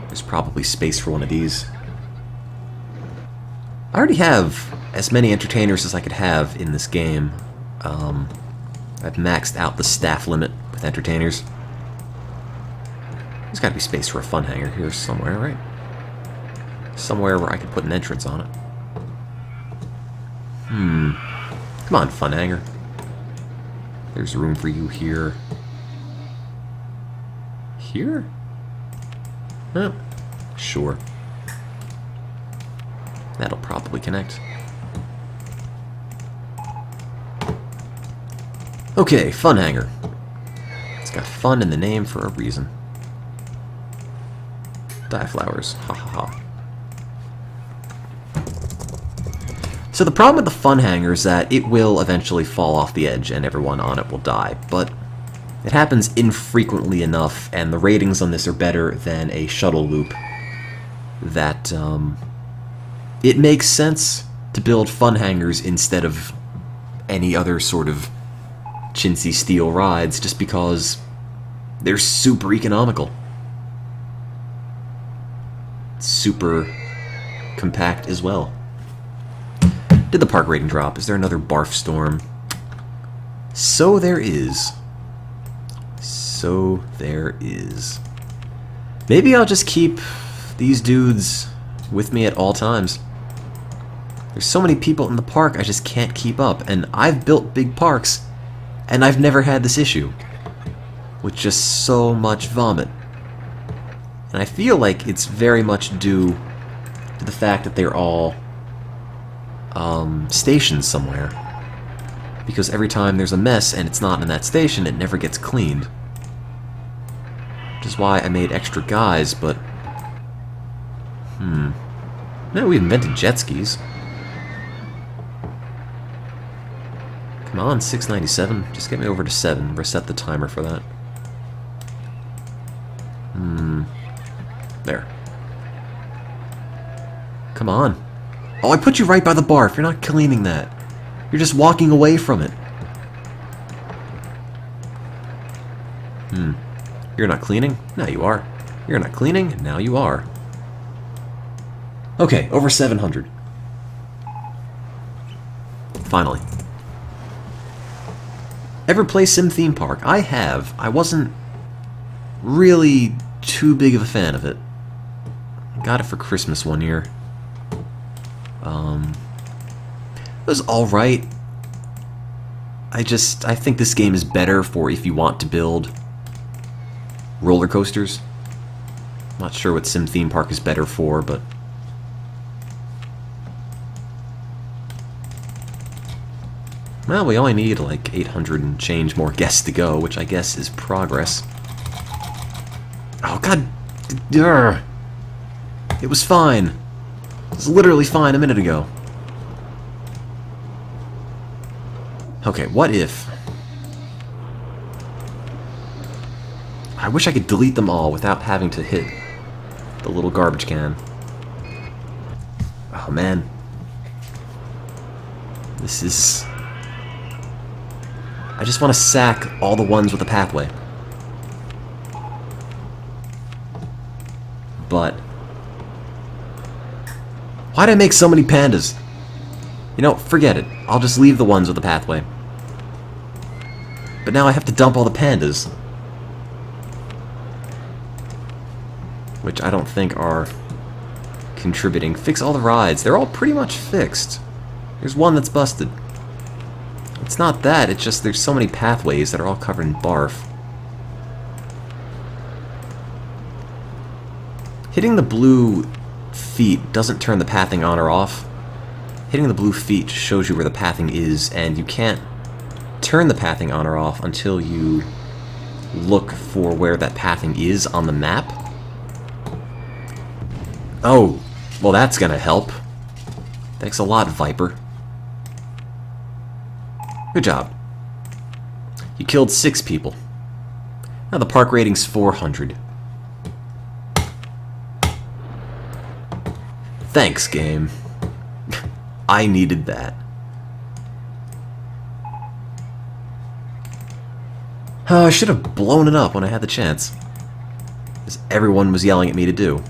There's probably space for one of these. I already have as many entertainers as I could have in this game. I've maxed out the staff limit with entertainers. There's gotta be space for a fun hanger here somewhere, right? Somewhere where I could put an entrance on it. Come on, fun hanger. There's room for you here. Here? Oh, sure. That'll probably connect. Okay, fun hanger. It's got fun in the name for a reason. Die flowers. Ha ha ha. So the problem with the fun hanger is that it will eventually fall off the edge and everyone on it will die, but it happens infrequently enough, and the ratings on this are better than a shuttle loop, that it makes sense to build fun hangers instead of any other sort of chintzy steel rides, just because they're super economical. Super compact as well. Did the park rating drop? Is there another barf storm? So there is. So there is. Maybe I'll just keep these dudes with me at all times. There's so many people in the park I just can't keep up, and I've built big parks, and I've never had this issue with just so much vomit. And I feel like it's very much due to the fact that they're all stationed somewhere. Because every time there's a mess and it's not in that station, it never gets cleaned. Which is why I made extra guys, but... No, we invented jet skis. Come on, 697. Just get me over to 7. Reset the timer for that. There. Come on. Oh, I put you right by the barf. You're not cleaning that. You're just walking away from it. You're not cleaning? Now you are. You're not cleaning? Now you are. Okay, over 700. Finally. Ever play Sim Theme Park? I have. I wasn't really too big of a fan of it. Got it for Christmas one year. It was alright. I think this game is better for if you want to build roller coasters. Not sure what Sim Theme Park is better for, but... Well, we only need like 800 and change more guests to go, which I guess is progress. Oh, god... Urgh. It was fine. It was literally fine a minute ago. Okay, what if... I wish I could delete them all without having to hit the little garbage can. Oh, man. This is... I just want to sack all the ones with a pathway. But... why'd I make so many pandas? You know, forget it. I'll just leave the ones with the pathway. But now I have to dump all the pandas. Which I don't think are contributing. Fix all the rides. They're all pretty much fixed. There's one that's busted. It's not that, it's just there's so many pathways that are all covered in barf. Hitting the blue feet doesn't turn the pathing on or off. Hitting the blue feet just shows you where the pathing is, and you can't turn the pathing on or off until you look for where that pathing is on the map. Oh, well that's gonna help. Thanks a lot, Viper. Good job. You killed 6 people. Now the park rating's 400. Thanks, game. I needed that. Oh, I should have blown it up when I had the chance. As everyone was yelling at me to do.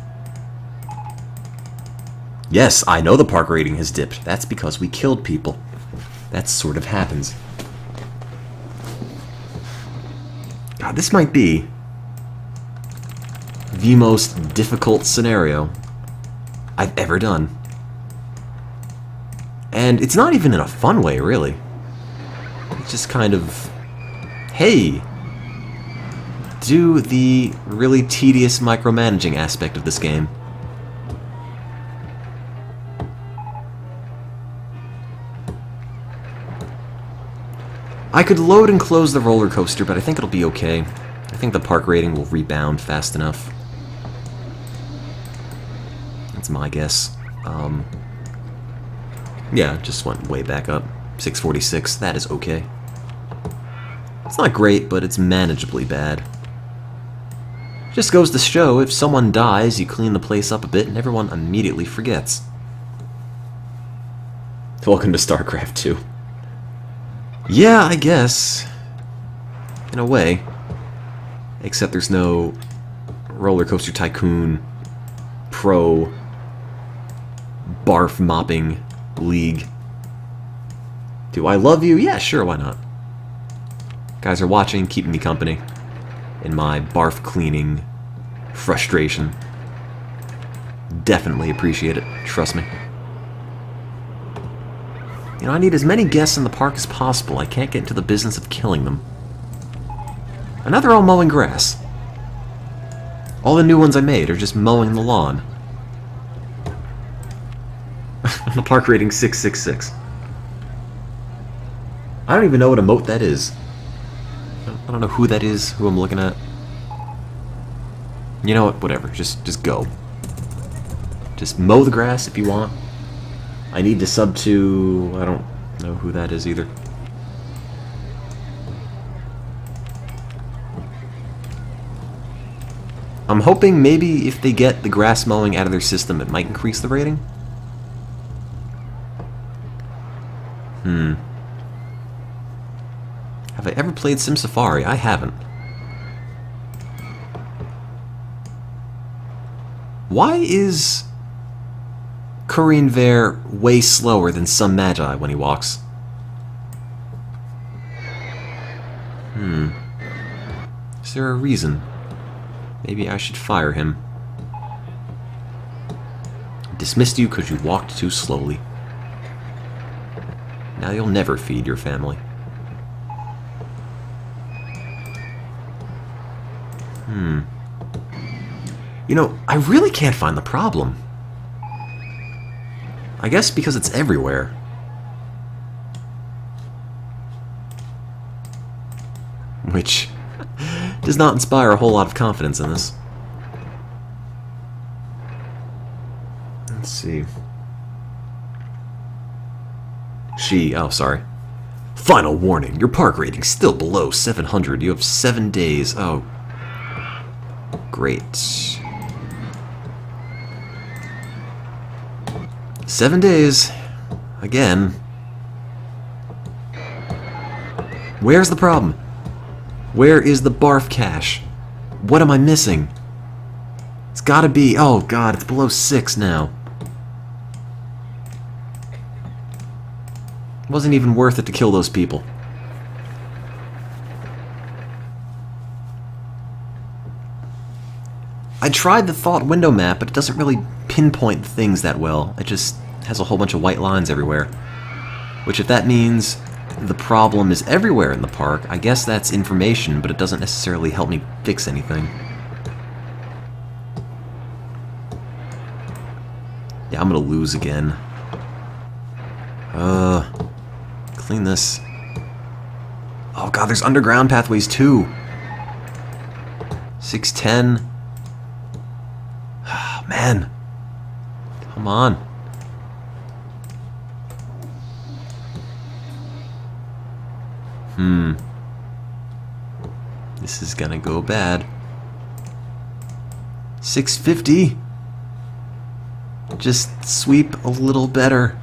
Yes, I know the park rating has dipped. That's because we killed people. That sort of happens. God, this might be the most difficult scenario I've ever done. And it's not even in a fun way, really. It's just kind of, hey, do the really tedious micromanaging aspect of this game. I could load and close the roller coaster, but I think it'll be okay. I think the park rating will rebound fast enough. That's my guess. Yeah, it just went way back up. 646, that is okay. It's not great, but it's manageably bad. Just goes to show, if someone dies, you clean the place up a bit and everyone immediately forgets. Welcome to StarCraft 2. Yeah, I guess. In a way. Except there's no Roller Coaster Tycoon Pro barf mopping league. Do I love you? Yeah, sure, why not? Guys are watching, keeping me company in my barf cleaning frustration. Definitely appreciate it, trust me. You know, I need as many guests in the park as possible. I can't get into the business of killing them. And now they're all mowing grass. All the new ones I made are just mowing the lawn. The park rating 666. I don't even know what emote that is. I don't know who that is, who I'm looking at. You know what? Whatever. Just go. Just mow the grass if you want. I need to sub to... I don't know who that is either. I'm hoping maybe if they get the grass mowing out of their system, it might increase the rating. Have I ever played Sim Safari? I haven't. Why is Corinne Ver way slower than some Magi when he walks? Is there a reason? Maybe I should fire him. Dismissed you because you walked too slowly. Now you'll never feed your family. You know, I really can't find the problem. I guess because it's everywhere. Which does not inspire a whole lot of confidence in this. Let's see. Oh, sorry. Final warning, your park rating's still below 700. You have 7 days. Oh. Great. 7 days. Again. Where's the problem? Where is the barf cache? What am I missing? It's gotta be... Oh god, it's below 6 now. It wasn't even worth it to kill those people. I tried the thought window map, but it doesn't really pinpoint things that well. It just has a whole bunch of white lines everywhere. Which, if that means the problem is everywhere in the park, I guess that's information, but it doesn't necessarily help me fix anything. Yeah, I'm gonna lose again. Clean this. Oh god, there's underground pathways too. 610. Man. Come on. This is gonna go bad. 650. Just sweep a little better.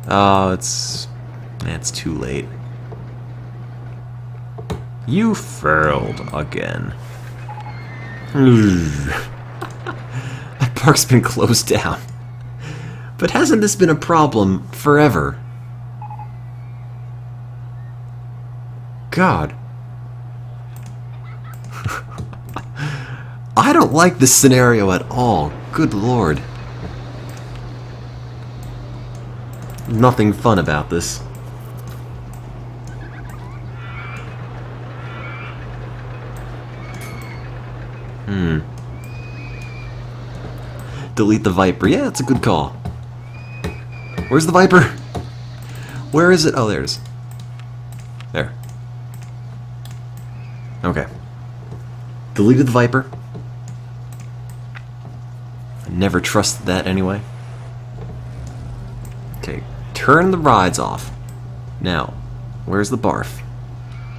Oh, it's too late. You failed again. That park's been closed down. But hasn't this been a problem forever? God. I don't like this scenario at all. Good lord. Nothing fun about this. Delete the Viper. Yeah, that's a good call. Where's the Viper? Where is it? Oh, there it is. There. Okay. Deleted the Viper. I never trusted that anyway. Okay. Turn the rides off. Now, where's the barf?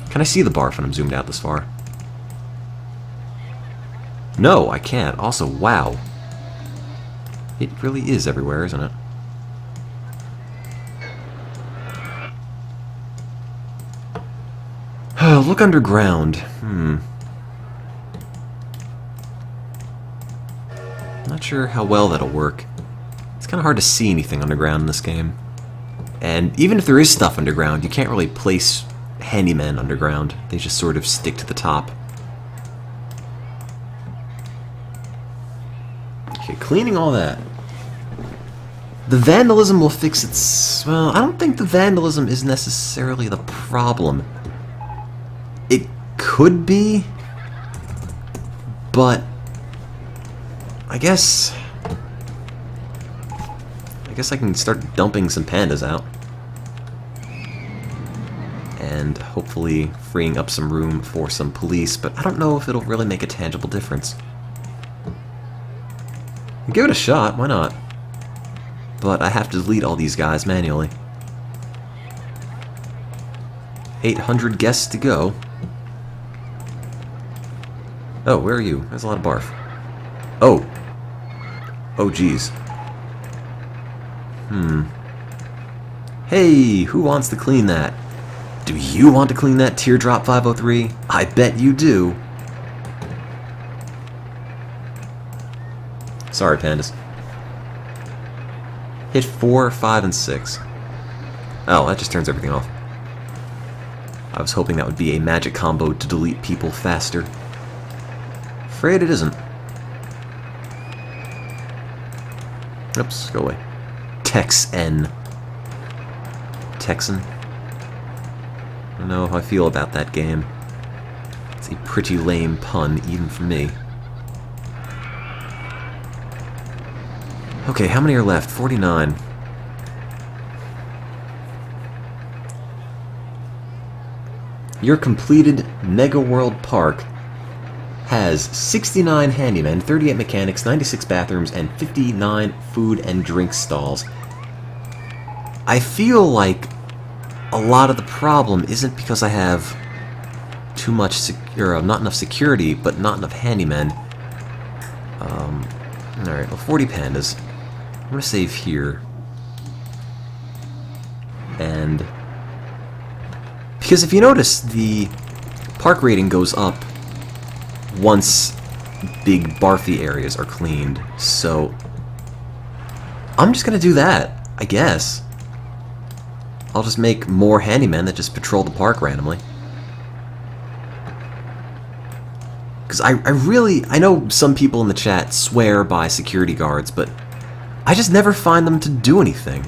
Can I see the barf when I'm zoomed out this far? No, I can't. Also, wow. It really is everywhere, isn't it? Look underground. Not sure how well that'll work. It's kind of hard to see anything underground in this game. And even if there is stuff underground, you can't really place handymen underground. They just sort of stick to the top. Okay, cleaning all that. The vandalism will fix its... Well, I don't think the vandalism is necessarily the problem. It could be, but I guess I can start dumping some pandas out. And hopefully freeing up some room for some police, but I don't know if it'll really make a tangible difference. Give it a shot, why not? But I have to delete all these guys manually. 800 guests to go. Oh, where are you? There's a lot of barf. Oh. Oh, geez. Hey, who wants to clean that? Do you want to clean that Teardrop 503? I bet you do. Sorry, pandas. Hit 4, 5, and 6. Oh, that just turns everything off. I was hoping that would be a magic combo to delete people faster. Afraid it isn't. Oops, go away. Texan. Texan. I don't know how I feel about that game. It's a pretty lame pun, even for me. Okay, how many are left? 49. Your completed Mega World Park has 69 handymen, 38 mechanics, 96 bathrooms, and 59 food and drink stalls. I feel like a lot of the problem isn't because I have too much not enough security, but not enough handymen. Alright, well, 40 pandas. I'm gonna save here. And because if you notice, the park rating goes up once big barfy areas are cleaned. So I'm just gonna do that, I guess. I'll just make more handymen that just patrol the park randomly. Because I know some people in the chat swear by security guards, but I just never find them to do anything.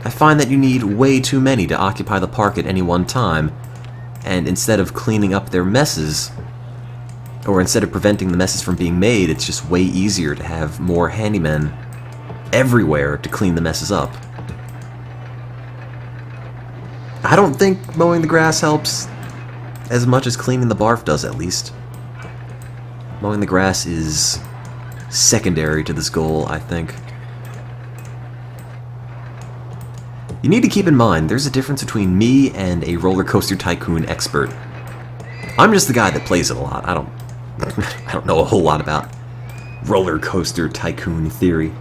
I find that you need way too many to occupy the park at any one time, and instead of cleaning up their messes, or instead of preventing the messes from being made, it's just way easier to have more handymen everywhere to clean the messes up. I don't think mowing the grass helps as much as cleaning the barf does, at least. Mowing the grass is secondary to this goal, I think. You need to keep in mind, there's a difference between me and a Roller Coaster Tycoon expert. I'm just the guy that plays it a lot. I don't know a whole lot about Roller Coaster Tycoon theory.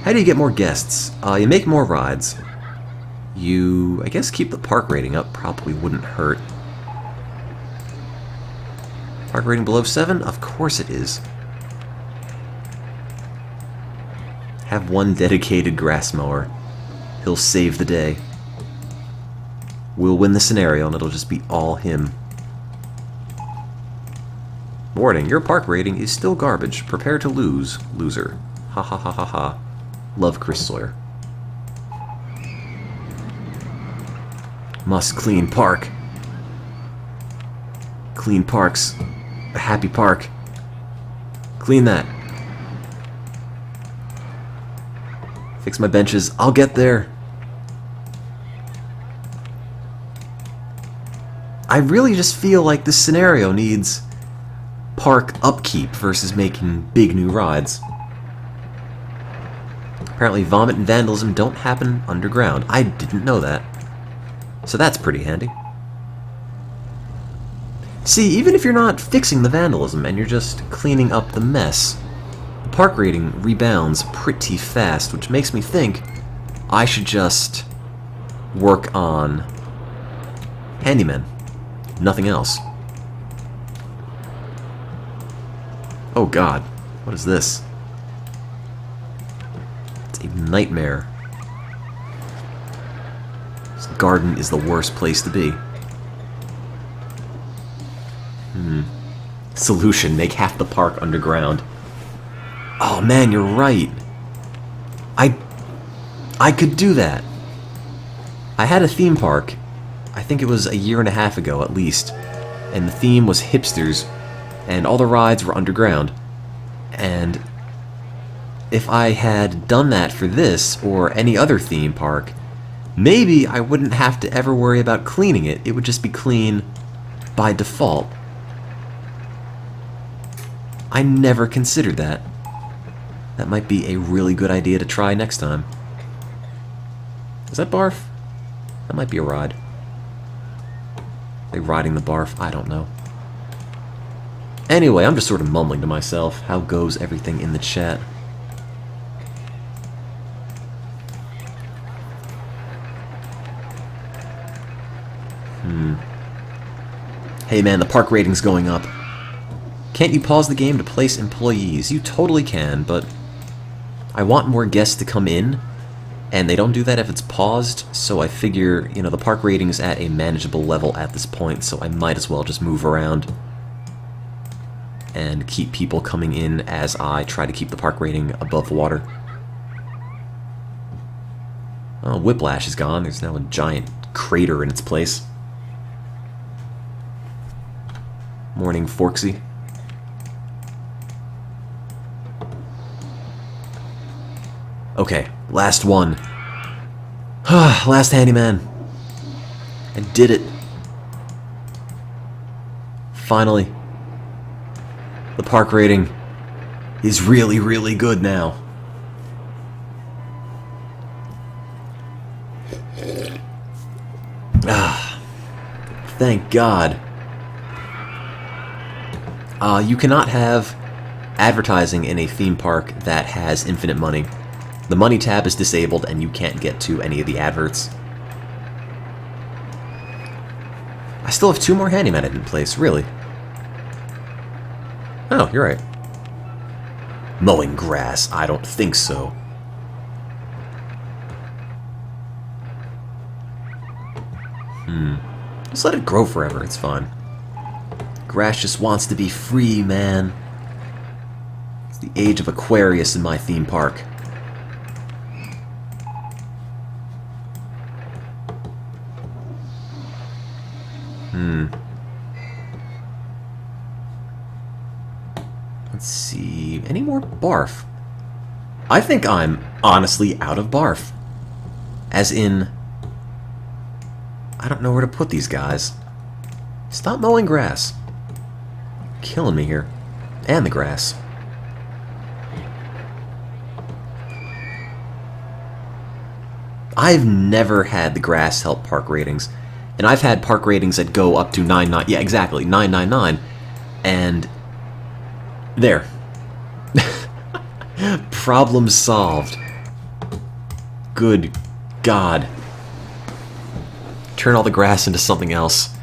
How do you get more guests? You make more rides. You, I guess, keep the park rating up. Probably wouldn't hurt. Park rating below 7? Of course it is. Have one dedicated grass mower. He'll save the day. We'll win the scenario, and it'll just be all him. Warning, your park rating is still garbage. Prepare to lose, loser. Ha ha ha ha ha. Love, Chris Sawyer. Must clean park. Clean parks. A happy park. Clean that. Fix my benches. I'll get there. I really just feel like this scenario needs park upkeep versus making big new rides. Apparently vomit and vandalism don't happen underground. I didn't know that. So that's pretty handy. See, even if you're not fixing the vandalism and you're just cleaning up the mess, the park rating rebounds pretty fast, which makes me think I should just work on handymen. Nothing else. Oh god, what is this? It's a nightmare. This garden is the worst place to be. Solution, make half the park underground. Oh man, you're right. I could do that. I had a theme park, I think it was a year and a half ago at least, and the theme was hipsters, and all the rides were underground. And if I had done that for this, or any other theme park, maybe I wouldn't have to ever worry about cleaning it. It would just be clean by default. I never considered that. That might be a really good idea to try next time. Is that barf? That might be a ride. Are they riding the barf? I don't know. Anyway, I'm just sort of mumbling to myself. How goes everything in the chat? Hey man, the park rating's going up. Can't you pause the game to place employees? You totally can, but I want more guests to come in, and they don't do that if it's paused, so I figure, you know, the park rating's at a manageable level at this point, so I might as well just move around and keep people coming in as I try to keep the park rating above water. Oh, Whiplash is gone. There's now a giant crater in its place. Morning, Forksy. Okay, last one. Last handyman. I did it. Finally. The park rating is really, really good now. Thank God. You cannot have advertising in a theme park that has infinite money. The money tab is disabled and you can't get to any of the adverts. I still have 2 more handymen in place, really. Oh, you're right. Mowing grass, I don't think so. Just let it grow forever, it's fine. Grass just wants to be free, man. It's the age of Aquarius in my theme park. Let's see. Any more barf? I think I'm honestly out of barf. As in, I don't know where to put these guys. Stop mowing grass. Killing me here. And the grass. I've never had the grass help park ratings. And I've had park ratings that go up to 9.9. Yeah, exactly. 9.99. And there. Problem solved. Good God. Turn all the grass into something else.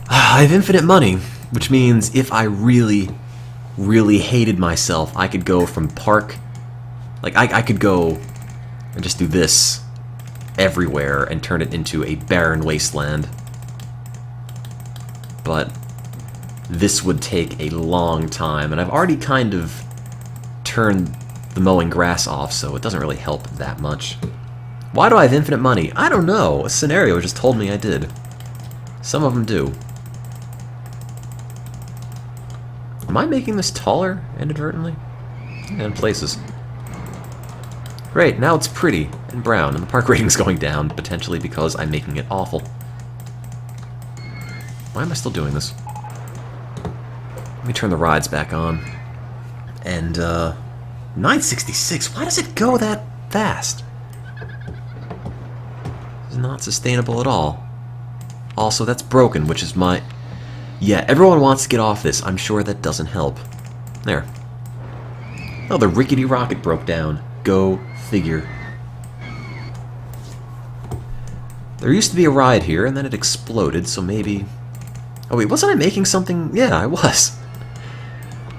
I have infinite money, which means if I really, really hated myself, I could go from park... Like, I could go and just do this everywhere and turn it into a barren wasteland. But this would take a long time, and I've already kind of turned the mowing grass off, so it doesn't really help that much. Why do I have infinite money? I don't know. A scenario just told me I did. Some of them do. Am I making this taller inadvertently? Yeah, in places. Great, now it's pretty and brown, and the park rating's going down, potentially because I'm making it awful. Why am I still doing this? Let me turn the rides back on. And, 966, why does it go that fast? It's not sustainable at all. Also, that's broken, which is my... Yeah, everyone wants to get off this. I'm sure that doesn't help. There. Oh, the rickety rocket broke down. Go figure. There used to be a ride here, and then it exploded, so maybe... Oh wait, wasn't I making something? Yeah, I was.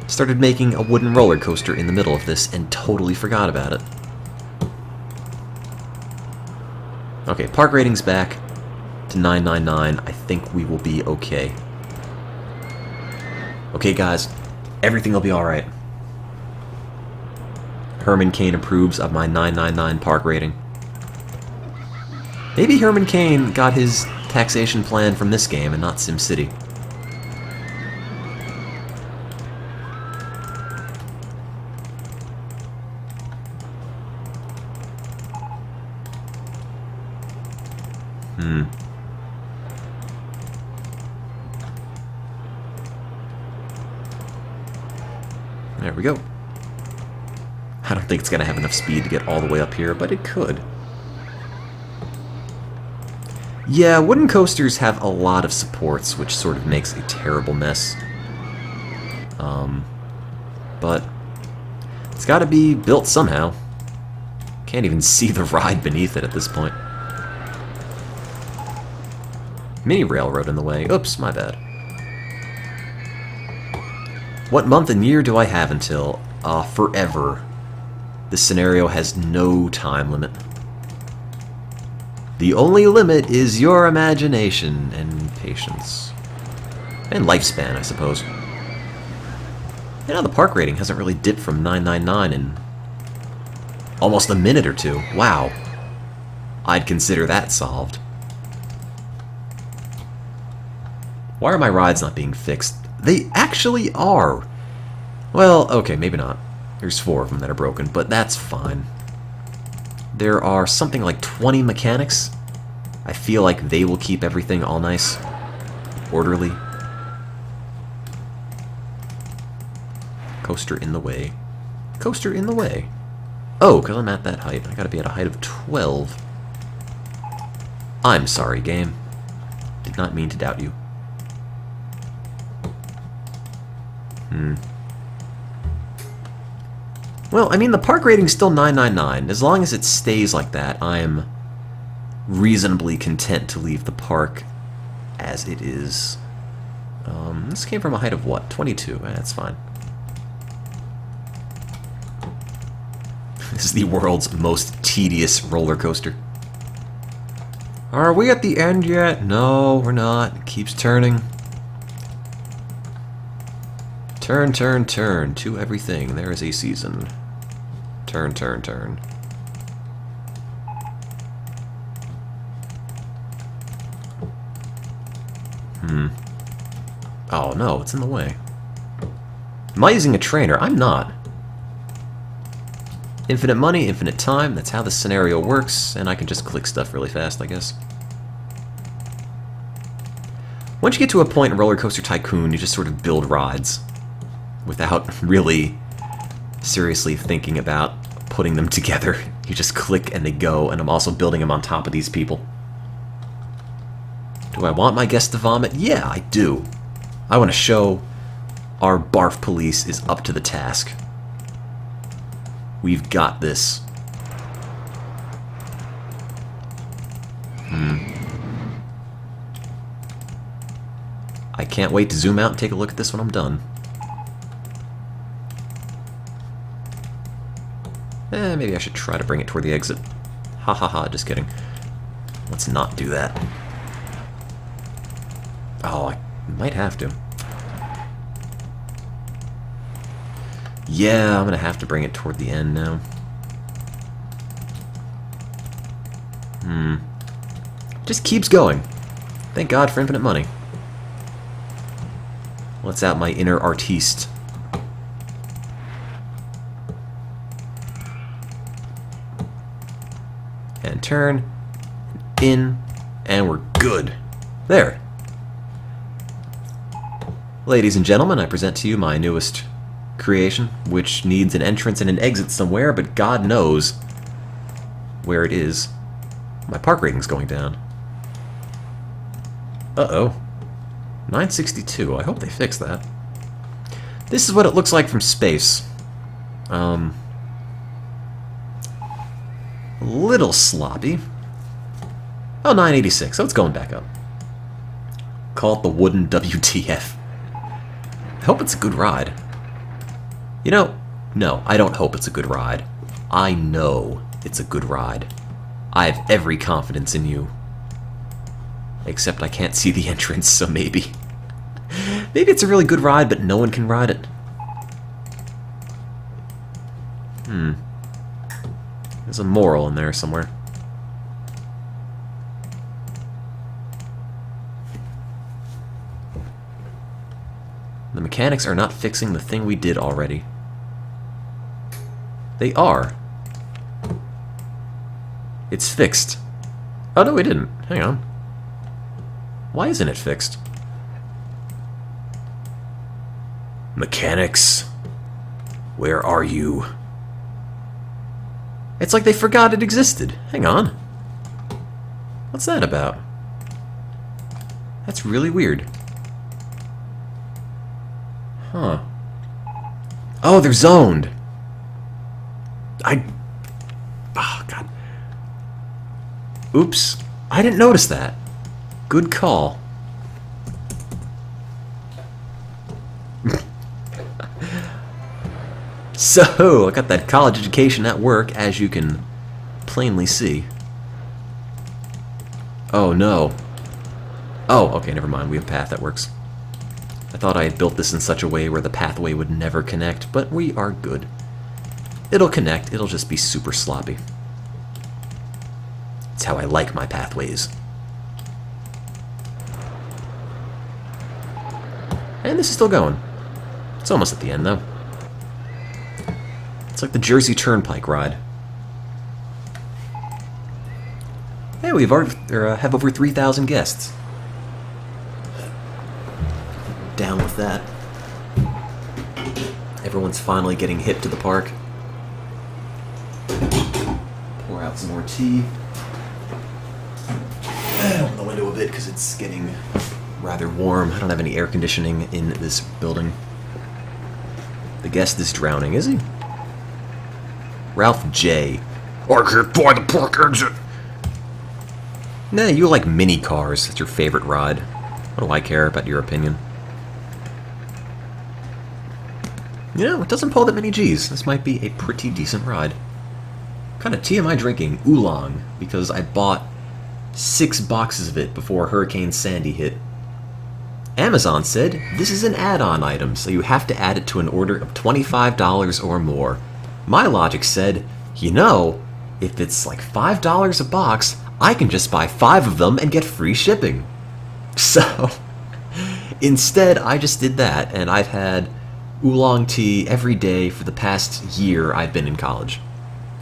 Started making a wooden roller coaster in the middle of this, and totally forgot about it. Okay, park rating's back to 999. I think we will be okay. Okay, guys, everything will be alright. Herman Cain approves of my 999 park rating. Maybe Herman Cain got his taxation plan from this game and not SimCity. There we go. I don't think it's going to have enough speed to get all the way up here, but it could. Yeah, wooden coasters have a lot of supports, which sort of makes a terrible mess. But it's got to be built somehow. Can't even see the ride beneath it at this point. Mini railroad in the way. Oops, my bad. What month and year do I have until? Forever. This scenario has no time limit. The only limit is your imagination and patience. And lifespan, I suppose. You know, the park rating hasn't really dipped from 999 in almost a minute or two. Wow. I'd consider that solved. Why are my rides not being fixed? They actually are. Well, okay, maybe not. There's 4 of them that are broken, but that's fine. There are something like 20 mechanics. I feel like they will keep everything all nice, orderly. Coaster in the way. Coaster in the way. Oh, because I'm at that height. I gotta be at a height of 12. I'm sorry, game. Did not mean to doubt you. Well, I mean, the park rating's still 999. As long as it stays like that, I'm reasonably content to leave the park as it is. This came from a height of what? 22. That's fine. This is the world's most tedious roller coaster. Are we at the end yet? No, we're not. It keeps turning. Turn, turn, turn. To everything. There is a season. Turn, turn, turn. Oh no, it's in the way. Am I using a trainer? I'm not. Infinite money, infinite time. That's how this scenario works, and I can just click stuff really fast, I guess. Once you get to a point in Roller Coaster Tycoon, you just sort of build rides without really seriously thinking about putting them together. You just click and they go, and I'm also building them on top of these people. Do I want my guests to vomit? Yeah, I do. I want to show our barf police is up to the task. We've got this. I can't wait to zoom out and take a look at this when I'm done. Maybe I should try to bring it toward the exit. Ha ha ha, just kidding. Let's not do that. Oh, I might have to. Yeah, I'm gonna have to bring it toward the end now. Just keeps going. Thank God for infinite money. Let's out my inner artiste. And turn. In. And we're good. There. Ladies and gentlemen, I present to you my newest creation, which needs an entrance and an exit somewhere, but God knows where it is. My park rating's going down. Uh-oh. 962. I hope they fix that. This is what it looks like from space. A little sloppy. Oh, 986. So it's going back up. Call it the wooden WTF. I hope it's a good ride. You know, no, I don't hope it's a good ride. I know it's a good ride. I have every confidence in you. Except I can't see the entrance, so maybe. Maybe it's a really good ride, but no one can ride it. There's a moral in there somewhere. The mechanics are not fixing the thing we did already. They are. It's fixed. Oh, no, we didn't. Hang on. Why isn't it fixed? Mechanics, where are you? It's like they forgot it existed. Hang on. What's that about? That's really weird. Huh. Oh, they're zoned. Oh, God. Oops. I didn't notice that. Good call. So, I got that college education at work, as you can plainly see. Oh, no. Oh, okay, never mind. We have a path that works. I thought I had built this in such a way where the pathway would never connect, but we are good. It'll connect, it'll just be super sloppy. It's how I like my pathways. And this is still going. It's almost at the end, though. It's like the Jersey Turnpike ride. Hey, we've already have over 3,000 guests. Down with that. Everyone's finally getting hip to the park. Pour out some more tea. Open the window a bit because it's getting rather warm. I don't have any air conditioning in this building. The guest is drowning, is he? Ralph J. I can't find the park exit. Nah, you like mini cars. That's your favorite ride. What do I care about your opinion? You know, it doesn't pull that many G's. This might be a pretty decent ride. What kind of tea am I drinking? Oolong, because I bought 6 boxes of it before Hurricane Sandy hit. Amazon said this is an add-on item, so you have to add it to an order of $25 or more. My logic said, you know, if it's like $5 a box, I can just buy 5 of them and get free shipping. So, instead, I just did that, and I've had oolong tea every day for the past year I've been in college.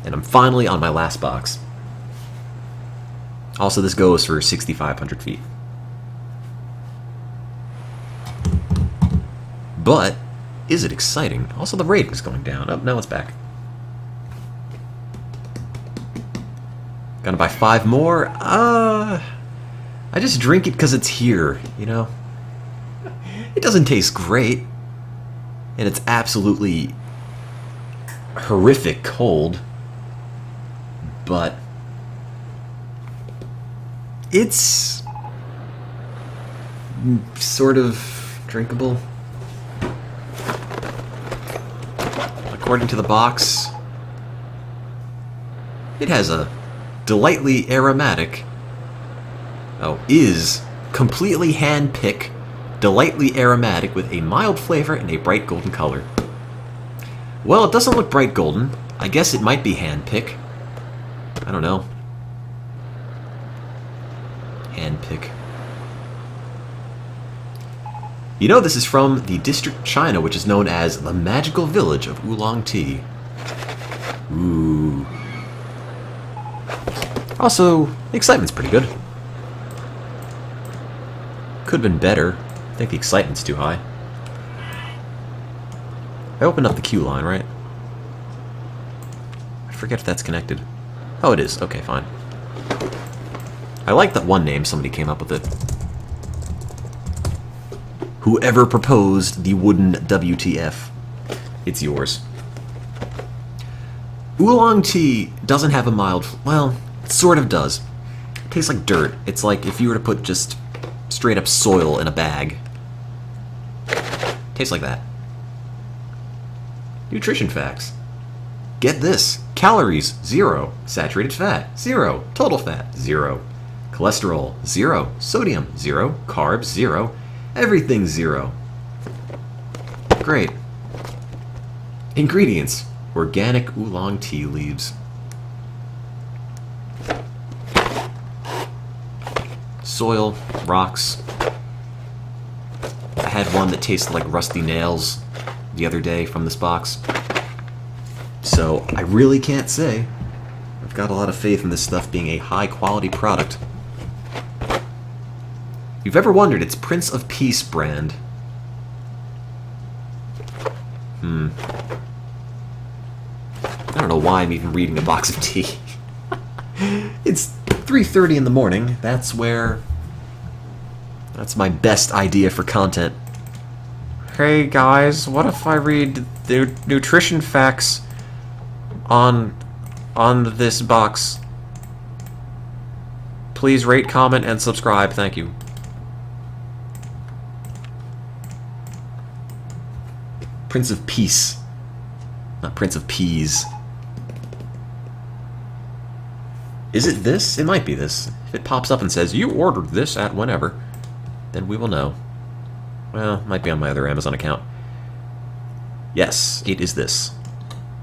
And I'm finally on my last box. Also, this goes for 6,500 feet. But, is it exciting? Also, the rating's going down. Oh, now it's back. Gonna buy 5 more? I just drink it because it's here, you know? It doesn't taste great. And it's absolutely horrific cold. But it's sort of drinkable. According to the box, it has a delightfully aromatic, is completely hand-picked, delightfully aromatic with a mild flavor and a bright golden color. Well, it doesn't look bright golden. I guess it might be hand-pick. I don't know. Hand-pick. You know, this is from the district of China, which is known as the magical village of oolong tea. Ooh. Also, the excitement's pretty good. Could have been better. I think the excitement's too high. I opened up the queue line, right? I forget if that's connected. Oh, it is. Okay, fine. I like that one name. Somebody came up with it. Whoever proposed the wooden WTF, it's yours. Oolong tea doesn't have a mild... Well, it sort of does. It tastes like dirt. It's like if you were to put just straight up soil in a bag. Tastes like that. Nutrition facts. Get this. Calories, 0. Saturated fat, 0. Total fat, 0. Cholesterol, 0. Sodium, 0. Carbs, 0. Everything, 0. Great. Ingredients. Organic oolong tea leaves. Soil, rocks. I had one that tasted like rusty nails the other day from this box. So I really can't say. I've got a lot of faith in this stuff being a high quality product. If you've ever wondered, it's Prince of Peace brand. I don't know why I'm even reading a box of tea. It's 3:30 in the morning. That's where... That's my best idea for content. Hey guys, what if I read the nutrition facts on this box? Please rate, comment, and subscribe. Thank you. Prince of Peace. Not Prince of Peas. Is it this? It might be this. If it pops up and says, you ordered this at whenever, then we will know. Well, it might be on my other Amazon account. Yes, it is this.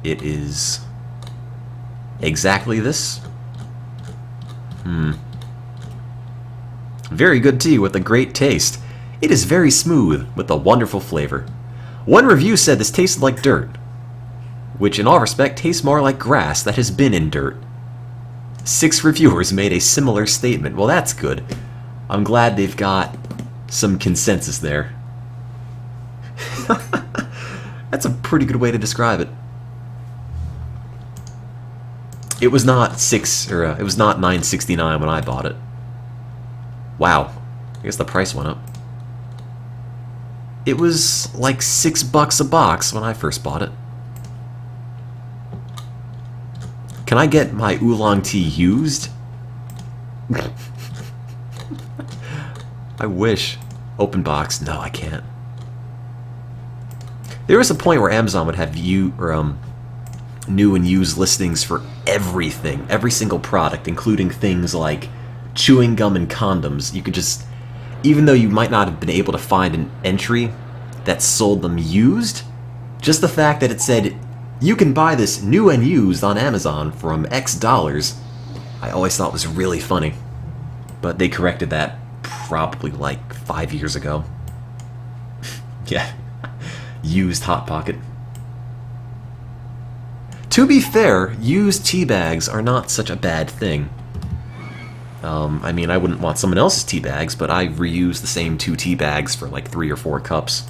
It is exactly this. Very good tea with a great taste. It is very smooth with a wonderful flavor. One review said this tasted like dirt, which in all respect tastes more like grass that has been in dirt. 6 reviewers made a similar statement. Well, that's good. I'm glad they've got some consensus there. That's a pretty good way to describe it. It was not it was not $9.69 when I bought it. Wow, I guess the price went up. It was like $6 a box when I first bought it. Can I get my oolong tea used? I wish. Open box. No, I can't. There was a point where Amazon would have new and used listings for everything, every single product, including things like chewing gum and condoms. You could just, even though you might not have been able to find an entry that sold them used, just the fact that it said, you can buy this new and used on Amazon from X dollars, I always thought was really funny. But they corrected that probably like 5 years ago. Yeah. Used Hot Pocket. To be fair, used tea bags are not such a bad thing. I mean, I wouldn't want someone else's tea bags, but I reuse the same 2 tea bags for like 3 or 4 cups.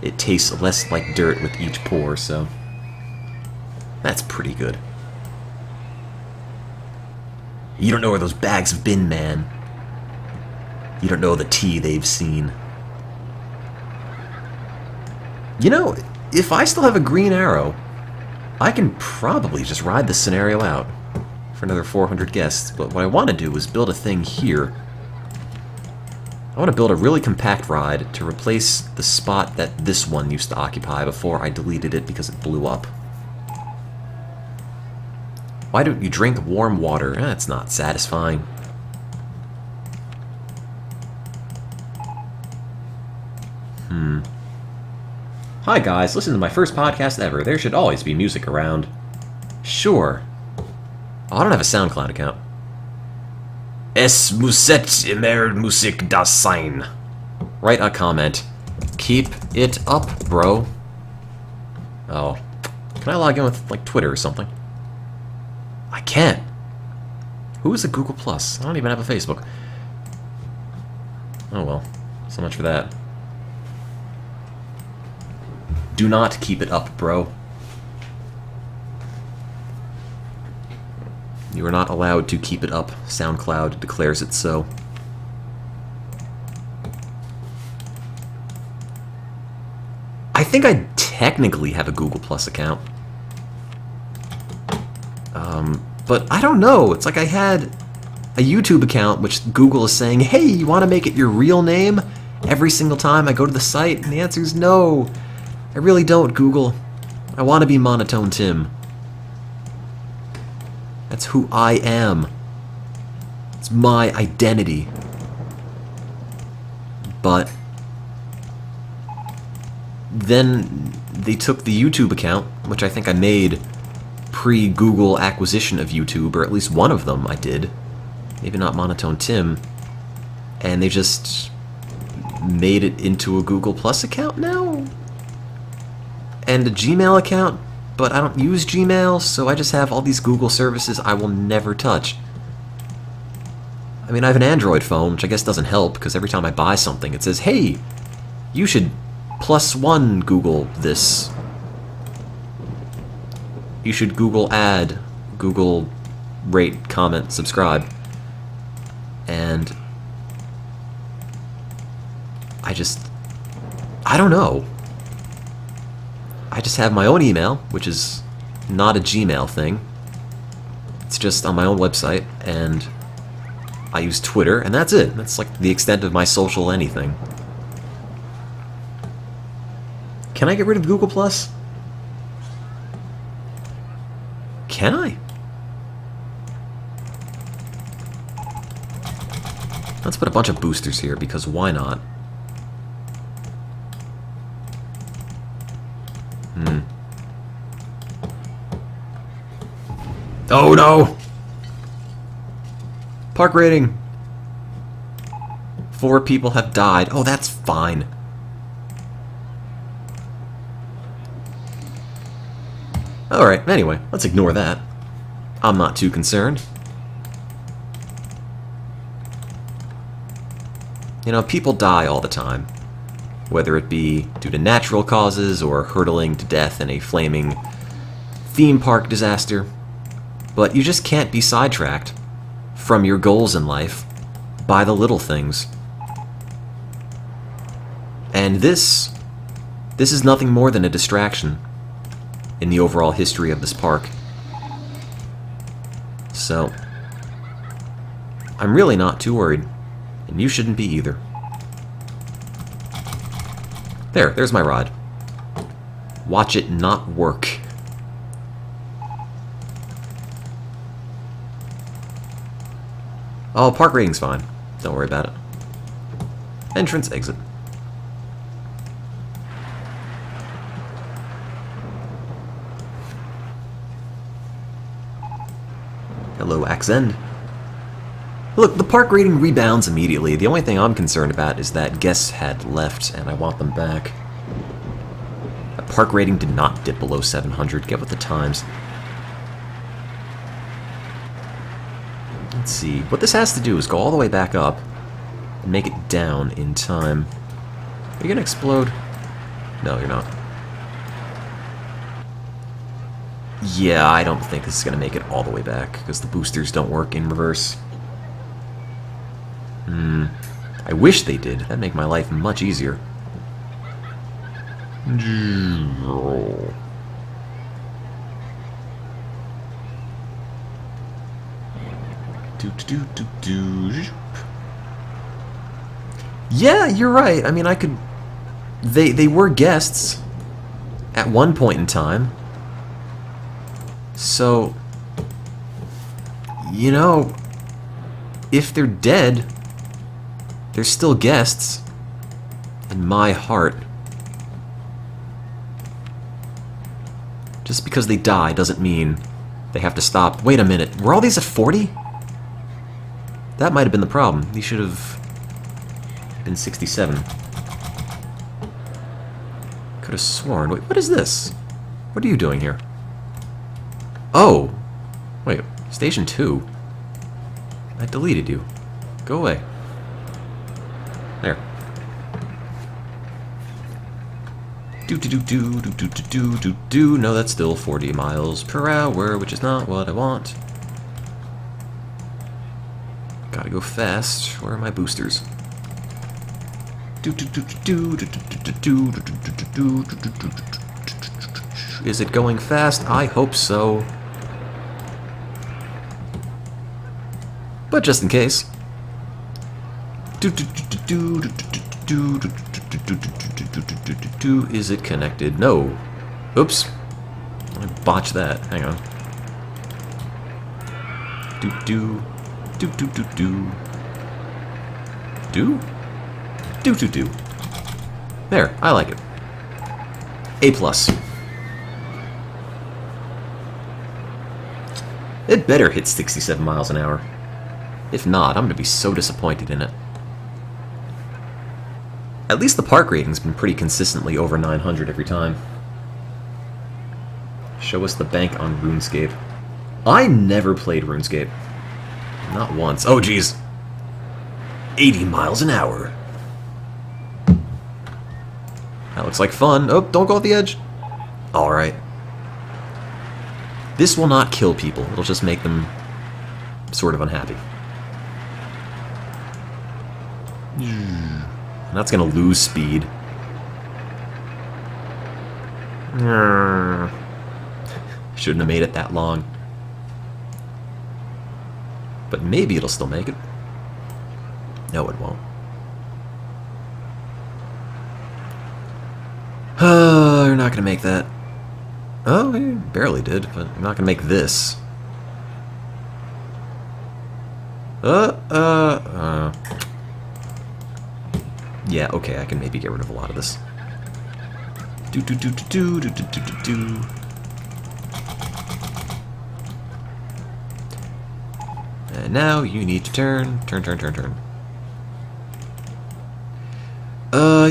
It tastes less like dirt with each pour, so that's pretty good. You don't know where those bags have been, man. You don't know the tea they've seen. You know, if I still have a green arrow, I can probably just ride this scenario out for another 400 guests. But what I want to do is build a thing here. I want to build a really compact ride to replace the spot that this one used to occupy before I deleted it because it blew up. Why don't you drink warm water? That's not satisfying. Hi guys, listen to my first podcast ever. There should always be music around. Sure. Oh, I don't have a SoundCloud account. Es musset immer Musik das sein. Write a comment. Keep it up, bro. Oh. Can I log in with, like, Twitter or something? I can't. Who is a Google Plus? I don't even have a Facebook. Oh well. So much for that. Do not keep it up, bro. You are not allowed to keep it up. SoundCloud declares it so. I think I technically have a Google Plus account. But I don't know. It's like I had a YouTube account, which Google is saying, hey, you want to make it your real name every single time I go to the site? And the answer is no. I really don't, Google. I want to be Monotone Tim. That's who I am. It's my identity. But then they took the YouTube account, which I think I made pre-Google acquisition of YouTube, or at least one of them I did. Maybe not Monotone Tim. And they just made it into a Google Plus account now? And a Gmail account, but I don't use Gmail, so I just have all these Google services I will never touch. I mean, I have an Android phone, which I guess doesn't help, because every time I buy something, it says, hey, you should +1 Google this. You should Google add, Google rate, comment, subscribe. And I don't know. I just have my own email, which is not a Gmail thing. It's just on my own website, and I use Twitter, and that's it. That's like the extent of my social anything. Can I get rid of Google Plus? Can I? Let's put a bunch of boosters here, because why not? Oh no! Park rating! 4 people have died. Oh, that's fine. Alright, anyway, let's ignore that. I'm not too concerned. You know, people die all the time. Whether it be due to natural causes or hurtling to death in a flaming theme park disaster. But you just can't be sidetracked from your goals in life by the little things. And this is nothing more than a distraction in the overall history of this park. So, I'm really not too worried, and you shouldn't be either. There's my rod. Watch it not work. Oh, park rating's fine. Don't worry about it. Entrance, exit. Hello, Axend. Look, the park rating rebounds immediately. The only thing I'm concerned about is that guests had left, and I want them back. The park rating did not dip below 700. Get with the times. Let's see. What this has to do is go all the way back up and make it down in time. Are you gonna explode? No, you're not. Yeah, I don't think this is gonna make it all the way back because the boosters don't work in reverse. I wish they did. That'd make my life much easier. Yeah, you're right. I mean, I could... They were guests at one point in time. So, you know, if they're dead, they're still guests in my heart. Just because they die doesn't mean they have to stop. Wait a minute, were all these at 40? That might have been the problem. These should have been 67. Could have sworn. Wait, what is this? What are you doing here? Oh! Wait, Station 2? I deleted you. Go away. There. Do. No, that's still 40 miles per hour, which is not what I want. Gotta go fast. Where are my boosters? Is it going fast? I hope so. But just in case. Is it connected? No. Oops. I botched that. Hang on. Do. There, I like it. A+. It better hit 67 miles an hour. If not, I'm gonna be so disappointed in it. At least the park rating's been pretty consistently over 900 every time. Show us the bank on RuneScape. I never played RuneScape. Not once. Oh, geez. 80 miles an hour. That looks like fun. Oh, don't go off the edge. Alright. This will not kill people. It'll just make them sort of unhappy. And that's going to lose speed. Shouldn't have made it that long. But maybe it'll still make it. No, it won't. You're not going to make that. Oh, you barely did, but you're not going to make this. Yeah, okay, I can maybe get rid of a lot of this. And now you need to turn.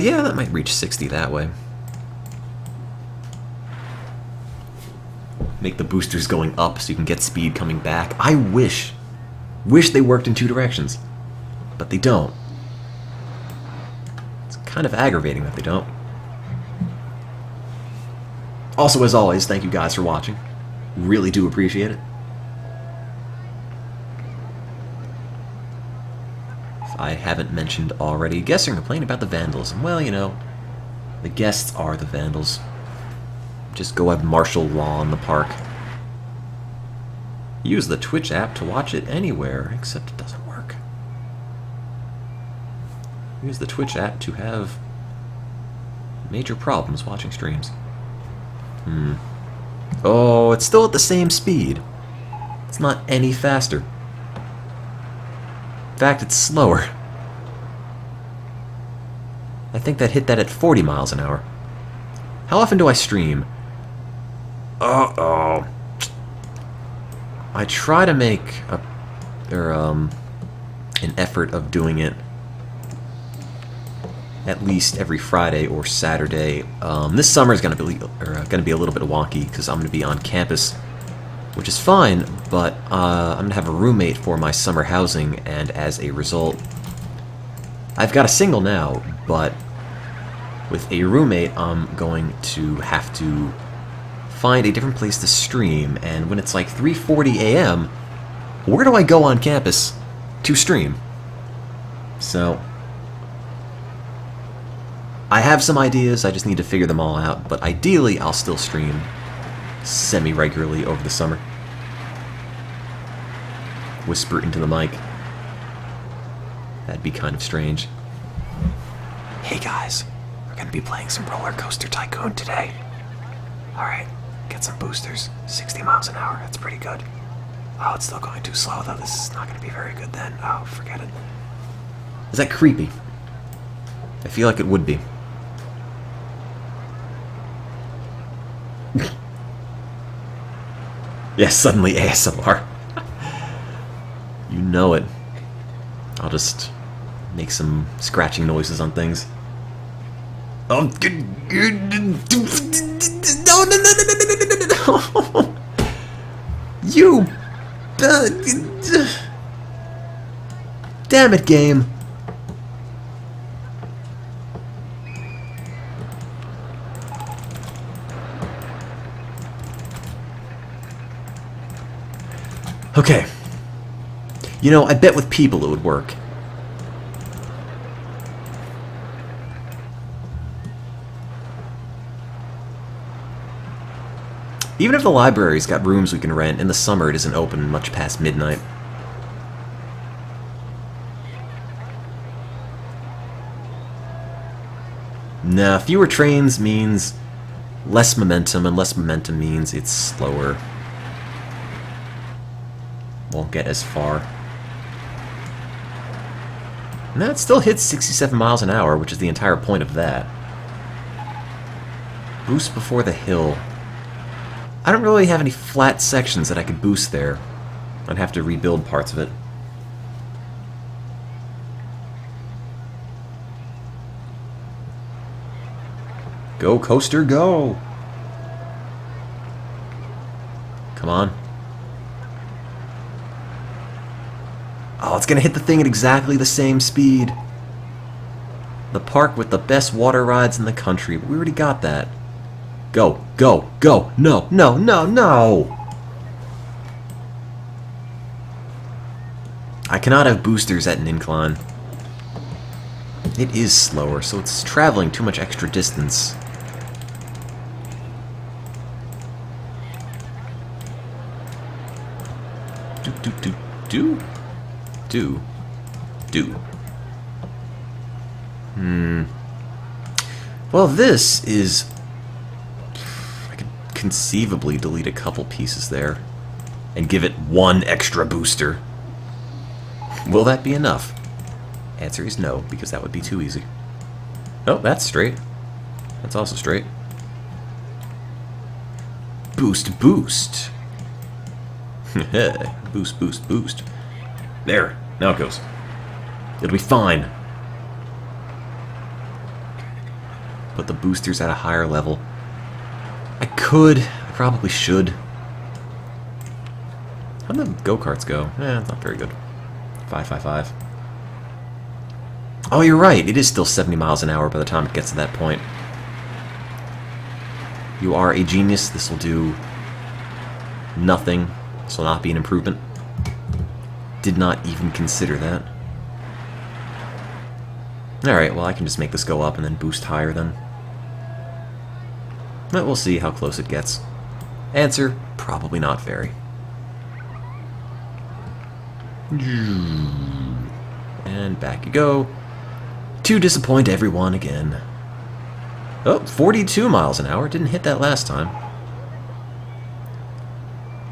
Yeah, that might reach 60 that way. Make the boosters going up so you can get speed coming back. I wish they worked in two directions, but they don't. It's kind of aggravating that they don't. Also, as always, thank you guys for watching. Really do appreciate it. If I haven't mentioned already, guests are complaining about the vandalism. Well, you know, the guests are the vandals. Just go have martial law in the park. Use the Twitch app to watch it anywhere, except it doesn't work. Use the Twitch app to have major problems watching streams. Oh, it's still at the same speed. It's not any faster. In fact, it's slower. I think that hit that at 40 miles an hour. How often do I stream? Uh-oh. I try to make an effort of doing it at least every Friday or Saturday. This summer is going to be a little bit wonky because I'm going to be on campus, which is fine, but I'm going to have a roommate for my summer housing, and as a result, I've got a single now, but with a roommate, I'm going to have to find a different place to stream, and when it's like 3:40 a.m., where do I go on campus to stream? So I have some ideas, I just need to figure them all out, but ideally I'll still stream semi-regularly over the summer. Whisper into the mic. That'd be kind of strange. Hey guys, we're gonna be playing some Roller Coaster Tycoon today. Alright, get some boosters. 60 miles an hour, that's pretty good. Oh, it's still going too slow though, this is not gonna be very good then. Oh, forget it. Is that creepy? I feel like it would be. Yeah, suddenly ASMR. You know it. I'll just make some scratching noises on things. Oh, no. You. Damn it, game. Okay. You know, I bet with people it would work. Even if the library's got rooms we can rent, in the summer it isn't open much past midnight. Nah, fewer trains means less momentum, and less momentum means it's slower. Won't get as far. And that still hits 67 miles an hour, which is the entire point of that. Boost before the hill. I don't really have any flat sections that I could boost there. I'd have to rebuild parts of it. Go, coaster, go! Come on. Oh, it's gonna hit the thing at exactly the same speed. The park with the best water rides in the country. We already got that. Go, go, go! No, no, no, no! I cannot have boosters at an incline. It is slower, so it's traveling too much extra distance. Do. Well, this is... I could conceivably delete a couple pieces there and give it one extra booster. Will that be enough? Answer is no, because that would be too easy. Oh, that's straight. That's also straight. Boost, boost. Boost, boost, boost. There. Now it goes. It'll be fine. Put the boosters at a higher level. I probably should. How'd the go-karts go? It's not very good. 555. Oh, you're right. It is still 70 miles an hour by the time it gets to that point. You are a genius. This will do nothing. This will not be an improvement. Did not even consider that. Alright, well I can just make this go up and then boost higher then. But we'll see how close it gets. Answer, probably not very. And back you go. To disappoint everyone again. Oh, 42 miles an hour. Didn't hit that last time.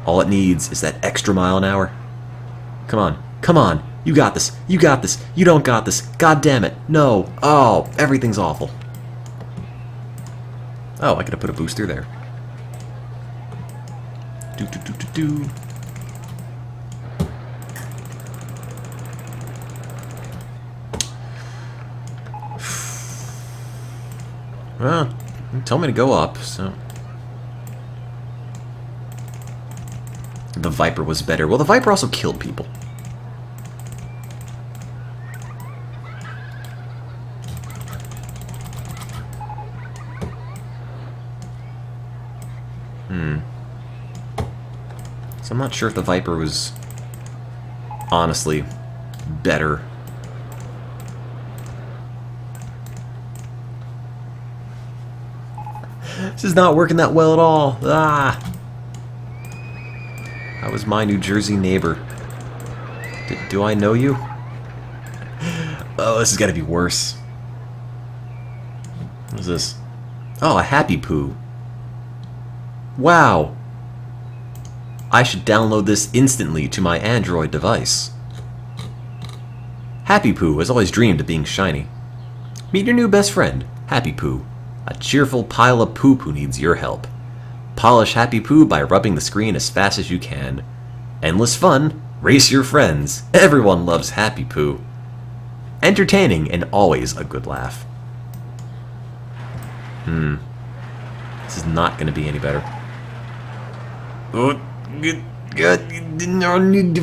All it needs is that extra mile an hour. Come on. Come on. You got this. You got this. You don't got this. God damn it. No. Oh, everything's awful. Oh, I could have put a booster there. Do. Well, you told me to go up, so... The Viper was better. Well, the Viper also killed people. So I'm not sure if the Viper was honestly better. This is not working that well at all. Ah! That was my New Jersey neighbor. Do I know you? Oh, this has got to be worse. What is this? Oh, a Happy Poo. Wow. I should download this instantly to my Android device. Happy Poo has always dreamed of being shiny. Meet your new best friend, Happy Poo, a cheerful pile of poop who needs your help. Polish Happy Poo by rubbing the screen as fast as you can. Endless fun, race your friends, everyone loves Happy Poo. Entertaining and always a good laugh. This is not going to be any better. Oh, no need to...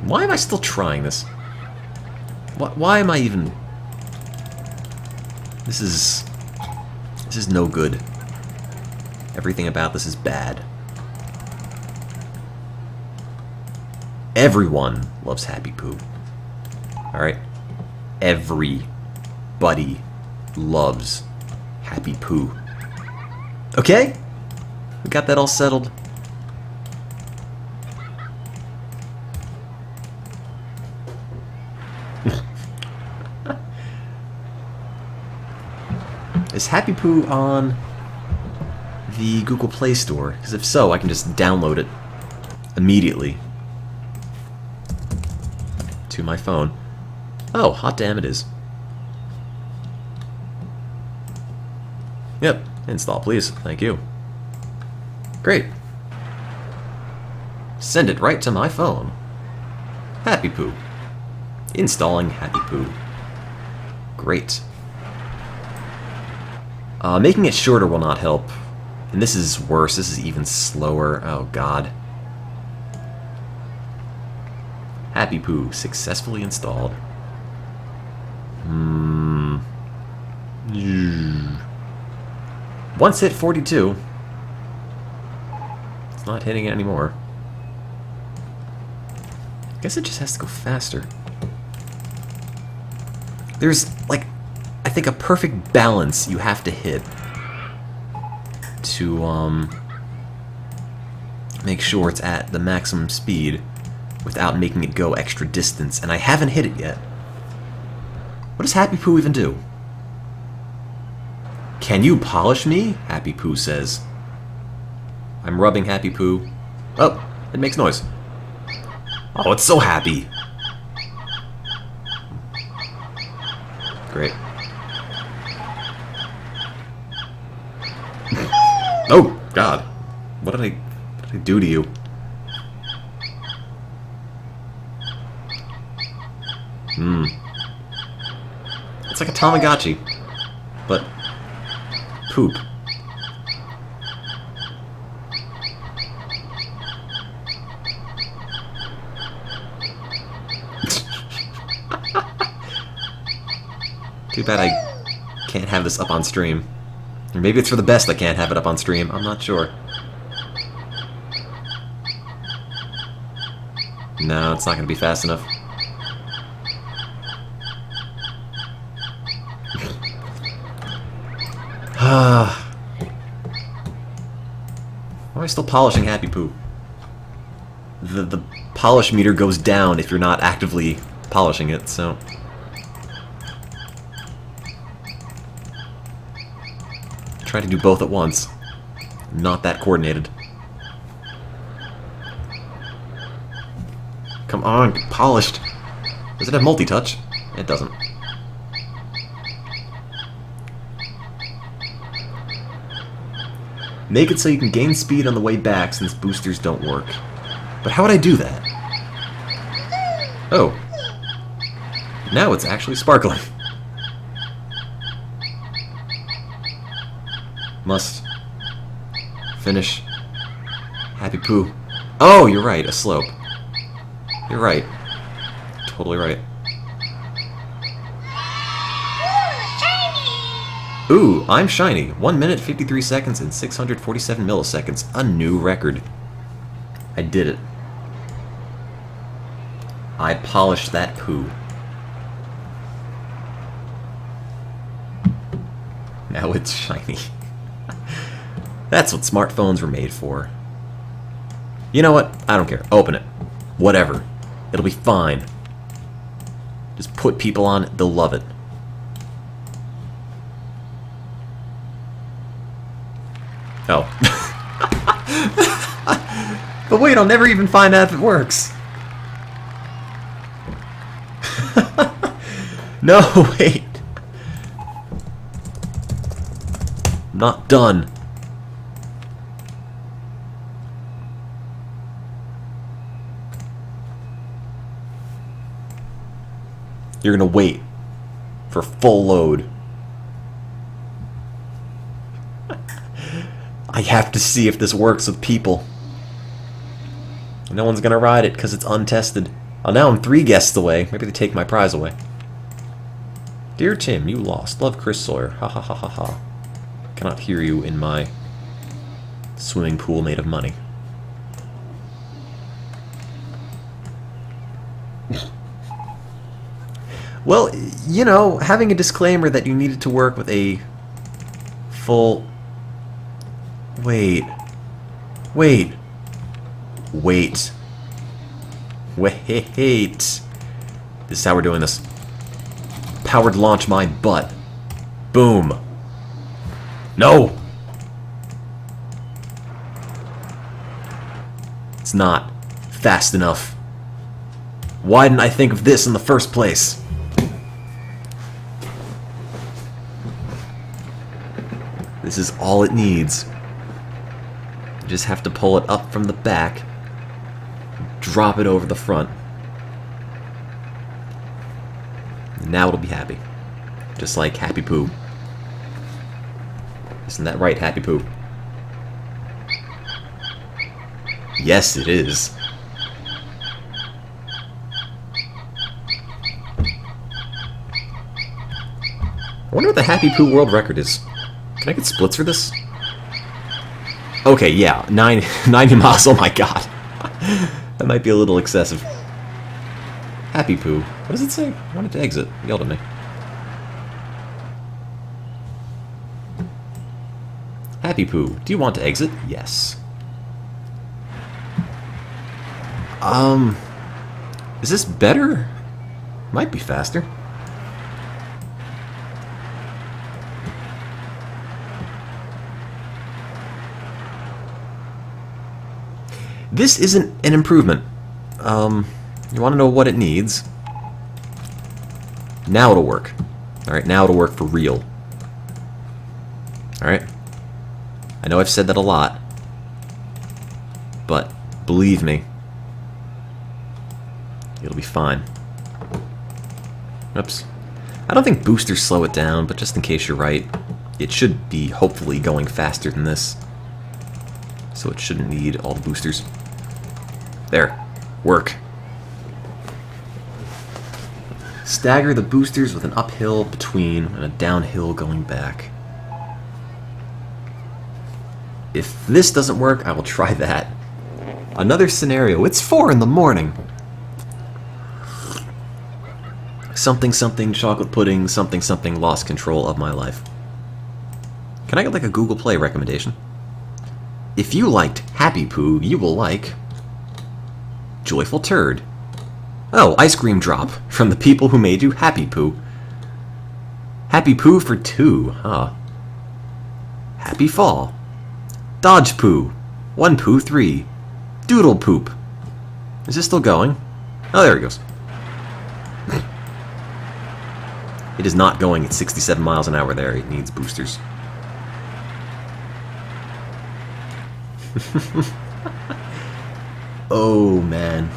Why am I still trying this? Why am I even... This is no good. Everything about this is bad. Everyone loves Happy Poo. Alright? Everybody loves Happy Poo. Okay? We got that all settled. Is Happy Poo on the Google Play Store? Because if so, I can just download it immediately to my phone. Oh, hot damn it is. Yep, install please. Thank you. Great. Send it right to my phone. Happy Poo. Installing Happy Poo. Great. Making it shorter will not help. And this is worse. This is even slower. Oh, God. Happy Poo successfully installed. Once hit 42. It's not hitting it anymore. Guess it just has to go faster. There's, like, I think a perfect balance you have to hit to, make sure it's at the maximum speed without making it go extra distance, and I haven't hit it yet. What does Happy Poo even do? Can you polish me? Happy Poo says. I'm rubbing Happy Poo. Oh, it makes noise. Oh, it's so happy. Great. Oh, God. What did I do to you? It's like a Tamagotchi, but poop. Too bad I can't have this up on stream. Or maybe it's for the best I can't have it up on stream. I'm not sure. No, it's not going to be fast enough. Why am I still polishing Happy Poo? The polish meter goes down if you're not actively polishing it, so... Try to do both at once. Not that coordinated. Come on, get polished. Does it have multi-touch? It doesn't. Make it so you can gain speed on the way back since boosters don't work. But how would I do that? Oh. Now it's actually sparkling. Must finish Happy Poo. Oh, you're right, a slope. You're right. Totally right. Ooh, I'm shiny. 1 minute, 53 seconds, and 647 milliseconds. A new record. I did it. I polished that poo. Now it's shiny. That's what smartphones were made for. You know what? I don't care. Open it. Whatever. It'll be fine. Just put people on it. They'll love it. Oh. But wait, I'll never even find out if it works. No, wait. I'm not done. You're gonna wait for full load. I have to see if this works with people. No one's gonna ride it because it's untested. Oh, now I'm 3 guests away. Maybe they take my prize away. Dear Tim, you lost. Love, Chris Sawyer. Ha ha ha ha ha. Cannot hear you in my swimming pool made of money. Well, you know, having a disclaimer that you needed to work with a full... Wait. Wait. Wait. Wait. This is how we're doing this. Powered launch my butt. Boom. No! It's not fast enough. Why didn't I think of this in the first place? This is all it needs. You just have to pull it up from the back, drop it over the front. And now it'll be happy. Just like Happy Poo. Isn't that right, Happy Poo? Yes, it is. I wonder what the Happy Poo world record is. Can I get splits for this? Okay, yeah, 90 miles, oh my god. That might be a little excessive. Happy Poo. What does it say? I wanted to exit. It yelled at me. Happy Poo, do you want to exit? Yes. Is this better? Might be faster. This isn't an improvement. You want to know what it needs? Now it'll work. Alright, now it'll work for real. Alright? I know I've said that a lot, but believe me, it'll be fine. Oops. I don't think boosters slow it down, but just in case you're right, it should be hopefully going faster than this. So it shouldn't need all the boosters. There. Work. Stagger the boosters with an uphill between and a downhill going back. If this doesn't work, I will try that. Another scenario. It's 4 in the morning. Something something chocolate pudding, something something lost control of my life. Can I get like a Google Play recommendation? If you liked Happy Poo, you will like Joyful Turd. Oh, Ice Cream Drop from the people who made you Happy Poo. Happy Poo for 2, huh? Happy Fall. Dodge Poo. 1 Poo 3. Doodle Poop. Is this still going? Oh, there it goes. It is not going at 67 miles an hour there. It needs boosters. Oh, man.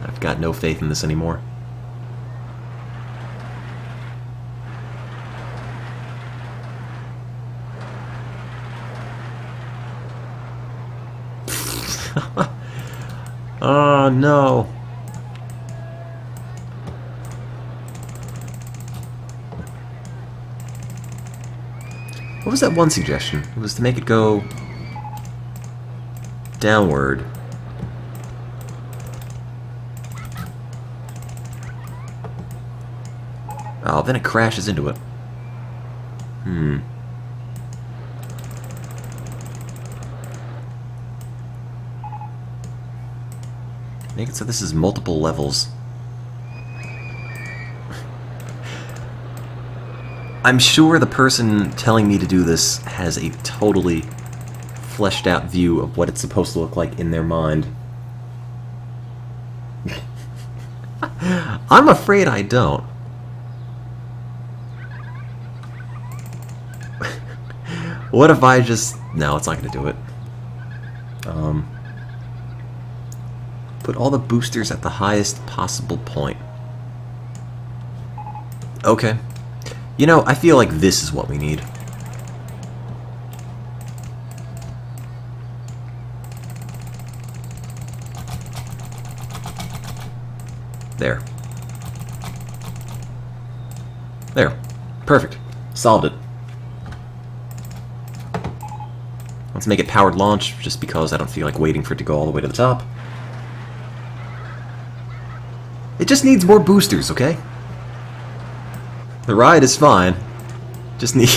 I've got no faith in this anymore. Oh, no. What was that one suggestion? It was to make it go downward. Oh, then it crashes into it. Make it so this is multiple levels. I'm sure the person telling me to do this has a totally fleshed out view of what it's supposed to look like in their mind. I'm afraid I don't. What if I just... No, it's not going to do it. Put all the boosters at the highest possible point. Okay. You know, I feel like this is what we need. There. There. Perfect. Solved it. Let's make it powered launch, just because I don't feel like waiting for it to go all the way to the top. It just needs more boosters, okay? The ride is fine. Just need...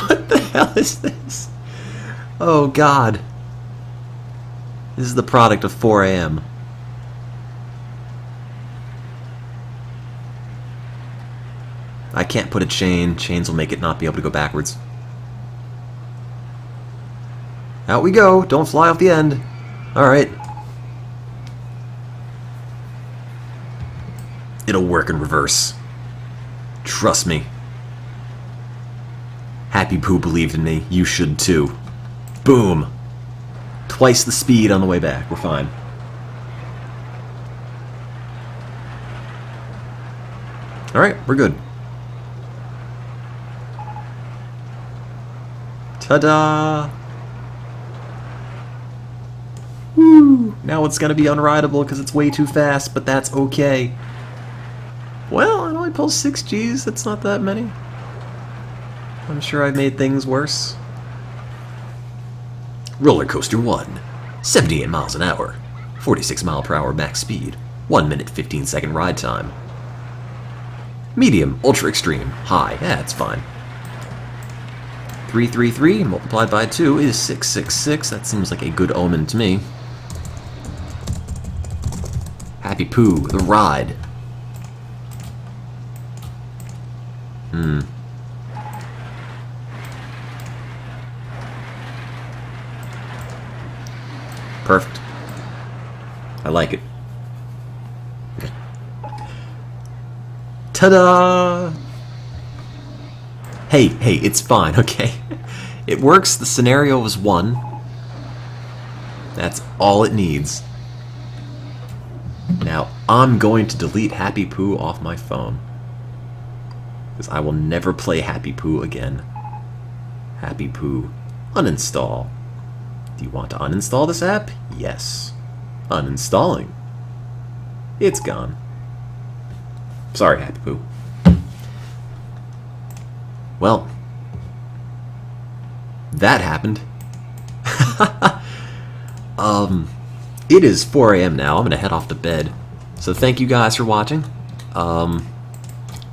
What the hell is this? Oh, God. This is the product of 4 a.m. I can't put a chain. Chains will make it not be able to go backwards. Out we go. Don't fly off the end. Alright. It'll work in reverse. Trust me. Happy Poo believed in me. You should too. Boom. Twice the speed on the way back. We're fine. Alright, we're good. Ta-da! Woo! Now it's gonna be unrideable because it's way too fast, but that's okay. Well, it only pulls 6 Gs. That's not that many. I'm sure I've made things worse. Roller Coaster 1. 78 miles an hour. 46 mile per hour max speed. 1 minute 15-second ride time. Medium, ultra extreme, high, yeah, it's fine. 333 multiplied by 2 is 666. That seems like a good omen to me. Happy Poo, the ride. Perfect. I like it. Ta-da! Hey, it's fine, okay? It works, the scenario was 1. That's all it needs. Now, I'm going to delete Happy Poo off my phone. Because I will never play Happy Poo again. Happy Poo. Uninstall. Do you want to uninstall this app? Yes. Uninstalling. It's gone. Sorry, Happy Poo. Well, that happened. It is 4 a.m. now. I'm going to head off to bed. So thank you guys for watching.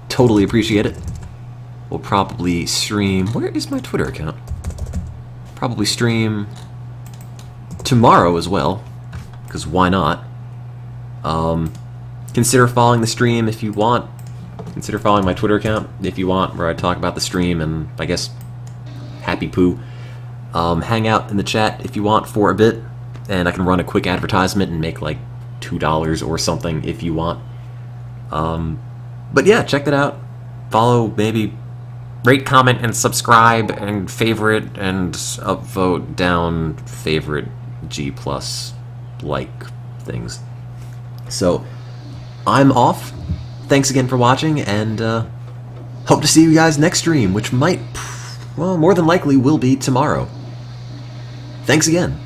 Totally appreciate it. We'll probably stream... Where is my Twitter account? Probably stream tomorrow as well. Because why not? Consider following the stream if you want. Consider following my Twitter account if you want, where I talk about the stream and, I guess, Happy Poo. Hang out in the chat if you want for a bit, and I can run a quick advertisement and make like $2 or something if you want. But yeah, check that out. Follow, maybe rate, comment, and subscribe, and favorite, and upvote, down, favorite, G+, like things. So, I'm off. Thanks again for watching, and hope to see you guys next stream, which might, well, more than likely will be tomorrow. Thanks again.